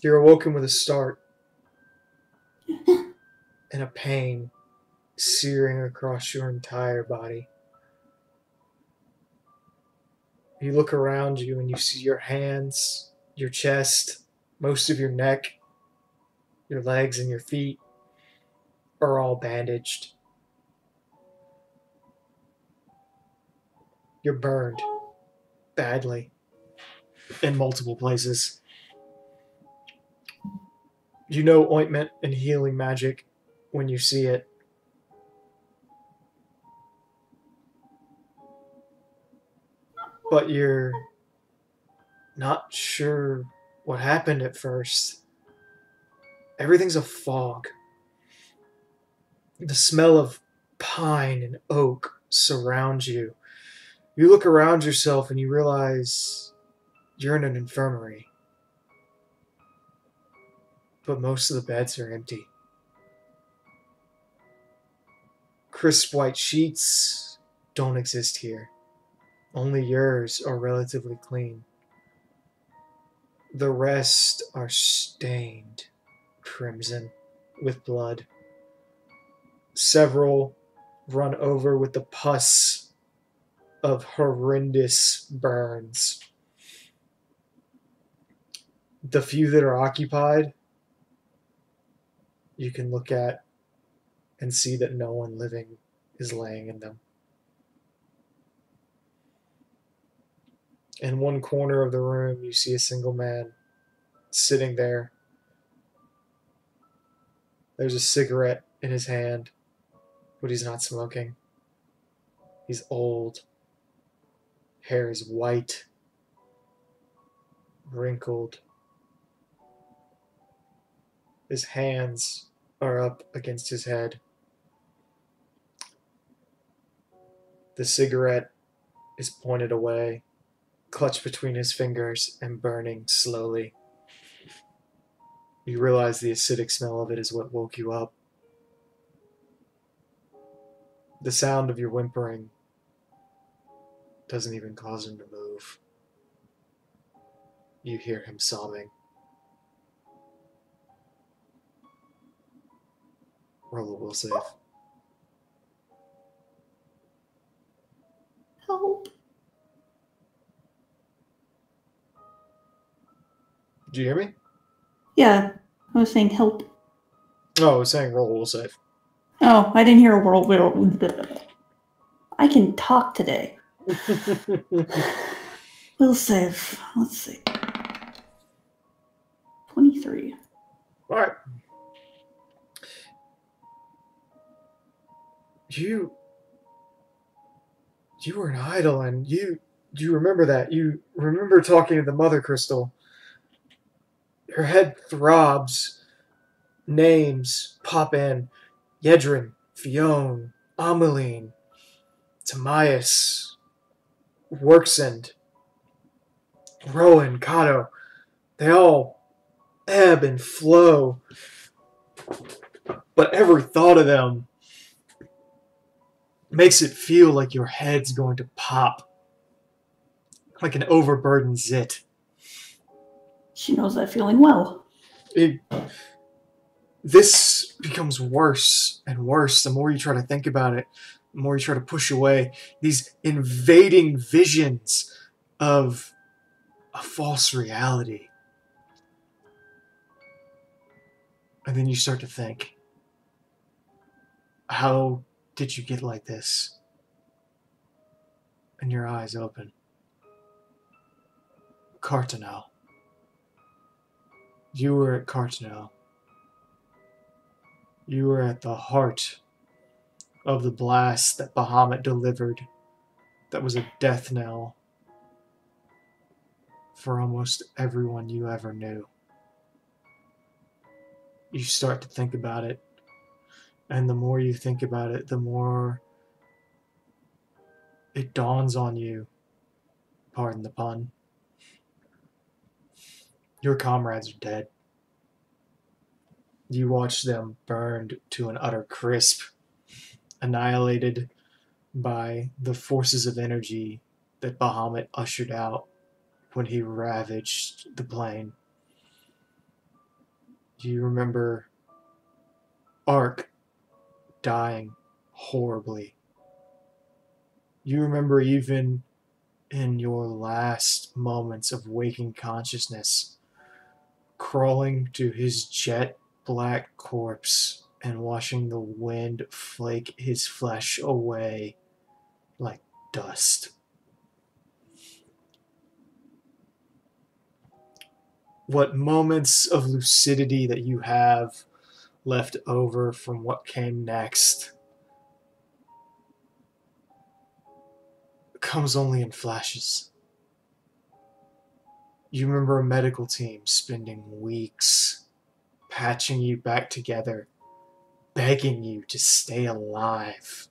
You're awoken with a start and a pain searing across your entire body. You look around you and you see your hands, your chest, most of your neck, your legs, and your feet are all bandaged. You're burned badly in multiple places. You know ointment and healing magic when you see it. But you're not sure what happened at first. Everything's a fog. The smell of pine and oak surrounds you. You look around yourself and you realize you're in an infirmary. But most of the beds are empty. Crisp white sheets don't exist here. Only yours are relatively clean. The rest are stained crimson with blood. Several run over with the pus of horrendous burns. The few that are occupied, you can look at and see that no one living is laying in them. In one corner of the room, you see a single man sitting there. There's a cigarette in his hand, but he's not smoking. He's old. Hair is white, wrinkled. His hands are up against his head. The cigarette is pointed away, clutched between his fingers and burning slowly. You realize the acidic smell of it is what woke you up. The sound of your whimpering doesn't even cause him to move. You hear him sobbing. Roll a will save. Help. Did you hear me? Yeah, I was saying help. Oh, I was saying roll a will save. Oh, I didn't hear a world. I can talk today. Will save. Let's see. 23. Alright. You were an idol, and you remember that. You remember talking to the Mother Crystal. Her head throbs. Names pop in. Yedrin, Fionn, Ameline, Timaeus, Worksend, Rowan, Kato. They all ebb and flow. But every thought of them makes it feel like your head's going to pop. Like an overburdened zit. She knows that feeling well. This becomes worse and worse the more you try to think about it, the more you try to push away these invading visions of a false reality. And then you start to think, how did you get like this? And your eyes open. Cartonel. You were at Cartonel. You were at the heart of the blast that Bahamut delivered that was a death knell for almost everyone you ever knew. You start to think about it, and the more you think about it, the more it dawns on you, pardon the pun, your comrades are dead. You watch them burned to an utter crisp, annihilated by the forces of energy that Bahamut ushered out when he ravaged the plane. You remember Ark dying horribly. You remember even in your last moments of waking consciousness, crawling to his jet black corpse and watching the wind flake his flesh away like dust. What moments of lucidity that you have left over from what came next comes only in flashes. You remember a medical team spending weeks patching you back together, begging you to stay alive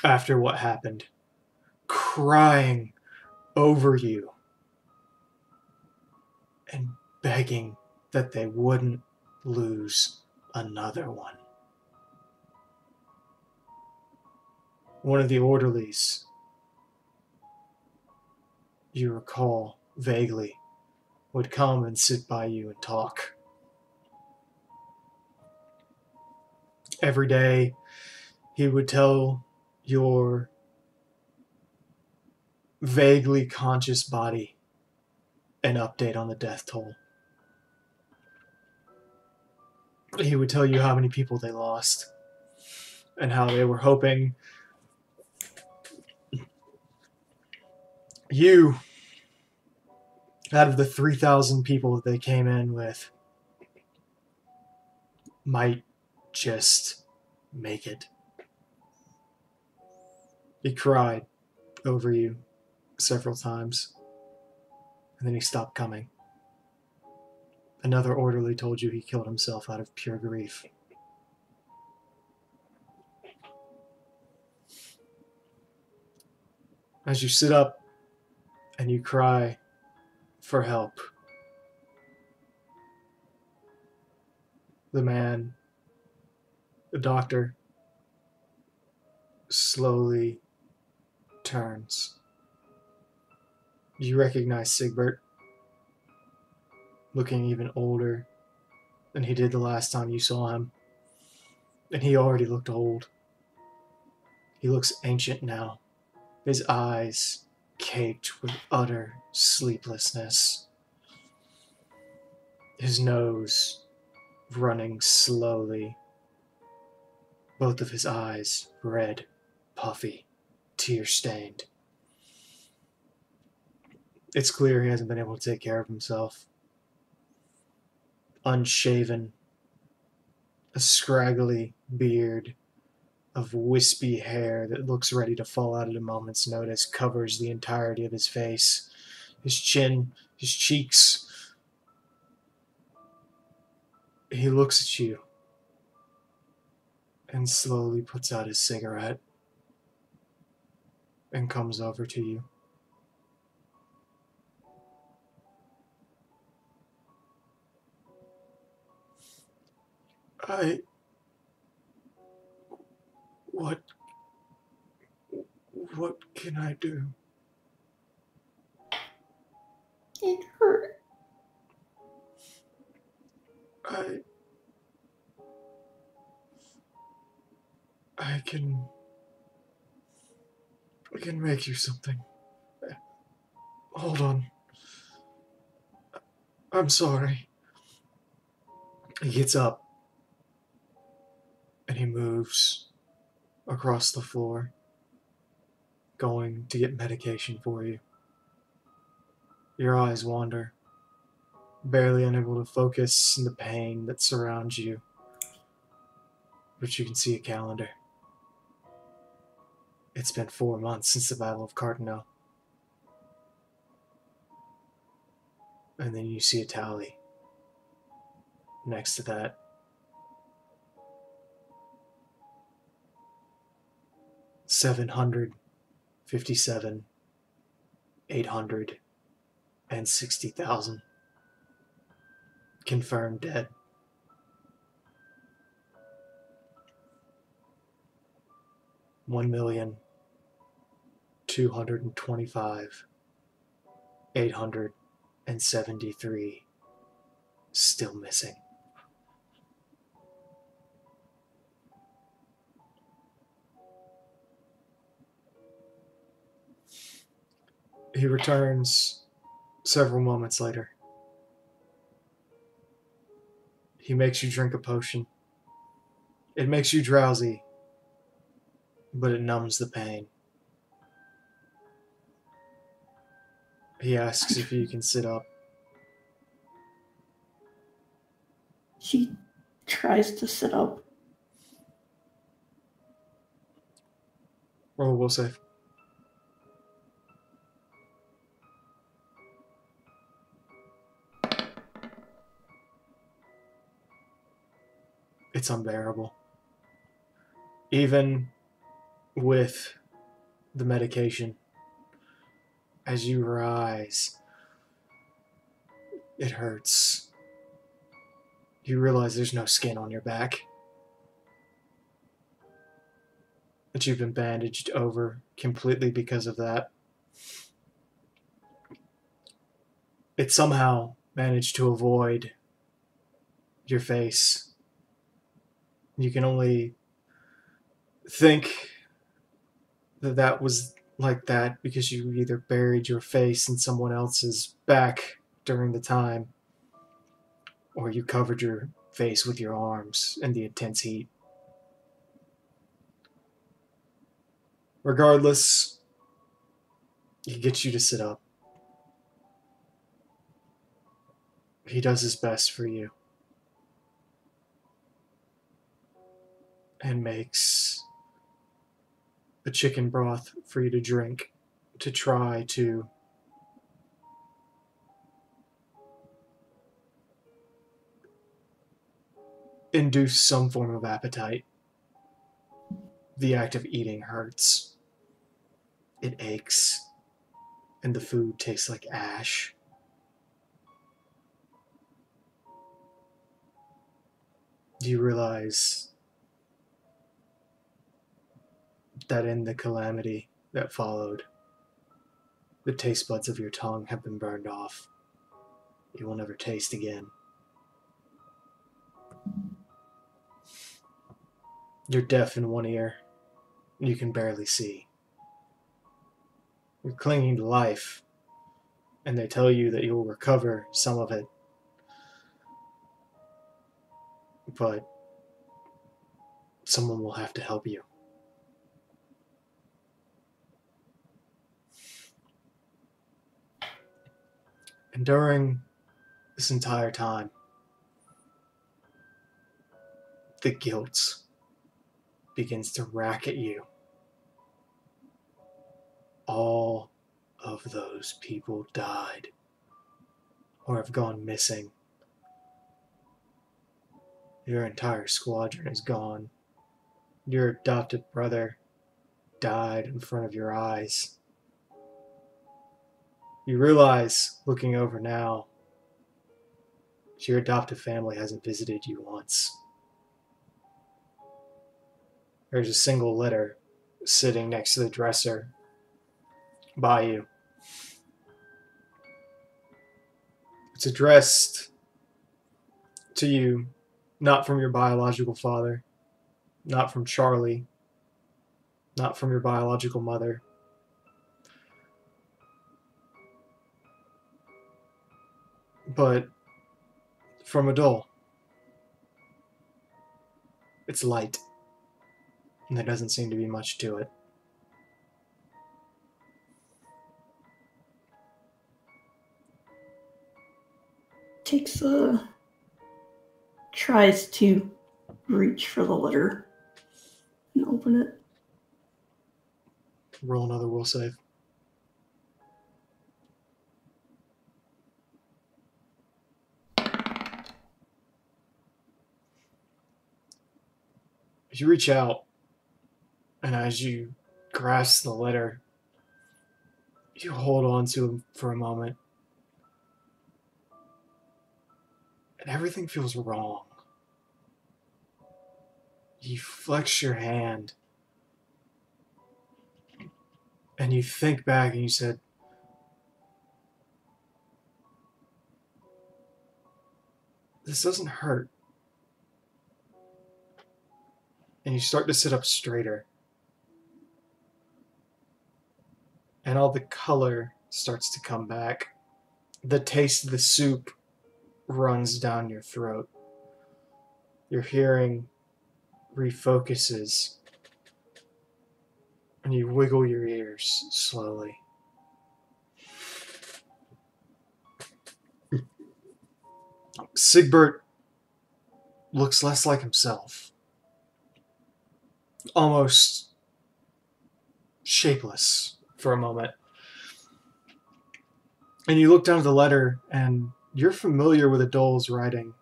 after what happened, crying over you and begging that they wouldn't lose another one. One of the orderlies, you recall vaguely, would come and sit by you and talk. Every day, he would tell your vaguely conscious body an update on the death toll. He would tell you how many people they lost and how they were hoping you, out of the 3,000 people that they came in with, might just make it. He cried over you several times, and then he stopped coming. Another orderly told you he killed himself out of pure grief. As you sit up and you cry for help, the man, the doctor, slowly turns. You recognize Sigbert, looking even older than he did the last time you saw him. And he already looked old. He looks ancient now, his eyes caked with utter sleeplessness, his nose running slowly, both of his eyes red, puffy, tear-stained. It's clear he hasn't been able to take care of himself. Unshaven, a scraggly beard of wispy hair that looks ready to fall out at a moment's notice covers the entirety of his face. His chin, his cheeks. He looks at you and slowly puts out his cigarette and comes over to you. What can I do? It hurt. I can make you something. Hold on. I'm sorry. He gets up and he moves across the floor, going to get medication for you. Your eyes wander, barely unable to focus in the pain that surrounds you, but you can see a calendar. It's been 4 months since the Battle of Carteneau. And then you see a tally. Next to that, $757,860,000 confirmed dead. $1,225,873 still missing. He returns several moments later. He makes you drink a potion. It makes you drowsy, but it numbs the pain. He asks if you can sit up. She tries to sit up. Roll a will save. It's unbearable. Even with the medication, as you rise, it hurts. You realize there's no skin on your back, that you've been bandaged over completely because of that. It somehow managed to avoid your face. You can only think that that was like that because you either buried your face in someone else's back during the time, or you covered your face with your arms in the intense heat. Regardless, he gets you to sit up. He does his best for you. And makes a chicken broth for you to drink to try to induce some form of appetite. The act of eating hurts. It aches. And the food tastes like ash. Do you realize that in the calamity that followed, the taste buds of your tongue have been burned off? You will never taste again. You're deaf in one ear. You can barely see. You're clinging to life, and they tell you that you'll recover some of it. But someone will have to help you. And during this entire time, the guilt begins to rack at you. All of those people died or have gone missing. Your entire squadron is gone. Your adopted brother died in front of your eyes. You realize, looking over now, your adoptive family hasn't visited you once. There's a single letter sitting next to the dresser by you. It's addressed to you, not from your biological father, not from Charlie, not from your biological mother, but from Adol. It's light, and there doesn't seem to be much to it. Tries to reach for the letter and open it. Roll another will save. As you reach out, and as you grasp the letter, you hold on to him for a moment. And everything feels wrong. You flex your hand. And you think back and you said, This doesn't hurt. And you start to sit up straighter. And all the color starts to come back. The taste of the soup runs down your throat. Your hearing refocuses. And you wiggle your ears slowly. Sigbert looks less like himself. Almost shapeless for a moment. And you look down at the letter, and you're familiar with Adol's writing.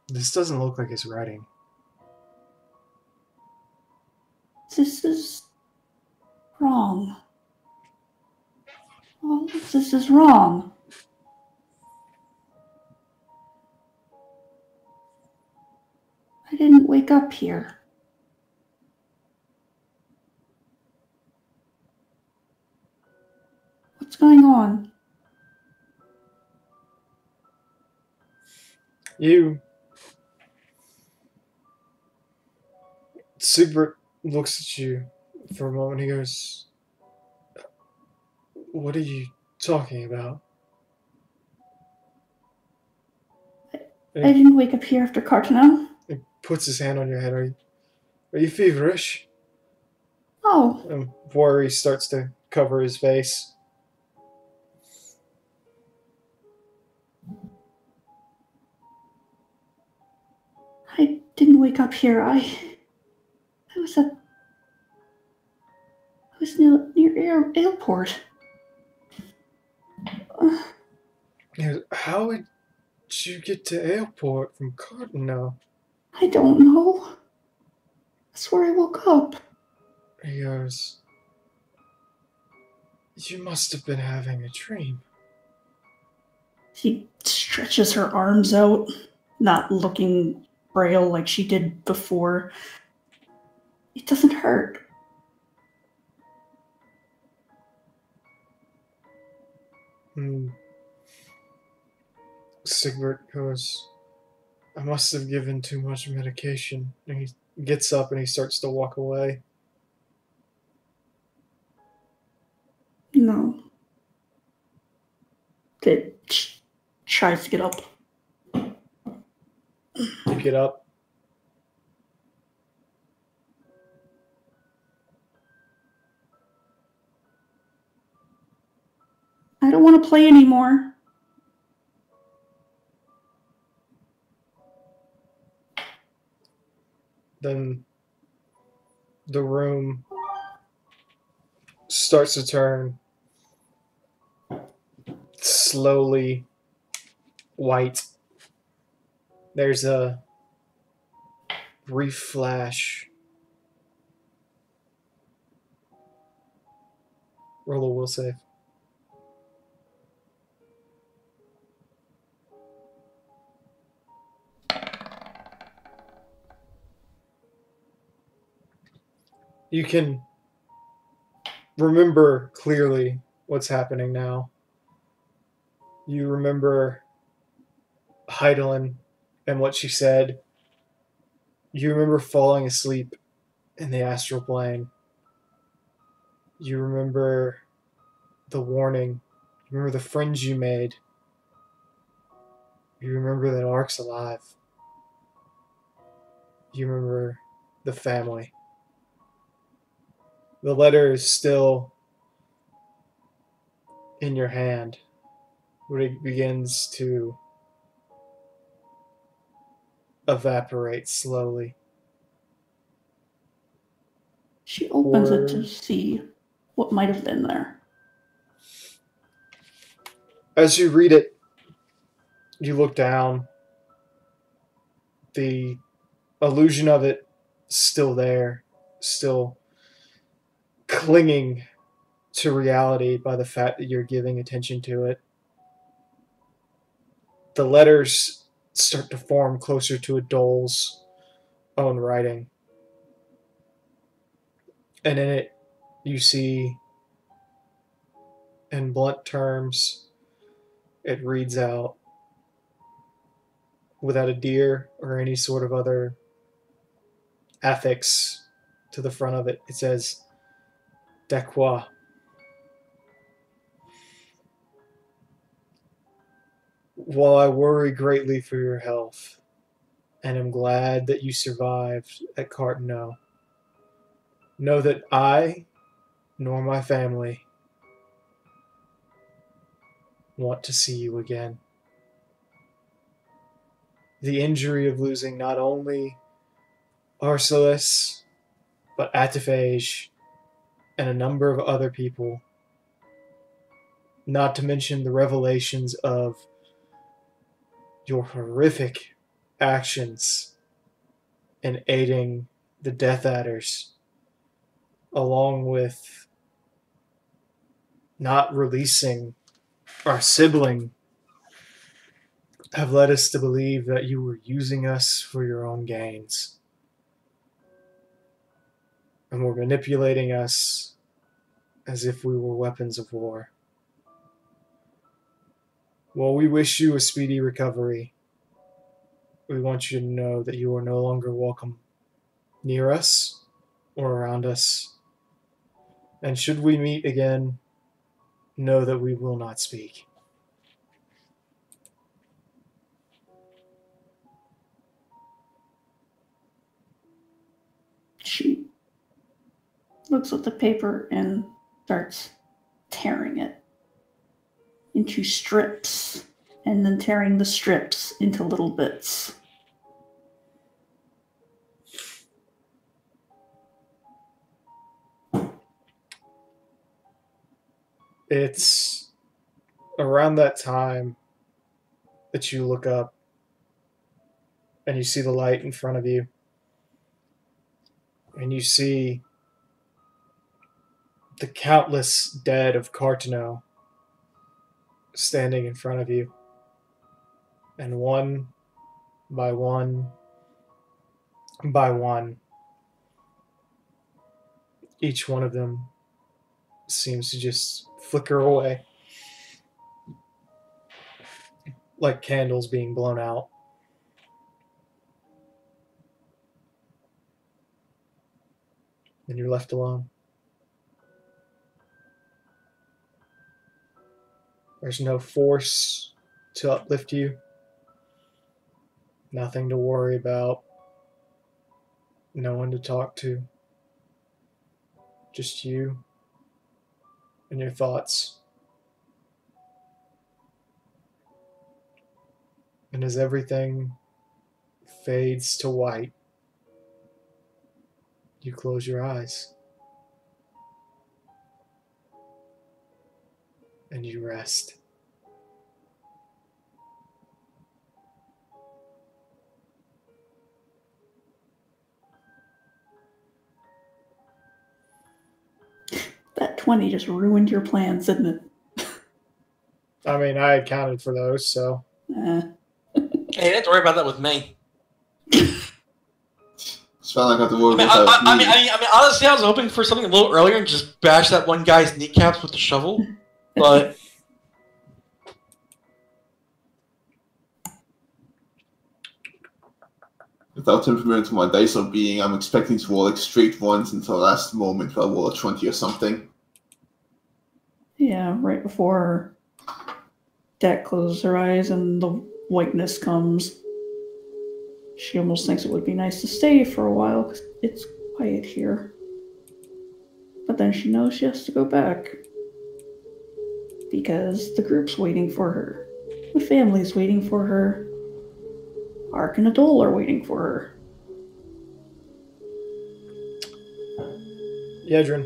This doesn't look like his writing. This is wrong. All of this is wrong. I didn't wake up here. What's going on? Sigbert looks at you for a moment. He goes, "What are you talking about?" I didn't wake up here after Cartano. He puts his hand on your head. Are you feverish? Oh. And worry starts to cover his face. I didn't wake up here. I was near airport. How would you get to airport from Cartano? I don't know. That's where I woke up. He goes, "You must have been having a dream." She stretches her arms out, not looking frail like she did before. It doesn't hurt. Sigbert goes, "I must have given too much medication." And he gets up and he starts to walk away. No. It tries to get up. You get up. I don't want to play anymore. Then the room starts to turn slowly white. There's a brief flash. Roll a will save. You can remember clearly what's happening now. You remember Heidelin and what she said. You remember falling asleep in the astral plane. You remember the warning. You remember the friends you made. You remember that Ark's alive. You remember the family. The letter is still in your hand, but it begins to evaporate slowly. She opens it to see what might have been there. As you read it, you look down. The illusion of it still there, still clinging to reality by the fact that you're giving attention to it. The letters start to form closer to Adol's own writing. And in it, you see, in blunt terms, it reads out, without a deer or any sort of other affix to the front of it. It says Daqua. While I worry greatly for your health, and am glad that you survived at Cartano, know that I, nor my family, want to see you again. The injury of losing not only Arceus, but Ataphage, and a number of other people, not to mention the revelations of your horrific actions in aiding the Death Adders, along with not releasing our sibling, have led us to believe that you were using us for your own gains. And were manipulating us as if we were weapons of war. While we wish you a speedy recovery, we want you to know that you are no longer welcome near us or around us. And should we meet again, know that we will not speak. She looks at the paper and starts tearing it into strips, and then tearing the strips into little bits. It's around that time that you look up and you see the light in front of you, and you see the countless dead of Cartano standing in front of you, and one by one by one, each one of them seems to just flicker away like candles being blown out. And you're left alone. There's no force to uplift you. Nothing to worry about. No one to talk to. Just you and your thoughts. And as everything fades to white, you close your eyes. And you rest. That 20 just ruined your plans, didn't it? I mean, I accounted for those, so. Hey, you don't have to worry about that with me. It's felt like I have to worry about that. I mean, honestly, I was hoping for something a little earlier and just bash that one guy's kneecaps with the shovel, but Without implementing my dice of being, I'm expecting to roll like straight ones until the last moment. I'll roll a 20 or something. Yeah, right before Dak closes her eyes and the whiteness comes. She almost thinks it would be nice to stay for a while because it's quiet here. But then she knows she has to go back. Because the group's waiting for her. The family's waiting for her. Ark and Adol are waiting for her. Yedrin,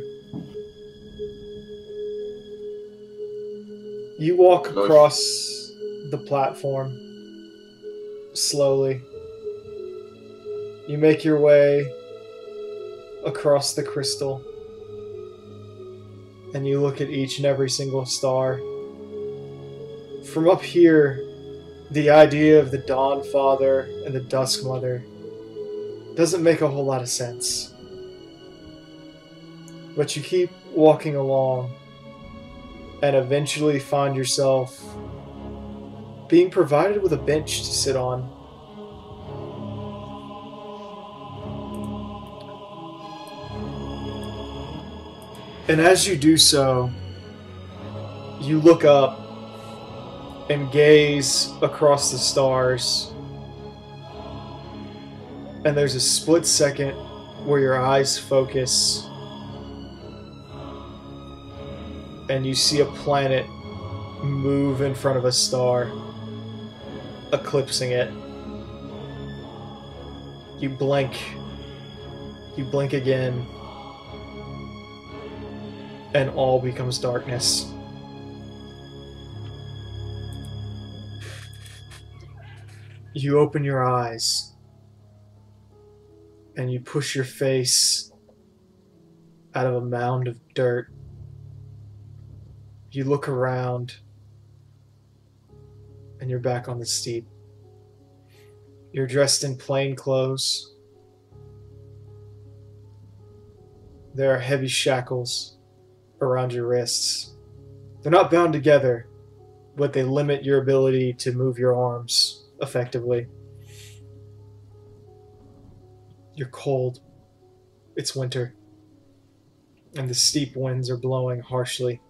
you walk across the platform slowly. You make your way across the crystal, and you look at each and every single star. From up here, the idea of the Dawn Father and the Dusk Mother doesn't make a whole lot of sense. But you keep walking along and eventually find yourself being provided with a bench to sit on And as you do so, you look up and gaze across the stars. And there's a split second where your eyes focus and you see a planet move in front of a star, eclipsing it. You blink again, and all becomes darkness. You open your eyes, and you push your face out of a mound of dirt. You look around, and you're back on the steep. You're dressed in plain clothes. There are heavy shackles around your wrists. They're not bound together, but they limit your ability to move your arms effectively. You're cold. It's winter. And the steep winds are blowing harshly.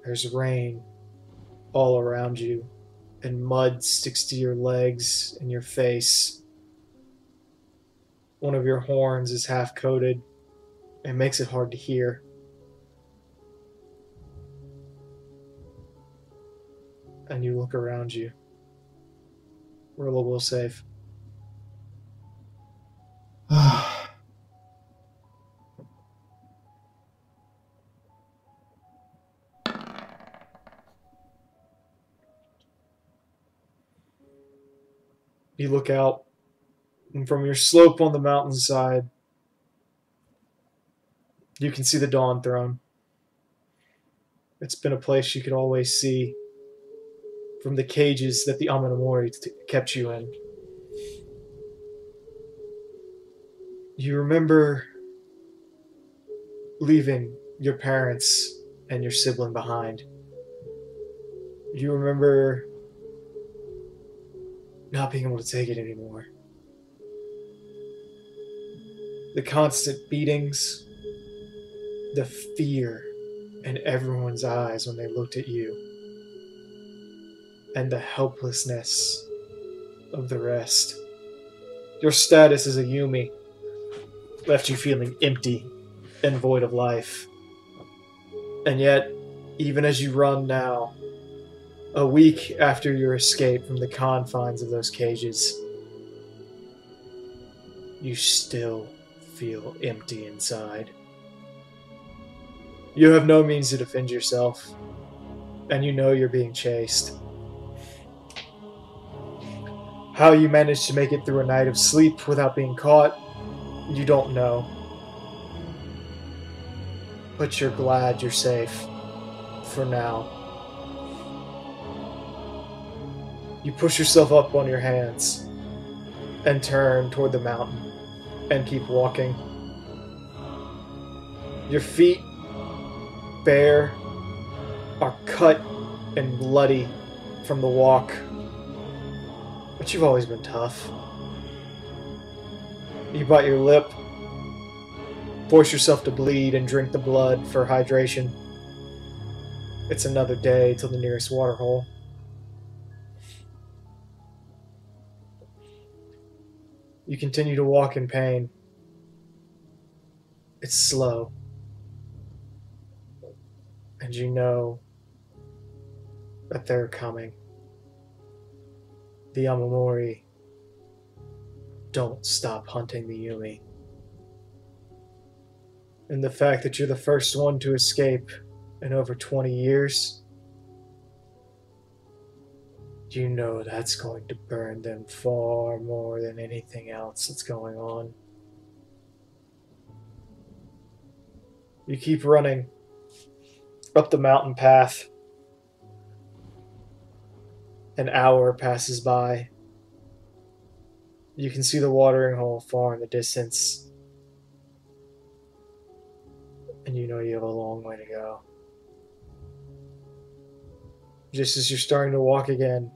There's rain all around you, and mud sticks to your legs and your face. One of your horns is half coated and makes it hard to hear. And you look around you. Roll a will save. You look out, and from your slope on the mountainside, you can see the Dawn Throne. It's been a place you could always see from the cages that the Amanamori kept you in. You remember leaving your parents and your sibling behind. You remember not being able to take it anymore. The constant beatings, the fear in everyone's eyes when they looked at you, and the helplessness of the rest. Your status as a Yumi left you feeling empty and void of life. And yet, even as you run now, a week after your escape from the confines of those cages, you still feel empty inside. You have no means to defend yourself, and you know you're being chased. How you managed to make it through a night of sleep without being caught, you don't know. But you're glad you're safe, for now. You push yourself up on your hands and turn toward the mountain and keep walking. Your feet, bare, are cut and bloody from the walk, but you've always been tough. You bite your lip, force yourself to bleed and drink the blood for hydration. It's another day till the nearest waterhole. You continue to walk in pain. It's slow. And you know that they're coming. The Amanamori don't stop hunting the Yumi. And the fact that you're the first one to escape in over 20 years, you know that's going to burn them far more than anything else that's going on. You keep running up the mountain path. An hour passes by. You can see the watering hole far in the distance. And you know you have a long way to go. Just as you're starting to walk again,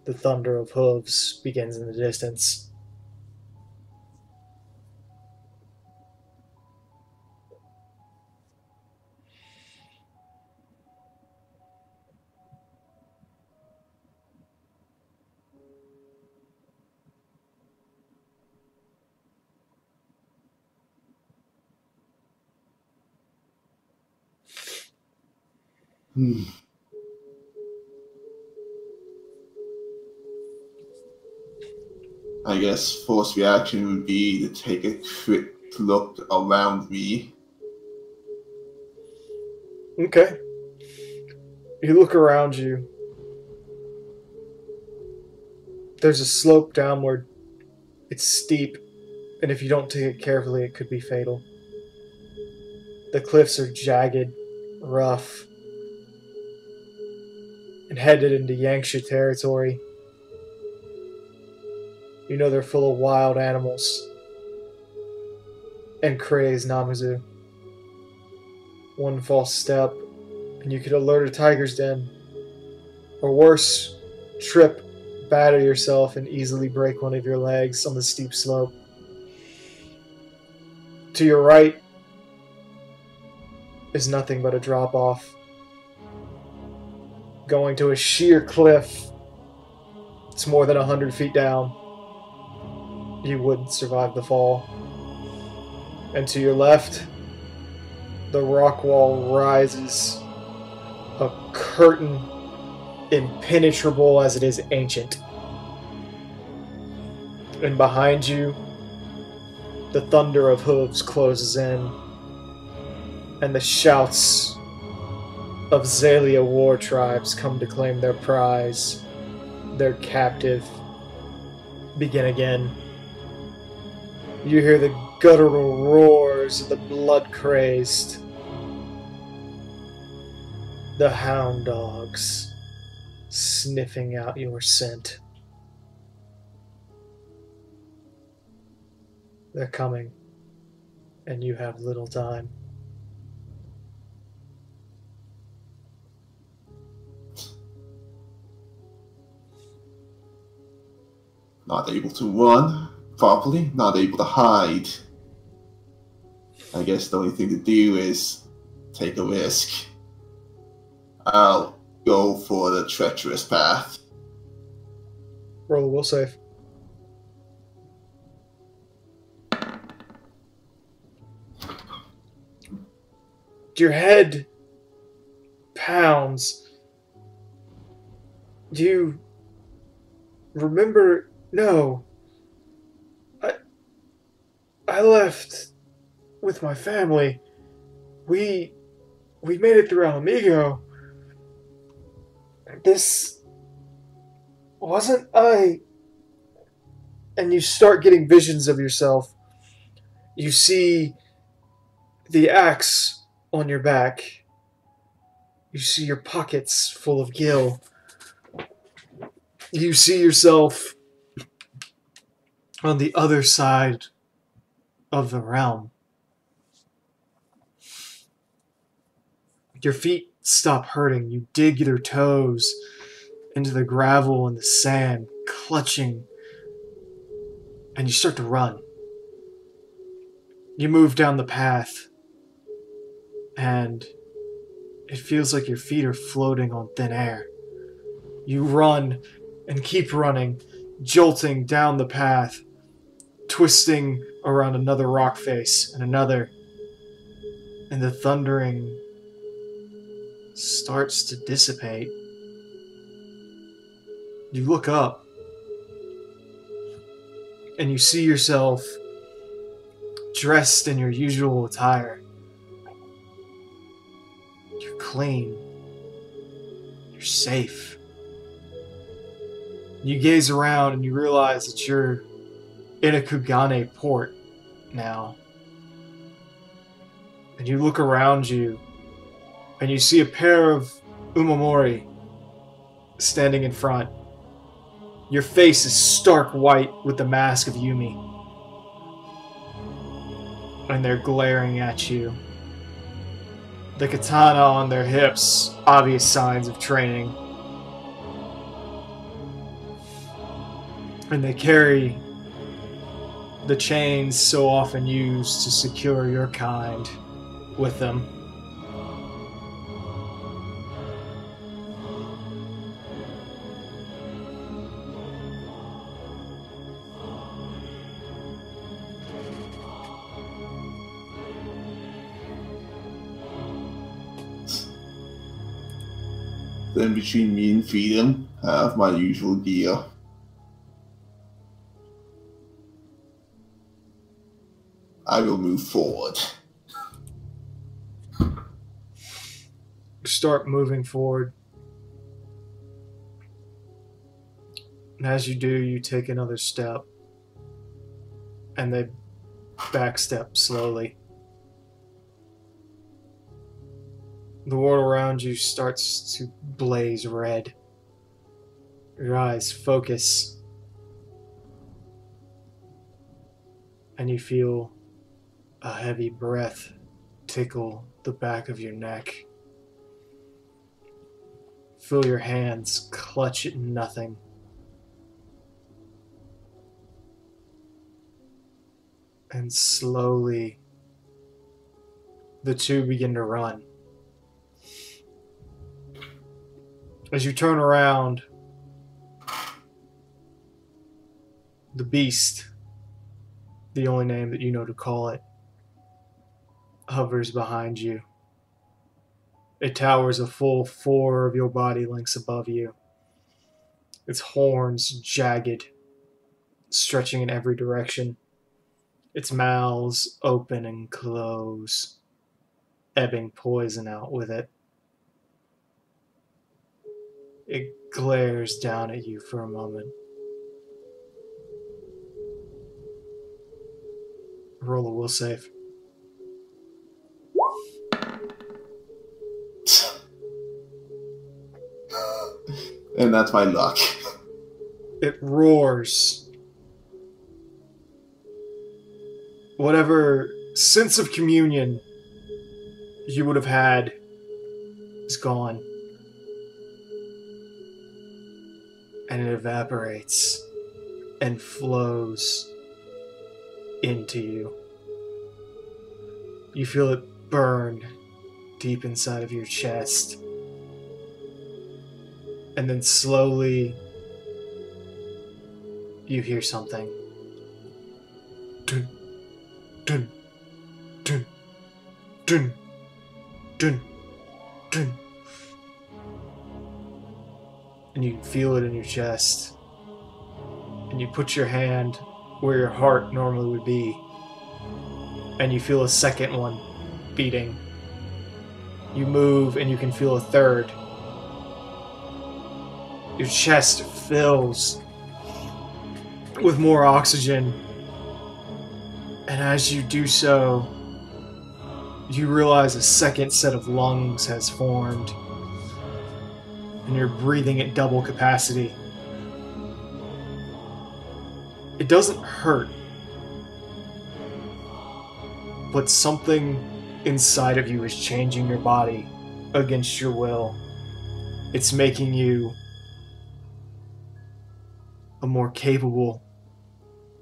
the thunder of hooves begins in the distance. I guess first reaction would be to take a quick look around me. Okay. You look around you. There's a slope downward. It's steep, and if you don't take it carefully, it could be fatal. The cliffs are jagged, rough, and headed into Yanxia territory. You know they're full of wild animals and crazed Namazu. One false step, and you could alert a tiger's den. Or worse, trip, batter yourself, and easily break one of your legs on the steep slope. To your right is nothing but a drop-off, going to a sheer cliff. It's more than 100 feet down. You wouldn't survive the fall. And to your left, the rock wall rises, a curtain impenetrable as it is ancient. And behind you, the thunder of hooves closes in, and the shouts of Zalia war tribes come to claim their prize, their captive, begin again. You hear the guttural roars of the blood-crazed, the hound dogs sniffing out your scent. They're coming, and you have little time. Not able to run properly, not able to hide. I guess the only thing to do is take a risk. I'll go for the treacherous path. Roll a will save. Your head pounds. Do you remember? No. I left with my family. We made it through Alamigo. This wasn't I. And you start getting visions of yourself. You see the axe on your back. You see your pockets full of gil. You see yourself on the other side of the realm. Your feet stop hurting. You dig your toes into the gravel and the sand, clutching, and you start to run. You move down the path, and it feels like your feet are floating on thin air. You run and keep running, jolting down the path, twisting around another rock face and another, and the thundering starts to dissipate. You look up, and you see yourself dressed in your usual attire. You're clean. You're safe. You gaze around and you realize that you're in a Kugane port now. And you look around you and you see a pair of Umamori standing in front. Your face is stark white with the mask of Yumi. And they're glaring at you. The katana on their hips, obvious signs of training. And they carry the chains so often used to secure your kind with them. Then between me and freedom, I have my usual gear. I will move forward. Start moving forward. And as you do, you take another step. And they backstep slowly. The world around you starts to blaze red. Your eyes focus. And you feel a heavy breath tickle the back of your neck. Feel your hands clutch at nothing. And slowly, the two begin to run. As you turn around, the beast, the only name that you know to call it, hovers behind you. It towers a full 4 of your body lengths above you. Its horns jagged, stretching in every direction. Its mouths open and close, ebbing poison out with it. It glares down at you for a moment. Roll a will save. And that's my luck. It roars. Whatever sense of communion you would have had is gone. And it evaporates and flows into you. You feel it burn deep inside of your chest. And then slowly you hear something. Dun, dun, dun, dun, dun, dun. And you feel it in your chest. And you put your hand where your heart normally would be. And you feel a second one beating. You move and you can feel a third. Your chest fills with more oxygen. And as you do so, you realize a second set of lungs has formed. And you're breathing at double capacity. It doesn't hurt. But something inside of you is changing your body against your will. It's making you a more capable,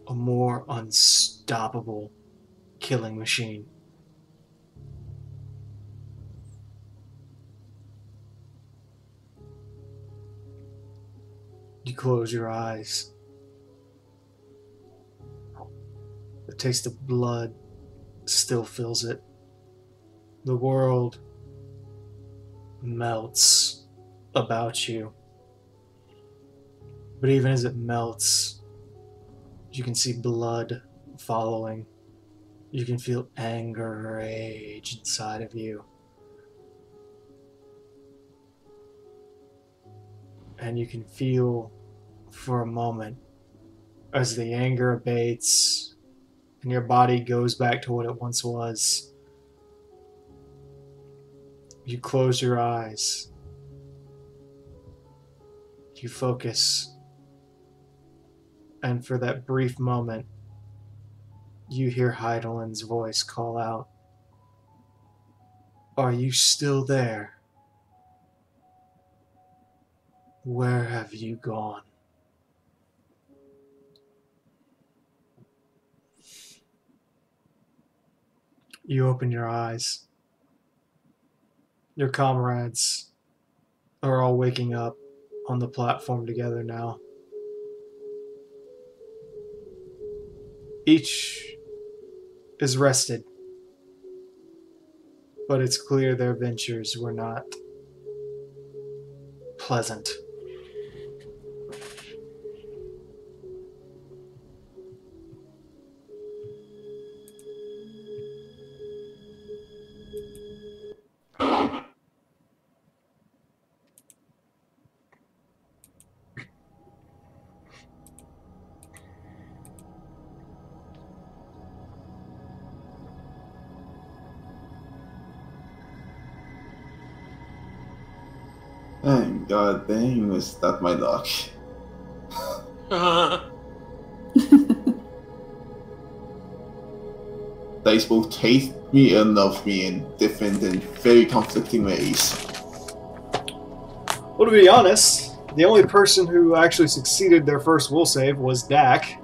a more unstoppable killing machine. You close your eyes. The taste of blood still fills it. The world melts about you. But even as it melts, you can see blood following. You can feel anger and rage inside of you. And you can feel for a moment as the anger abates and your body goes back to what it once was. You close your eyes. You focus. And for that brief moment, you hear Heidelin's voice call out, "Are you still there? Where have you gone?" You open your eyes. Your comrades are all waking up on the platform together now. Each is rested, but it's clear their ventures were not pleasant. And god dang, was that my luck. They both hate me and love me in different and very conflicting ways. Well, to be honest, the only person who actually succeeded their first will save was Dak.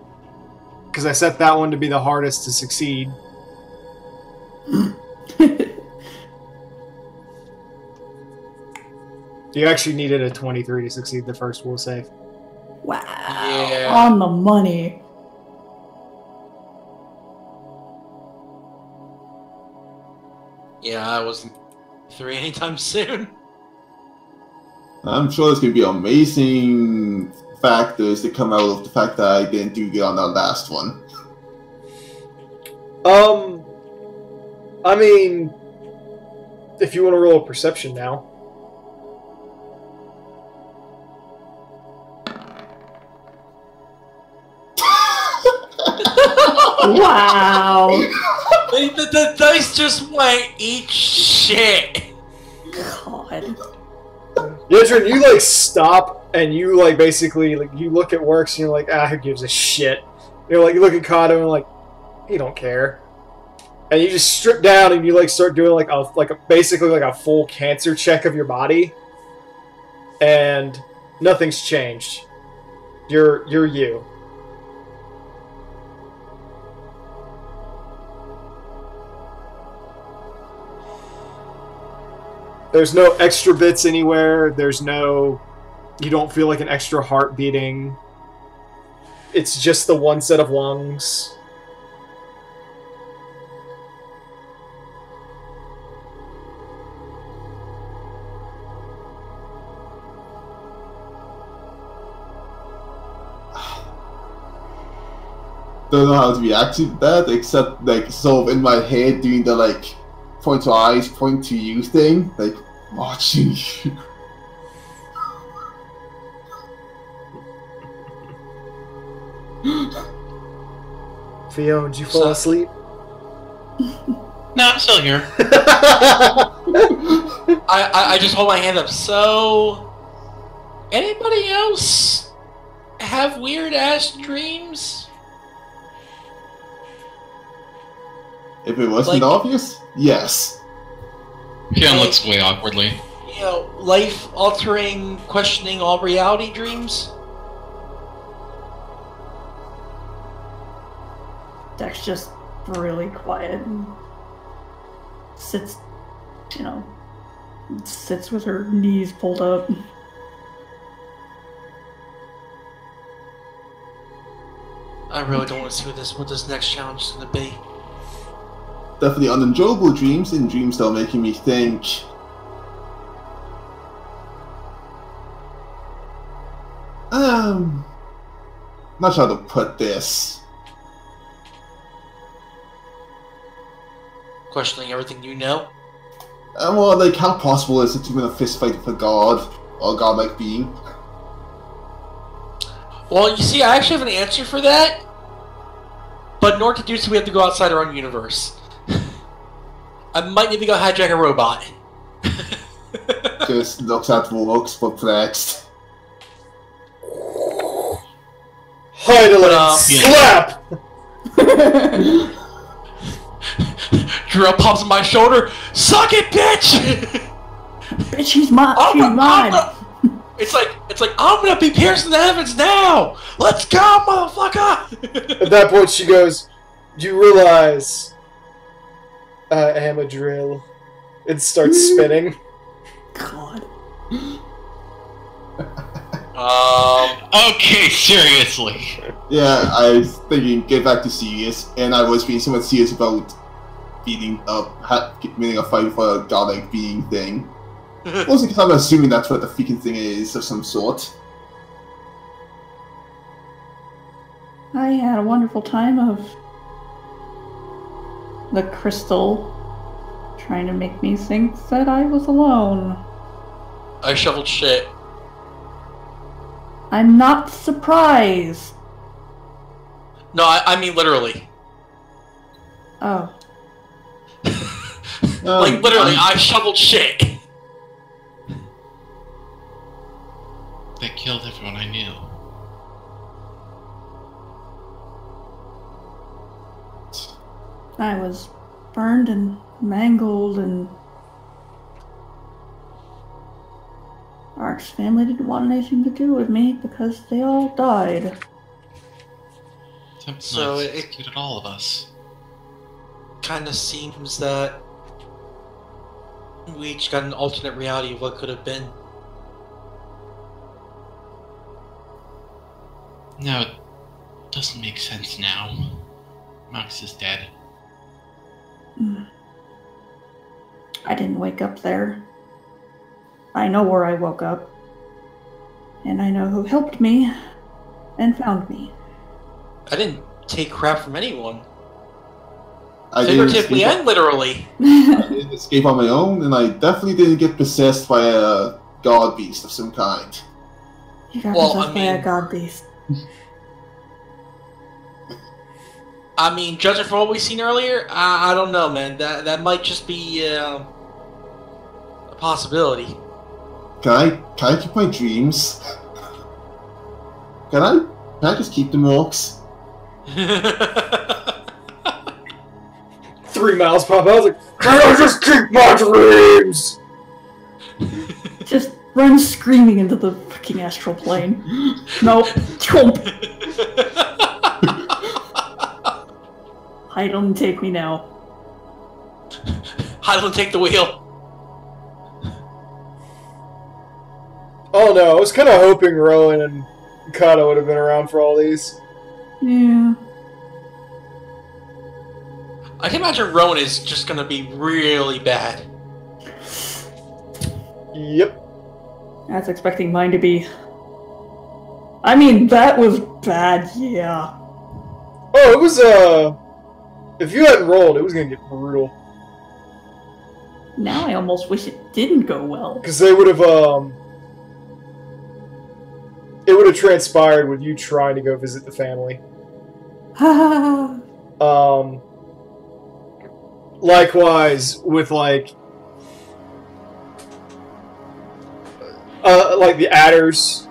Because I set that one to be the hardest to succeed. You actually needed a 23 to succeed the first will save. Wow. Yeah. On the money. Yeah, I wasn't 3 anytime soon. I'm sure there's going to be amazing factors that come out of the fact that I didn't do good on that last one. I mean, if you want to roll a perception now. Wow. The dice just went eat shit. God. Yezrin, you like stop and you like basically like you look at Works and you're like, who gives a shit? You're like, you look at Kato and like, he don't care. And you just strip down and you like start doing like basically like a full cancer check of your body, and nothing's changed. You're you. There's no extra bits anywhere. There's no... You don't feel like an extra heart beating. It's just the one set of lungs. Don't know how to react to that, except like sort of in my head doing the like point to eyes, point to you thing, like watching you. Theo, did you fall asleep? No, I'm still here. I just hold my hand up. So, anybody else have weird ass dreams? If it wasn't Like- obvious, yes. Keon looks away awkwardly. You know, life-altering, questioning all reality dreams? Dex just really quiet and sits, sits with her knees pulled up. I really don't want to see what this next challenge is going to be. Definitely unenjoyable dreams, and dreams that are making me think. Not sure how to put this. Questioning everything you know? Well, like, how possible is it to win a fist fight with a god, or a godlike being? Well, you see, I actually have an answer for that. But in order to do so, we have to go outside our own universe. I might need to go hijack a robot. Just looks at Volux, perplexed. Heidelin, slap! Drill pops on my shoulder. Suck it, bitch! Bitch, she's mine. She's mine. It's like I'm gonna be piercing the heavens now. Let's go, motherfucker! At that point, she goes, "You realize I am a drill," and starts spinning. God. Okay, seriously. Yeah, I was thinking, get back to serious, and I was being somewhat serious about beating up, winning a fight for a godlike being thing. Mostly because I'm assuming that's what the freaking thing is of some sort. I had a wonderful time of the crystal trying to make me think that I was alone. I shoveled shit. I'm not surprised. No, I mean literally. Oh. Like literally, I shoveled shit. They killed everyone I knew. I was burned and mangled, and Ark's family didn't want anything to do with me because they all died. So it executed all of us. Kind of seems that we each got an alternate reality of what could have been. No, it doesn't make sense now. Max is dead. I didn't wake up there. I know where I woke up. And I know who helped me and found me. I didn't take crap from anyone. I Figuratively and literally. I didn't escape on my own, and I definitely didn't get possessed by a god beast of some kind. You got possessed by a god beast. I mean, judging from what we've seen earlier, I don't know, man. That might just be a possibility. Can I keep my dreams? Can I just keep the orcs? 3 miles pop out. I was like, can I just keep my dreams? Just run screaming into the fucking astral plane. Nope. Chomp. Hydaelyn, take me now. Hydaelyn, take the wheel. Oh no, I was kind of hoping Rowan and Kata would have been around for all these. Yeah. I can imagine Rowan is just gonna be really bad. Yep. I was expecting mine to be... I mean, that was bad, yeah. Oh, it was, if you hadn't rolled, it was gonna get brutal. Now I almost wish it didn't go well. Because they would have, it would have transpired with you trying to go visit the family. Likewise, with, like the adders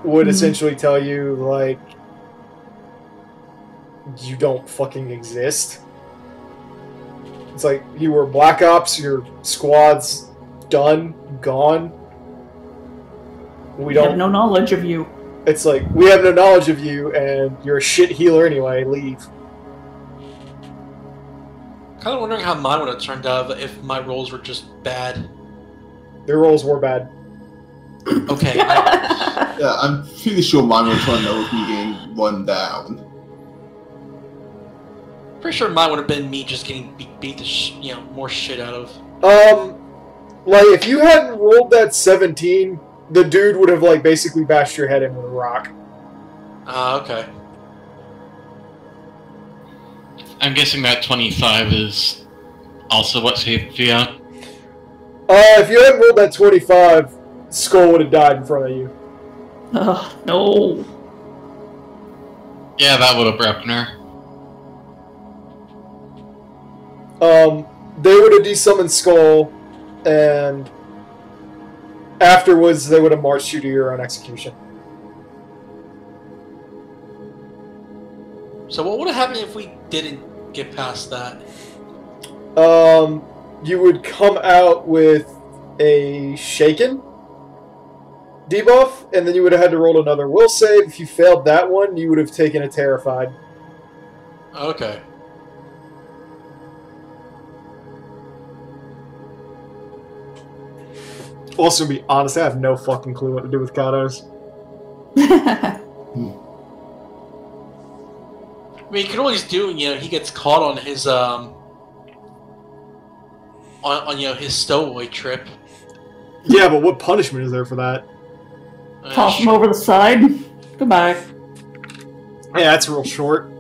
would essentially tell you, like, you don't fucking exist. It's like, you were Black Ops, your squad's done, gone. We don't have no knowledge of you. It's like, we have no knowledge of you, and you're a shit healer anyway, leave. Kind of wondering how mine would have turned out if my rolls were just bad. Their rolls were bad. Okay. Yeah, I'm pretty sure mine would turn out with me getting run down. Pretty sure mine would have been me just getting beat the more shit out of. Like, if you hadn't rolled that 17, the dude would have, like, basically bashed your head in with a rock. Okay. I'm guessing that 25 is also what saved Via. If you hadn't rolled that 25, Skull would have died in front of you. No. Yeah, that would have broken her. They would have desummoned Skull, and afterwards they would have marched you to your own execution. So what would have happened if we didn't get past that? You would come out with a Shaken debuff, and then you would have had to roll another will save. If you failed that one, you would have taken a Terrified. Okay. Also, to be honest, I have no fucking clue what to do with Katos. I mean, you can always do, he gets caught on his, on his stowaway trip. Yeah, but what punishment is there for that? Toss him over the side. Goodbye. Yeah, that's real short.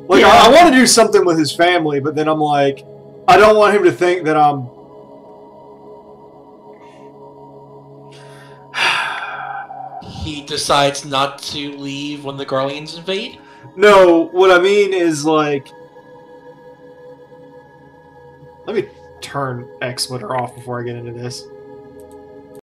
Like, Yeah. I want to do something with his family, but then I'm like, I don't want him to think that I'm... He decides not to leave when the Garleans invade? No, what I mean is, like... Let me turn X-Splitter off before I get into this.